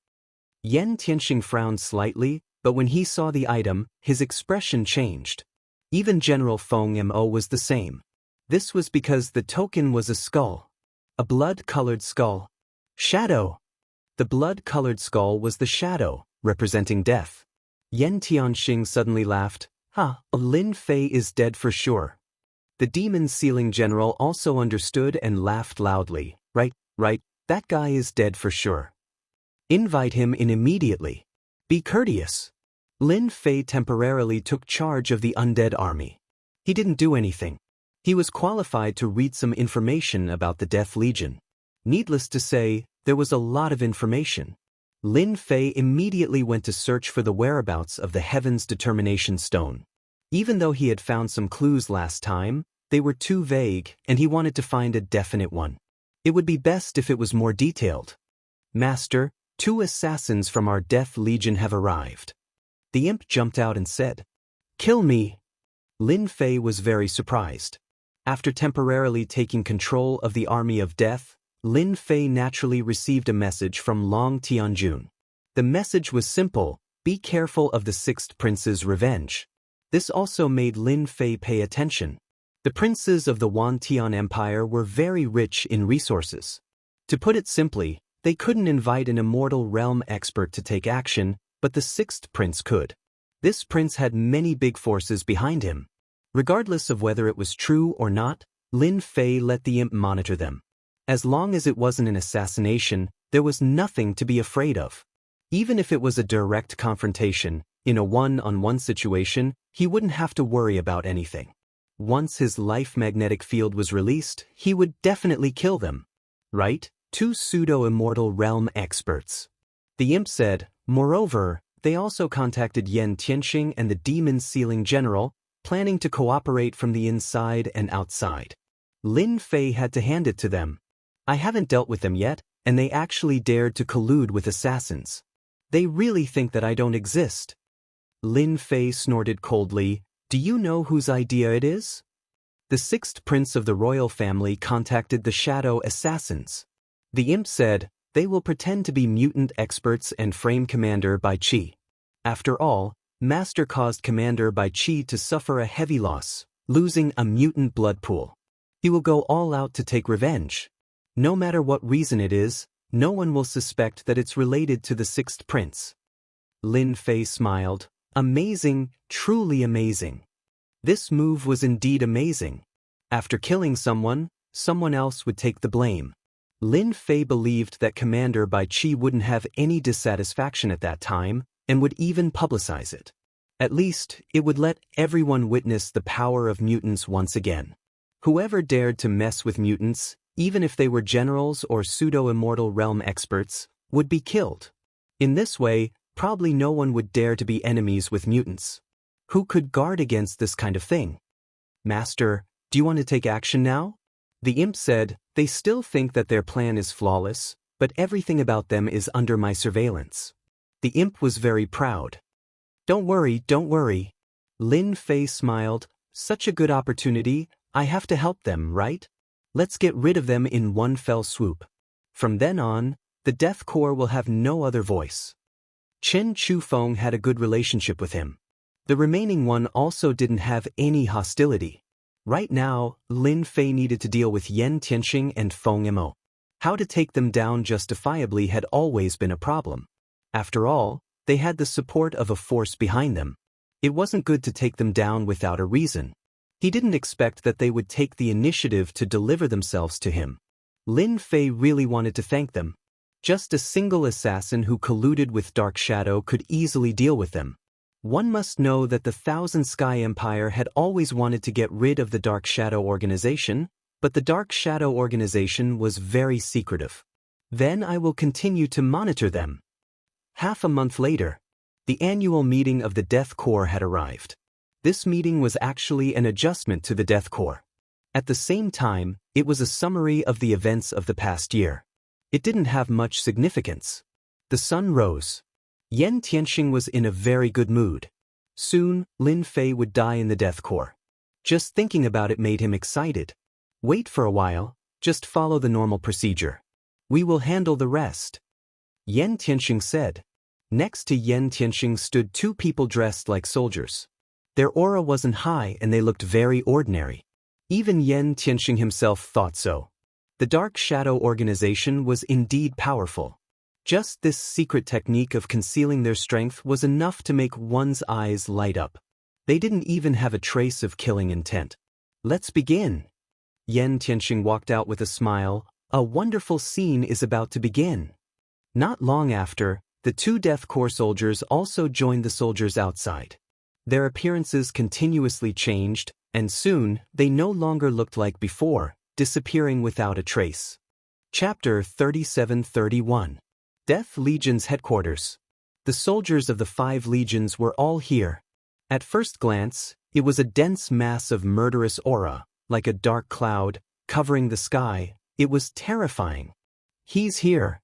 Yan Tianxing frowned slightly, but when he saw the item, his expression changed. Even General Feng Mo was the same. This was because the token was a skull. A blood-colored skull. Shadow. The blood-colored skull was the shadow, representing death. Yan Tianxing suddenly laughed. Lin Fei is dead for sure. The demon sealing general also understood and laughed loudly. Right, that guy is dead for sure. Invite him in immediately. Be courteous. Lin Fei temporarily took charge of the undead army. He didn't do anything. He was qualified to read some information about the Death Legion. Needless to say, there was a lot of information. Lin Fei immediately went to search for the whereabouts of the Heaven's Determination Stone. Even though he had found some clues last time, they were too vague, and he wanted to find a definite one. It would be best if it was more detailed. Master, 2 assassins from our Death Legion have arrived. The imp jumped out and said, Kill me. Lin Fei was very surprised. After temporarily taking control of the army of death, Lin Fei naturally received a message from Long Tianjun. The message was simple: be careful of the 6th prince's revenge. This also made Lin Fei pay attention. The princes of the Wantian Empire were very rich in resources. To put it simply, they couldn't invite an immortal realm expert to take action, but the 6th prince could. This prince had many big forces behind him. Regardless of whether it was true or not, Lin Fei let the imp monitor them. As long as it wasn't an assassination, there was nothing to be afraid of. Even if it was a direct confrontation, in a one-on-one situation, he wouldn't have to worry about anything. Once his life magnetic field was released, he would definitely kill them. Right? 2 pseudo-immortal realm experts. The imp said. Moreover, they also contacted Yan Tianxing and the demon sealing general, planning to cooperate from the inside and outside. Lin Fei had to hand it to them. I haven't dealt with them yet, and they actually dared to collude with assassins. They really think that I don't exist. Lin Fei snorted coldly. Do you know whose idea it is? The 6th prince of the royal family contacted the shadow assassins. The imp said, they will pretend to be mutant experts and frame Commander Bai Qi. After all, Master caused Commander Bai Qi to suffer a heavy loss, losing a mutant blood pool. He will go all out to take revenge. No matter what reason it is, no one will suspect that it's related to the 6th prince. Lin Fei smiled. Amazing, truly amazing. This move was indeed amazing. After killing someone, someone else would take the blame. Lin Fei believed that Commander Bai Qi wouldn't have any dissatisfaction at that time, and would even publicize it. At least, it would let everyone witness the power of mutants once again. Whoever dared to mess with mutants, even if they were generals or pseudo-immortal realm experts, would be killed. In this way, probably no one would dare to be enemies with mutants. Who could guard against this kind of thing? Master, do you want to take action now? The imp said, they still think that their plan is flawless, but everything about them is under my surveillance. The imp was very proud. Don't worry. Lin Fei smiled. Such a good opportunity, I have to help them, right? Let's get rid of them in one fell swoop. From then on, the Death Corps will have no other voice. Chen Chufeng had a good relationship with him. The remaining one also didn't have any hostility. Right now, Lin Fei needed to deal with Yan Tianxing and Feng Mo. How to take them down justifiably had always been a problem. After all, they had the support of a force behind them. It wasn't good to take them down without a reason. He didn't expect that they would take the initiative to deliver themselves to him. Lin Fei really wanted to thank them. Just a single assassin who colluded with Dark Shadow could easily deal with them. One must know that the Thousand Sky Empire had always wanted to get rid of the Dark Shadow organization, But the Dark Shadow organization was very secretive. Then I will continue to monitor them. Half a month later, the annual meeting of the Death Corps had arrived. This meeting was actually an adjustment to the Death Corps. At the same time, it was a summary of the events of the past year. It didn't have much significance. The sun rose. Yan Tianxing was in a very good mood. Soon, Lin Fei would die in the Death Corps. Just thinking about it made him excited. Wait for a while, just follow the normal procedure. We will handle the rest. Yan Tianxing said. Next to Yan Tianxing stood two people dressed like soldiers. Their aura wasn't high and they looked very ordinary. Even Yan Tianxing himself thought so. The Dark Shadow organization was indeed powerful. Just this secret technique of concealing their strength was enough to make one's eyes light up. They didn't even have a trace of killing intent. Let's begin. Yan Tianxing walked out with a smile. A wonderful scene is about to begin. Not long after, the two Death Corps soldiers also joined the soldiers outside. Their appearances continuously changed, and soon, they no longer looked like before, disappearing without a trace. Chapter 37-31. Death Legion's headquarters. The soldiers of the 5 legions were all here. At first glance, it was a dense mass of murderous aura, like a dark cloud, covering the sky. It was terrifying. He's here.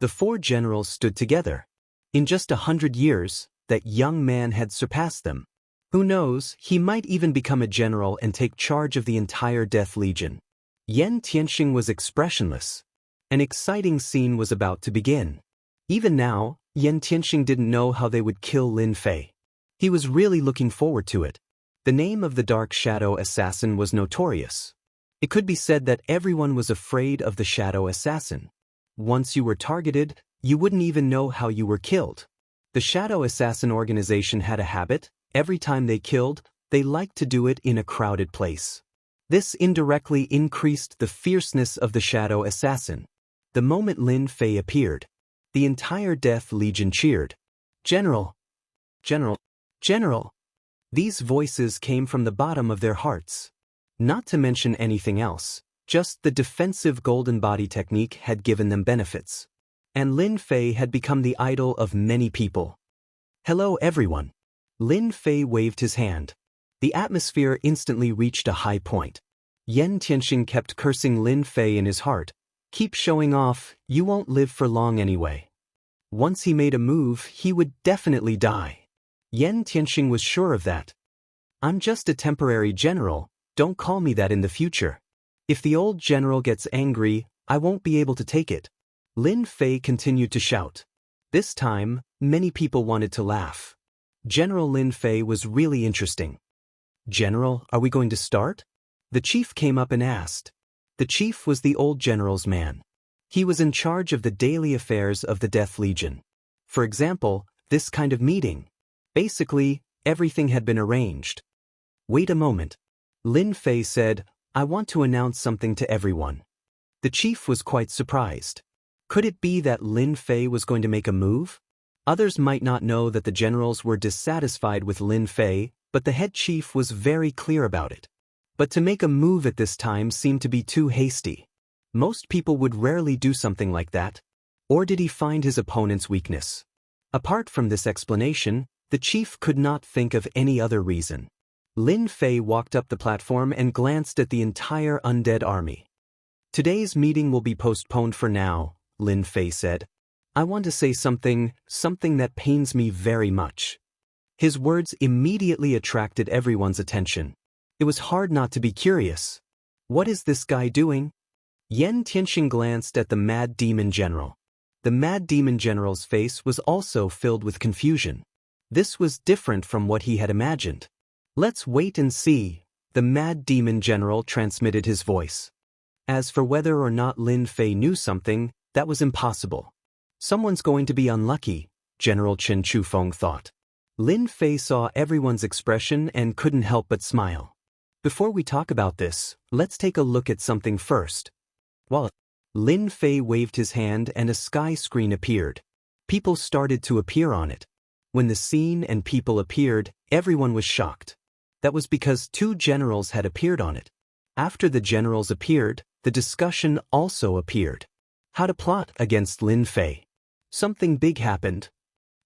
The 4 generals stood together. In just 100 years, that young man had surpassed them. Who knows, he might even become a general and take charge of the entire Death Legion. Yan Tianxing was expressionless. An exciting scene was about to begin. Even now, Yan Tianxing didn't know how they would kill Lin Fei. He was really looking forward to it. The name of the Dark Shadow Assassin was notorious. It could be said that everyone was afraid of the Shadow Assassin. Once you were targeted, you wouldn't even know how you were killed. The Shadow Assassin organization had a habit. Every time they killed, they liked to do it in a crowded place. This indirectly increased the fierceness of the Shadow Assassin. The moment Lin Fei appeared, the entire Death Legion cheered. General! General! General! These voices came from the bottom of their hearts. Not to mention anything else, just the defensive golden body technique had given them benefits. And Lin Fei had become the idol of many people. Hello everyone. Lin Fei waved his hand. The atmosphere instantly reached a high point. Yan Tianxing kept cursing Lin Fei in his heart. Keep showing off, you won't live for long anyway. Once he made a move, he would definitely die. Yan Tianxing was sure of that. I'm just a temporary general, don't call me that in the future. If the old general gets angry, I won't be able to take it. Lin Fei continued to shout. This time, many people wanted to laugh. General Lin Fei was really interesting. General, are we going to start? The chief came up and asked. The chief was the old general's man. He was in charge of the daily affairs of the Death Legion. For example, this kind of meeting. Basically, everything had been arranged. Wait a moment. Lin Fei said, I want to announce something to everyone. The chief was quite surprised. Could it be that Lin Fei was going to make a move? Others might not know that the generals were dissatisfied with Lin Fei, but the head chief was very clear about it. But to make a move at this time seemed to be too hasty. Most people would rarely do something like that. Or did he find his opponent's weakness? Apart from this explanation, the chief could not think of any other reason. Lin Fei walked up the platform and glanced at the entire undead army. Today's meeting will be postponed for now, Lin Fei said. I want to say something that pains me very much. His words immediately attracted everyone's attention. It was hard not to be curious. What is this guy doing? Yan Tianxing glanced at the Mad Demon General. The Mad Demon General's face was also filled with confusion. This was different from what he had imagined. Let's wait and see, the Mad Demon General transmitted his voice. As for whether or not Lin Fei knew something, that was impossible. Someone's going to be unlucky, General Chen Chufeng thought. Lin Fei saw everyone's expression and couldn't help but smile. Before we talk about this, let's take a look at something first. While Lin Fei waved his hand and a sky screen appeared. People started to appear on it. When the scene and people appeared, everyone was shocked. That was because 2 generals had appeared on it. After the generals appeared, the discussion also appeared. How to plot against Lin Fei. Something big happened.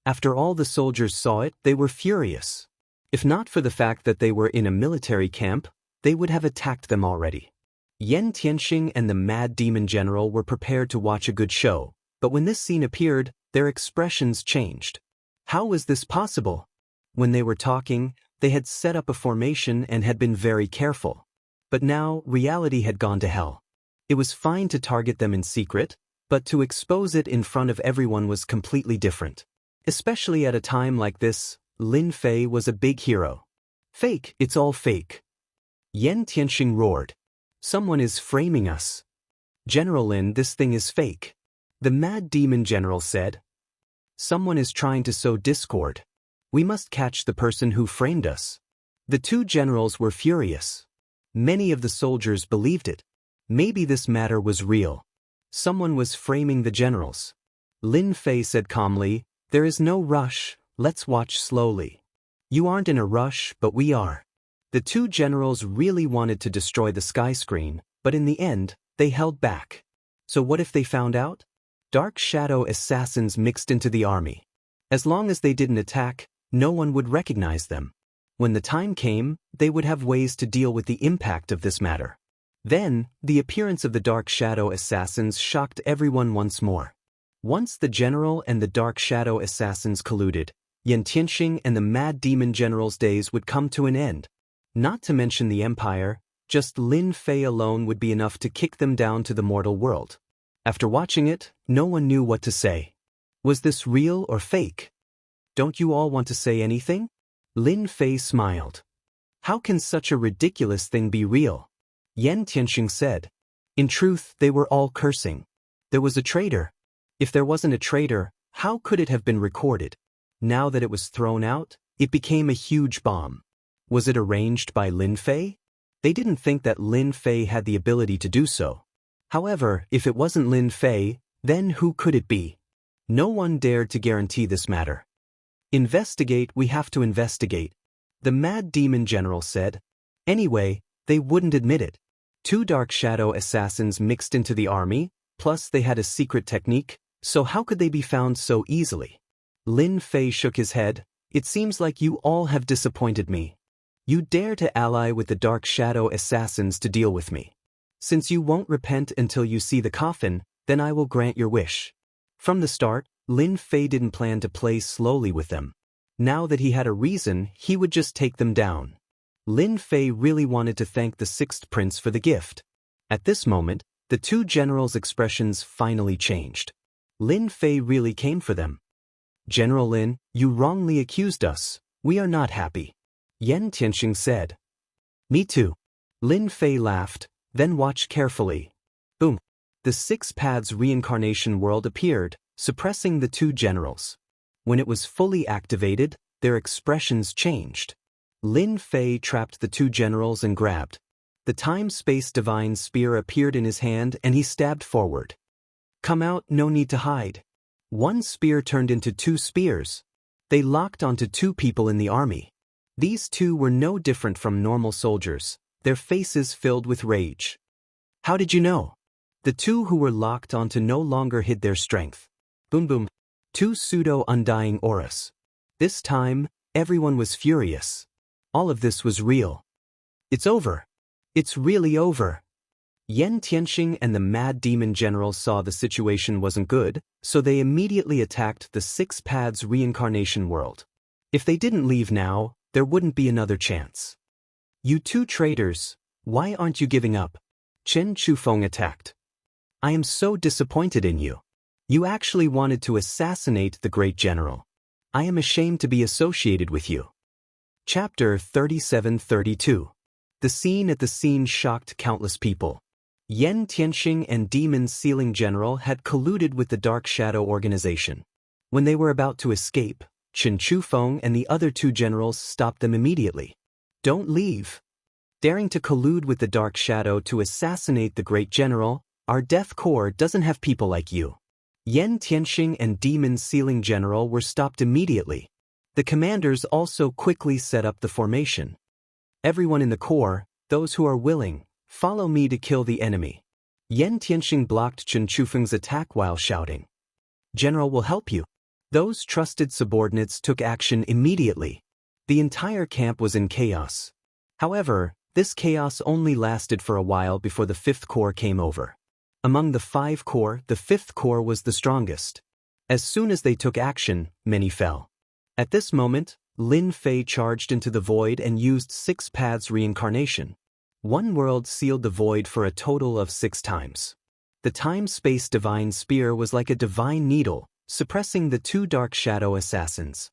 After all the soldiers saw it, they were furious. If not for the fact that they were in a military camp, they would have attacked them already. Yan Tianxing and the Mad Demon General were prepared to watch a good show, but when this scene appeared, their expressions changed. How was this possible? When they were talking, they had set up a formation and had been very careful. But now, reality had gone to hell. It was fine to target them in secret, but to expose it in front of everyone was completely different. Especially at a time like this, Lin Fei was a big hero. Fake, it's all fake. Yan Tianxing roared. Someone is framing us. General Lin, this thing is fake. The Mad Demon General said. Someone is trying to sow discord. We must catch the person who framed us. The two generals were furious. Many of the soldiers believed it. Maybe this matter was real. Someone was framing the generals. Lin Fei said calmly, there is no rush, let's watch slowly. You aren't in a rush, but we are. The two generals really wanted to destroy the sky screen, but in the end, they held back. So what if they found out? Dark shadow assassins mixed into the army. As long as they didn't attack, no one would recognize them. When the time came, they would have ways to deal with the impact of this matter. Then, the appearance of the Dark Shadow Assassins shocked everyone once more. Once the General and the Dark Shadow Assassins colluded, Yan Tianxing and the Mad Demon General's days would come to an end. Not to mention the Empire, just Lin Fei alone would be enough to kick them down to the mortal world. After watching it, no one knew what to say. Was this real or fake? Don't you all want to say anything? Lin Fei smiled. How can such a ridiculous thing be real? Yan Tianxing said. In truth, they were all cursing. There was a traitor. If there wasn't a traitor, how could it have been recorded? Now that it was thrown out, it became a huge bomb. Was it arranged by Lin Fei? They didn't think that Lin Fei had the ability to do so. However, if it wasn't Lin Fei, then who could it be? No one dared to guarantee this matter. Investigate, we have to investigate. The Mad Demon General said. Anyway, they wouldn't admit it. Two Dark Shadow Assassins mixed into the army, plus they had a secret technique, so how could they be found so easily? Lin Fei shook his head. It seems like you all have disappointed me. You dare to ally with the Dark Shadow Assassins to deal with me. Since you won't repent until you see the coffin, then I will grant your wish. From the start, Lin Fei didn't plan to play slowly with them. Now that he had a reason, he would just take them down. Lin Fei really wanted to thank the sixth prince for the gift. At this moment, the two generals' expressions finally changed. Lin Fei really came for them. General Lin, you wrongly accused us. We are not happy. Yan Tianxing said. Me too. Lin Fei laughed, then watched carefully. Boom. The Six Paths reincarnation world appeared, suppressing the two generals. When it was fully activated, their expressions changed. Lin Fei trapped the two generals and grabbed. The time-space divine spear appeared in his hand and he stabbed forward. Come out, no need to hide. One spear turned into two spears. They locked onto two people in the army. These two were no different from normal soldiers, their faces filled with rage. How did you know? The two who were locked onto no longer hid their strength. Boom boom. Two pseudo-undying auras. This time, everyone was furious. All of this was real. It's over. It's really over. Yan Tianxing and the Mad Demon General saw the situation wasn't good, so they immediately attacked the Six Paths reincarnation world. If they didn't leave now, there wouldn't be another chance. You two traitors, why aren't you giving up? Chen Chufeng attacked. I am so disappointed in you. You actually wanted to assassinate the great general. I am ashamed to be associated with you. Chapter 37-32. The scene at the scene shocked countless people. Yan Tianxing and Demon Sealing General had colluded with the Dark Shadow Organization. When they were about to escape, Chen Chufeng and the other two generals stopped them immediately. Don't leave. Daring to collude with the Dark Shadow to assassinate the great general, our Death Corps doesn't have people like you. Yan Tianxing and Demon Sealing General were stopped immediately. The commanders also quickly set up the formation. Everyone in the Corps, those who are willing, Follow me to kill the enemy. Yan Tianxing blocked Chen Chufeng's attack while shouting. General will help you. Those trusted subordinates took action immediately. The entire camp was in chaos. However, this chaos only lasted for a while before the 5th Corps came over. Among the 5 corps, the 5th Corps was the strongest. As soon as they took action, many fell. At this moment, Lin Fei charged into the void and used 6 paths reincarnation. One world sealed the void for a total of 6 times. The time-space divine spear was like a divine needle, suppressing the 2 dark shadow assassins.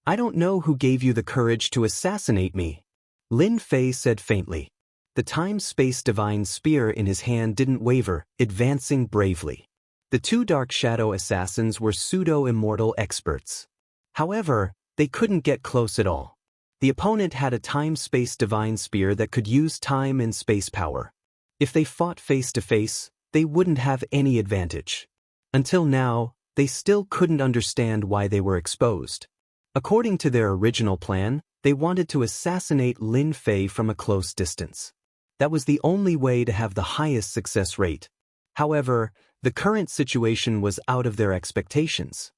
I don't know who gave you the courage to assassinate me, Lin Fei said faintly. The time-space divine spear in his hand didn't waver, advancing bravely. The 2 dark shadow assassins were pseudo-immortal experts. However, they couldn't get close at all. The opponent had a time-space divine spear that could use time and space power. If they fought face-to-face, they wouldn't have any advantage. Until now, they still couldn't understand why they were exposed. According to their original plan, they wanted to assassinate Lin Fei from a close distance. That was the only way to have the highest success rate. However, the current situation was out of their expectations.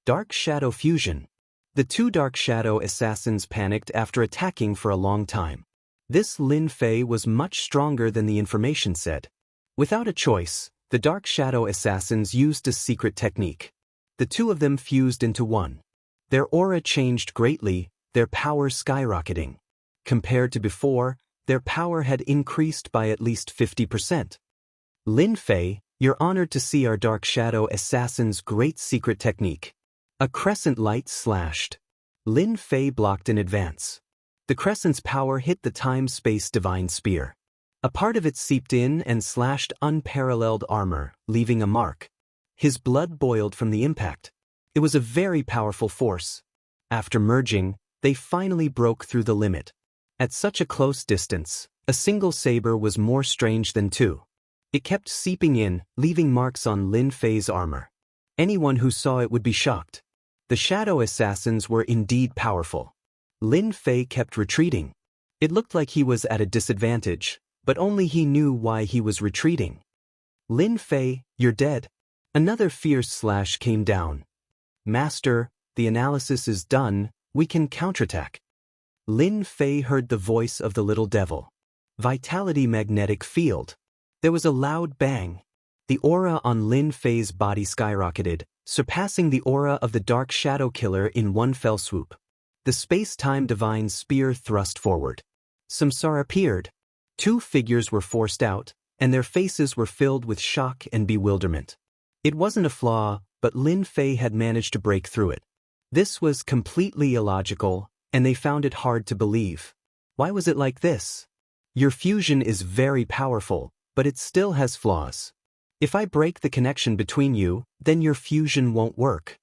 Dark Shadow Fusion. The 2 Dark Shadow assassins panicked after attacking for a long time. This Lin Fei was much stronger than the information said. Without a choice, the Dark Shadow assassins used a secret technique. The 2 of them fused into one. Their aura changed greatly, their power skyrocketing. Compared to before, their power had increased by at least 50%. Lin Fei, you're honored to see our Dark Shadow assassin's great secret technique. A crescent light slashed. Lin Fei blocked in advance. The crescent's power hit the time-space divine spear. A part of it seeped in and slashed unparalleled armor, leaving a mark. His blood boiled from the impact. It was a very powerful force. After merging, they finally broke through the limit. At such a close distance, a single saber was more strange than 2. It kept seeping in, leaving marks on Lin Fei's armor. Anyone who saw it would be shocked. The shadow assassins were indeed powerful. Lin Fei kept retreating. It looked like he was at a disadvantage, but only he knew why he was retreating. Lin Fei, you're dead. Another fierce slash came down. Master, the analysis is done, we can counterattack. Lin Fei heard the voice of the little devil. Vitality magnetic field. There was a loud bang. The aura on Lin Fei's body skyrocketed, surpassing the aura of the Dark Shadow Killer in one fell swoop. The space-time divine spear thrust forward. Samsara appeared. 2 figures were forced out, and their faces were filled with shock and bewilderment. It wasn't a flaw, but Lin Fei had managed to break through it. This was completely illogical, and they found it hard to believe. Why was it like this? Your fusion is very powerful, but it still has flaws. If I break the connection between you, then your fusion won't work.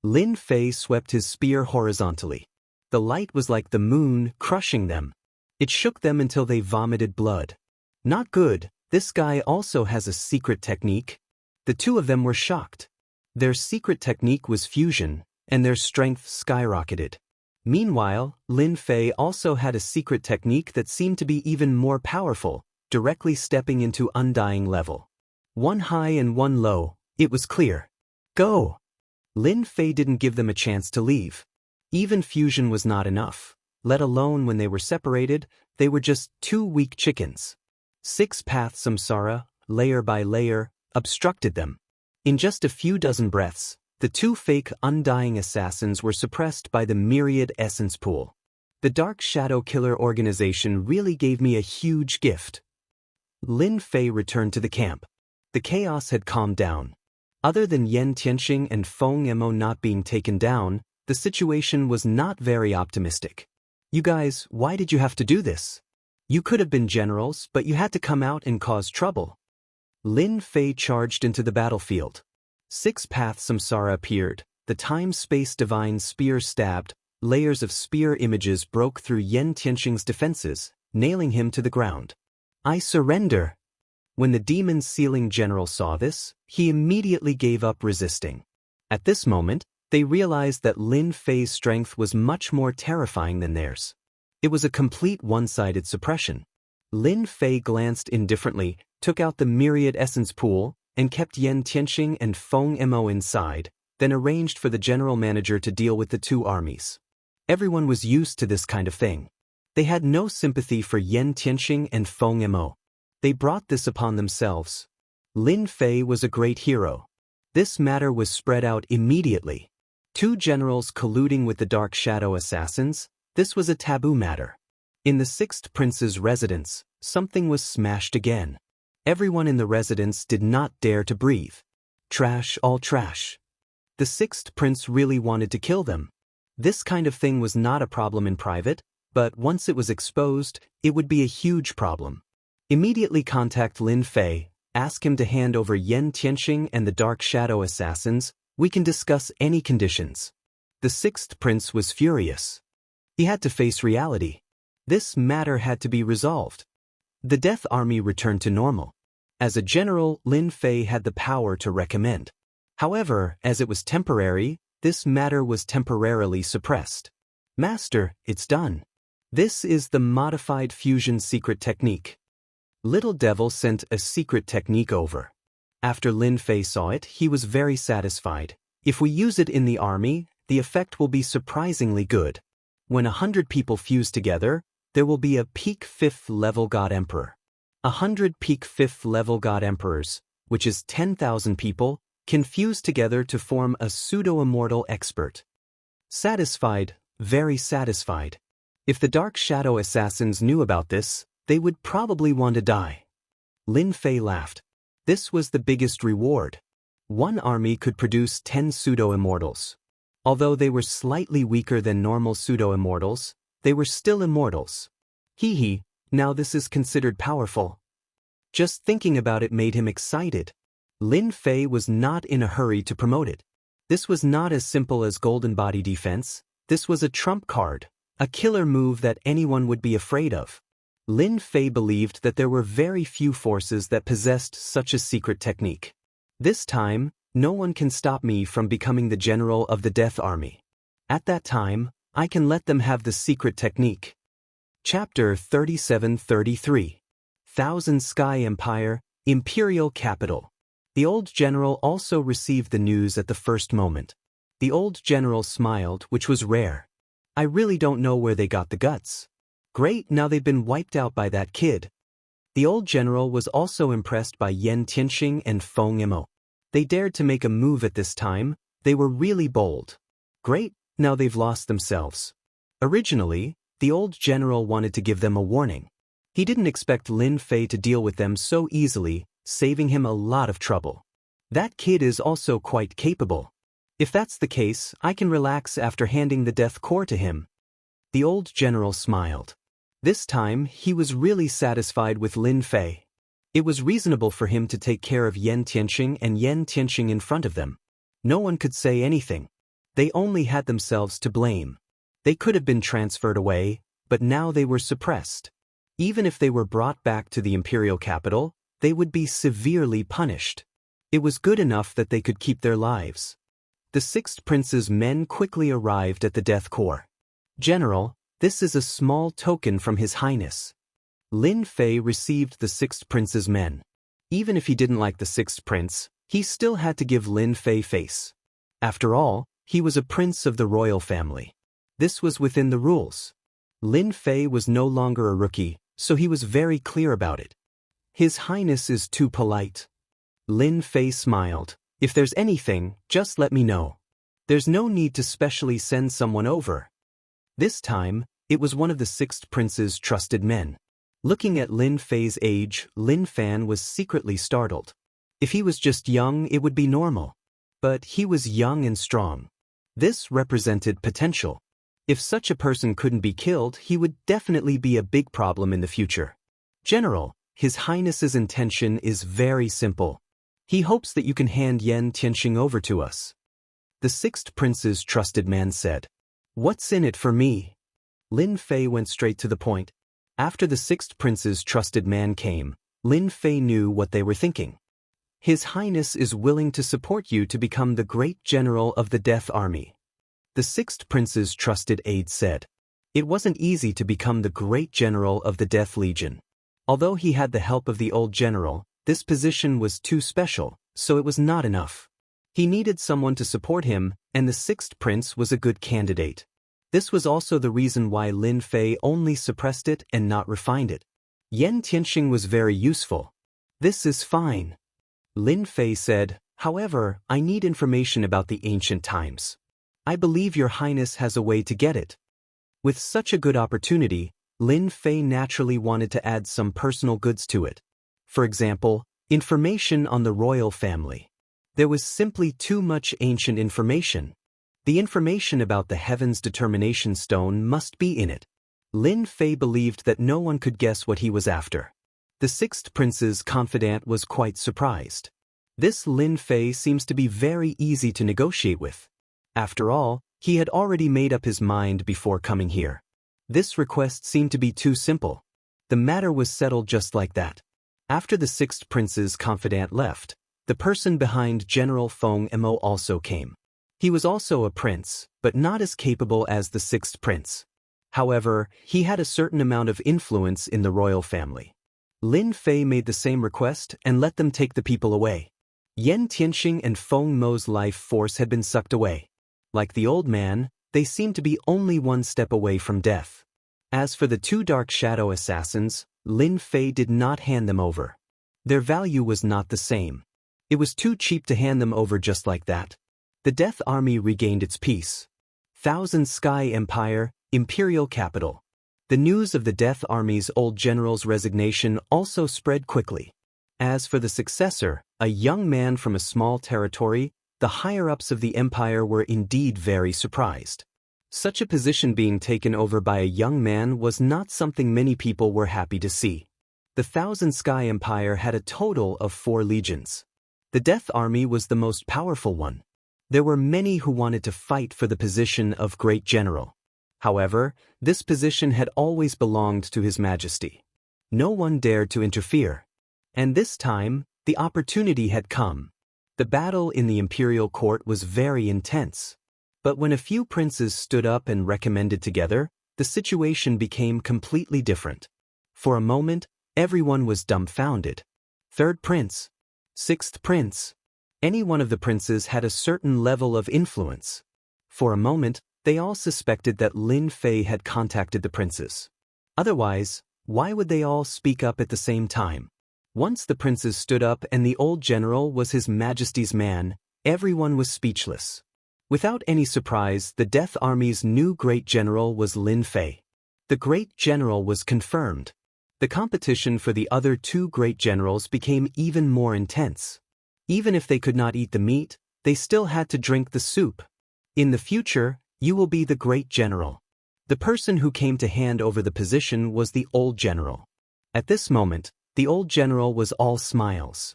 Lin Fei swept his spear horizontally. The light was like the moon, crushing them. It shook them until they vomited blood. Not good, this guy also has a secret technique. The 2 of them were shocked. Their secret technique was fusion, and their strength skyrocketed. Meanwhile, Lin Fei also had a secret technique that seemed to be even more powerful, directly stepping into undying level. 1 high and 1 low, it was clear. Go! Lin Fei didn't give them a chance to leave. Even fusion was not enough. Let alone when they were separated, they were just 2 weak chickens. 6 paths samsara, layer by layer, obstructed them. In just a few dozen breaths, the 2 fake undying assassins were suppressed by the myriad essence pool. The Dark Shadow Killer organization really gave me a huge gift. Lin Fei returned to the camp. The chaos had calmed down. Other than Yan Tianxing and Feng Mo not being taken down, the situation was not very optimistic. You guys, why did you have to do this? You could have been generals, but you had to come out and cause trouble. Lin Fei charged into the battlefield. 6 paths samsara appeared, the time-space divine spear stabbed, layers of spear images broke through Yan Tianxing's defenses, nailing him to the ground. I surrender. When the demon sealing general saw this, he immediately gave up resisting. At this moment, they realized that Lin Fei's strength was much more terrifying than theirs. It was a complete one-sided suppression. Lin Fei glanced indifferently, took out the myriad essence pool, and kept Yan Tianxing and Feng Mo inside, then arranged for the general manager to deal with the two armies. Everyone was used to this kind of thing. They had no sympathy for Yan Tianxing and Feng Mo. They brought this upon themselves. Lin Fei was a great hero. This matter was spread out immediately. Two generals colluding with the Dark Shadow assassins, this was a taboo matter. In the sixth prince's residence, something was smashed again. Everyone in the residence did not dare to breathe. Trash, all trash. The sixth prince really wanted to kill them. This kind of thing was not a problem in private, but once it was exposed, it would be a huge problem. Immediately contact Lin Fei, ask him to hand over Yan Tianxing and the Dark Shadow assassins. We can discuss any conditions. The sixth prince was furious. He had to face reality. This matter had to be resolved. The Death Army returned to normal. As a general, Lin Fei had the power to recommend. However, as it was temporary, this matter was temporarily suppressed. Master, it's done. This is the modified fusion secret technique. Little Devil sent a secret technique over. After Lin Fei saw it, he was very satisfied. If we use it in the army, the effect will be surprisingly good. When 100 people fuse together, there will be a peak 5th level God Emperor. 100 peak 5th level God Emperors, which is 10,000 people, can fuse together to form a pseudo-immortal expert. Satisfied, very satisfied. If the Dark Shadow assassins knew about this, they would probably want to die. Lin Fei laughed. This was the biggest reward. One army could produce 10 pseudo-immortals. Although they were slightly weaker than normal pseudo-immortals, they were still immortals. Hee, now this is considered powerful. Just thinking about it made him excited. Lin Fei was not in a hurry to promote it. This was not as simple as golden body defense. This was a trump card, a killer move that anyone would be afraid of. Lin Fei believed that there were very few forces that possessed such a secret technique. This time, no one can stop me from becoming the general of the Death Army. At that time, I can let them have the secret technique. Chapter 37-33. Thousand Sky Empire, Imperial Capital. The old general also received the news at the first moment. The old general smiled, which was rare. I really don't know where they got the guts. Great, now they've been wiped out by that kid. The old general was also impressed by Yan Tianxing and Feng Mo. They dared to make a move at this time. They were really bold. Great, now they've lost themselves. Originally, the old general wanted to give them a warning. He didn't expect Lin Fei to deal with them so easily, saving him a lot of trouble. That kid is also quite capable. If that's the case, I can relax after handing the death core to him. The old general smiled. This time, he was really satisfied with Lin Fei. It was reasonable for him to take care of Yan Tianxing and Yan Tianxing in front of them. No one could say anything. They only had themselves to blame. They could have been transferred away, but now they were suppressed. Even if they were brought back to the imperial capital, they would be severely punished. It was good enough that they could keep their lives. The sixth prince's men quickly arrived at the death core. General, this is a small token from His Highness. Lin Fei received the sixth prince's men. Even if he didn't like the sixth prince, he still had to give Lin Fei face. After all, he was a prince of the royal family. This was within the rules. Lin Fei was no longer a rookie, so he was very clear about it. His Highness is too polite. Lin Fei smiled. If there's anything, just let me know. There's no need to specially send someone over. This time, it was one of the sixth prince's trusted men. Looking at Lin Fei's age, Lin Fan was secretly startled. If he was just young, it would be normal. But he was young and strong. This represented potential. If such a person couldn't be killed, he would definitely be a big problem in the future. General, His Highness's intention is very simple. He hopes that you can hand Yan Tianxing over to us. The sixth prince's trusted man said. What's in it for me? Lin Fei went straight to the point. After the sixth prince's trusted man came, Lin Fei knew what they were thinking. His Highness is willing to support you to become the great general of the Death Army. The sixth prince's trusted aide said. It wasn't easy to become the great general of the Death Legion. Although he had the help of the old general, this position was too special, so it was not enough. He needed someone to support him, and the sixth prince was a good candidate. This was also the reason why Lin Fei only suppressed it and not refined it. Yan Tianxing was very useful. This is fine. Lin Fei said, however, I need information about the ancient times. I believe your highness has a way to get it. With such a good opportunity, Lin Fei naturally wanted to add some personal goods to it. For example, information on the royal family. There was simply too much ancient information. The information about the Heaven's Determination Stone must be in it. Lin Fei believed that no one could guess what he was after. The sixth prince's confidant was quite surprised. This Lin Fei seems to be very easy to negotiate with. After all, he had already made up his mind before coming here. This request seemed to be too simple. The matter was settled just like that. After the sixth prince's confidant left, the person behind General Feng Mo also came. He was also a prince, but not as capable as the sixth prince. However, he had a certain amount of influence in the royal family. Lin Fei made the same request and let them take the people away. Yan Tianxing and Feng Mo's life force had been sucked away. Like the old man, they seemed to be only one step away from death. As for the two dark shadow assassins, Lin Fei did not hand them over. Their value was not the same. It was too cheap to hand them over just like that. The Death Army regained its peace. Thousand Sky Empire, Imperial Capital. The news of the Death Army's old general's resignation also spread quickly. As for the successor, a young man from a small territory, the higher-ups of the empire were indeed very surprised. Such a position being taken over by a young man was not something many people were happy to see. The Thousand Sky Empire had a total of 4 legions. The Death Army was the most powerful one. There were many who wanted to fight for the position of Great General. However, this position had always belonged to His Majesty. No one dared to interfere. And this time, the opportunity had come. The battle in the imperial court was very intense. But when a few princes stood up and recommended together, the situation became completely different. For a moment, everyone was dumbfounded. Third prince. Sixth prince. Any one of the princes had a certain level of influence. For a moment, they all suspected that Lin Fei had contacted the princes. Otherwise, why would they all speak up at the same time? Once the princes stood up and the old general was His Majesty's man, everyone was speechless. Without any surprise, the Death Army's new great general was Lin Fei. The great general was confirmed. The competition for the other 2 great generals became even more intense. Even if they could not eat the meat, they still had to drink the soup. In the future, you will be the great general. The person who came to hand over the position was the old general. At this moment, the old general was all smiles.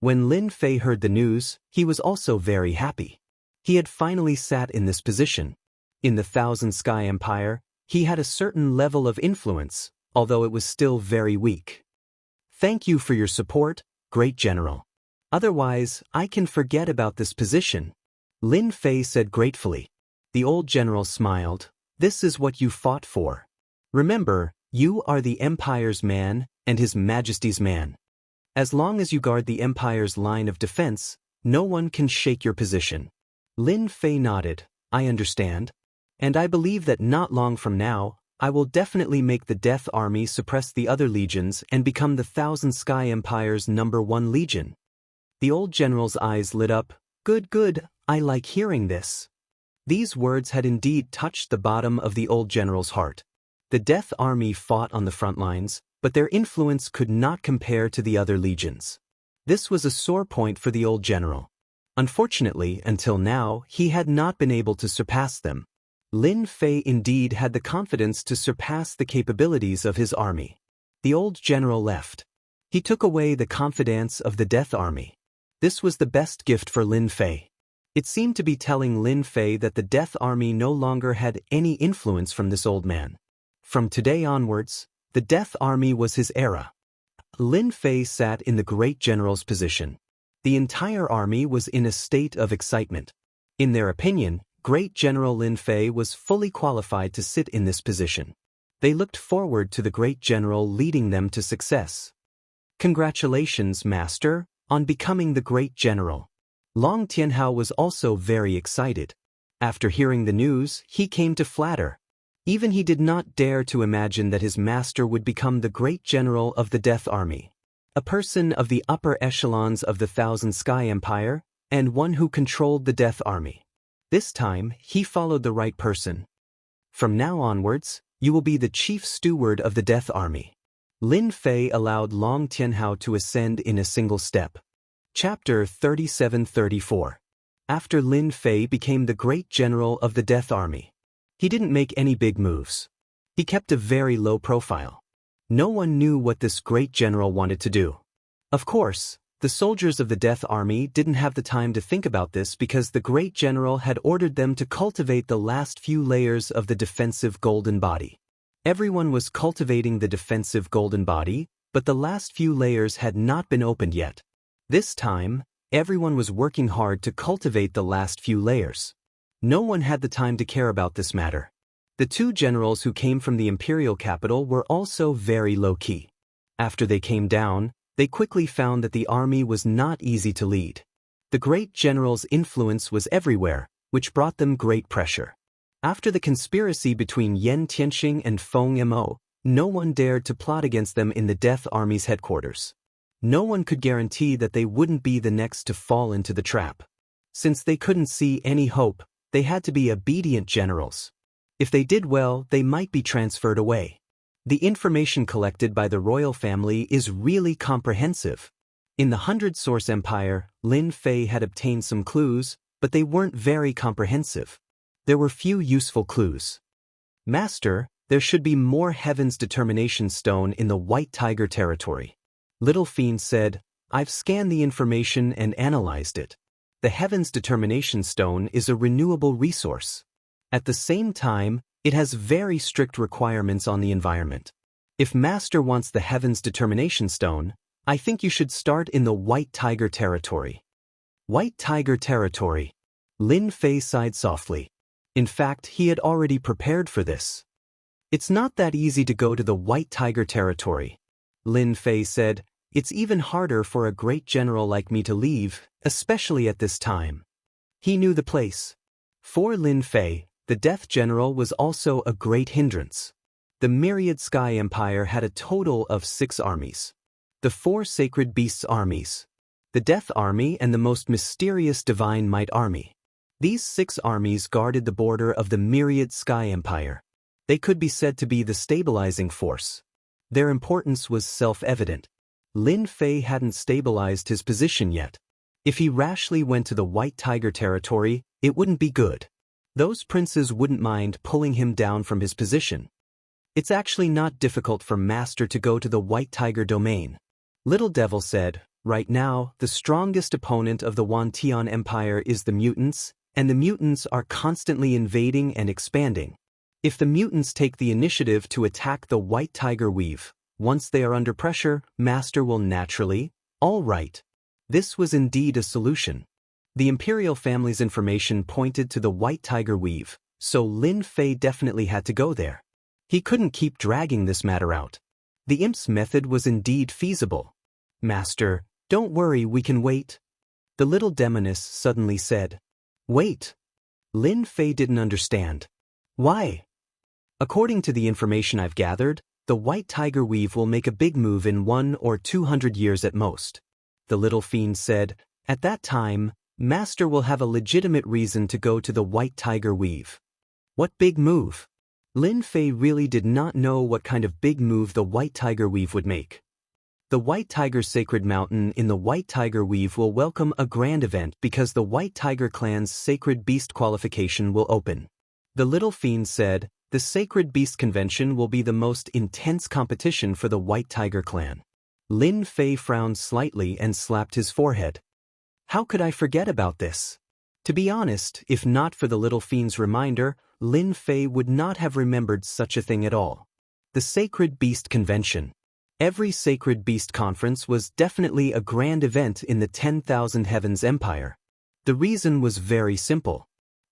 When Lin Fei heard the news, he was also very happy. He had finally sat in this position. In the Thousand Sky Empire, he had a certain level of influence, although it was still very weak. Thank you for your support, Great General. Otherwise, I can forget about this position. Lin Fei said gratefully. The old general smiled. This is what you fought for. Remember, you are the Empire's man and His Majesty's man. As long as you guard the Empire's line of defense, no one can shake your position. Lin Fei nodded. I understand. And I believe that not long from now, I will definitely make the Death Army suppress the other legions and become the Thousand Sky Empire's #1 legion. The old general's eyes lit up. Good, good, I like hearing this. These words had indeed touched the bottom of the old general's heart. The Death Army fought on the front lines, but their influence could not compare to the other legions. This was a sore point for the old general. Unfortunately, until now, he had not been able to surpass them. Lin Fei indeed had the confidence to surpass the capabilities of his army. The old general left. He took away the confidence of the Death Army. This was the best gift for Lin Fei. It seemed to be telling Lin Fei that the Death Army no longer had any influence from this old man. From today onwards, the Death Army was his era. Lin Fei sat in the great general's position. The entire army was in a state of excitement. In their opinion, Great General Lin Fei was fully qualified to sit in this position. They looked forward to the great general leading them to success. Congratulations, Master, on becoming the great general. Long Tianhao was also very excited. After hearing the news, he came to flatter. Even he did not dare to imagine that his master would become the great general of the Death Army. A person of the upper echelons of the Thousand Sky Empire, and one who controlled the Death Army. This time, he followed the right person. From now onwards, you will be the chief steward of the Death Army. Lin Fei allowed Long Tianhao to ascend in a single step. Chapter 37-34. After Lin Fei became the great general of the Death Army, he didn't make any big moves. He kept a very low profile. No one knew what this great general wanted to do. Of course, the soldiers of the Death Army didn't have the time to think about this because the great general had ordered them to cultivate the last few layers of the defensive golden body. Everyone was cultivating the defensive golden body, but the last few layers had not been opened yet. This time, everyone was working hard to cultivate the last few layers. No one had the time to care about this matter. The two generals who came from the imperial capital were also very low-key. After they came down, they quickly found that the army was not easy to lead. The great general's influence was everywhere, which brought them great pressure. After the conspiracy between Yan Tianxing and Feng Mo, no one dared to plot against them in the Death Army's headquarters. No one could guarantee that they wouldn't be the next to fall into the trap. Since they couldn't see any hope, they had to be obedient generals. If they did well, they might be transferred away. The information collected by the royal family is really comprehensive. In the 100-Source Empire, Lin Fei had obtained some clues, but they weren't very comprehensive. There were few useful clues. Master, there should be more Heaven's Determination Stone in the White Tiger territory. Little Fiend said, I've scanned the information and analyzed it. The Heaven's Determination Stone is a renewable resource. At the same time, it has very strict requirements on the environment. If Master wants the Heaven's Determination Stone, I think you should start in the White Tiger territory. White Tiger territory. Lin Fei sighed softly. In fact, he had already prepared for this. It's not that easy to go to the White Tiger territory. Lin Fei said, it's even harder for a great general like me to leave, especially at this time. He knew the place. For Lin Fei, the Death General was also a great hindrance. The Myriad Sky Empire had a total of 6 armies. The 4 Sacred Beasts armies, the Death Army and the most mysterious Divine Might Army. These 6 armies guarded the border of the Myriad Sky Empire. They could be said to be the stabilizing force. Their importance was self-evident. Lin Fei hadn't stabilized his position yet. If he rashly went to the White Tiger territory, it wouldn't be good. Those princes wouldn't mind pulling him down from his position. It's actually not difficult for Master to go to the White Tiger domain. Little Devil said, right now, the strongest opponent of the Wantian Empire is the mutants, and the mutants are constantly invading and expanding. If the mutants take the initiative to attack the White Tiger Weave, once they are under pressure, Master will naturally, all right. This was indeed a solution. The imperial family's information pointed to the White Tiger Weave, so Lin Fei definitely had to go there. He couldn't keep dragging this matter out. The imp's method was indeed feasible. Master, don't worry, we can wait. The little demoness suddenly said. Wait. Lin Fei didn't understand. Why? According to the information I've gathered, the White Tiger Weave will make a big move in 100 or 200 years at most. The little fiend said, at that time, Master will have a legitimate reason to go to the White Tiger Weave. What big move? Lin Fei really did not know what kind of big move the White Tiger Weave would make. The White Tiger Sacred Mountain in the White Tiger Weave will welcome a grand event because the White Tiger clan's Sacred Beast qualification will open. The little fiend said, the Sacred Beast Convention will be the most intense competition for the White Tiger clan. Lin Fei frowned slightly and slapped his forehead. How could I forget about this? To be honest, if not for the little fiend's reminder, Lin Fei would not have remembered such a thing at all. The Sacred Beast Convention. Every Sacred Beast Conference was definitely a grand event in the 10,000 Heavens Empire. The reason was very simple.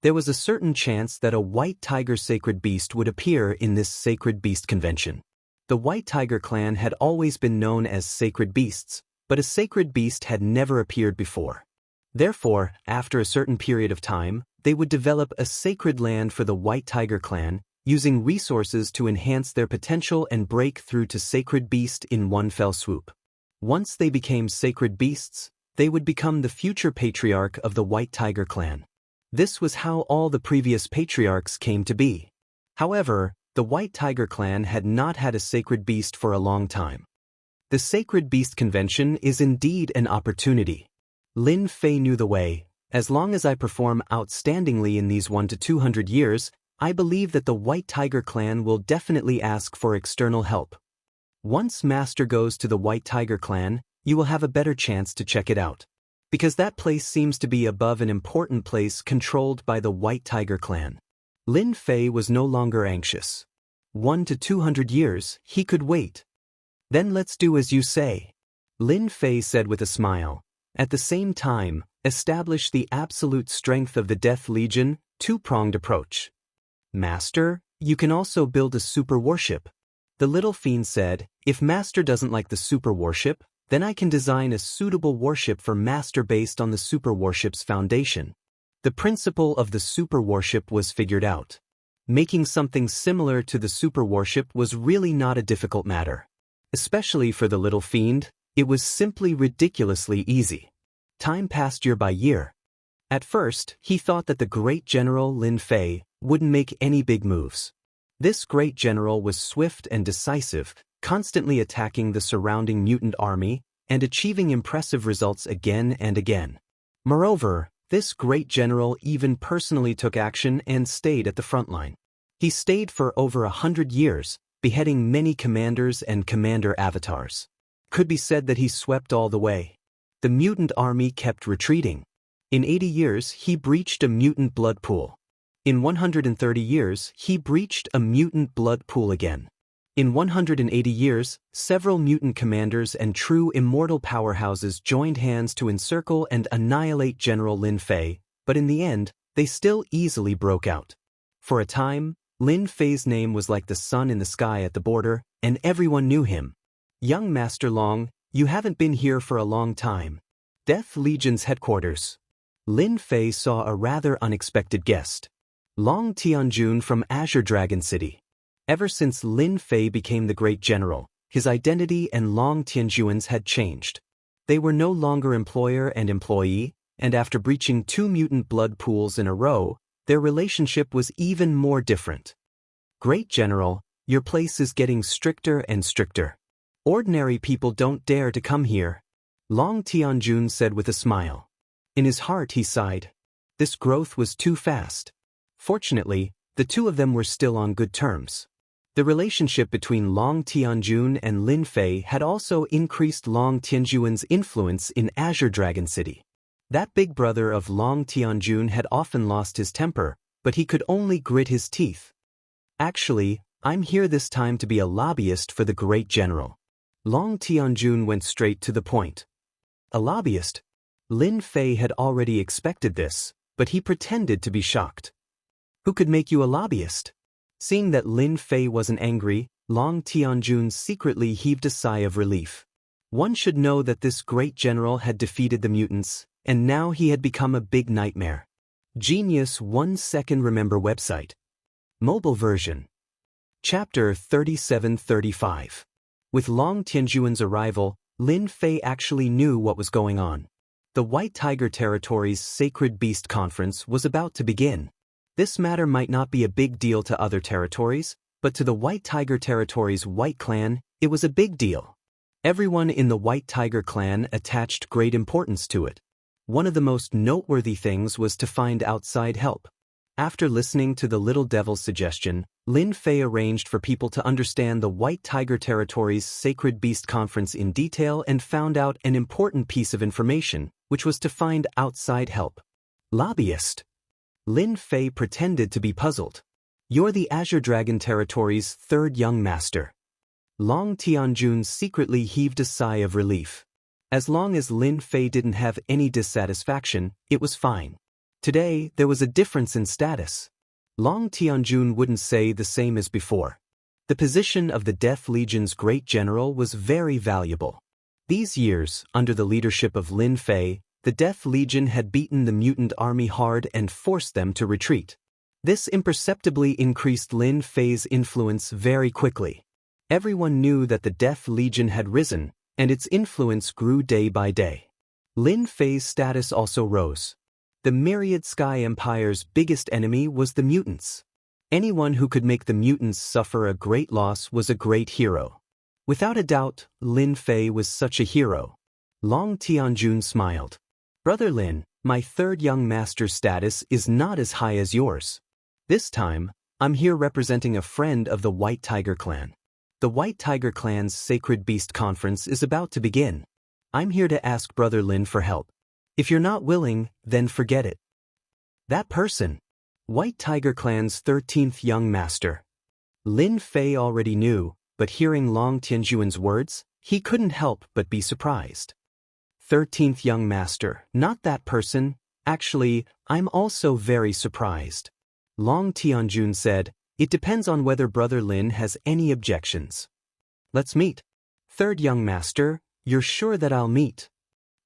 There was a certain chance that a white tiger sacred beast would appear in this sacred beast convention. The White Tiger clan had always been known as sacred beasts, but a sacred beast had never appeared before. Therefore, after a certain period of time, they would develop a sacred land for the White Tiger clan, using resources to enhance their potential and break through to sacred beast in one fell swoop. Once they became sacred beasts, they would become the future patriarch of the White Tiger clan. This was how all the previous patriarchs came to be. However, the White Tiger clan had not had a sacred beast for a long time. The Sacred Beast Convention is indeed an opportunity. Lin Fei knew the way. As long as I perform outstandingly in these 1 to 200 years, I believe that the White Tiger clan will definitely ask for external help. Once Master goes to the White Tiger clan, you will have a better chance to check it out. Because that place seems to be above an important place controlled by the White Tiger clan. Lin Fei was no longer anxious. 1 to 200 years, he could wait. Then let's do as you say. Lin Fei said with a smile. At the same time, establish the absolute strength of the Death Legion, two-pronged approach. Master, you can also build a super warship. The little fiend said, if Master doesn't like the super warship, then I can design a suitable warship for Master based on the super warship's foundation. The principle of the super warship was figured out. Making something similar to the super warship was really not a difficult matter. Especially for the little fiend, it was simply ridiculously easy. Time passed year by year. At first, he thought that the great general Lin Fei wouldn't make any big moves. This great general was swift and decisive, constantly attacking the surrounding mutant army and achieving impressive results again and again. Moreover, this great general even personally took action and stayed at the front line. He stayed for over 100 years, beheading many commanders and commander avatars. Could be said that he swept all the way. The mutant army kept retreating. In 80 years, he breached a mutant blood pool. In 130 years, he breached a mutant blood pool again. In 180 years, several mutant commanders and true immortal powerhouses joined hands to encircle and annihilate General Lin Fei, but in the end, they still easily broke out. For a time, Lin Fei's name was like the sun in the sky at the border, and everyone knew him. Young Master Long, you haven't been here for a long time. Death Legion's headquarters. Lin Fei saw a rather unexpected guest. Long Tianjun from Azure Dragon City. Ever since Lin Fei became the great general, his identity and Long Tianjuan's had changed. They were no longer employer and employee, and after breaching 2 mutant blood pools in a row, their relationship was even more different. Great General, your place is getting stricter and stricter. Ordinary people don't dare to come here. Long Tianjun said with a smile. In his heart he sighed. This growth was too fast. Fortunately, the two of them were still on good terms. The relationship between Long Tianjun and Lin Fei had also increased Long Tianjuan's influence in Azure Dragon City. That big brother of Long Tianjun had often lost his temper, but he could only grit his teeth. Actually, I'm here this time to be a lobbyist for the great general. Long Tianjun went straight to the point. A lobbyist? Lin Fei had already expected this, but he pretended to be shocked. Who could make you a lobbyist? Seeing that Lin Fei wasn't angry, Long Tianjun secretly heaved a sigh of relief. One should know that this great general had defeated the mutants, and now he had become a big nightmare. Genius 1 Second Remember website. Mobile version. Chapter 3735. With Long Tianjuan's arrival, Lin Fei actually knew what was going on. The White Tiger Territory's Sacred Beast Conference was about to begin. This matter might not be a big deal to other territories, but to the White Tiger Territory's White Clan, it was a big deal. Everyone in the White Tiger Clan attached great importance to it. One of the most noteworthy things was to find outside help. After listening to the little devil's suggestion, Lin Fei arranged for people to understand the White Tiger Territory's Sacred Beast Conference in detail and found out an important piece of information, which was to find outside help. Lobbyist. Lin Fei pretended to be puzzled. You're the Azure Dragon Territory's third young master. Long Tianjun secretly heaved a sigh of relief. As long as Lin Fei didn't have any dissatisfaction, it was fine. Today, there was a difference in status. Long Tianjun wouldn't say the same as before. The position of the Death Legion's great general was very valuable. These years, under the leadership of Lin Fei, the Death Legion had beaten the mutant army hard and forced them to retreat. This imperceptibly increased Lin Fei's influence very quickly. Everyone knew that the Death Legion had risen, and its influence grew day by day. Lin Fei's status also rose. The Myriad Sky Empire's biggest enemy was the mutants. Anyone who could make the mutants suffer a great loss was a great hero. Without a doubt, Lin Fei was such a hero. Long Tianjun smiled. Brother Lin, my third young master's status is not as high as yours. This time, I'm here representing a friend of the White Tiger Clan. The White Tiger Clan's Sacred Beast Conference is about to begin. I'm here to ask Brother Lin for help. If you're not willing, then forget it. That person. White Tiger Clan's 13th young master. Lin Fei already knew, but hearing Long Tianjun's words, he couldn't help but be surprised. 13th young master, not that person. Actually, I'm also very surprised. Long Tianjun said, it depends on whether Brother Lin has any objections. Let's meet. Third young master, you're sure that I'll meet?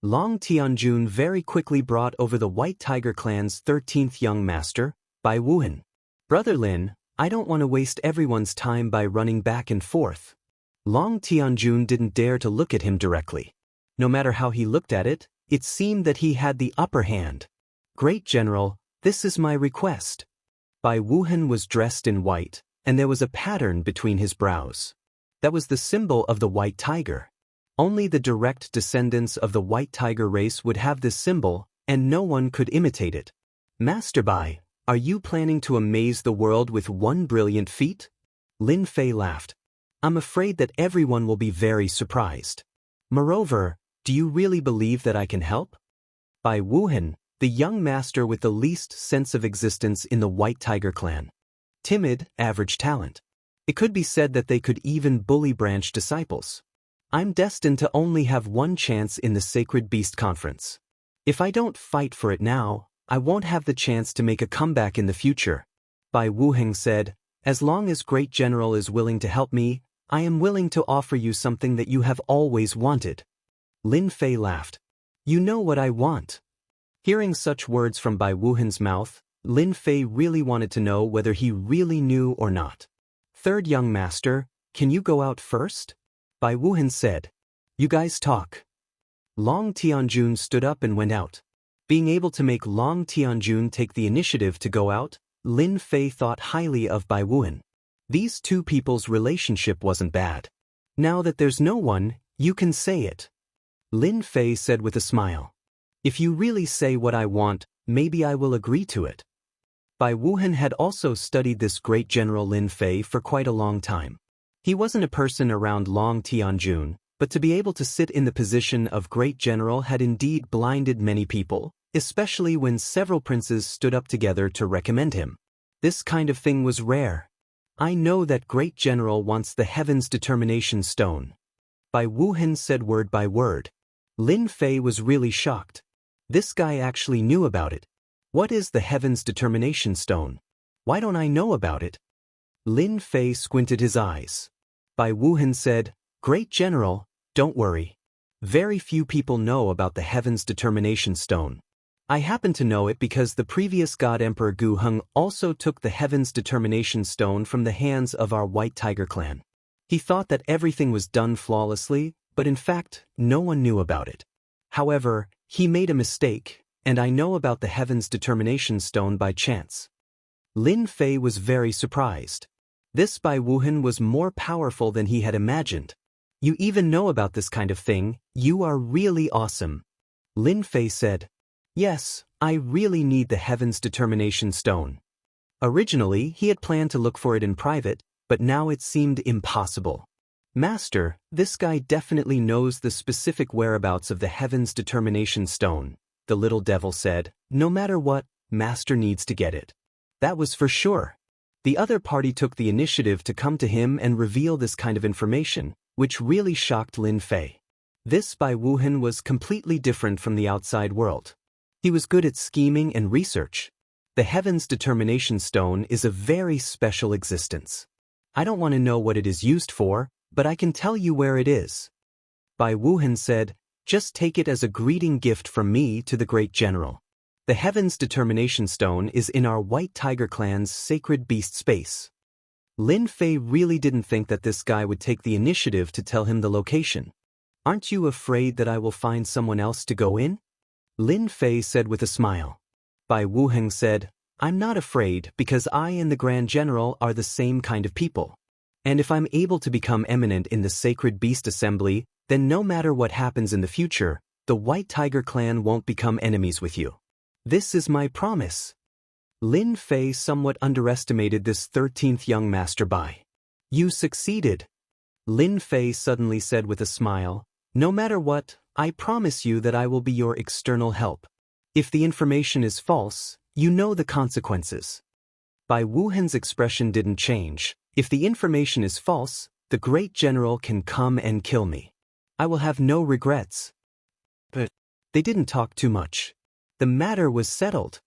Long Tianjun very quickly brought over the White Tiger Clan's 13th young master, Bai Wuhan. Brother Lin, I don't want to waste everyone's time by running back and forth. Long Tianjun didn't dare to look at him directly. No matter how he looked at it, it seemed that he had the upper hand. Great General, this is my request. Bai Wuhan was dressed in white, and there was a pattern between his brows. That was the symbol of the White Tiger. Only the direct descendants of the White Tiger race would have this symbol, and no one could imitate it. Master Bai, are you planning to amaze the world with one brilliant feat? Lin Fei laughed. I'm afraid that everyone will be very surprised. Moreover, do you really believe that I can help? Bai Wuhan, the young master with the least sense of existence in the White Tiger Clan. Timid, average talent. It could be said that they could even bully branch disciples. I'm destined to only have one chance in the Sacred Beast Conference. If I don't fight for it now, I won't have the chance to make a comeback in the future. Bai Wuheng said, as long as Great General is willing to help me, I am willing to offer you something that you have always wanted. Lin Fei laughed. You know what I want. Hearing such words from Bai Wuhen's mouth, Lin Fei really wanted to know whether he really knew or not. Third young master, can you go out first? Bai Wuhan said. You guys talk. Long Tianjun stood up and went out. Being able to make Long Tianjun take the initiative to go out, Lin Fei thought highly of Bai Wuhan. These two people's relationship wasn't bad. Now that there's no one, you can say it. Lin Fei said with a smile. If you really say what I want, maybe I will agree to it. Bai Wuhan had also studied this great general Lin Fei for quite a long time. He wasn't a person around Long Tianjun, but to be able to sit in the position of great general had indeed blinded many people, especially when several princes stood up together to recommend him. This kind of thing was rare. I know that great general wants the Heaven's Determination Stone. Bai Wuhan said word by word. Lin Fei was really shocked. This guy actually knew about it. What is the Heaven's Determination Stone? Why don't I know about it? Lin Fei squinted his eyes. Bai Wuhan said, Great General, don't worry. Very few people know about the Heaven's Determination Stone. I happen to know it because the previous God Emperor Gu Heng also took the Heaven's Determination Stone from the hands of our White Tiger Clan. He thought that everything was done flawlessly, but in fact, no one knew about it. However, he made a mistake, and I know about the Heaven's Determination Stone by chance. Lin Fei was very surprised. This Bai Wuhan was more powerful than he had imagined. You even know about this kind of thing, you are really awesome. Lin Fei said, Yes, I really need the Heaven's Determination Stone. Originally, he had planned to look for it in private, but now it seemed impossible. Master, this guy definitely knows the specific whereabouts of the Heaven's Determination Stone, the little devil said. No matter what, Master needs to get it. That was for sure. The other party took the initiative to come to him and reveal this kind of information, which really shocked Lin Fei. This Bai Wuhan was completely different from the outside world. He was good at scheming and research. The Heaven's Determination Stone is a very special existence. I don't want to know what it is used for, but I can tell you where it is. Bai Wuhan said, just take it as a greeting gift from me to the great general. The Heaven's Determination Stone is in our White Tiger clan's sacred beast space. Lin Fei really didn't think that this guy would take the initiative to tell him the location. Aren't you afraid that I will find someone else to go in? Lin Fei said with a smile. Bai Wuheng said, I'm not afraid because I and the Grand General are the same kind of people. And if I'm able to become eminent in the Sacred Beast Assembly, then no matter what happens in the future, the White Tiger clan won't become enemies with you. This is my promise. Lin Fei somewhat underestimated this 13th young master Bai. You succeeded. Lin Fei suddenly said with a smile, no matter what, I promise you that I will be your external help. If the information is false, you know the consequences. Bai Wuhen's expression didn't change. If the information is false, the great general can come and kill me. I will have no regrets. But they didn't talk too much. The matter was settled.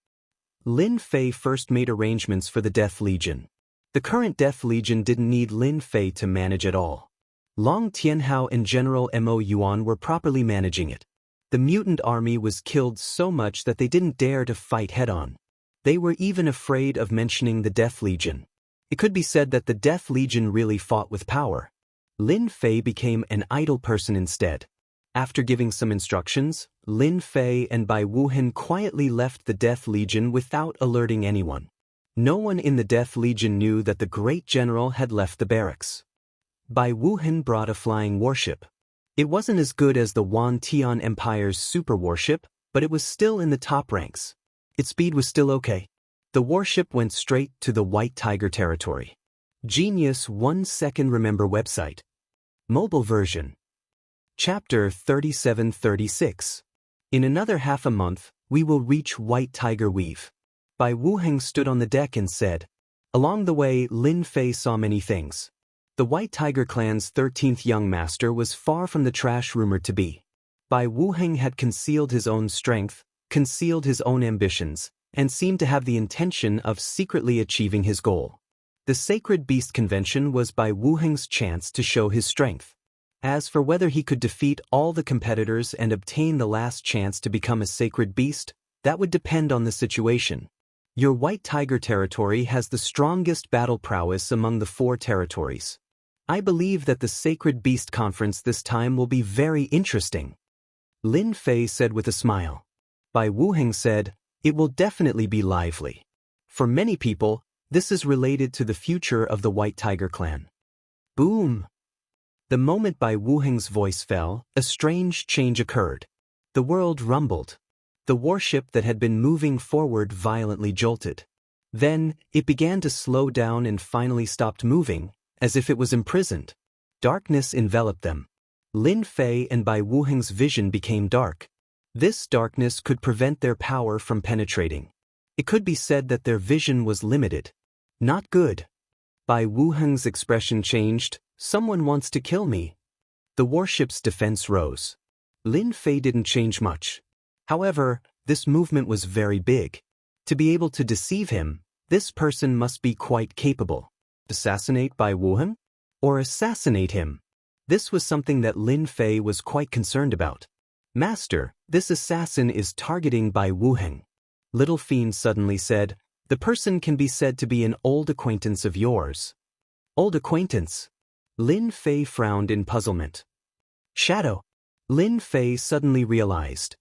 Lin Fei first made arrangements for the Death Legion. The current Death Legion didn't need Lin Fei to manage at all. Long Tianhao and General Mo Yuan were properly managing it. The mutant army was killed so much that they didn't dare to fight head-on. They were even afraid of mentioning the Death Legion. It could be said that the Death Legion really fought with power. Lin Fei became an idle person instead. After giving some instructions, Lin Fei and Bai Wuhen quietly left the Death Legion without alerting anyone. No one in the Death Legion knew that the great general had left the barracks. Bai Wuhen brought a flying warship. It wasn't as good as the Wan Tian Empire's super warship, but it was still in the top ranks. Its speed was still okay. The warship went straight to the White Tiger territory. Genius 1 Second Remember website. Mobile version. Chapter 3736. In another half a month, we will reach White Tiger Weave. Bai Wuheng stood on the deck and said, along the way, Lin Fei saw many things. The White Tiger clan's 13th young master was far from the trash rumored to be. Bai Wuheng had concealed his own strength, concealed his own ambitions, and seemed to have the intention of secretly achieving his goal. The Sacred Beast Convention was Bai Wuheng's chance to show his strength. As for whether he could defeat all the competitors and obtain the last chance to become a sacred beast, that would depend on the situation. Your White Tiger territory has the strongest battle prowess among the 4 territories. I believe that the Sacred Beast Conference this time will be very interesting. Lin Fei said with a smile. Bai Wuheng said, it will definitely be lively. For many people, this is related to the future of the White Tiger clan. Boom! The moment Bai Wuheng's voice fell, a strange change occurred. The world rumbled. The warship that had been moving forward violently jolted. Then, it began to slow down and finally stopped moving, as if it was imprisoned. Darkness enveloped them. Lin Fei and Bai Wuheng's vision became dark. This darkness could prevent their power from penetrating. It could be said that their vision was limited. Not good. Bai Wuheng's expression changed. Someone wants to kill me. The warship's defense rose. Lin Fei didn't change much. However, this movement was very big. To be able to deceive him, this person must be quite capable. Assassinate Bai Wuheng? Or assassinate him? This was something that Lin Fei was quite concerned about. Master, this assassin is targeting Bai Wuheng. Little Fiend suddenly said, the person can be said to be an old acquaintance of yours. Old acquaintance? Lin Fei frowned in puzzlement. Shadow. Lin Fei suddenly realized.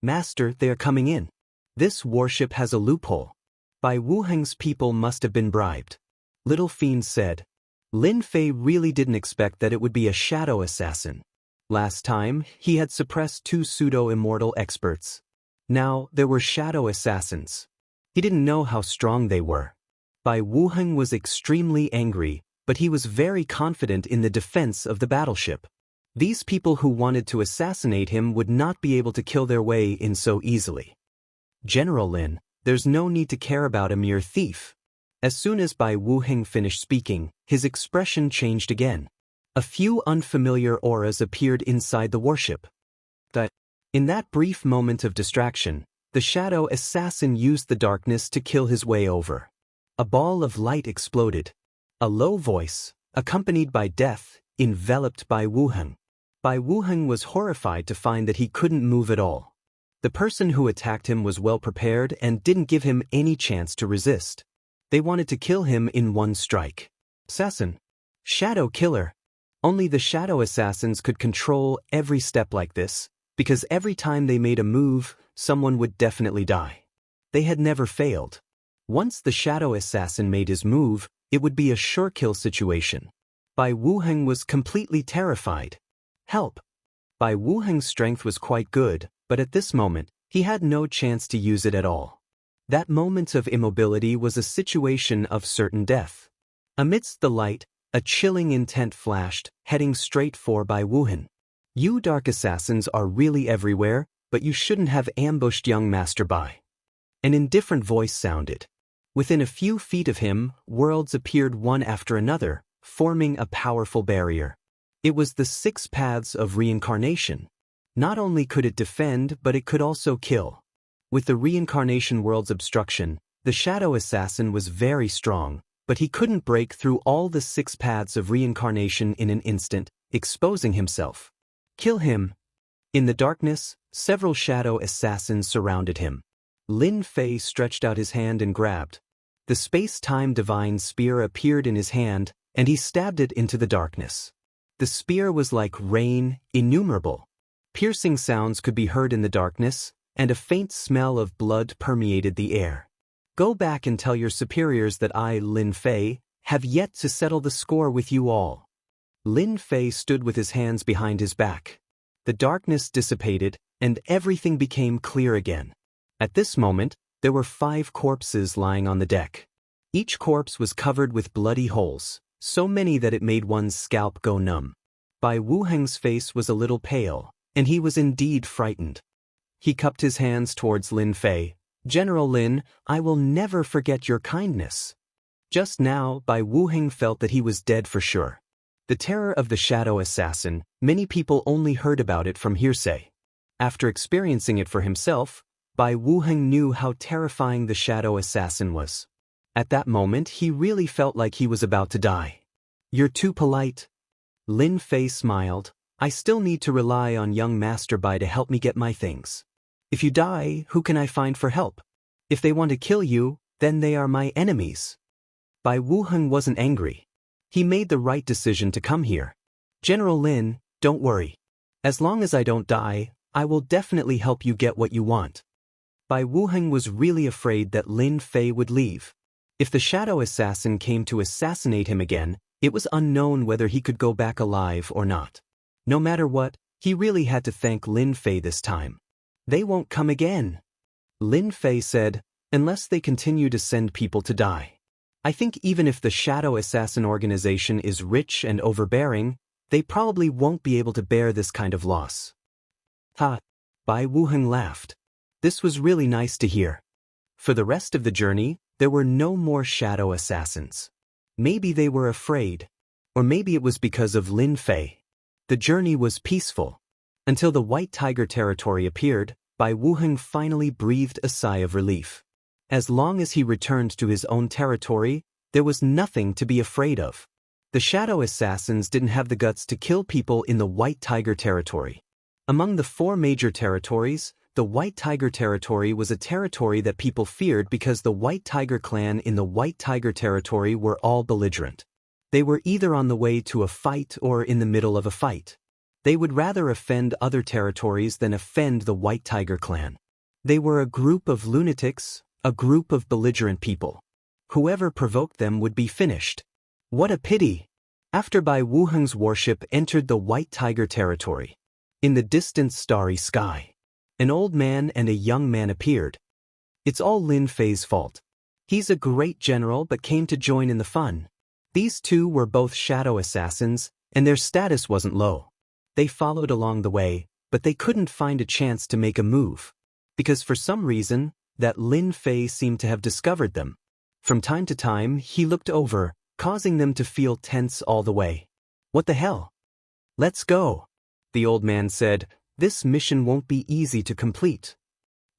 Master, they are coming in. This warship has a loophole. Bai Wuheng's people must have been bribed. Little Fiend said. Lin Fei really didn't expect that it would be a shadow assassin. Last time, he had suppressed 2 pseudo-immortal experts. Now, there were shadow assassins. He didn't know how strong they were. Bai Wuheng was extremely angry, but he was very confident in the defense of the battleship. These people who wanted to assassinate him would not be able to kill their way in so easily. General Lin, there's no need to care about a mere thief. As soon as Bai Wuheng finished speaking, his expression changed again. A few unfamiliar auras appeared inside the warship. In that brief moment of distraction, The shadow assassin used the darkness to kill his way over. A ball of light exploded. A low voice, accompanied by death, enveloped Bai Wuheng. Bai Wuheng was horrified to find that he couldn't move at all. The person who attacked him was well prepared and didn't give him any chance to resist. They wanted to kill him in one strike. Assassin. Shadow killer. Only the shadow assassins could control every step like this, because every time they made a move, someone would definitely die. They had never failed. Once the shadow assassin made his move, it would be a sure kill situation. Bai Wuheng was completely terrified. Help! Bai Wuheng's strength was quite good, but at this moment, he had no chance to use it at all. That moment of immobility was a situation of certain death. Amidst the light, a chilling intent flashed, heading straight for Bai Wuheng. You dark assassins are really everywhere, but you shouldn't have ambushed young Master Bai. An indifferent voice sounded. Within a few feet of him, worlds appeared one after another, forming a powerful barrier. It was the 6 paths of reincarnation. Not only could it defend, but it could also kill. With the reincarnation world's obstruction, the shadow assassin was very strong, but he couldn't break through all the 6 paths of reincarnation in an instant, exposing himself. Kill him! In the darkness, several shadow assassins surrounded him. Lin Fei stretched out his hand and grabbed. The space-time divine spear appeared in his hand, and he stabbed it into the darkness. The spear was like rain, innumerable. Piercing sounds could be heard in the darkness, and a faint smell of blood permeated the air. Go back and tell your superiors that I, Lin Fei, have yet to settle the score with you all. Lin Fei stood with his hands behind his back. The darkness dissipated, and everything became clear again. At this moment, there were 5 corpses lying on the deck. Each corpse was covered with bloody holes, so many that it made one's scalp go numb. Bai Wuheng's face was a little pale, and he was indeed frightened. He cupped his hands towards Lin Fei. General Lin, I will never forget your kindness. Just now, Bai Wuheng felt that he was dead for sure. The terror of the shadow assassin, many people only heard about it from hearsay. After experiencing it for himself, Bai Wuheng knew how terrifying the shadow assassin was. At that moment, he really felt like he was about to die. You're too polite. Lin Fei smiled. I still need to rely on young Master Bai to help me get my things. If you die, who can I find for help? If they want to kill you, then they are my enemies. Bai Wuheng wasn't angry. He made the right decision to come here. General Lin, don't worry. As long as I don't die, I will definitely help you get what you want. Bai Wuheng was really afraid that Lin Fei would leave. If the shadow assassin came to assassinate him again, it was unknown whether he could go back alive or not. No matter what, he really had to thank Lin Fei this time. They won't come again. Lin Fei said, unless they continue to send people to die. I think even if the shadow assassin organization is rich and overbearing, they probably won't be able to bear this kind of loss. Ha! Bai Wuheng laughed. This was really nice to hear. For the rest of the journey, there were no more shadow assassins. Maybe they were afraid. Or maybe it was because of Lin Fei. The journey was peaceful. Until the White Tiger territory appeared, Bai Wuheng finally breathed a sigh of relief. As long as he returned to his own territory, there was nothing to be afraid of. The shadow assassins didn't have the guts to kill people in the White Tiger territory. Among the 4 major territories, the White Tiger territory was a territory that people feared because the White Tiger clan in the White Tiger territory were all belligerent. They were either on the way to a fight or in the middle of a fight. They would rather offend other territories than offend the White Tiger clan. They were a group of lunatics, a group of belligerent people. Whoever provoked them would be finished. What a pity! After Bai Wuheng's warship entered the White Tiger territory, in the distant starry sky, an old man and a young man appeared. It's all Lin Fei's fault. He's a great general but came to join in the fun. These 2 were both shadow assassins, and their status wasn't low. They followed along the way, but they couldn't find a chance to make a move. Because for some reason, that Lin Fei seemed to have discovered them. From time to time, he looked over, causing them to feel tense all the way. What the hell? Let's go, the old man said. This mission won't be easy to complete.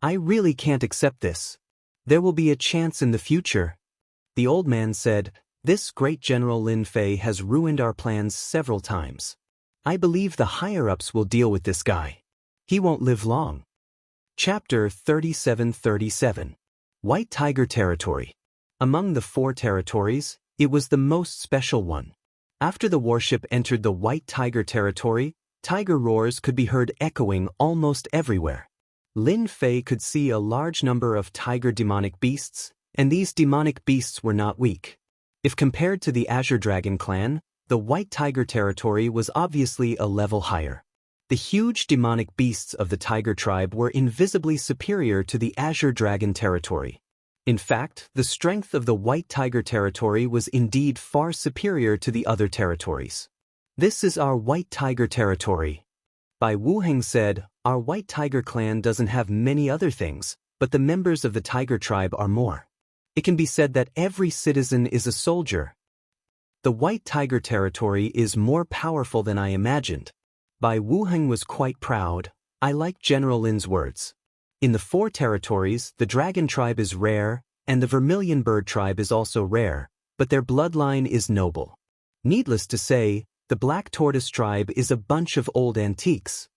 I really can't accept this. There will be a chance in the future. The old man said, "This great General Lin Fei has ruined our plans several times. I believe the higher-ups will deal with this guy. He won't live long." Chapter 37:37. White Tiger Territory. Among the 4 territories, it was the most special one. After the warship entered the White Tiger Territory, tiger roars could be heard echoing almost everywhere. Lin Fei could see a large number of tiger demonic beasts, and these demonic beasts were not weak. If compared to the Azure Dragon clan, the White Tiger Territory was obviously a level higher. The huge demonic beasts of the tiger tribe were invisibly superior to the Azure Dragon territory. In fact, the strength of the White Tiger Territory was indeed far superior to the other territories. "This is our White Tiger Territory." Bai Wuheng said, "Our White Tiger clan doesn't have many other things, but the members of the tiger tribe are more. It can be said that every citizen is a soldier. The White Tiger Territory is more powerful than I imagined." Bai Wuheng was quite proud. I like General Lin's words. In the 4 territories, the dragon tribe is rare, and the vermilion bird tribe is also rare, but their bloodline is noble. Needless to say, the black tortoise tribe is a bunch of old antiques.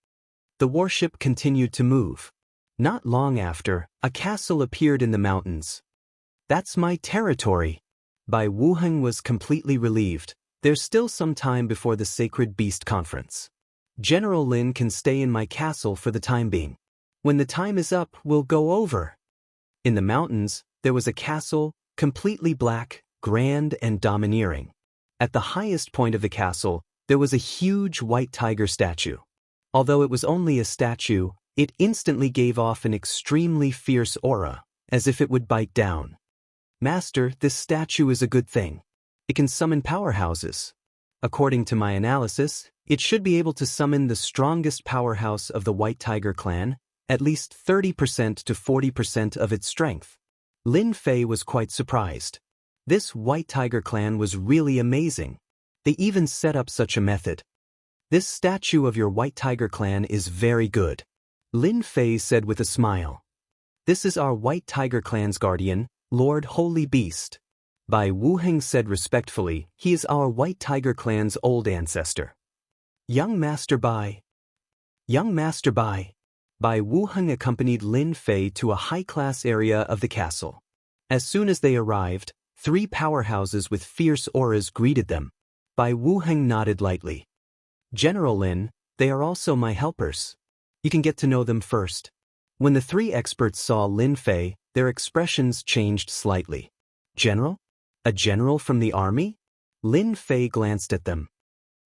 The warship continued to move. Not long after, a castle appeared in the mountains. "That's my territory." Bai Wuheng was completely relieved. There's still some time before the Sacred Beast Conference. General Lin can stay in my castle for the time being. When the time is up, we'll go over. In the mountains, there was a castle, completely black, grand and domineering. At the highest point of the castle, there was a huge white tiger statue. Although it was only a statue, it instantly gave off an extremely fierce aura, as if it would bite down. "Master, this statue is a good thing. It can summon powerhouses. According to my analysis, it should be able to summon the strongest powerhouse of the White Tiger clan, at least 30% to 40% of its strength." Lin Fei was quite surprised. This White Tiger clan was really amazing. They even set up such a method. "This statue of your White Tiger clan is very good," Lin Fei said with a smile. "This is our White Tiger clan's guardian, Lord Holy Beast." Bai Wuheng said respectfully, "He is our White Tiger clan's old ancestor." Young Master Bai. Young Master Bai. Bai Wuheng accompanied Lin Fei to a high-class area of the castle. As soon as they arrived, 3 powerhouses with fierce auras greeted them. Bai Wuheng nodded lightly. "General Lin, they are also my helpers. You can get to know them first." When the 3 experts saw Lin Fei, their expressions changed slightly. "General? A general from the army?" Lin Fei glanced at them.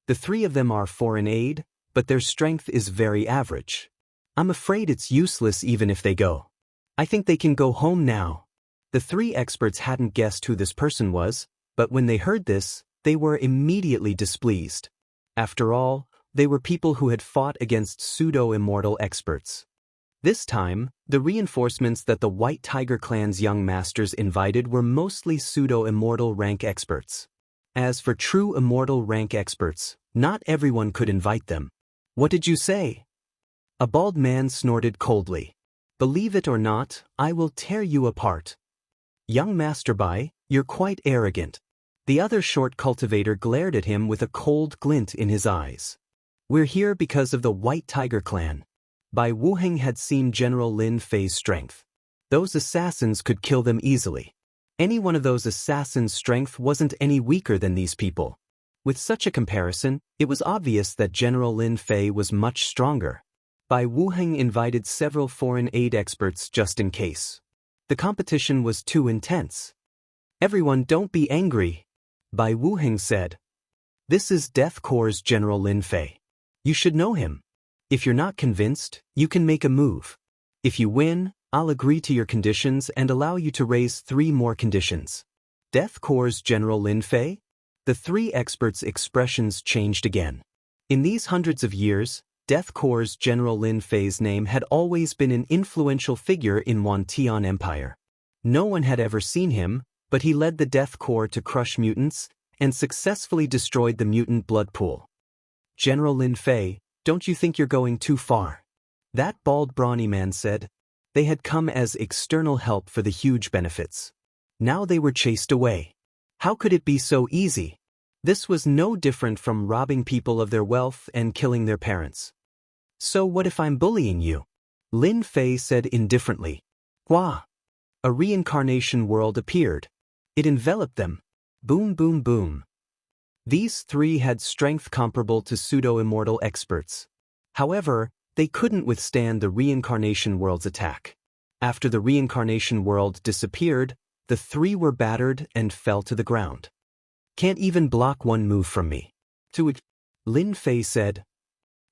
"The 3 of them are foreign aid, but their strength is very average. I'm afraid it's useless even if they go. I think they can go home now." The 3 experts hadn't guessed who this person was, but when they heard this, they were immediately displeased. After all, they were people who had fought against pseudo-immortal experts. This time, the reinforcements that the White Tiger clan's young masters invited were mostly pseudo-immortal rank experts. As for true immortal rank experts, not everyone could invite them. "What did you say?" A bald man snorted coldly. "Believe it or not, I will tear you apart." "Young Master Bai, you're quite arrogant." The other short cultivator glared at him with a cold glint in his eyes. "We're here because of the White Tiger clan." Bai Wuheng had seen General Lin Fei's strength. Those assassins could kill them easily. Any one of those assassins' strength wasn't any weaker than these people. With such a comparison, it was obvious that General Lin Fei was much stronger. Bai Wuheng invited several foreign aid experts just in case. The competition was too intense. "Everyone, don't be angry," Bai Wuheng said. "This is Death Corps' General Lin Fei. You should know him. If you're not convinced, you can make a move. If you win, I'll agree to your conditions and allow you to raise 3 more conditions." Death Corps' General Lin Fei? The 3 experts' expressions changed again. In these hundreds of years, Death Corps' General Lin Fei's name had always been an influential figure in Wantian Empire. No one had ever seen him, but he led the Death Corps to crush mutants and successfully destroyed the mutant blood pool. "General Lin Fei, don't you think you're going too far?" That bald brawny man said. They had come as external help for the huge benefits. Now they were chased away. How could it be so easy? This was no different from robbing people of their wealth and killing their parents. So what if I'm bullying you? Lin Fei said indifferently. Hua! A reincarnation world appeared. It enveloped them. Boom, boom, boom. These three had strength comparable to pseudo-immortal experts. However, they couldn't withstand the reincarnation world's attack. After the reincarnation world disappeared, the three were battered and fell to the ground. Can't even block one move from me. To which Lin Fei said,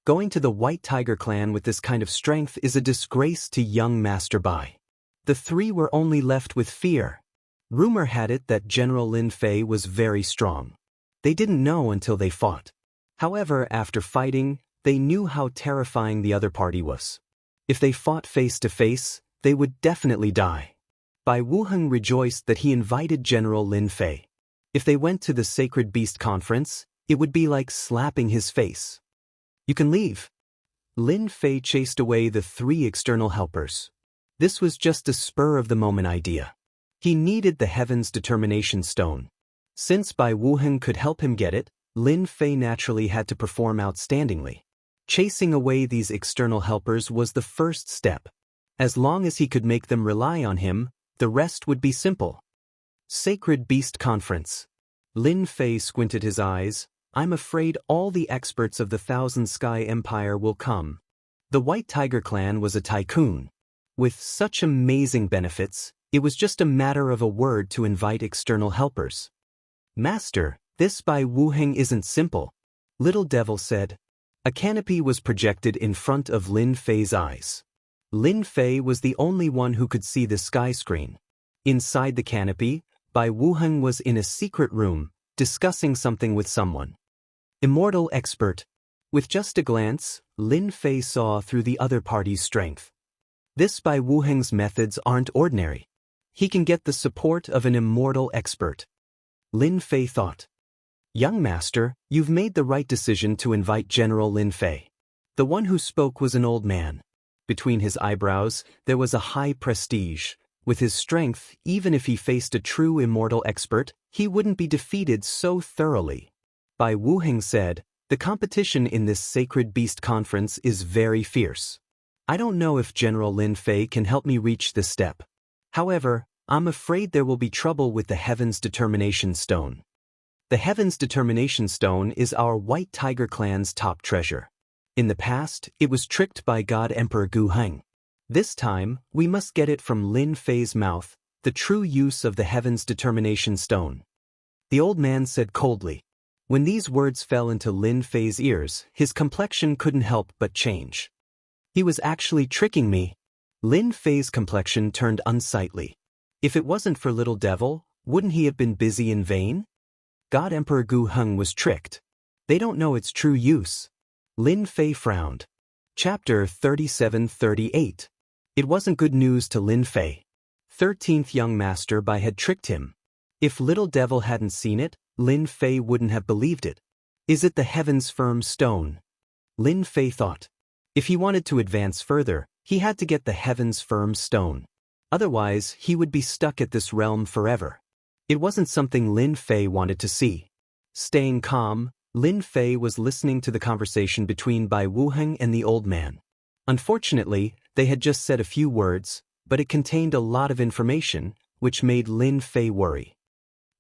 going to the White Tiger clan with this kind of strength is a disgrace to young Master Bai. The three were only left with fear. Rumor had it that General Lin Fei was very strong. They didn't know until they fought. However, after fighting, they knew how terrifying the other party was. If they fought face to face, they would definitely die. Bai Wuheng rejoiced that he invited General Lin Fei. If they went to the Sacred Beast Conference, it would be like slapping his face. You can leave. Lin Fei chased away the three external helpers. This was just a spur-of-the-moment idea. He needed the Heaven's Determination Stone. Since Bai Wuheng could help him get it, Lin Fei naturally had to perform outstandingly. Chasing away these external helpers was the first step. As long as he could make them rely on him, the rest would be simple. Sacred Beast Conference. Lin Fei squinted his eyes. I'm afraid all the experts of the Thousand Sky Empire will come. The White Tiger clan was a tycoon. With such amazing benefits, it was just a matter of a word to invite external helpers. Master, this Bai Wuheng isn't simple, Little Devil said. A canopy was projected in front of Lin Fei's eyes. Lin Fei was the only one who could see the sky screen. Inside the canopy, Bai Wuheng was in a secret room, discussing something with someone. Immortal expert. With just a glance, Lin Fei saw through the other party's strength. This Bai Wuheng's methods aren't ordinary. He can get the support of an immortal expert. Lin Fei thought. Young master, you've made the right decision to invite General Lin Fei. The one who spoke was an old man. Between his eyebrows, there was a high prestige. With his strength, even if he faced a true immortal expert, he wouldn't be defeated so thoroughly. Bai Wuheng said, the competition in this Sacred Beast Conference is very fierce. I don't know if General Lin Fei can help me reach this step. However, I'm afraid there will be trouble with the Heaven's Determination Stone. The Heaven's Determination Stone is our White Tiger clan's top treasure. In the past, it was tricked by God Emperor Gu Heng. This time, we must get it from Lin Fei's mouth, the true use of the Heaven's Determination Stone. The old man said coldly. When these words fell into Lin Fei's ears, his complexion couldn't help but change. He was actually tricking me. Lin Fei's complexion turned unsightly. If it wasn't for Little Devil, wouldn't he have been busy in vain? God Emperor Gu Heng was tricked. They don't know its true use. Lin Fei frowned. Chapter 37-38. It wasn't good news to Lin Fei. 13th young Master Bai had tricked him. If Little Devil hadn't seen it, Lin Fei wouldn't have believed it. Is it the Heaven's Firm Stone? Lin Fei thought. If he wanted to advance further, he had to get the Heaven's Firm Stone. Otherwise, he would be stuck at this realm forever. It wasn't something Lin Fei wanted to see. Staying calm, Lin Fei was listening to the conversation between Bai Wuheng and the old man. Unfortunately, they had just said a few words, but it contained a lot of information, which made Lin Fei worry.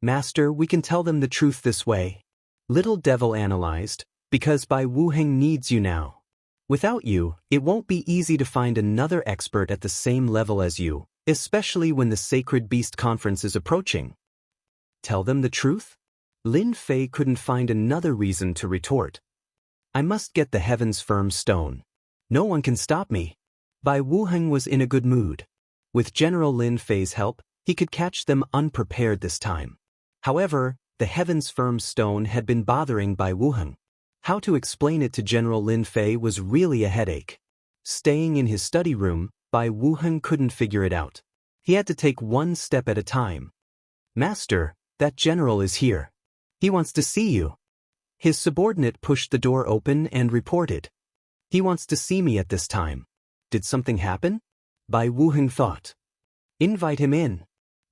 Master, we can tell them the truth this way. Little Devil analyzed, because Bai Wuheng needs you now. Without you, it won't be easy to find another expert at the same level as you, especially when the Sacred Beast Conference is approaching. Tell them the truth? Lin Fei couldn't find another reason to retort. I must get the Heaven's Firm Stone. No one can stop me. Bai Wuheng was in a good mood. With General Lin Fei's help, he could catch them unprepared this time. However, the Heaven's Firm Stone had been bothering Bai Wuheng. How to explain it to General Lin Fei was really a headache. Staying in his study room, Bai Wuheng couldn't figure it out. He had to take one step at a time. Master, that general is here. He wants to see you. His subordinate pushed the door open and reported. He wants to see me at this time. Did something happen? Bai Wuheng thought. Invite him in.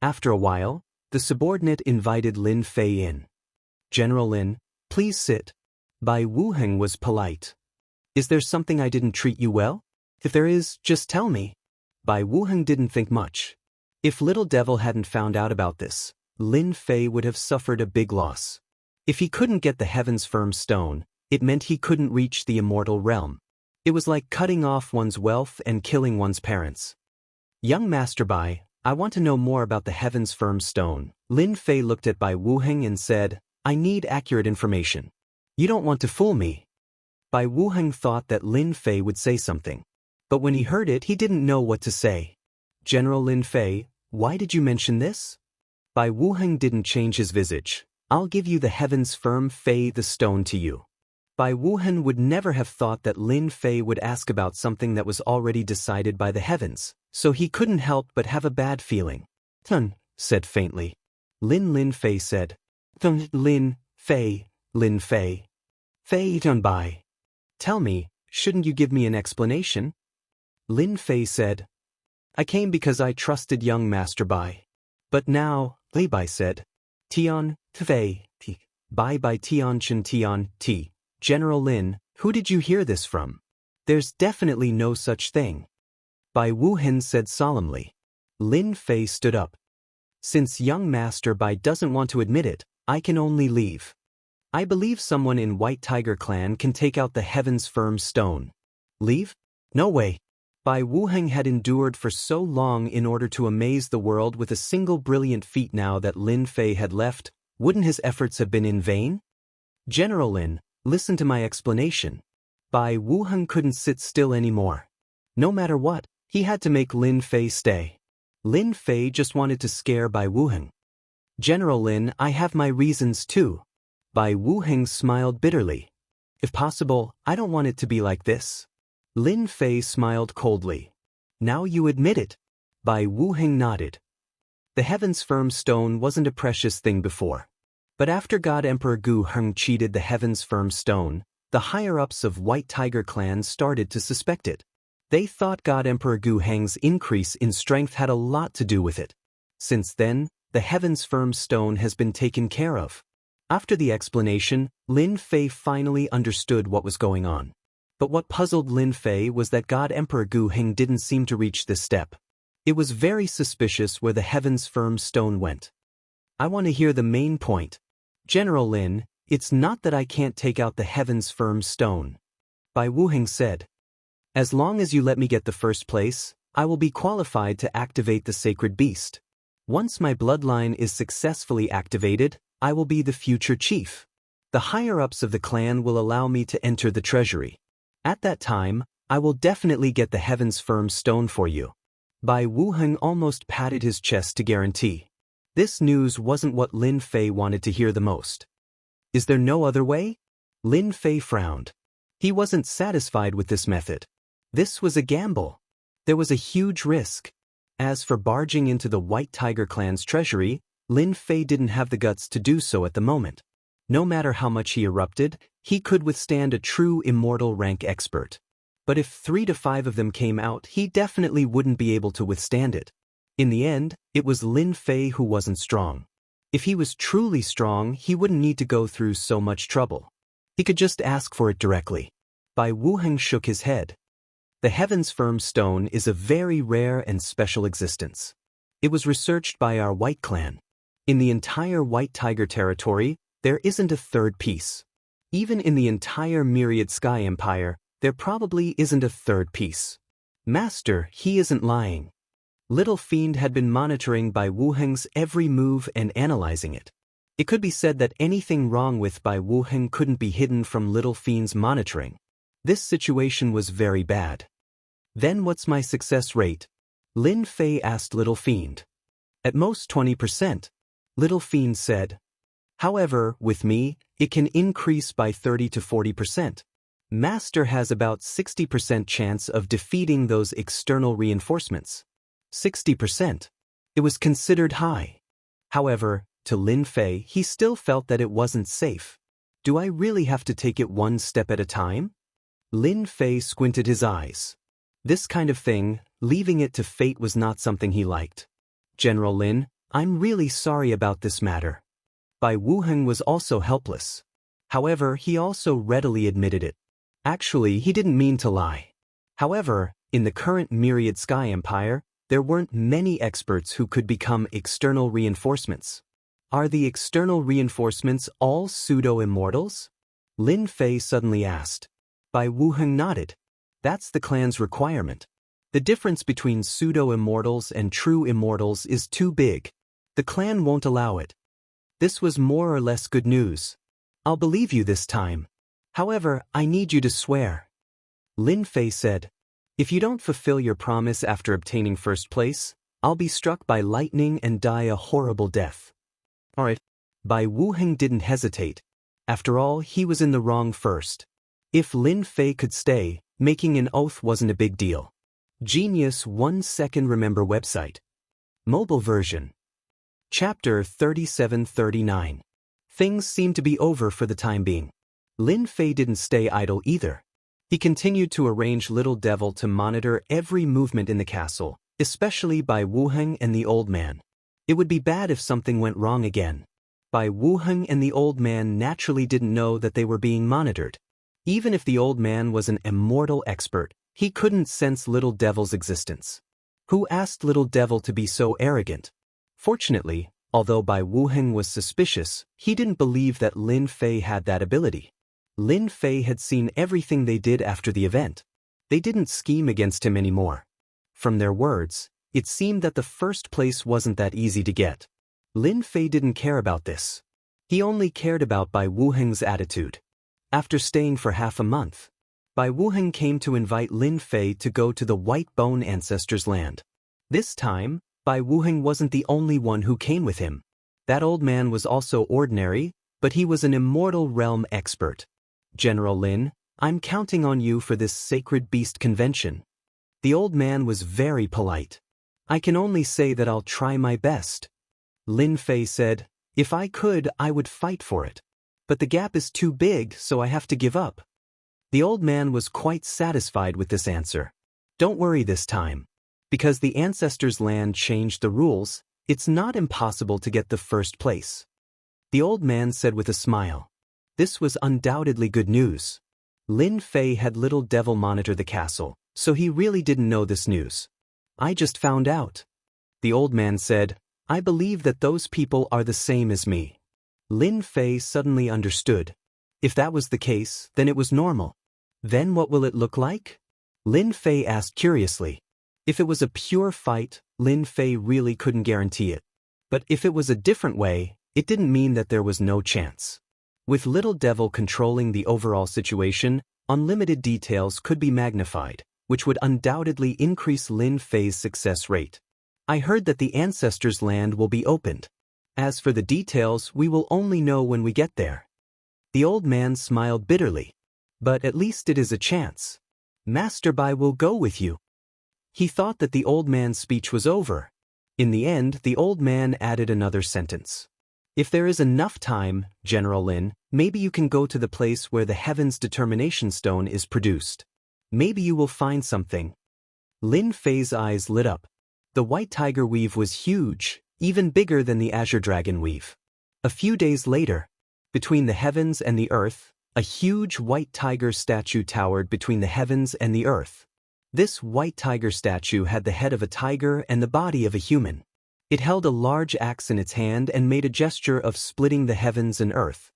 After a while, the subordinate invited Lin Fei in. General Lin, please sit. Bai Wuheng was polite. Is there something I didn't treat you well? If there is, just tell me. Bai Wuheng didn't think much. If Little Devil hadn't found out about this, Lin Fei would have suffered a big loss. If he couldn't get the Heaven's Firm Stone, it meant he couldn't reach the Immortal Realm. It was like cutting off one's wealth and killing one's parents. Young Master Bai, I want to know more about the Heaven's Firm Stone. Lin Fei looked at Bai Wuheng and said, I need accurate information. You don't want to fool me. Bai Wuheng thought that Lin Fei would say something. But when he heard it, he didn't know what to say. General Lin Fei, why did you mention this? Bai Wuheng didn't change his visage. I'll give you the Heaven's Firm Fei the stone to you. Bai Wuheng would never have thought that Lin Fei would ask about something that was already decided by the heavens, so he couldn't help but have a bad feeling. Tun, said faintly. Lin Fei said. Tun, Lin Fei. Fei Tun Bai. Tell me, shouldn't you give me an explanation? Lin Fei said. I came because I trusted young Master Bai. But now, Li Bai said. Tian, Fei, Ti. Bai Tian Chen Tian, Ti. General Lin, who did you hear this from? There's definitely no such thing. Bai Wuheng said solemnly. Lin Fei stood up. Since young Master Bai doesn't want to admit it, I can only leave. I believe someone in White Tiger Clan can take out the Heaven's Firm Stone. Leave? No way. Bai Wuheng had endured for so long in order to amaze the world with a single brilliant feat. Now that Lin Fei had left, wouldn't his efforts have been in vain? General Lin, listen to my explanation. Bai Wuheng couldn't sit still anymore. No matter what, he had to make Lin Fei stay. Lin Fei just wanted to scare Bai Wuheng. General Lin, I have my reasons too. Bai Wuheng smiled bitterly. If possible, I don't want it to be like this. Lin Fei smiled coldly. Now you admit it. Bai Wuheng nodded. The Heaven's Firm Stone wasn't a precious thing before. But after God Emperor Gu Heng cheated the Heaven's Firm Stone, the higher-ups of White Tiger Clan started to suspect it. They thought God Emperor Gu Heng's increase in strength had a lot to do with it. Since then, the Heaven's Firm Stone has been taken care of. After the explanation, Lin Fei finally understood what was going on. But what puzzled Lin Fei was that God Emperor Gu Heng didn't seem to reach this step. It was very suspicious where the Heaven's Firm Stone went. I want to hear the main point. General Lin, it's not that I can't take out the Heaven's Firm Stone. Bai Wuheng said. As long as you let me get the first place, I will be qualified to activate the sacred beast. Once my bloodline is successfully activated, I will be the future chief. The higher-ups of the clan will allow me to enter the treasury. At that time, I will definitely get the Heaven's Firm Stone for you. Bai Wuheng almost patted his chest to guarantee. This news wasn't what Lin Fei wanted to hear the most. Is there no other way? Lin Fei frowned. He wasn't satisfied with this method. This was a gamble. There was a huge risk. As for barging into the White Tiger Clan's treasury, Lin Fei didn't have the guts to do so at the moment. No matter how much he erupted, he could withstand a true immortal rank expert. But if 3 to 5 of them came out, he definitely wouldn't be able to withstand it. In the end, it was Lin Fei who wasn't strong. If he was truly strong, he wouldn't need to go through so much trouble. He could just ask for it directly. Bai Wuheng shook his head. The Heaven's Firm Stone is a very rare and special existence. It was researched by our White Clan. In the entire White Tiger territory, there isn't a third piece. Even in the entire Myriad Sky Empire, there probably isn't a third piece. Master, he isn't lying. Little Fiend had been monitoring Bai Wuheng's every move and analyzing it. It could be said that anything wrong with Bai Wuheng couldn't be hidden from Little Fiend's monitoring. This situation was very bad. Then what's my success rate? Lin Fei asked Little Fiend. At most 20%. Little Fiend said. However, with me, it can increase by 30 to 40%. Master has about 60% chance of defeating those external reinforcements. 60%. It was considered high. However, to Lin Fei, he still felt that it wasn't safe. Do I really have to take it one step at a time? Lin Fei squinted his eyes. This kind of thing, leaving it to fate, was not something he liked. General Lin, I'm really sorry about this matter. Bai Wuheng was also helpless. However, he also readily admitted it. Actually, he didn't mean to lie. However, in the current Myriad Sky Empire, there weren't many experts who could become external reinforcements. Are the external reinforcements all pseudo-immortals? Lin Fei suddenly asked. Bai Wuheng nodded. That's the clan's requirement. The difference between pseudo-immortals and true immortals is too big. The clan won't allow it. This was more or less good news. I'll believe you this time. However, I need you to swear. Lin Fei said, if you don't fulfill your promise after obtaining first place, I'll be struck by lightning and die a horrible death. Alright. Bai Wuheng didn't hesitate. After all, he was in the wrong first. If Lin Fei could stay, making an oath wasn't a big deal. Genius 1 Second Remember website. Mobile version. Chapter 3739. Things seemed to be over for the time being. Lin Fei didn't stay idle either. He continued to arrange Little Devil to monitor every movement in the castle, especially Bai Wuheng and the old man. It would be bad if something went wrong again. Bai Wuheng and the old man naturally didn't know that they were being monitored. Even if the old man was an immortal expert, he couldn't sense Little Devil's existence. Who asked Little Devil to be so arrogant? Fortunately, although Bai Wuheng was suspicious, he didn't believe that Lin Fei had that ability. Lin Fei had seen everything they did after the event. They didn't scheme against him anymore. From their words, it seemed that the first place wasn't that easy to get. Lin Fei didn't care about this. He only cared about Bai Wuheng's attitude. After staying for half a month, Bai Wuheng came to invite Lin Fei to go to the White Bone Ancestors' land. This time, Bai Wuheng wasn't the only one who came with him. That old man was also ordinary, but he was an immortal realm expert. General Lin, I'm counting on you for this sacred beast convention. The old man was very polite. I can only say that I'll try my best. Lin Fei said, if I could, I would fight for it. But the gap is too big, so I have to give up. The old man was quite satisfied with this answer. Don't worry this time. Because the ancestors' land changed the rules, it's not impossible to get the first place. The old man said with a smile. This was undoubtedly good news. Lin Fei had Little Devil monitor the castle, so he really didn't know this news. I just found out. The old man said, I believe that those people are the same as me. Lin Fei suddenly understood. If that was the case, then it was normal. Then what will it look like? Lin Fei asked curiously. If it was a pure fight, Lin Fei really couldn't guarantee it. But if it was a different way, it didn't mean that there was no chance. With Little Devil controlling the overall situation, unlimited details could be magnified, which would undoubtedly increase Lin Fei's success rate. I heard that the ancestors' land will be opened. As for the details, we will only know when we get there. The old man smiled bitterly. But at least it is a chance. Master Bai will go with you. He thought that the old man's speech was over. In the end, the old man added another sentence. If there is enough time, General Lin, maybe you can go to the place where the Heaven's Determination Stone is produced. Maybe you will find something. Lin Fei's eyes lit up. The white tiger weave was huge, even bigger than the azure dragon weave. A few days later, between the heavens and the earth, a huge white tiger statue towered between the heavens and the earth. This white tiger statue had the head of a tiger and the body of a human. It held a large axe in its hand and made a gesture of splitting the heavens and earth.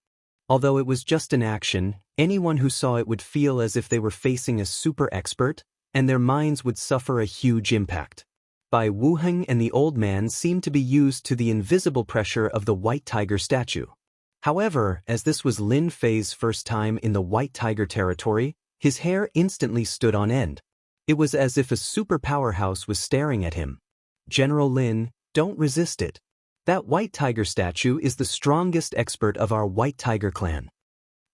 Although it was just an action, anyone who saw it would feel as if they were facing a super expert, and their minds would suffer a huge impact. Bai Wuheng and the old man seemed to be used to the invisible pressure of the white tiger statue. However, as this was Lin Fei's first time in the white tiger territory, his hair instantly stood on end. It was as if a super powerhouse was staring at him. General Lin, don't resist it. That white tiger statue is the strongest expert of our white tiger clan.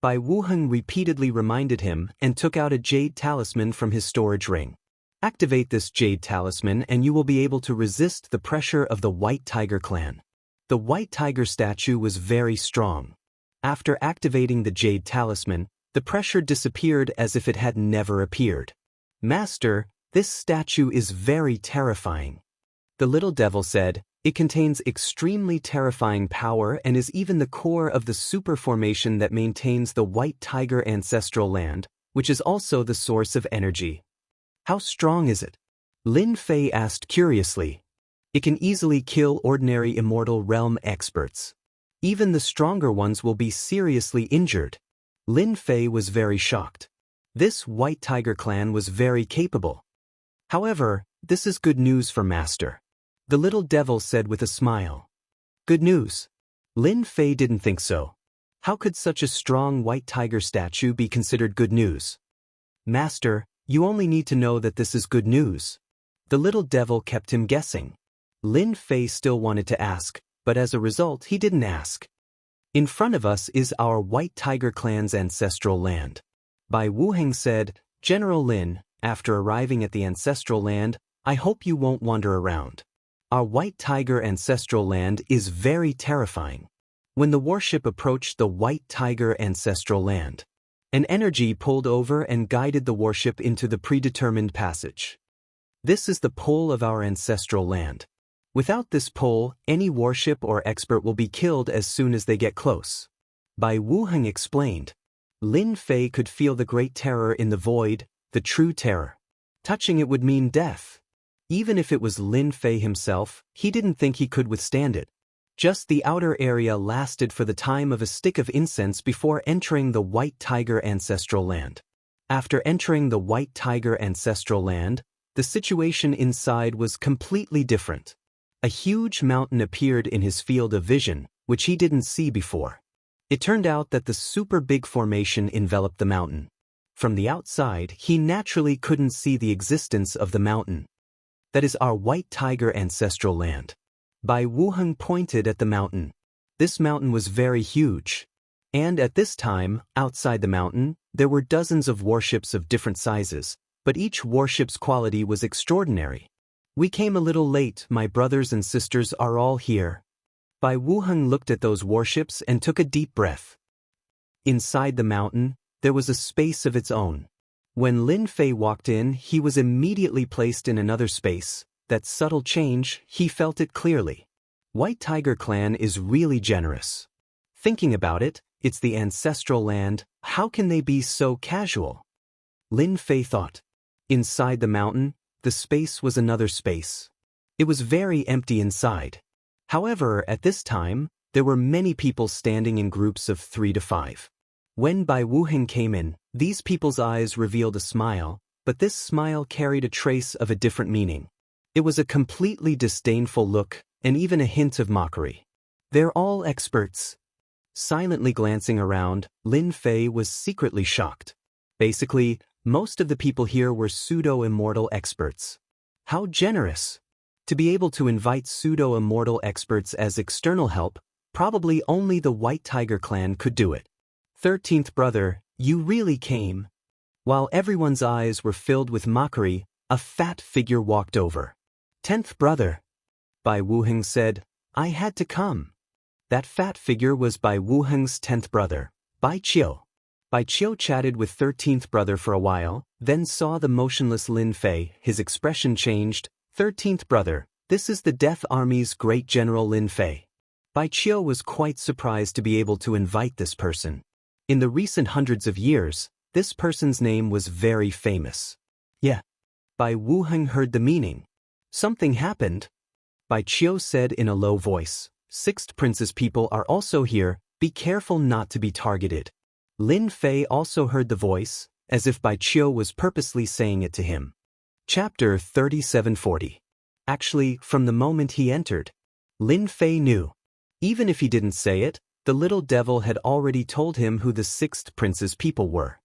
Bai Wuheng repeatedly reminded him and took out a jade talisman from his storage ring. Activate this jade talisman and you will be able to resist the pressure of the white tiger clan. The white tiger statue was very strong. After activating the jade talisman, the pressure disappeared as if it had never appeared. Master, This statue is very terrifying. The little devil said, it contains extremely terrifying power and is even the core of the super formation that maintains the White Tiger ancestral land, which is also the source of energy. How strong is it? Lin Fei asked curiously. It can easily kill ordinary immortal realm experts. Even the stronger ones will be seriously injured. Lin Fei was very shocked. This White Tiger clan was very capable. However, this is good news for Master. The little devil said with a smile. Good news. Lin Fei didn't think so. How could such a strong White Tiger statue be considered good news? Master, you only need to know that this is good news. The little devil kept him guessing. Lin Fei still wanted to ask, but as a result he didn't ask. In front of us is our White Tiger clan's ancestral land. Bai Wuheng said, General Lin, after arriving at the ancestral land, I hope you won't wander around. Our White Tiger ancestral land is very terrifying. When the warship approached the White Tiger ancestral land, an energy pulled over and guided the warship into the predetermined passage. This is the pole of our ancestral land. Without this pole, any warship or expert will be killed as soon as they get close. Bai Wuheng explained. Lin Fei could feel the great terror in the void, the true terror. Touching it would mean death. Even if it was Lin Fei himself, he didn't think he could withstand it. Just the outer area lasted for the time of a stick of incense before entering the White Tiger ancestral land. After entering the White Tiger ancestral land, the situation inside was completely different. A huge mountain appeared in his field of vision, which he didn't see before. It turned out that the super big formation enveloped the mountain. From the outside, he naturally couldn't see the existence of the mountain. That is our White Tiger ancestral land. Bai Wuheng pointed at the mountain. This mountain was very huge. And at this time, outside the mountain, there were dozens of warships of different sizes, but each warship's quality was extraordinary. We came a little late, my brothers and sisters are all here. Bai Wuheng looked at those warships and took a deep breath. Inside the mountain, there was a space of its own. When Lin Fei walked in, he was immediately placed in another space. That subtle change, he felt it clearly. White Tiger clan is really generous. Thinking about it, it's the ancestral land, how can they be so casual? Lin Fei thought. Inside the mountain, the space was another space. It was very empty inside. However, at this time, there were many people standing in groups of 3 to 5. When Bai Wuheng came in, these people's eyes revealed a smile, but this smile carried a trace of a different meaning. It was a completely disdainful look, and even a hint of mockery. They're all experts. Silently glancing around, Lin Fei was secretly shocked. Basically, most of the people here were pseudo-immortal experts. How generous! To be able to invite pseudo-immortal experts as external help, probably only the White Tiger clan could do it. 13th brother, you really came. While everyone's eyes were filled with mockery, a fat figure walked over. 10th brother. Bai Wuheng said, I had to come. That fat figure was Bai Wuheng's 10th brother, Bai Qiu. Bai Qiu chatted with 13th brother for a while, then saw the motionless Lin Fei. His expression changed. 13th brother, this is the Death Army's great general Lin Fei. Bai Qiu was quite surprised to be able to invite this person. In the recent hundreds of years, this person's name was very famous. Yeah. Bai Wuheng heard the meaning. Something happened. Bai Qiu said in a low voice, 6th prince's people are also here, be careful not to be targeted. Lin Fei also heard the voice, as if Bai Qiu was purposely saying it to him. Chapter 3740. Actually, from the moment he entered, Lin Fei knew. Even if he didn't say it, the little devil had already told him who the 6th prince's people were.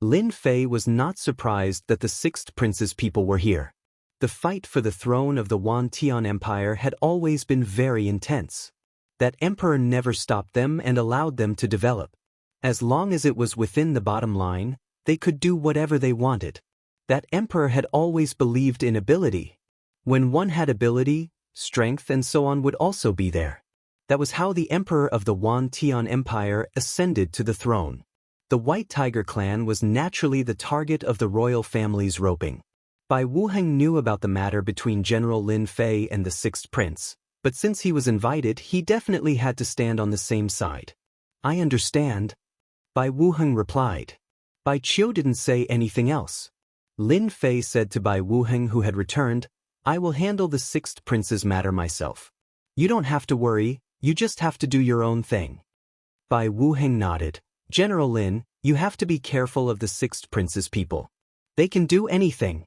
Lin Fei was not surprised that the 6th prince's people were here. The fight for the throne of the Wan Tian Empire had always been very intense. That emperor never stopped them and allowed them to develop. As long as it was within the bottom line, they could do whatever they wanted. That emperor had always believed in ability. When one had ability, strength and so on would also be there. That was how the emperor of the Wan Tian Empire ascended to the throne. The White Tiger clan was naturally the target of the royal family's roping. Bai Wuheng knew about the matter between General Lin Fei and the sixth prince, but since he was invited, he definitely had to stand on the same side. I understand. Bai Wuheng replied. Bai Qiu didn't say anything else. Lin Fei said to Bai Wuheng, who had returned, I will handle the sixth prince's matter myself. You don't have to worry, you just have to do your own thing. Bai Wuheng nodded. General Lin, you have to be careful of the sixth prince's people. They can do anything.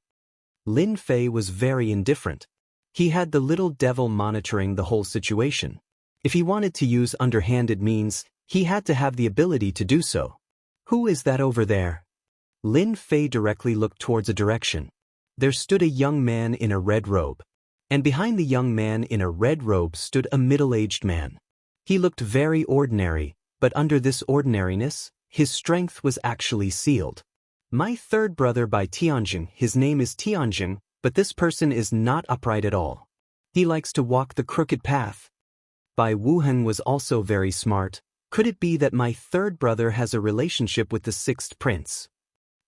Lin Fei was very indifferent. He had the little devil monitoring the whole situation. If he wanted to use underhanded means, he had to have the ability to do so. Who is that over there? Lin Fei directly looked towards a direction. There stood a young man in a red robe. And behind the young man in a red robe stood a middle-aged man. He looked very ordinary, but under this ordinariness, his strength was actually sealed. My third brother by Tianjing, his name is Tianjing, but this person is not upright at all. He likes to walk the crooked path. Bai Wuheng was also very smart. Could it be that my third brother has a relationship with the sixth prince?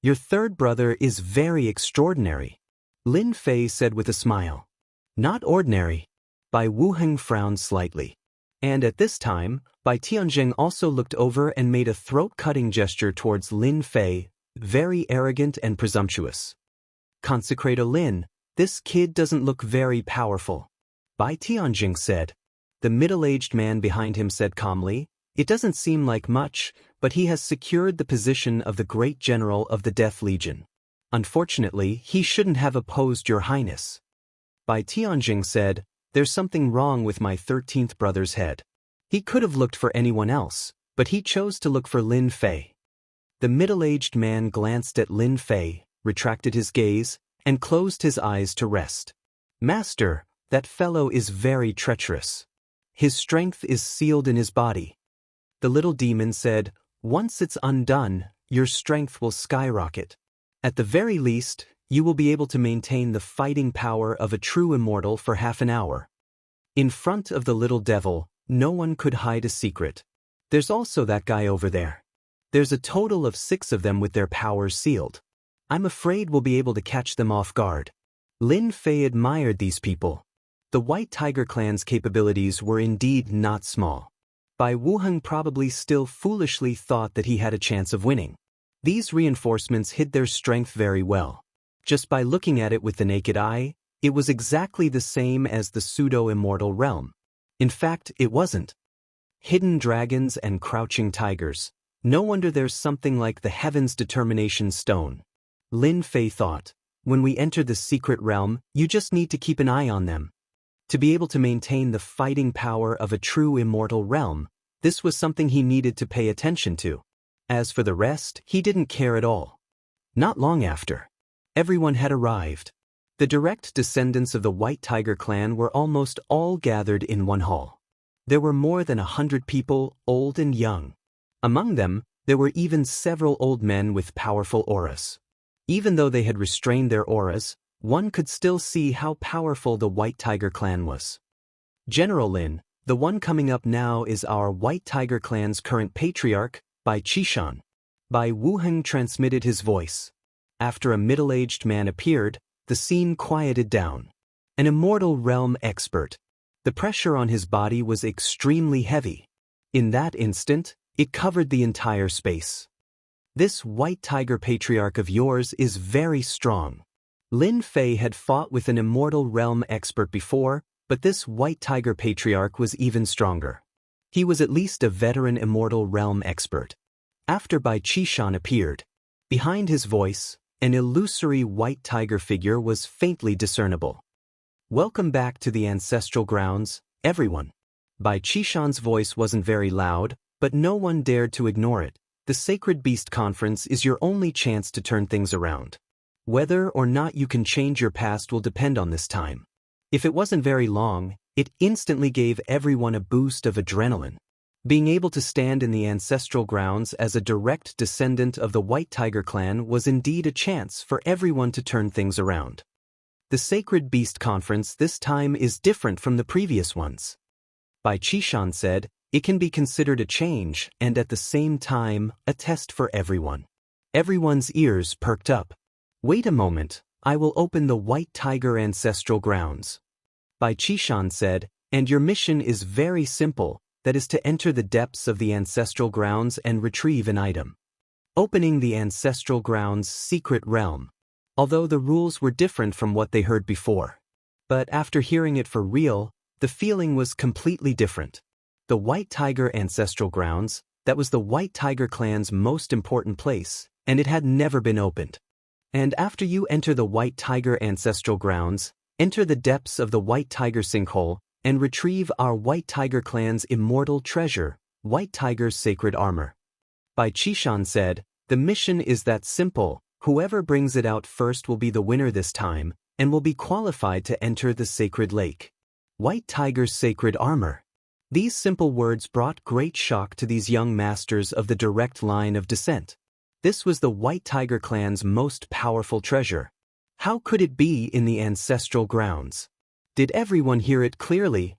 Your third brother is very extraordinary, Lin Fei said with a smile. Not ordinary. Bai Wuheng frowned slightly. And at this time, Bai Tianjing also looked over and made a throat-cutting gesture towards Lin Fei, very arrogant and presumptuous. Consecrator Lin, this kid doesn't look very powerful, Bai Tianjing said. The middle-aged man behind him said calmly, it doesn't seem like much, but he has secured the position of the great general of the Death Legion. Unfortunately, he shouldn't have opposed your highness. Bai Tianjing said, there's something wrong with my 13th brother's head. He could have looked for anyone else, but he chose to look for Lin Fei. The middle-aged man glanced at Lin Fei, retracted his gaze, and closed his eyes to rest. Master, that fellow is very treacherous. His strength is sealed in his body. The little demon said, once it's undone, your strength will skyrocket. At the very least, you will be able to maintain the fighting power of a true immortal for half an hour. In front of the little devil, no one could hide a secret. There's also that guy over there. There's a total of 6 of them with their powers sealed. I'm afraid we'll be able to catch them off guard. Lin Fei admired these people. The White Tiger clan's capabilities were indeed not small. Bai Wuheng probably still foolishly thought that he had a chance of winning. These reinforcements hid their strength very well. Just by looking at it with the naked eye, it was exactly the same as the pseudo-immortal realm. In fact, it wasn't. Hidden dragons and crouching tigers. No wonder there's something like the Heaven's Determination Stone. Lin Fei thought, when we enter the secret realm, you just need to keep an eye on them. To be able to maintain the fighting power of a true immortal realm, this was something he needed to pay attention to. As for the rest, he didn't care at all. Not long after, everyone had arrived. The direct descendants of the White Tiger clan were almost all gathered in one hall. There were more than 100 people, old and young. Among them, there were even several old men with powerful auras. Even though they had restrained their auras, one could still see how powerful the White Tiger clan was. General Lin, the one coming up now is our White Tiger clan's current patriarch, Bai Qishan. Bai Wuheng transmitted his voice. After a middle-aged man appeared, the scene quieted down. An immortal realm expert. The pressure on his body was extremely heavy. In that instant, it covered the entire space. This White Tiger patriarch of yours is very strong. Lin Fei had fought with an immortal realm expert before, but this White Tiger patriarch was even stronger. He was at least a veteran immortal realm expert. After Bai Qishan appeared, behind his voice, an illusory White Tiger figure was faintly discernible. Welcome back to the ancestral grounds, everyone. Bai Qishan's voice wasn't very loud, but no one dared to ignore it. The Sacred Beast Conference is your only chance to turn things around. Whether or not you can change your past will depend on this time. If it wasn't very long, it instantly gave everyone a boost of adrenaline. Being able to stand in the ancestral grounds as a direct descendant of the White Tiger clan was indeed a chance for everyone to turn things around. The Sacred Beast Conference this time is different from the previous ones. Bai Qishan said, it can be considered a change and at the same time, a test for everyone. Everyone's ears perked up. Wait a moment, I will open the White Tiger Ancestral Grounds. Bai Qishan said, and your mission is very simple, that is to enter the depths of the ancestral grounds and retrieve an item. Opening the ancestral grounds' secret realm. Although the rules were different from what they heard before. But after hearing it for real, the feeling was completely different. The White Tiger Ancestral Grounds, that was the White Tiger clan's most important place, and it had never been opened. And after you enter the White Tiger Ancestral Grounds, enter the depths of the White Tiger Sinkhole, and retrieve our White Tiger clan's immortal treasure, White Tiger's sacred armor. Bai Qishan said, the mission is that simple, whoever brings it out first will be the winner this time, and will be qualified to enter the sacred lake. White Tiger's sacred armor. These simple words brought great shock to these young masters of the direct line of descent. This was the White Tiger clan's most powerful treasure. How could it be in the ancestral grounds? Did everyone hear it clearly?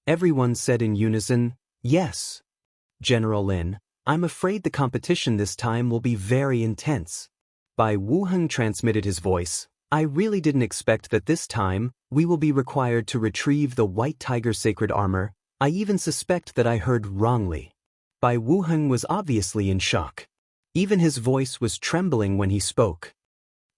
Everyone said in unison, yes. General Lin, I'm afraid the competition this time will be very intense. Bai Wuheng transmitted his voice. I really didn't expect that this time, we will be required to retrieve the White Tiger sacred armor. I even suspect that I heard wrongly. Bai Wuheng was obviously in shock. Even his voice was trembling when he spoke.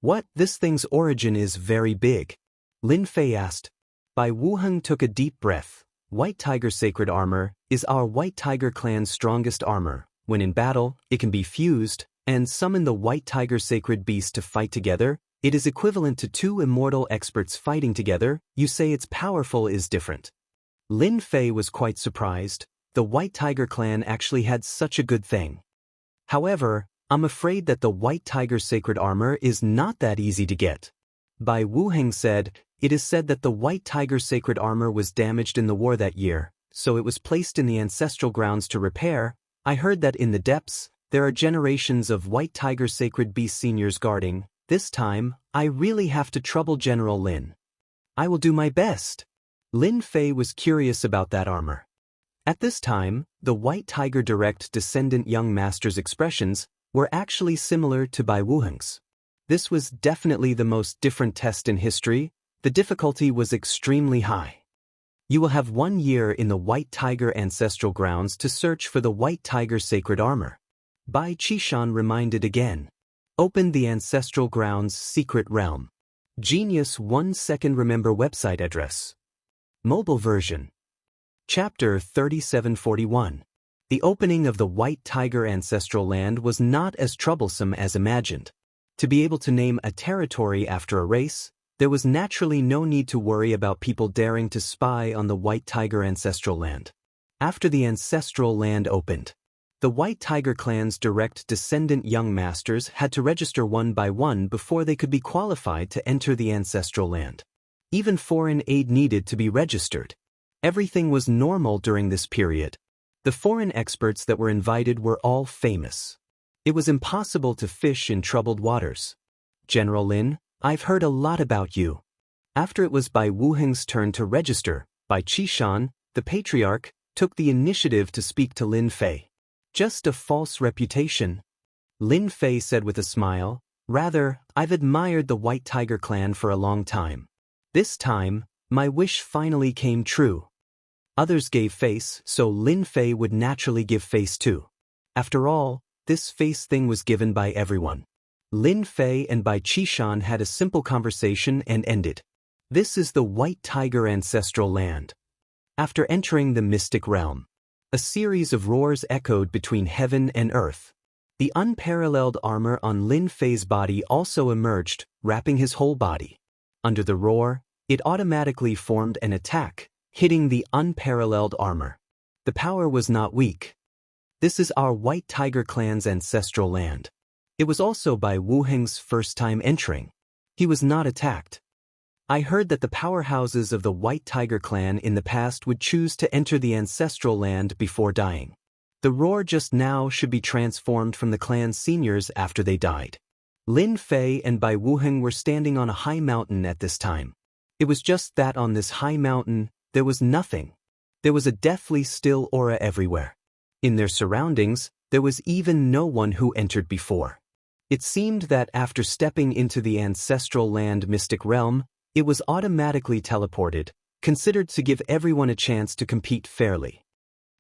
What? This thing's origin is very big. Lin Fei asked. Bai Wuheng took a deep breath. White Tiger sacred armor is our White Tiger clan's strongest armor. When in battle, it can be fused, and summon the White Tiger sacred beast to fight together. It is equivalent to two immortal experts fighting together. You say it's powerful is different. Lin Fei was quite surprised. The White Tiger clan actually had such a good thing. However, I'm afraid that the White Tiger sacred armor is not that easy to get. Bai Wuheng said, it is said that the White Tiger sacred armor was damaged in the war that year, so it was placed in the ancestral grounds to repair. I heard that in the depths, there are generations of White Tiger sacred beast seniors guarding. This time, I really have to trouble General Lin. I will do my best. Lin Fei was curious about that armor. At this time, the White Tiger direct descendant young master's expressions were actually similar to Bai Wuheng's. This was definitely the most different test in history. The difficulty was extremely high. You will have 1 year in the White Tiger ancestral grounds to search for the White Tiger sacred armor. Bai Qishan reminded again. Open the ancestral grounds secret realm. Genius 1 second remember website address. Mobile version. Chapter 3741. The opening of the White Tiger ancestral land was not as troublesome as imagined. To be able to name a territory after a race, there was naturally no need to worry about people daring to spy on the White Tiger ancestral land. After the ancestral land opened, the White Tiger clan's direct descendant young masters had to register one by one before they could be qualified to enter the ancestral land. Even foreign aid needed to be registered. Everything was normal during this period. The foreign experts that were invited were all famous. It was impossible to fish in troubled waters. General Lin, I've heard a lot about you. After it was Bai Wuheng's turn to register, Bai Qishan, the patriarch, took the initiative to speak to Lin Fei. Just a false reputation. Lin Fei said with a smile, rather, I've admired the White Tiger clan for a long time. This time, my wish finally came true. Others gave face, so Lin Fei would naturally give face too. After all, this face thing was given by everyone. Lin Fei and Bai Qishan had a simple conversation and ended. This is the White Tiger ancestral land. After entering the mystic realm, a series of roars echoed between heaven and earth. The unparalleled armor on Lin Fei's body also emerged, wrapping his whole body. Under the roar, it automatically formed an attack, hitting the unparalleled armor. The power was not weak. This is our White Tiger clan's ancestral land. It was also Bai Wuheng's first time entering. He was not attacked. I heard that the powerhouses of the White Tiger clan in the past would choose to enter the ancestral land before dying. The roar just now should be transformed from the clan's seniors after they died. Lin Fei and Bai Wuheng were standing on a high mountain at this time. It was just that on this high mountain, there was nothing. There was a deathly still aura everywhere. In their surroundings, there was even no one who entered before. It seemed that after stepping into the ancestral land mystic realm, it was automatically teleported, considered to give everyone a chance to compete fairly.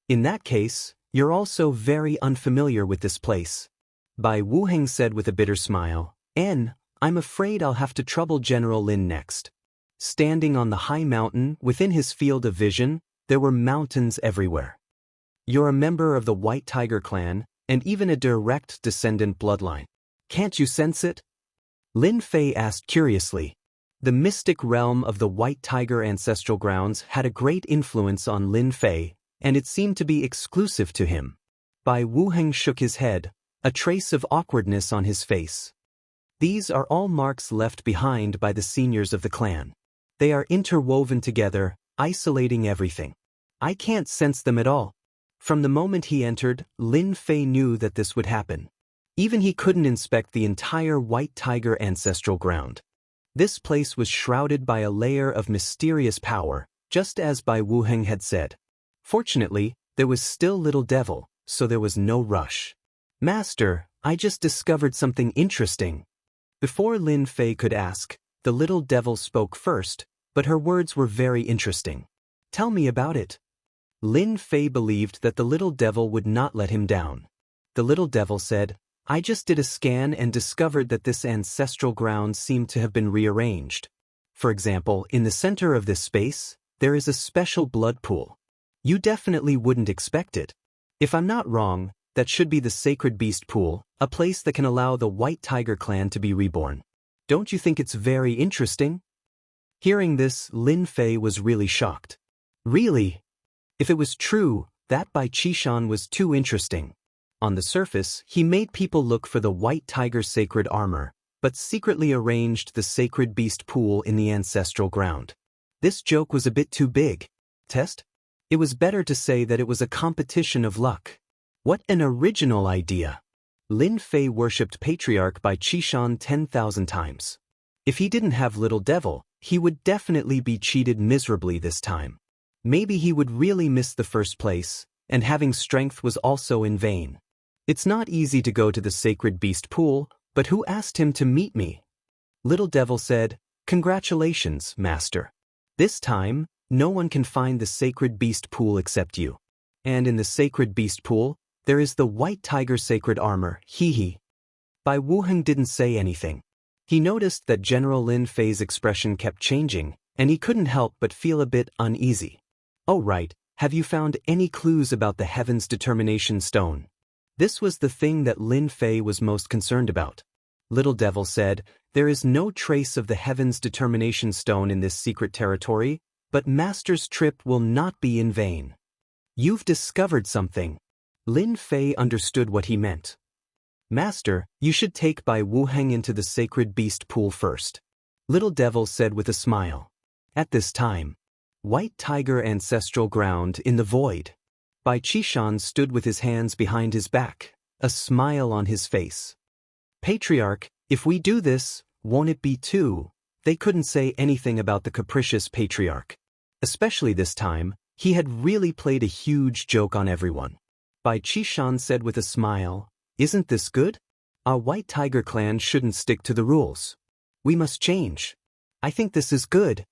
In that case, you're also very unfamiliar with this place. Bai Wuheng said with a bitter smile, I'm afraid I'll have to trouble General Lin next. Standing on the high mountain, within his field of vision, there were mountains everywhere. You're a member of the White Tiger clan, and even a direct descendant bloodline. Can't you sense it? Lin Fei asked curiously. The mystic realm of the White Tiger ancestral grounds had a great influence on Lin Fei, and it seemed to be exclusive to him. Bai Wuheng shook his head, a trace of awkwardness on his face. These are all marks left behind by the seniors of the clan. They are interwoven together, isolating everything. I can't sense them at all. From the moment he entered, Lin Fei knew that this would happen. Even he couldn't inspect the entire White Tiger ancestral ground. This place was shrouded by a layer of mysterious power, just as Bai Wuheng had said. Fortunately, there was still Little Devil, so there was no rush. Master, I just discovered something interesting. Before Lin Fei could ask, the Little Devil spoke first, but her words were very interesting. Tell me about it. Lin Fei believed that the Little Devil would not let him down. The Little Devil said, I just did a scan and discovered that this ancestral ground seemed to have been rearranged. For example, in the center of this space, there is a special blood pool. You definitely wouldn't expect it. If I'm not wrong, that should be the Sacred Beast Pool, a place that can allow the White Tiger clan to be reborn. Don't you think it's very interesting? Hearing this, Lin Fei was really shocked. Really? If it was true, that Bai Qishan was too interesting. On the surface, he made people look for the White Tiger sacred armor, but secretly arranged the Sacred Beast Pool in the ancestral ground. This joke was a bit too big. Test? It was better to say that it was a competition of luck. What an original idea! Lin Fei worshipped Patriarch Bai Qishan 10,000 times. If he didn't have Little Devil, he would definitely be cheated miserably this time. Maybe he would really miss the first place, and having strength was also in vain. It's not easy to go to the Sacred Beast Pool, but who asked him to meet me? Little Devil said, Congratulations, Master. This time, no one can find the Sacred Beast Pool except you. And in the Sacred Beast Pool, there is the White Tiger sacred armor, hee. Bai Wuheng didn't say anything. He noticed that General Lin Fei's expression kept changing, and he couldn't help but feel a bit uneasy. Oh right, have you found any clues about the Heaven's Determination Stone? This was the thing that Lin Fei was most concerned about. Little Devil said, There is no trace of the Heaven's Determination Stone in this secret territory, but Master's trip will not be in vain. You've discovered something. Lin Fei understood what he meant. Master, you should take Bai Wuheng into the Sacred Beast Pool first. Little Devil said with a smile. At this time, White Tiger ancestral ground in the void. Bai Qishan stood with his hands behind his back, a smile on his face. Patriarch, if we do this, won't it be too? They couldn't say anything about the capricious Patriarch. Especially this time, he had really played a huge joke on everyone. Bai Qishan said with a smile, Isn't this good? Our White Tiger clan shouldn't stick to the rules. We must change. I think this is good.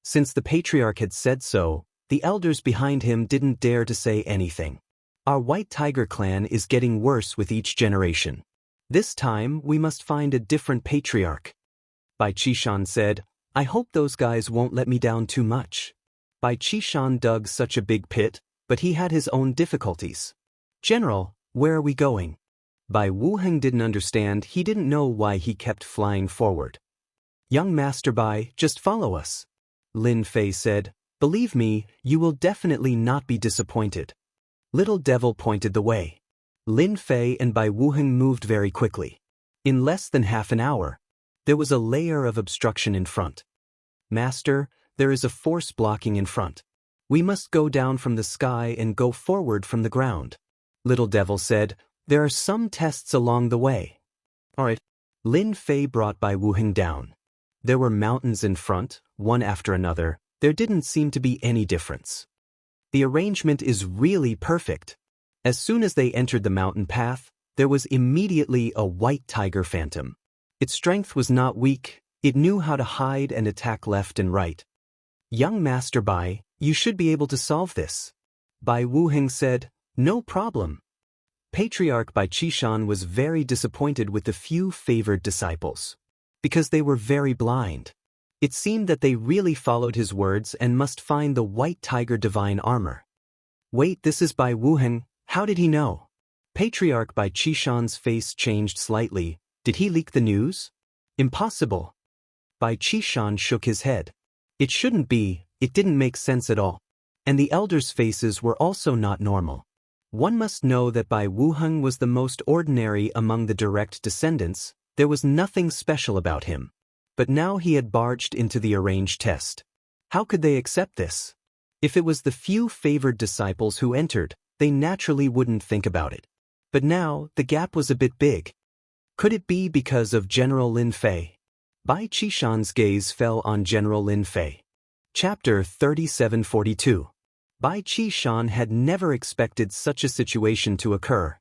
Since the Patriarch had said so, the elders behind him didn't dare to say anything. Our White Tiger clan is getting worse with each generation. This time, we must find a different Patriarch. Bai Qishan said, I hope those guys won't let me down too much. Bai Qishan dug such a big pit, but he had his own difficulties. General, where are we going? Bai Wuheng didn't understand. He didn't know why he kept flying forward. Young Master Bai, just follow us. Lin Fei said, Believe me, you will definitely not be disappointed. Little Devil pointed the way. Lin Fei and Bai Wuheng moved very quickly. In less than half an hour, there was a layer of obstruction in front. Master, there is a force blocking in front. We must go down from the sky and go forward from the ground. Little Devil said, There are some tests along the way. All right. Lin Fei brought Bai Wuheng down. There were mountains in front, one after another. There didn't seem to be any difference. The arrangement is really perfect. As soon as they entered the mountain path, there was immediately a white tiger phantom. Its strength was not weak, it knew how to hide and attack left and right. "Young Master Bai, you should be able to solve this." Bai Wuheng said, "No problem." Patriarch Bai Qishan was very disappointed with the few favored disciples. Because they were very blind. It seemed that they really followed his words and must find the white tiger divine armor. "Wait, this is Bai Wuheng, how did he know?" Patriarch Bai Qishan's face changed slightly. Did he leak the news? Impossible. Bai Qishan shook his head. It shouldn't be, it didn't make sense at all. And the elders' faces were also not normal. One must know that Bai Wuheng was the most ordinary among the direct descendants. There was nothing special about him. But now he had barged into the arranged test. How could they accept this? If it was the few favored disciples who entered, they naturally wouldn't think about it. But now, the gap was a bit big. Could it be because of General Lin Fei? Bai Qishan's gaze fell on General Lin Fei. Chapter 3742. Bai Qishan had never expected such a situation to occur.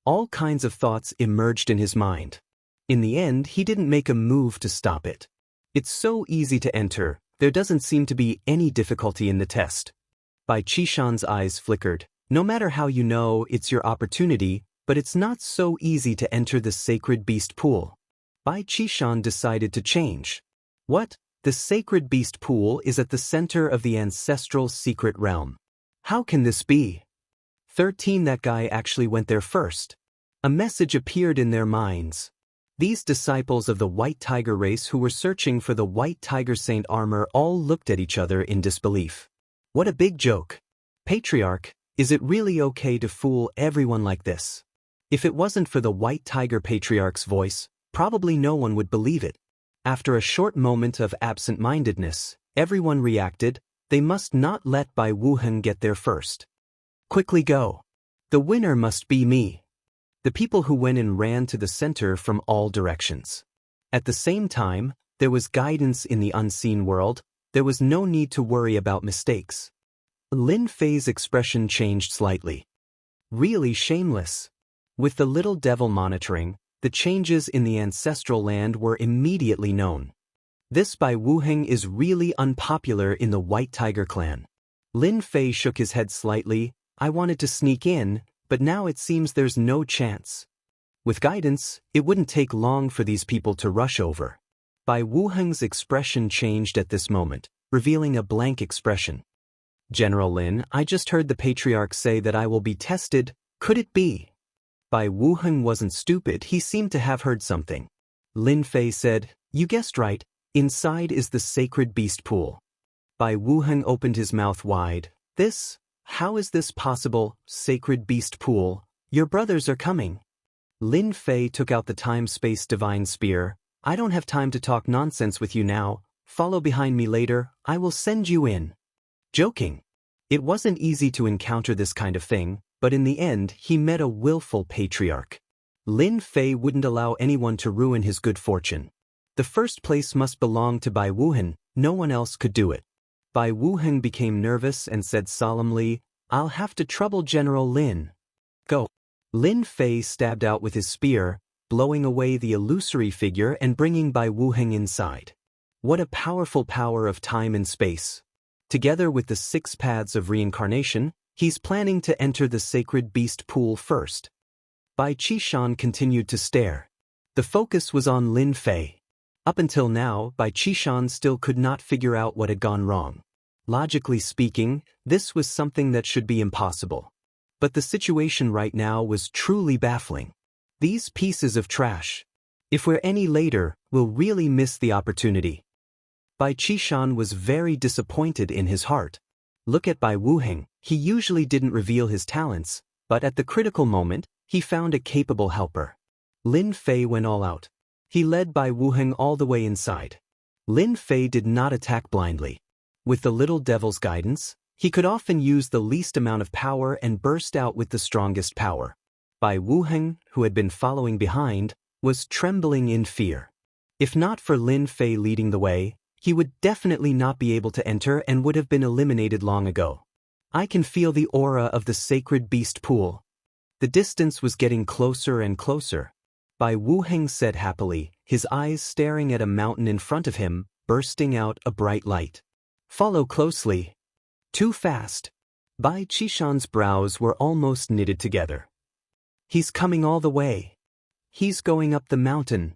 All kinds of thoughts emerged in his mind. In the end, he didn't make a move to stop it. It's so easy to enter, there doesn't seem to be any difficulty in the test. Bai Qishan's eyes flickered. No matter how you know it's your opportunity, but it's not so easy to enter the sacred beast pool. Bai Qishan decided to change. What? The sacred beast pool is at the center of the ancestral secret realm. How can this be? 13 That guy actually went there first. A message appeared in their minds. These disciples of the White Tiger race who were searching for the White Tiger Saint armor all looked at each other in disbelief. What a big joke. Patriarch, is it really okay to fool everyone like this? If it wasn't for the White Tiger Patriarch's voice, probably no one would believe it. After a short moment of absent-mindedness, everyone reacted. They must not let Bai Wuheng get there first. Quickly go. The winner must be me. The people who went in ran to the center from all directions. At the same time, there was guidance in the unseen world. There was no need to worry about mistakes. Lin Fei's expression changed slightly. Really shameless. With the little devil monitoring, the changes in the ancestral land were immediately known. This Bai Wuheng is really unpopular in the White Tiger clan. Lin Fei shook his head slightly. I wanted to sneak in, but now it seems there's no chance. With guidance, it wouldn't take long for these people to rush over. Bai Wuheng's expression changed at this moment, revealing a blank expression. General Lin, I just heard the Patriarch say that I will be tested. Could it be? Bai Wuheng wasn't stupid, he seemed to have heard something. Lin Fei said, you guessed right, inside is the sacred beast pool. Bai Wuheng opened his mouth wide. This? How is this possible, sacred beast pool? Your brothers are coming. Lin Fei took out the time-space divine spear. I don't have time to talk nonsense with you now. Follow behind me later, I will send you in. Joking. It wasn't easy to encounter this kind of thing, but in the end he met a willful patriarch. Lin Fei wouldn't allow anyone to ruin his good fortune. The first place must belong to Bai Wuheng, no one else could do it. Bai Wuheng became nervous and said solemnly, I'll have to trouble General Lin. Go. Lin Fei stabbed out with his spear, blowing away the illusory figure and bringing Bai Wuheng inside. What a powerful power of time and space. Together with the 6 paths of reincarnation, he's planning to enter the sacred beast pool first. Bai Qishan continued to stare. The focus was on Lin Fei. Up until now, Bai Qishan still could not figure out what had gone wrong. Logically speaking, this was something that should be impossible. But the situation right now was truly baffling. These pieces of trash. If we're any later, we'll really miss the opportunity. Bai Qishan was very disappointed in his heart. Look at Bai Wuheng, he usually didn't reveal his talents, but at the critical moment, he found a capable helper. Lin Fei went all out. He led Bai Wuheng all the way inside. Lin Fei did not attack blindly. With the little devil's guidance, he could often use the least amount of power and burst out with the strongest power. Bai Wuheng, who had been following behind, was trembling in fear. If not for Lin Fei leading the way, he would definitely not be able to enter and would have been eliminated long ago. I can feel the aura of the sacred beast pool. The distance was getting closer and closer. Bai Wuheng said happily, his eyes staring at a mountain in front of him, bursting out a bright light. Follow closely. Too fast. Bai Qishan's brows were almost knitted together. He's coming all the way. He's going up the mountain.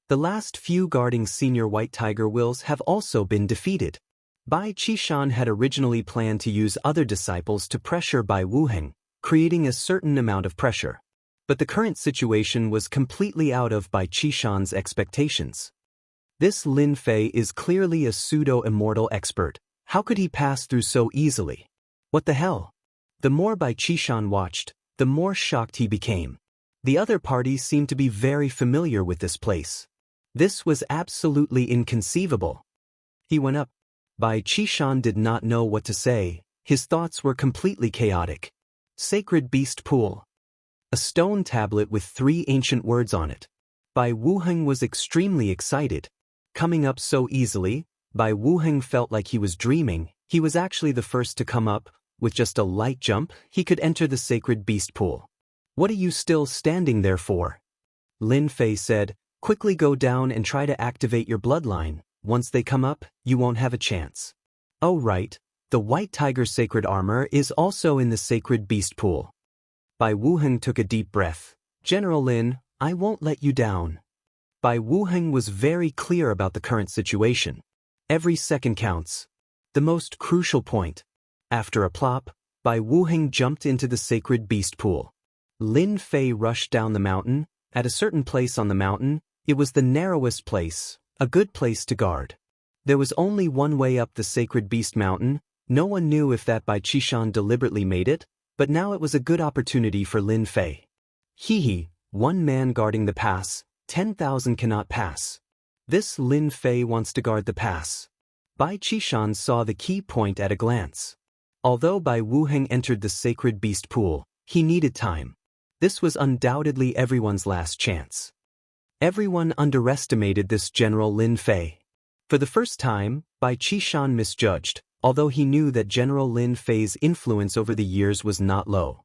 The last few guarding senior white tiger wills have also been defeated. Bai Qishan had originally planned to use other disciples to pressure Bai Wuheng, creating a certain amount of pressure. But the current situation was completely out of Bai Qishan's expectations. This Lin Fei is clearly a pseudo-immortal expert. How could he pass through so easily? What the hell? The more Bai Qishan watched, the more shocked he became. The other party seemed to be very familiar with this place. This was absolutely inconceivable. He went up. Bai Qishan did not know what to say. His thoughts were completely chaotic. Sacred Beast Pool. A stone tablet with 3 ancient words on it. Bai Wuheng was extremely excited. Coming up so easily, Bai Wuheng felt like he was dreaming. He was actually the first to come up. With just a light jump, he could enter the Sacred Beast Pool. What are you still standing there for? Lin Fei said, quickly go down and try to activate your bloodline. Once they come up, you won't have a chance. Oh right, the White Tiger Sacred Armor is also in the Sacred Beast Pool. Bai Wuheng took a deep breath. General Lin, I won't let you down. Bai Wuheng was very clear about the current situation. Every second counts. The most crucial point. After a plop, Bai Wuheng jumped into the Sacred Beast Pool. Lin Fei rushed down the mountain. At a certain place on the mountain, it was the narrowest place, a good place to guard. There was only one way up the Sacred Beast Mountain. No one knew if that Bai Qishan deliberately made it, but now it was a good opportunity for Lin Fei. Hee, one man guarding the pass, 10,000 cannot pass. This Lin Fei wants to guard the pass. Bai Qishan saw the key point at a glance. Although Bai Wuheng entered the Sacred Beast Pool, he needed time. This was undoubtedly everyone's last chance. Everyone underestimated this General Lin Fei. For the first time, Bai Qishan misjudged, although he knew that General Lin Fei's influence over the years was not low.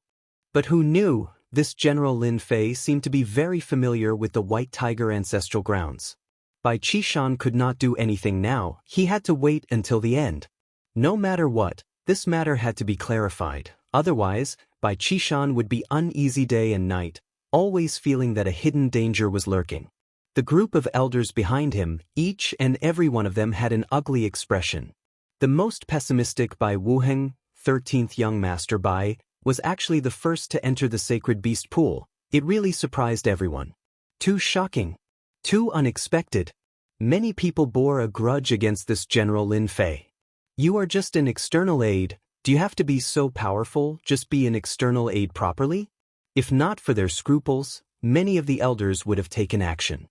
But who knew, this General Lin Fei seemed to be very familiar with the White Tiger ancestral grounds. Bai Qishan could not do anything now, he had to wait until the end. No matter what, this matter had to be clarified, otherwise, Bai Qishan would be uneasy day and night, always feeling that a hidden danger was lurking. The group of elders behind him, each and every one of them had an ugly expression. The most pessimistic Bai Wuheng, 13th young master Bai, was actually the first to enter the Sacred Beast Pool. It really surprised everyone. Too shocking. Too unexpected. Many people bore a grudge against this General Lin Fei. You are just an external aid. Do you have to be so powerful? Just be an external aid properly? If not for their scruples, many of the elders would have taken action.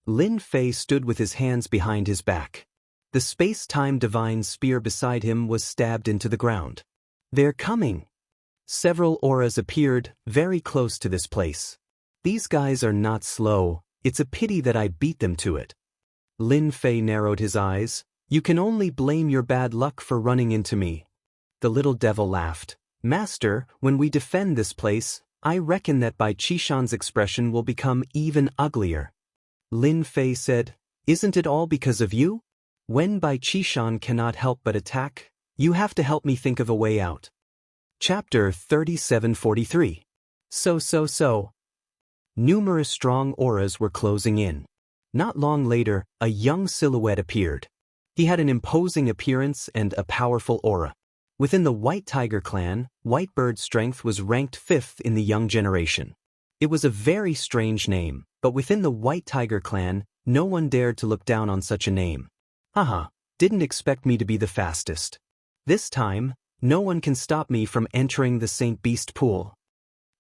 Lin Fei stood with his hands behind his back. The space-time divine spear beside him was stabbed into the ground. They're coming. Several auras appeared, very close to this place. These guys are not slow. It's a pity that I beat them to it. Lin Fei narrowed his eyes. You can only blame your bad luck for running into me. The little devil laughed. Master, when we defend this place, I reckon that Bai Qishan's expression will become even uglier. Lin Fei said, isn't it all because of you? When Bai Qishan cannot help but attack, you have to help me think of a way out. Chapter 3743. So. Numerous strong auras were closing in. Not long later, a young silhouette appeared. He had an imposing appearance and a powerful aura. Within the White Tiger clan, White Bird's strength was ranked 5th in the young generation. It was a very strange name, but within the White Tiger clan, no one dared to look down on such a name. Haha, didn't expect me to be the fastest. This time, no one can stop me from entering the Saint Beast Pool.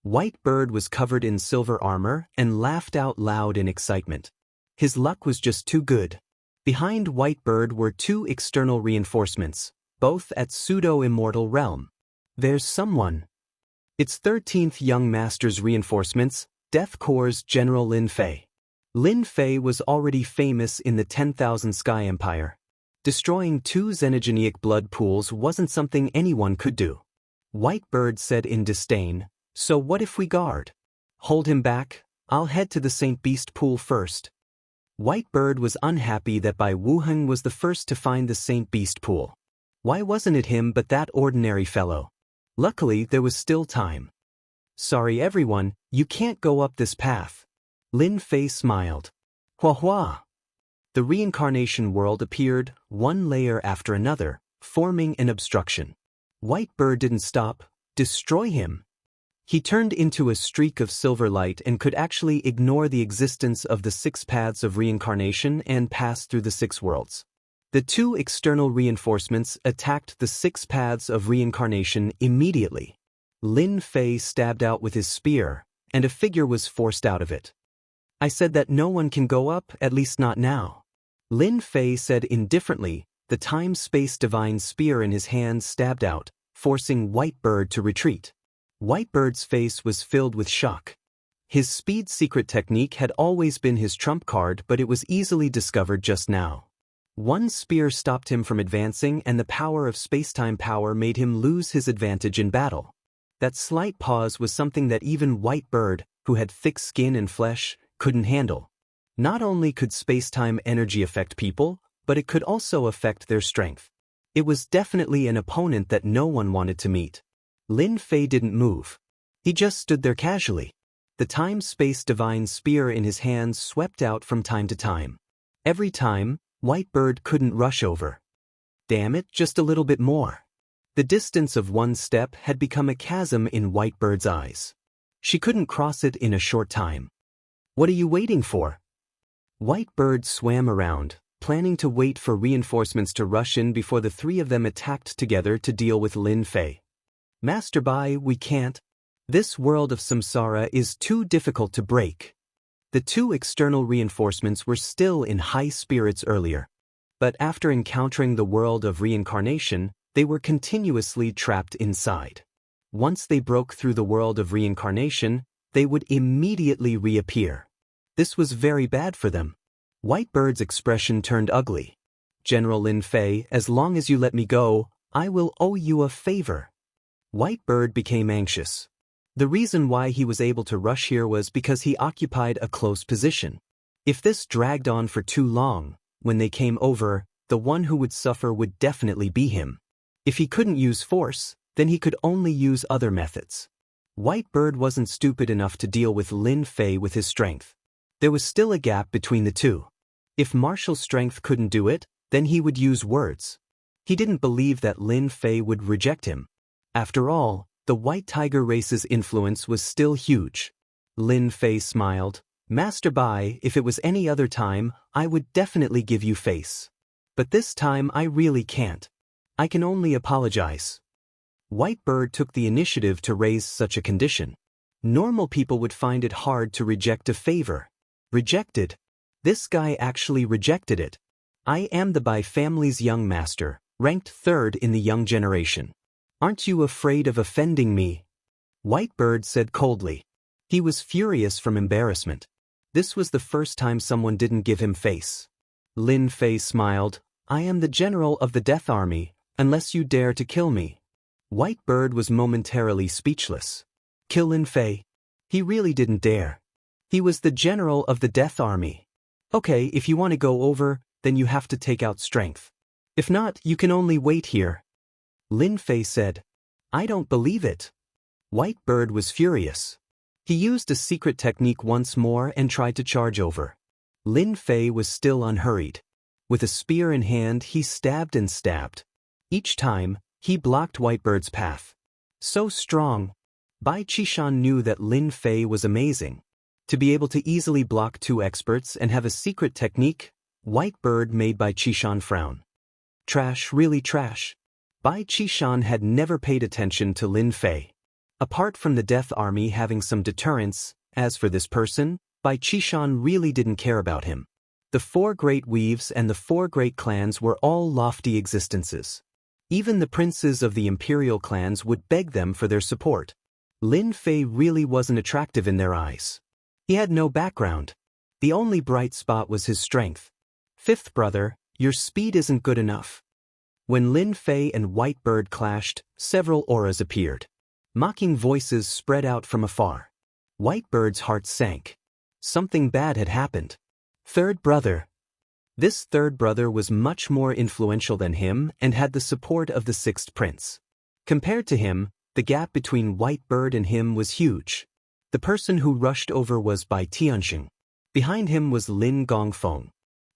White Bird was covered in silver armor and laughed out loud in excitement. His luck was just too good. Behind White Bird were 2 external reinforcements, both at pseudo-immortal realm. There's someone. It's 13th Young Master's reinforcements, Death Corps' General Lin Fei. Lin Fei was already famous in the 10,000 Sky Empire. Destroying 2 xenogeneic blood pools wasn't something anyone could do. White Bird said in disdain, So what if we guard? Hold him back, I'll head to the Saint Beast pool first. Whitebird was unhappy that Bai Wuheng was the first to find the Saint Beast pool. Why wasn't it him but that ordinary fellow? Luckily there was still time. Sorry everyone, you can't go up this path. Lin Fei smiled. Hua hua. The reincarnation world appeared, one layer after another, forming an obstruction. Whitebird didn't stop. Destroy him. He turned into a streak of silver light and could actually ignore the existence of the 6 paths of reincarnation and pass through the 6 worlds. The 2 external reinforcements attacked the 6 paths of reincarnation immediately. Lin Fei stabbed out with his spear, and a figure was forced out of it. I said that no one can go up, at least not now. Lin Fei said indifferently, the time-space divine spear in his hand stabbed out, forcing Whitebird to retreat. Whitebird's face was filled with shock. His speed secret technique had always been his trump card, but it was easily discovered just now. One spear stopped him from advancing, and the power of spacetime power made him lose his advantage in battle. That slight pause was something that even Whitebird, who had thick skin and flesh, couldn't handle. Not only could spacetime energy affect people, but it could also affect their strength. It was definitely an opponent that no one wanted to meet. Lin Fei didn't move. He just stood there casually. The time-space divine spear in his hands swept out from time to time. Every time, Whitebird couldn't rush over. Damn it, just a little bit more. The distance of 1 step had become a chasm in Whitebird's eyes. She couldn't cross it in a short time. What are you waiting for? Whitebird swam around, planning to wait for reinforcements to rush in before the 3 of them attacked together to deal with Lin Fei. Master Bai, we can't. This world of samsara is too difficult to break. The 2 external reinforcements were still in high spirits earlier. But after encountering the world of reincarnation, they were continuously trapped inside. Once they broke through the world of reincarnation, they would immediately reappear. This was very bad for them. Whitebird's expression turned ugly. General Lin Fei, as long as you let me go, I will owe you a favor. Whitebird became anxious. The reason why he was able to rush here was because he occupied a close position. If this dragged on for too long, when they came over, the one who would suffer would definitely be him. If he couldn't use force, then he could only use other methods. Whitebird wasn't stupid enough to deal with Lin Fei with his strength. There was still a gap between the 2. If martial strength couldn't do it, then he would use words. He didn't believe that Lin Fei would reject him. After all, the White Tiger race's influence was still huge. Lin Fei smiled. Master Bai, if it was any other time, I would definitely give you face. But this time I really can't. I can only apologize. Whitebird took the initiative to raise such a condition. Normal people would find it hard to reject a favor. Rejected? This guy actually rejected it. I am the Bai family's young master, ranked 3rd in the young generation. Aren't you afraid of offending me? Whitebird said coldly. He was furious from embarrassment. This was the first time someone didn't give him face. Lin Fei smiled. I am the general of the Death Army, unless you dare to kill me. Whitebird was momentarily speechless. Kill Lin Fei? He really didn't dare. He was the general of the Death Army. Okay, if you want to go over, then you have to take out strength. If not, you can only wait here. Lin Fei said. I don't believe it. Whitebird was furious. He used a secret technique once more and tried to charge over. Lin Fei was still unhurried. With a spear in hand, he stabbed and stabbed. Each time, he blocked Whitebird's path. So strong. Bai Qishan knew that Lin Fei was amazing. To be able to easily block 2 experts and have a secret technique, Whitebird made Bai Qishan frown. Trash, really trash. Bai Qishan had never paid attention to Lin Fei. Apart from the Death Army having some deterrence, as for this person, Bai Qishan really didn't care about him. The 4 great weaves and the 4 great clans were all lofty existences. Even the princes of the imperial clans would beg them for their support. Lin Fei really wasn't attractive in their eyes. He had no background. The only bright spot was his strength. 5th brother, your speed isn't good enough. When Lin Fei and Whitebird clashed, several auras appeared. Mocking voices spread out from afar. Whitebird's heart sank. Something bad had happened. Third brother. This third brother was much more influential than him and had the support of the sixth prince. Compared to him, the gap between Whitebird and him was huge. The person who rushed over was Bai Tianjing. Behind him was Lin Gongfeng.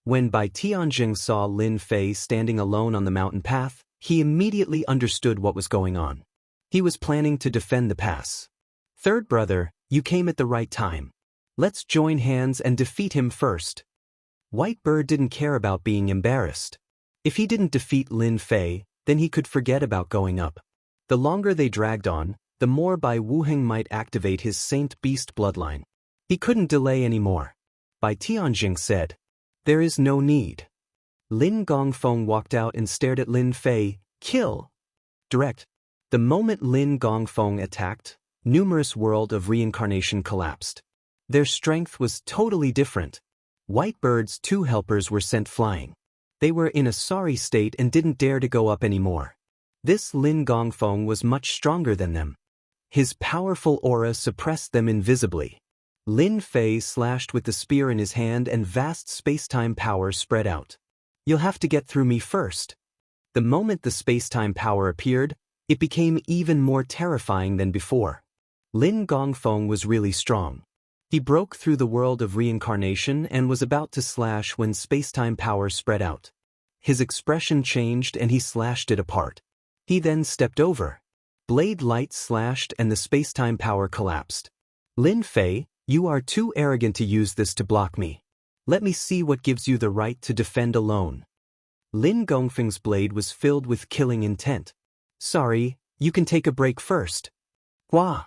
When Bai Tianjing saw Lin Fei standing alone on the mountain path, he immediately understood what was going on. He was planning to defend the pass. Third brother, you came at the right time. Let's join hands and defeat him first. Whitebird didn't care about being embarrassed. If he didn't defeat Lin Fei, then he could forget about going up. The longer they dragged on, the more Bai Wuheng might activate his Saint Beast bloodline. He couldn't delay anymore. Bai Tianjing said, "There is no need." Lin Gongfeng walked out and stared at Lin Fei. Kill! Direct. The moment Lin Gongfeng attacked, numerous world of reincarnation collapsed. Their strength was totally different. Whitebird's two helpers were sent flying. They were in a sorry state and didn't dare to go up anymore. This Lin Gongfeng was much stronger than them. His powerful aura suppressed them invisibly. Lin Fei slashed with the spear in his hand and vast space-time power spread out. You'll have to get through me first. The moment the space-time power appeared, it became even more terrifying than before. Lin Gongfeng was really strong. He broke through the world of reincarnation and was about to slash when space-time power spread out. His expression changed and he slashed it apart. He then stepped over. Blade light slashed and the space-time power collapsed. Lin Fei, you are too arrogant to use this to block me. Let me see what gives you the right to defend alone. Lin Gongfeng's blade was filled with killing intent. Sorry, you can take a break first. Hua!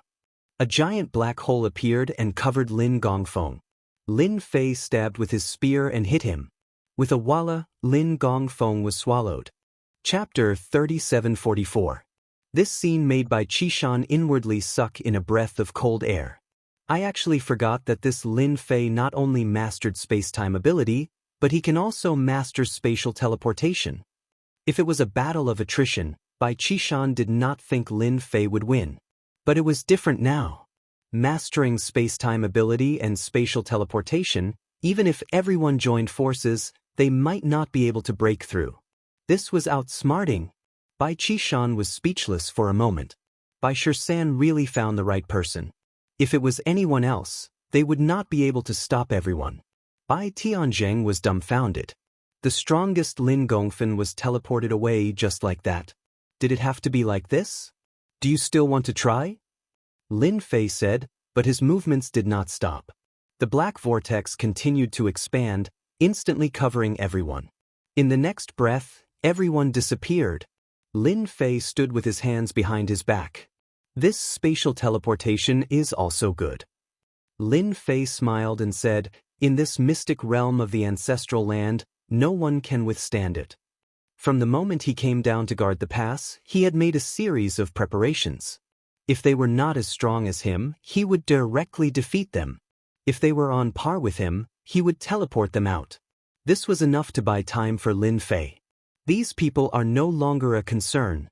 A giant black hole appeared and covered Lin Gongfeng. Lin Fei stabbed with his spear and hit him. With a walla, Lin Gongfeng was swallowed. Chapter 3744. This scene made Bai Qishan inwardly suck in a breath of cold air. I actually forgot that this Lin Fei not only mastered space-time ability, but he can also master spatial teleportation. If it was a battle of attrition, Bai Qishan did not think Lin Fei would win. But it was different now. Mastering space-time ability and spatial teleportation, even if everyone joined forces, they might not be able to break through. This was outsmarting. Bai Qishan was speechless for a moment. Bai Shisan really found the right person. If it was anyone else, they would not be able to stop everyone. Bai Tianjing was dumbfounded. The strongest Lin Gongfen was teleported away just like that. Did it have to be like this? Do you still want to try? Lin Fei said, but his movements did not stop. The black vortex continued to expand, instantly covering everyone. In the next breath, everyone disappeared. Lin Fei stood with his hands behind his back. This spatial teleportation is also good. Lin Fei smiled and said, in this mystic realm of the ancestral land, no one can withstand it. From the moment he came down to guard the pass, he had made a series of preparations. If they were not as strong as him, he would directly defeat them. If they were on par with him, he would teleport them out. This was enough to buy time for Lin Fei. These people are no longer a concern.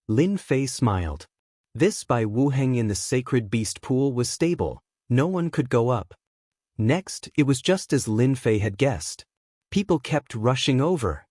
Lin Fei smiled. This Bai Wuheng in the sacred beast pool was stable. No one could go up. Next, it was just as Lin Fei had guessed. People kept rushing over.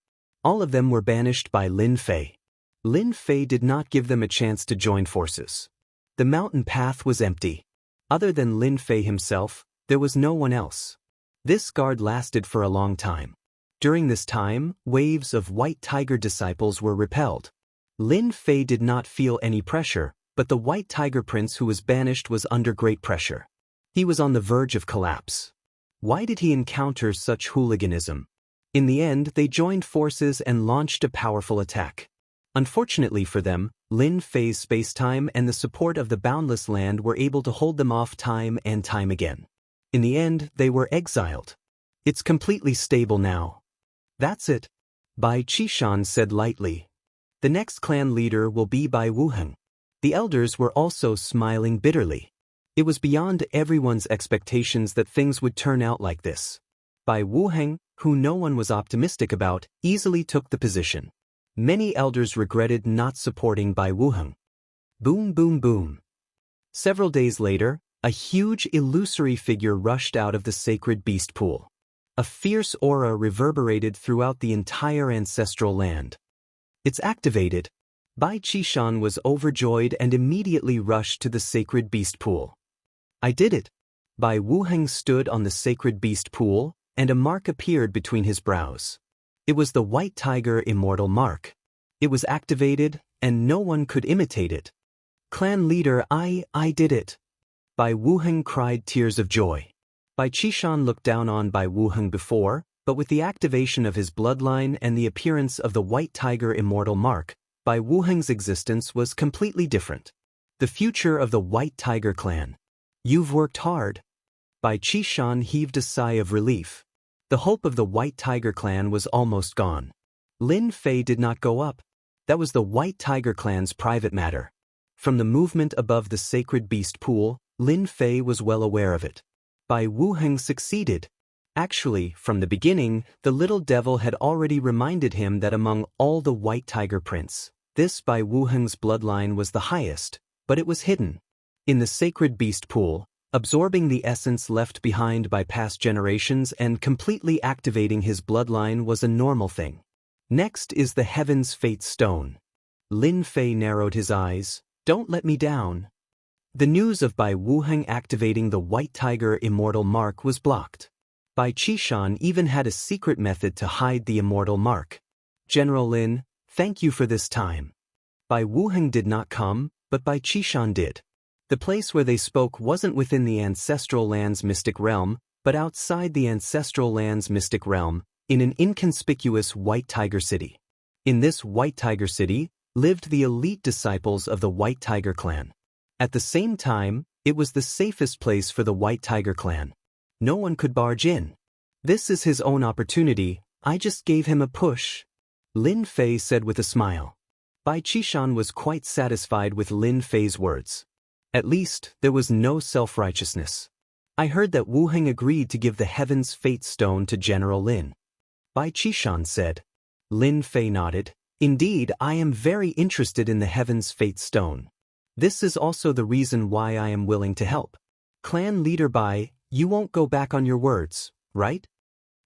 All of them were banished by Lin Fei. Lin Fei did not give them a chance to join forces. The mountain path was empty. Other than Lin Fei himself, there was no one else. This guard lasted for a long time. During this time, waves of White Tiger disciples were repelled. Lin Fei did not feel any pressure, but the White Tiger Prince who was banished was under great pressure. He was on the verge of collapse. Why did he encounter such hooliganism? In the end, they joined forces and launched a powerful attack. Unfortunately for them, Lin Fei's space-time and the support of the Boundless Land were able to hold them off time and time again. In the end, they were exiled. It's completely stable now. That's it. Bai Qishan said lightly. The next clan leader will be Bai Wuheng. The elders were also smiling bitterly. It was beyond everyone's expectations that things would turn out like this. Bai Wuheng, who no one was optimistic about, easily took the position. Many elders regretted not supporting Bai Wuheng. Boom boom boom. Several days later, a huge illusory figure rushed out of the sacred beast pool. A fierce aura reverberated throughout the entire ancestral land. It's activated. Bai Qishan was overjoyed and immediately rushed to the sacred beast pool. I did it. Bai Wuheng stood on the sacred beast pool, and a mark appeared between his brows. It was the white tiger immortal mark. It was activated, and no one could imitate it. Clan leader, I did it. Bai Wuheng cried tears of joy. Bai Qishan looked down on Bai Wuheng before, but with the activation of his bloodline and the appearance of the white tiger immortal mark, Bai Wuheng's existence was completely different. The future of the white tiger clan. You've worked hard. Bai Qishan heaved a sigh of relief. The hope of the white tiger clan was almost gone. Lin Fei did not go up. That was the white tiger clan's private matter. From the movement above the sacred beast pool, Lin Fei was well aware of it. Bai Wuheng succeeded. Actually, from the beginning, the little devil had already reminded him that among all the white tiger prince, this Bai Wuheng's bloodline was the highest, but it was hidden. In the sacred beast pool, absorbing the essence left behind by past generations and completely activating his bloodline was a normal thing. Next is the Heaven's Fate Stone. Lin Fei narrowed his eyes. Don't let me down. The news of Bai Wuheng activating the white tiger immortal mark was blocked. Bai Qishan even had a secret method to hide the immortal mark. General Lin, thank you for this time. Bai Wuheng did not come, but Bai Qishan did. The place where they spoke wasn't within the ancestral land's mystic realm, but outside the ancestral land's mystic realm, in an inconspicuous white tiger city. In this white tiger city, lived the elite disciples of the white tiger clan. At the same time, it was the safest place for the white tiger clan. No one could barge in. This is his own opportunity, I just gave him a push. Lin Fei said with a smile. Bai Qishan was quite satisfied with Lin Fei's words. At least, there was no self-righteousness. I heard that Wuheng agreed to give the Heaven's Fate Stone to General Lin. Bai Qishan said. Lin Fei nodded. Indeed, I am very interested in the Heaven's Fate Stone. This is also the reason why I am willing to help. Clan leader Bai, you won't go back on your words, right?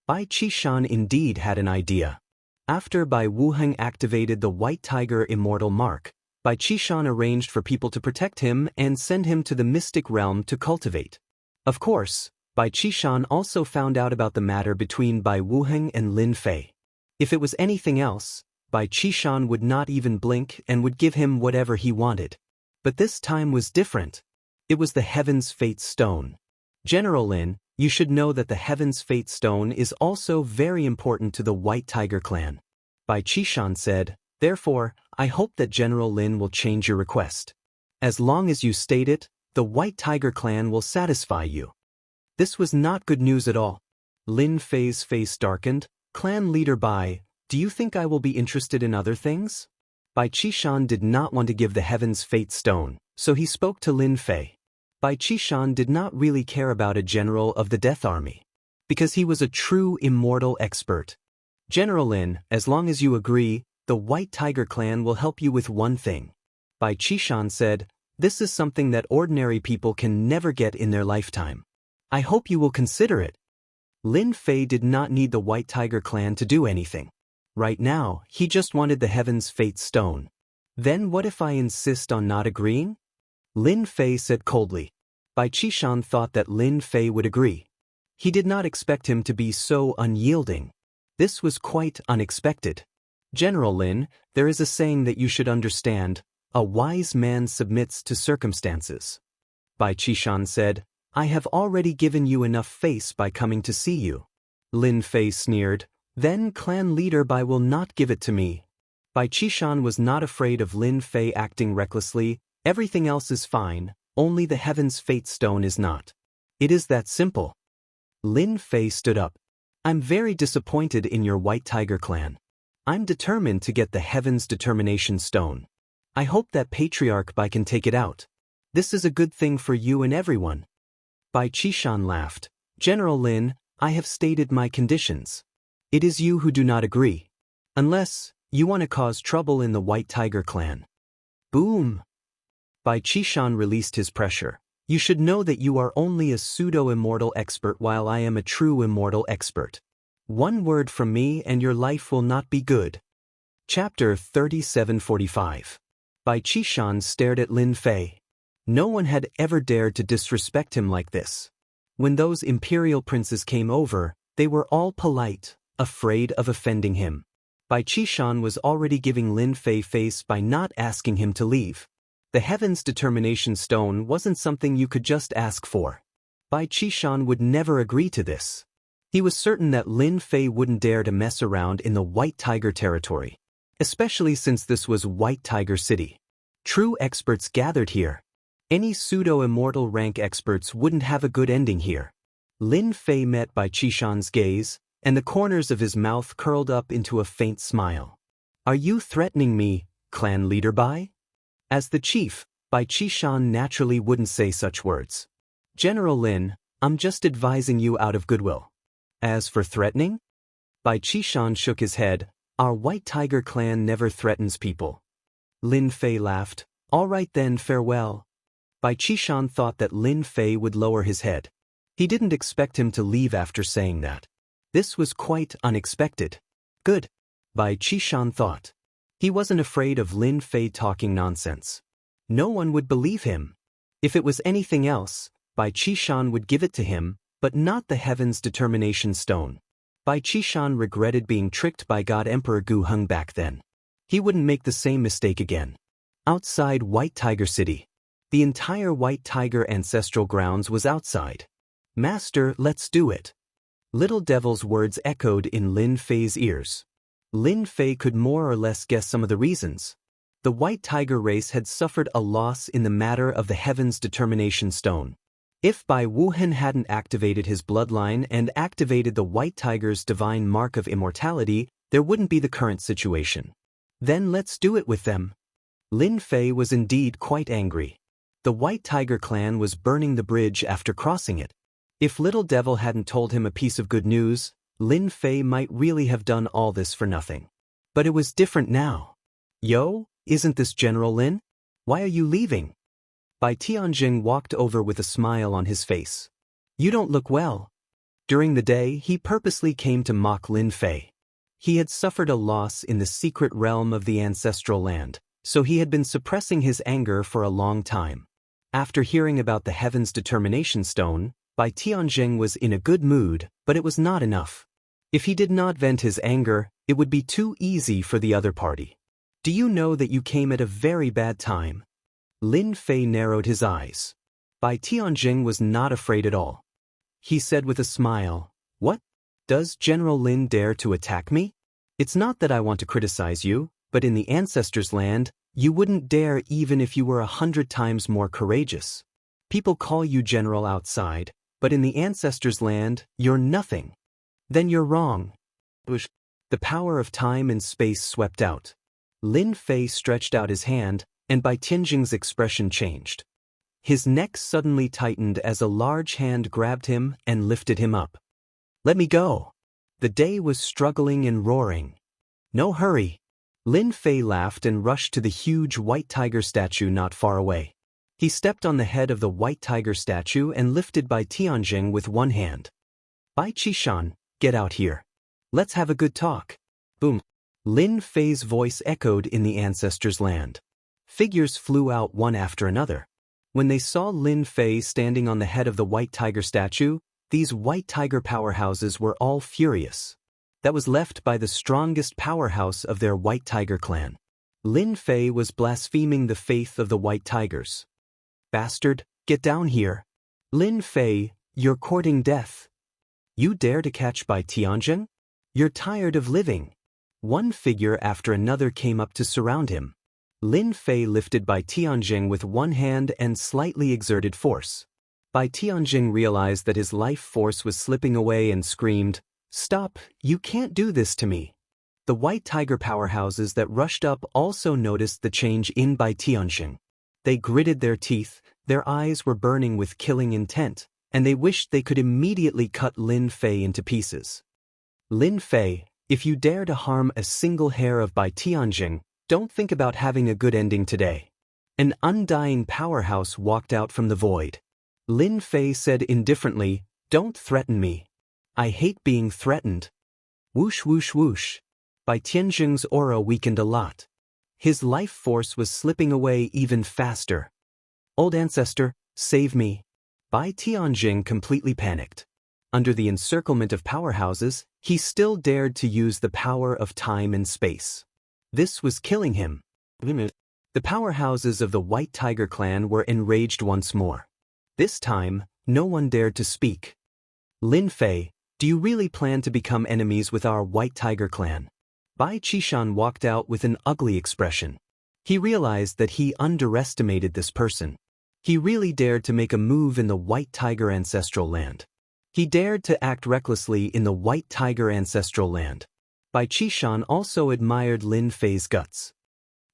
Bai Qishan indeed had an idea. After Bai Wuheng activated the white tiger immortal mark, Bai Qishan arranged for people to protect him and send him to the mystic realm to cultivate. Of course, Bai Qishan also found out about the matter between Bai Wuheng and Lin Fei. If it was anything else, Bai Qishan would not even blink and would give him whatever he wanted. But this time was different. It was the Heaven's Fate Stone. General Lin, you should know that the Heaven's Fate Stone is also very important to the White Tiger clan. Bai Qishan said, therefore, I hope that General Lin will change your request. As long as you state it, the White Tiger clan will satisfy you. This was not good news at all. Lin Fei's face darkened. Clan leader Bai, do you think I will be interested in other things? Bai Qishan did not want to give the Heaven's Fate Stone, so he spoke to Lin Fei. Bai Qishan did not really care about a general of the Death Army, because he was a true immortal expert. General Lin, as long as you agree, the White Tiger clan will help you with one thing. Bai Qishan said, this is something that ordinary people can never get in their lifetime. I hope you will consider it. Lin Fei did not need the White Tiger clan to do anything. Right now, he just wanted the Heaven's Fate Stone. Then what if I insist on not agreeing? Lin Fei said coldly. Bai Qishan thought that Lin Fei would agree. He did not expect him to be so unyielding. This was quite unexpected. General Lin, there is a saying that you should understand, a wise man submits to circumstances. Bai Qishan said, I have already given you enough face by coming to see you. Lin Fei sneered, then clan leader Bai will not give it to me. Bai Qishan was not afraid of Lin Fei acting recklessly, everything else is fine, only the Heaven's Fate Stone is not. It is that simple. Lin Fei stood up. I'm very disappointed in your White Tiger clan. I'm determined to get the Heaven's Determination Stone. I hope that Patriarch Bai can take it out. This is a good thing for you and everyone. Bai Qishan laughed. General Lin, I have stated my conditions. It is you who do not agree. Unless, you want to cause trouble in the White Tiger clan. Boom! Bai Qishan released his pressure. You should know that you are only a pseudo-immortal expert while I am a true immortal expert. One word from me and your life will not be good. Chapter 3745. Bai Qishan stared at Lin Fei. No one had ever dared to disrespect him like this. When those imperial princes came over, they were all polite, afraid of offending him. Bai Qishan was already giving Lin Fei face by not asking him to leave. The Heaven's Determination Stone wasn't something you could just ask for. Bai Qishan would never agree to this. He was certain that Lin Fei wouldn't dare to mess around in the White Tiger territory, especially since this was White Tiger City. True experts gathered here. Any pseudo-immortal rank experts wouldn't have a good ending here. Lin Fei met Bai Qishan's gaze, and the corners of his mouth curled up into a faint smile. Are you threatening me, clan leader Bai? As the chief, Bai Qishan naturally wouldn't say such words. General Lin, I'm just advising you out of goodwill. As for threatening? Bai Qishan shook his head. Our White Tiger clan never threatens people. Lin Fei laughed. All right then, farewell. Bai Qishan thought that Lin Fei would lower his head. He didn't expect him to leave after saying that. This was quite unexpected. Good, Bai Qishan thought. He wasn't afraid of Lin Fei talking nonsense. No one would believe him. If it was anything else, Bai Qishan would give it to him, but not the Heaven's Determination Stone. Bai Qishan regretted being tricked by God Emperor Gu Heng back then. He wouldn't make the same mistake again. Outside White Tiger City. The entire White Tiger ancestral grounds was outside. Master, let's do it. Little Devil's words echoed in Lin Fei's ears. Lin Fei could more or less guess some of the reasons. The White Tiger race had suffered a loss in the matter of the Heaven's Determination Stone. If Bai Wuhan hadn't activated his bloodline and activated the White Tiger's divine mark of immortality, there wouldn't be the current situation. Then let's do it with them. Lin Fei was indeed quite angry. The White Tiger clan was burning the bridge after crossing it. If Little Devil hadn't told him a piece of good news, Lin Fei might really have done all this for nothing. But it was different now. Yo, isn't this General Lin? Why are you leaving? Bai Tianjing walked over with a smile on his face. You don't look well. During the day, he purposely came to mock Lin Fei. He had suffered a loss in the secret realm of the ancestral land, so he had been suppressing his anger for a long time. After hearing about the Heaven's Determination Stone, Bai Tianjing was in a good mood, but it was not enough. If he did not vent his anger, it would be too easy for the other party. Do you know that you came at a very bad time? Lin Fei narrowed his eyes. Bai Tianjing was not afraid at all. He said with a smile, What? Does General Lin dare to attack me? It's not that I want to criticize you, but in the ancestors' land, you wouldn't dare even if you were 100 times more courageous. People call you general outside, but in the ancestors' land, you're nothing. Then you're wrong. The power of time and space swept out. Lin Fei stretched out his hand, and Bai Tianjing's expression changed. His neck suddenly tightened as a large hand grabbed him and lifted him up. Let me go. The day was struggling and roaring. No hurry. Lin Fei laughed and rushed to the huge White Tiger statue not far away. He stepped on the head of the White Tiger statue and lifted Bai Tianjing with one hand. Bai Qishan, get out here. Let's have a good talk. Boom. Lin Fei's voice echoed in the ancestors' land. Figures flew out one after another. When they saw Lin Fei standing on the head of the White Tiger statue, these White Tiger powerhouses were all furious. That was left by the strongest powerhouse of their White Tiger clan. Lin Fei was blaspheming the faith of the White Tigers. Bastard, get down here. Lin Fei, you're courting death. You dare to catch Bai Tianjing? You're tired of living. One figure after another came up to surround him. Lin Fei lifted Bai Tianjing with one hand and slightly exerted force. Bai Tianjing realized that his life force was slipping away and screamed, Stop, you can't do this to me. The White Tiger powerhouses that rushed up also noticed the change in Bai Tianjing. They gritted their teeth, their eyes were burning with killing intent, and they wished they could immediately cut Lin Fei into pieces. Lin Fei, if you dare to harm a single hair of Bai Tianjing, don't think about having a good ending today. An undying powerhouse walked out from the void. Lin Fei said indifferently, "Don't threaten me. I hate being threatened." Whoosh whoosh whoosh. Bai Tianjing's aura weakened a lot. His life force was slipping away even faster. "Old ancestor, save me." Bai Tianjing completely panicked. Under the encirclement of powerhouses, he still dared to use the power of time and space. This was killing him. The powerhouses of the White Tiger clan were enraged once more. This time, no one dared to speak. "Lin Fei, do you really plan to become enemies with our White Tiger clan?" Bai Qishan walked out with an ugly expression. He realized that he underestimated this person. He really dared to make a move in the White Tiger ancestral land. He dared to act recklessly in the White Tiger ancestral land. Bai Qishan also admired Lin Fei's guts.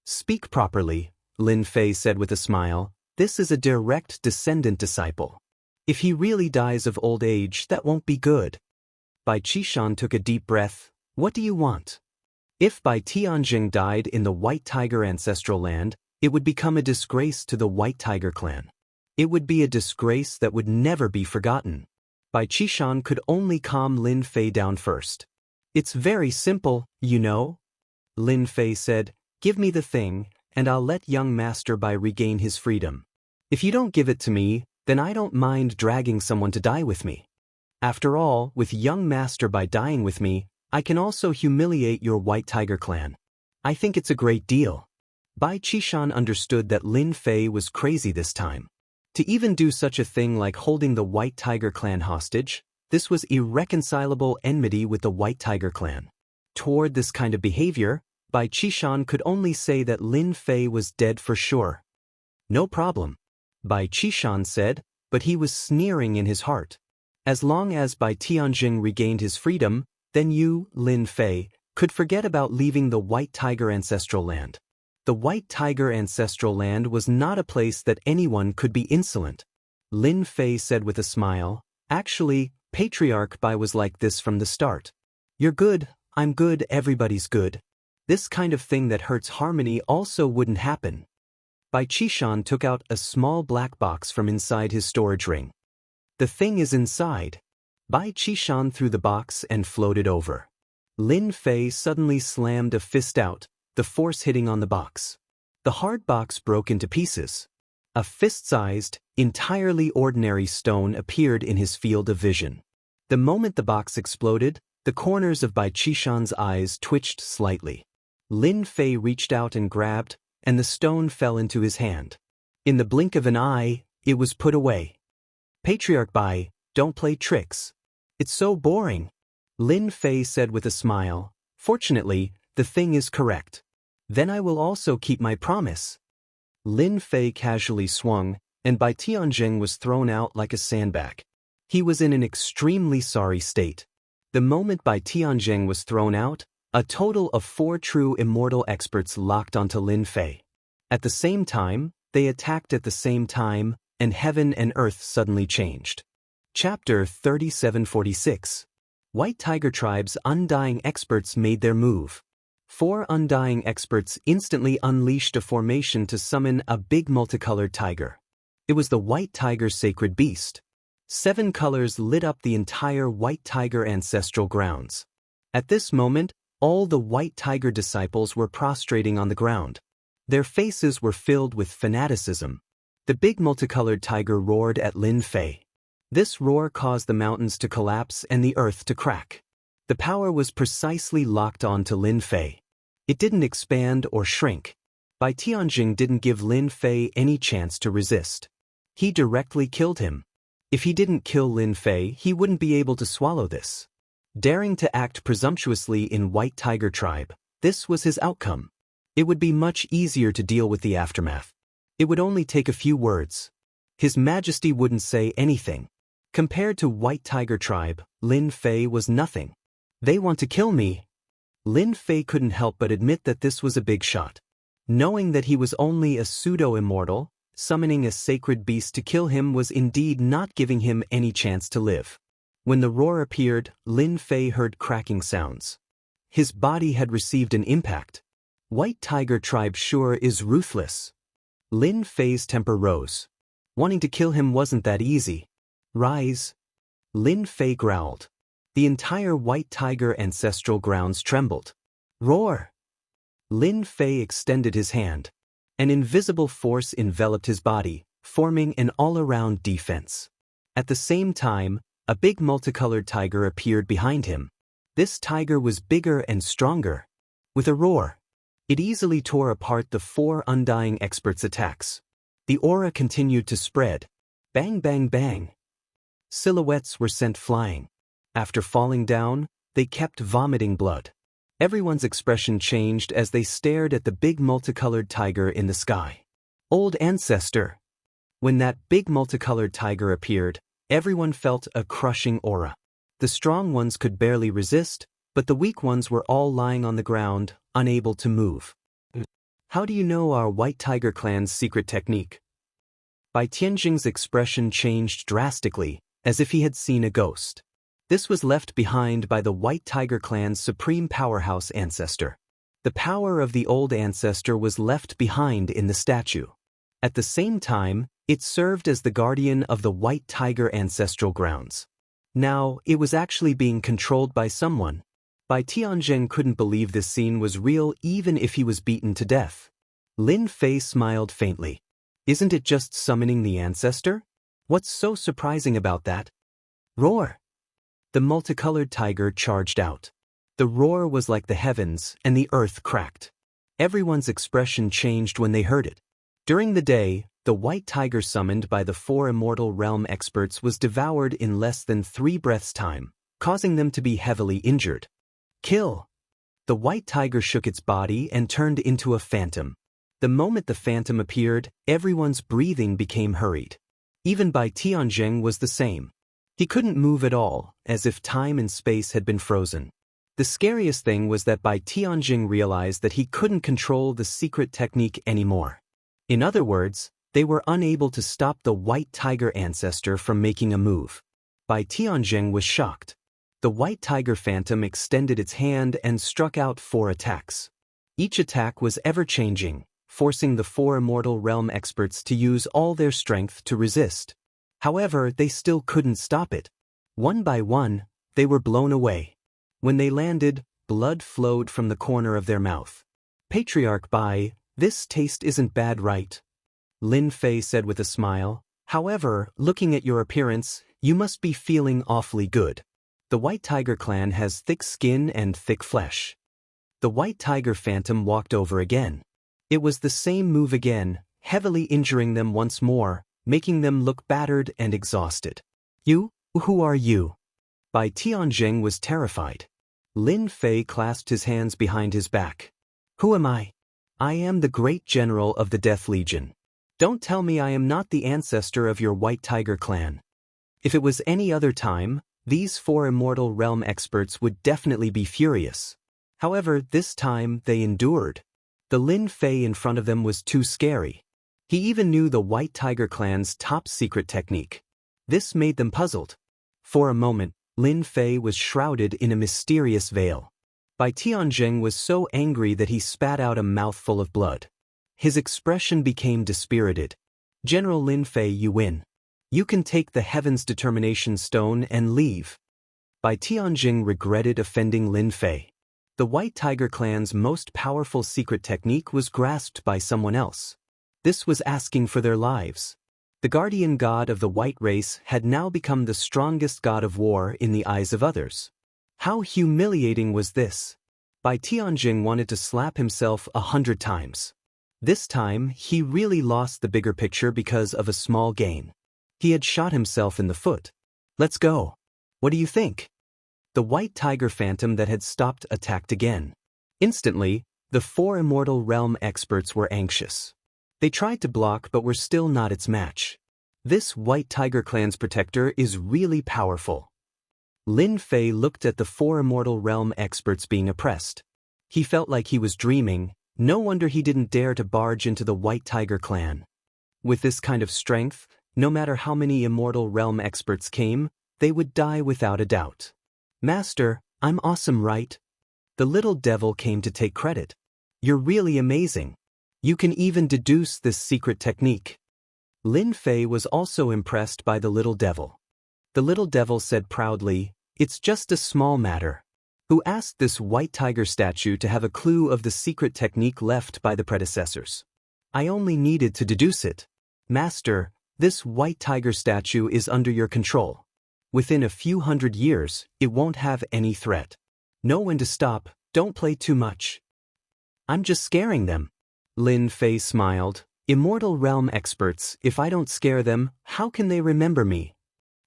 "Speak properly," Lin Fei said with a smile. "This is a direct descendant disciple. If he really dies of old age, that won't be good." Bai Qishan took a deep breath. "What do you want?" If Bai Tianjing died in the White Tiger ancestral land, it would become a disgrace to the White Tiger clan. It would be a disgrace that would never be forgotten. Bai Qishan could only calm Lin Fei down first. "It's very simple, you know," Lin Fei said. "Give me the thing, and I'll let young Master Bai regain his freedom. If you don't give it to me, then I don't mind dragging someone to die with me. After all, with young Master Bai dying with me, I can also humiliate your White Tiger clan. I think it's a great deal." Bai Qishan understood that Lin Fei was crazy this time. To even do such a thing like holding the White Tiger clan hostage, this was irreconcilable enmity with the White Tiger clan. Toward this kind of behavior, Bai Qishan could only say that Lin Fei was dead for sure. "No problem," Bai Qishan said, but he was sneering in his heart. As long as Bai Tianjing regained his freedom, then you, Lin Fei, could forget about leaving the White Tiger ancestral land. The White Tiger ancestral land was not a place that anyone could be insolent. Lin Fei said with a smile, "Actually, Patriarch Bai was like this from the start. You're good, I'm good, everybody's good. This kind of thing that hurts harmony also wouldn't happen." Bai Qishan took out a small black box from inside his storage ring. "The thing is inside." Bai Qishan threw the box and floated over. Lin Fei suddenly slammed a fist out, the force hitting on the box. The hard box broke into pieces. A fist-sized, entirely ordinary stone appeared in his field of vision. The moment the box exploded, the corners of Bai Qishan's eyes twitched slightly. Lin Fei reached out and grabbed, and the stone fell into his hand. In the blink of an eye, it was put away. "Patriarch Bai, don't play tricks. It's so boring," Lin Fei said with a smile. "Fortunately, the thing is correct. Then I will also keep my promise." Lin Fei casually swung, and Bai Tianjing was thrown out like a sandbag. He was in an extremely sorry state. The moment Bai Tianjing was thrown out, a total of 4 true immortal experts locked onto Lin Fei. At the same time, they attacked at the same time, and heaven and earth suddenly changed. Chapter 3746. White Tiger Tribe's Undying Experts made their move. 4 Undying Experts instantly unleashed a formation to summon a big multicolored tiger. It was the White Tiger's sacred beast. 7 colors lit up the entire White Tiger ancestral grounds. At this moment, all the White Tiger disciples were prostrating on the ground. Their faces were filled with fanaticism. The big multicolored tiger roared at Lin Fei. This roar caused the mountains to collapse and the earth to crack. The power was precisely locked on to Lin Fei. It didn't expand or shrink. Bai Tianjing didn't give Lin Fei any chance to resist. He directly killed him. If he didn't kill Lin Fei, he wouldn't be able to swallow this. Daring to act presumptuously in White Tiger Tribe, this was his outcome. It would be much easier to deal with the aftermath. It would only take a few words. His Majesty wouldn't say anything. Compared to White Tiger Tribe, Lin Fei was nothing. "They want to kill me." Lin Fei couldn't help but admit that this was a big shot. Knowing that he was only a pseudo-immortal, summoning a sacred beast to kill him was indeed not giving him any chance to live. When the roar appeared, Lin Fei heard cracking sounds. His body had received an impact. White Tiger Tribe sure is ruthless. Lin Fei's temper rose. Wanting to kill him wasn't that easy. Rise. Lin Fei growled. The entire White Tiger ancestral grounds trembled. Roar! Lin Fei extended his hand. An invisible force enveloped his body, forming an all-around defense. At the same time, a big multicolored tiger appeared behind him. This tiger was bigger and stronger. With a roar, it easily tore apart the 4 Undying Experts' attacks. The aura continued to spread. Bang, bang, bang. Silhouettes were sent flying. After falling down, they kept vomiting blood. Everyone's expression changed as they stared at the big multicolored tiger in the sky. Old ancestor. When that big multicolored tiger appeared, everyone felt a crushing aura. The strong ones could barely resist, but the weak ones were all lying on the ground, unable to move. How do you know our White Tiger clan's secret technique? Bai Tianjing's expression changed drastically, as if he had seen a ghost. This was left behind by the White Tiger clan's supreme powerhouse ancestor. The power of the old ancestor was left behind in the statue. At the same time, it served as the guardian of the White Tiger ancestral grounds. Now, it was actually being controlled by someone. Bai Tianjing couldn't believe this scene was real even if he was beaten to death. Lin Fei smiled faintly. Isn't it just summoning the ancestor? What's so surprising about that? Roar! The multicolored tiger charged out. The roar was like the heavens, and the earth cracked. Everyone's expression changed when they heard it. During the day, the White Tiger summoned by the 4 Immortal Realm Experts was devoured in less than 3 breaths' time, causing them to be heavily injured. Kill! The White Tiger shook its body and turned into a phantom. The moment the phantom appeared, everyone's breathing became hurried. Even Bai Tianjing was the same. He couldn't move at all, as if time and space had been frozen. The scariest thing was that Bai Tianjing realized that he couldn't control the secret technique anymore. In other words, they were unable to stop the White Tiger ancestor from making a move. Bai Tianjing was shocked. The White Tiger phantom extended its hand and struck out 4 attacks. Each attack was ever-changing, forcing the 4 Immortal Realm Experts to use all their strength to resist. However, they still couldn't stop it. One by one, they were blown away. When they landed, blood flowed from the corner of their mouth. Patriarch Bai, this taste isn't bad, right? Lin Fei said with a smile. However, looking at your appearance, you must be feeling awfully good. The White Tiger clan has thick skin and thick flesh. The White Tiger phantom walked over again. It was the same move again, heavily injuring them once more, making them look battered and exhausted. You? Who are you? Bai Tianjing was terrified. Lin Fei clasped his hands behind his back. Who am I? I am the great general of the Death Legion. Don't tell me I am not the ancestor of your White Tiger clan. If it was any other time, these 4 Immortal Realm Experts would definitely be furious. However, this time they endured. The Lin Fei in front of them was too scary. He even knew the White Tiger clan's top secret technique. This made them puzzled. For a moment, Lin Fei was shrouded in a mysterious veil. Bai Tianjing was so angry that he spat out a mouthful of blood. His expression became dispirited. General Lin Fei, you win. You can take the Heaven's Determination Stone and leave. Bai Tianjing regretted offending Lin Fei. The White Tiger clan's most powerful secret technique was grasped by someone else. This was asking for their lives. The guardian god of the white race had now become the strongest god of war in the eyes of others. How humiliating was this? Bai Tianjing wanted to slap himself 100 times. This time, he really lost the bigger picture because of a small gain. He had shot himself in the foot. Let's go. What do you think? The White Tiger phantom that had stopped attacked again. Instantly, the 4 Immortal Realm Experts were anxious. They tried to block but were still not its match. This White Tiger clan's protector is really powerful. Lin Fei looked at the 4 Immortal Realm Experts being oppressed. He felt like he was dreaming. No wonder he didn't dare to barge into the White Tiger clan. With this kind of strength, no matter how many Immortal Realm Experts came, they would die without a doubt. Master, I'm awesome, right? The little devil came to take credit. You're really amazing. You can even deduce this secret technique. Lin Fei was also impressed by the little devil. The little devil said proudly, "It's just a small matter." Who asked this white tiger statue to have a clue of the secret technique left by the predecessors? I only needed to deduce it. Master, this white tiger statue is under your control. Within a few hundred years, it won't have any threat. Know when to stop, don't play too much. I'm just scaring them. Lin Fei smiled. Immortal realm experts, if I don't scare them, how can they remember me?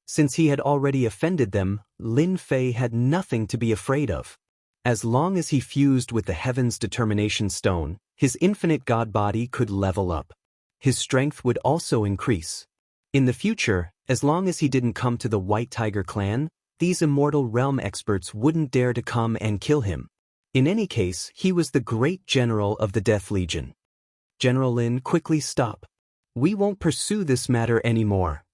Since he had already offended them, Lin Fei had nothing to be afraid of. As long as he fused with the Heaven's Determination Stone, his infinite god body could level up. His strength would also increase. In the future, as long as he didn't come to the White Tiger clan, these immortal realm experts wouldn't dare to come and kill him. In any case, he was the great general of the Death Legion. General Lin, quickly stop. We won't pursue this matter anymore.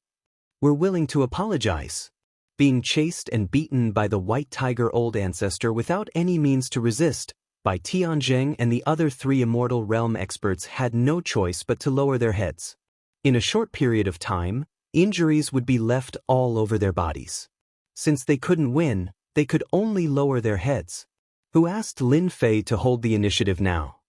We're willing to apologize. Being chased and beaten by the White Tiger Old Ancestor without any means to resist, by Tianzheng and the other 3 immortal realm experts had no choice but to lower their heads. In a short period of time, injuries would be left all over their bodies. Since they couldn't win, they could only lower their heads. Who asked Lin Fei to hold the initiative now?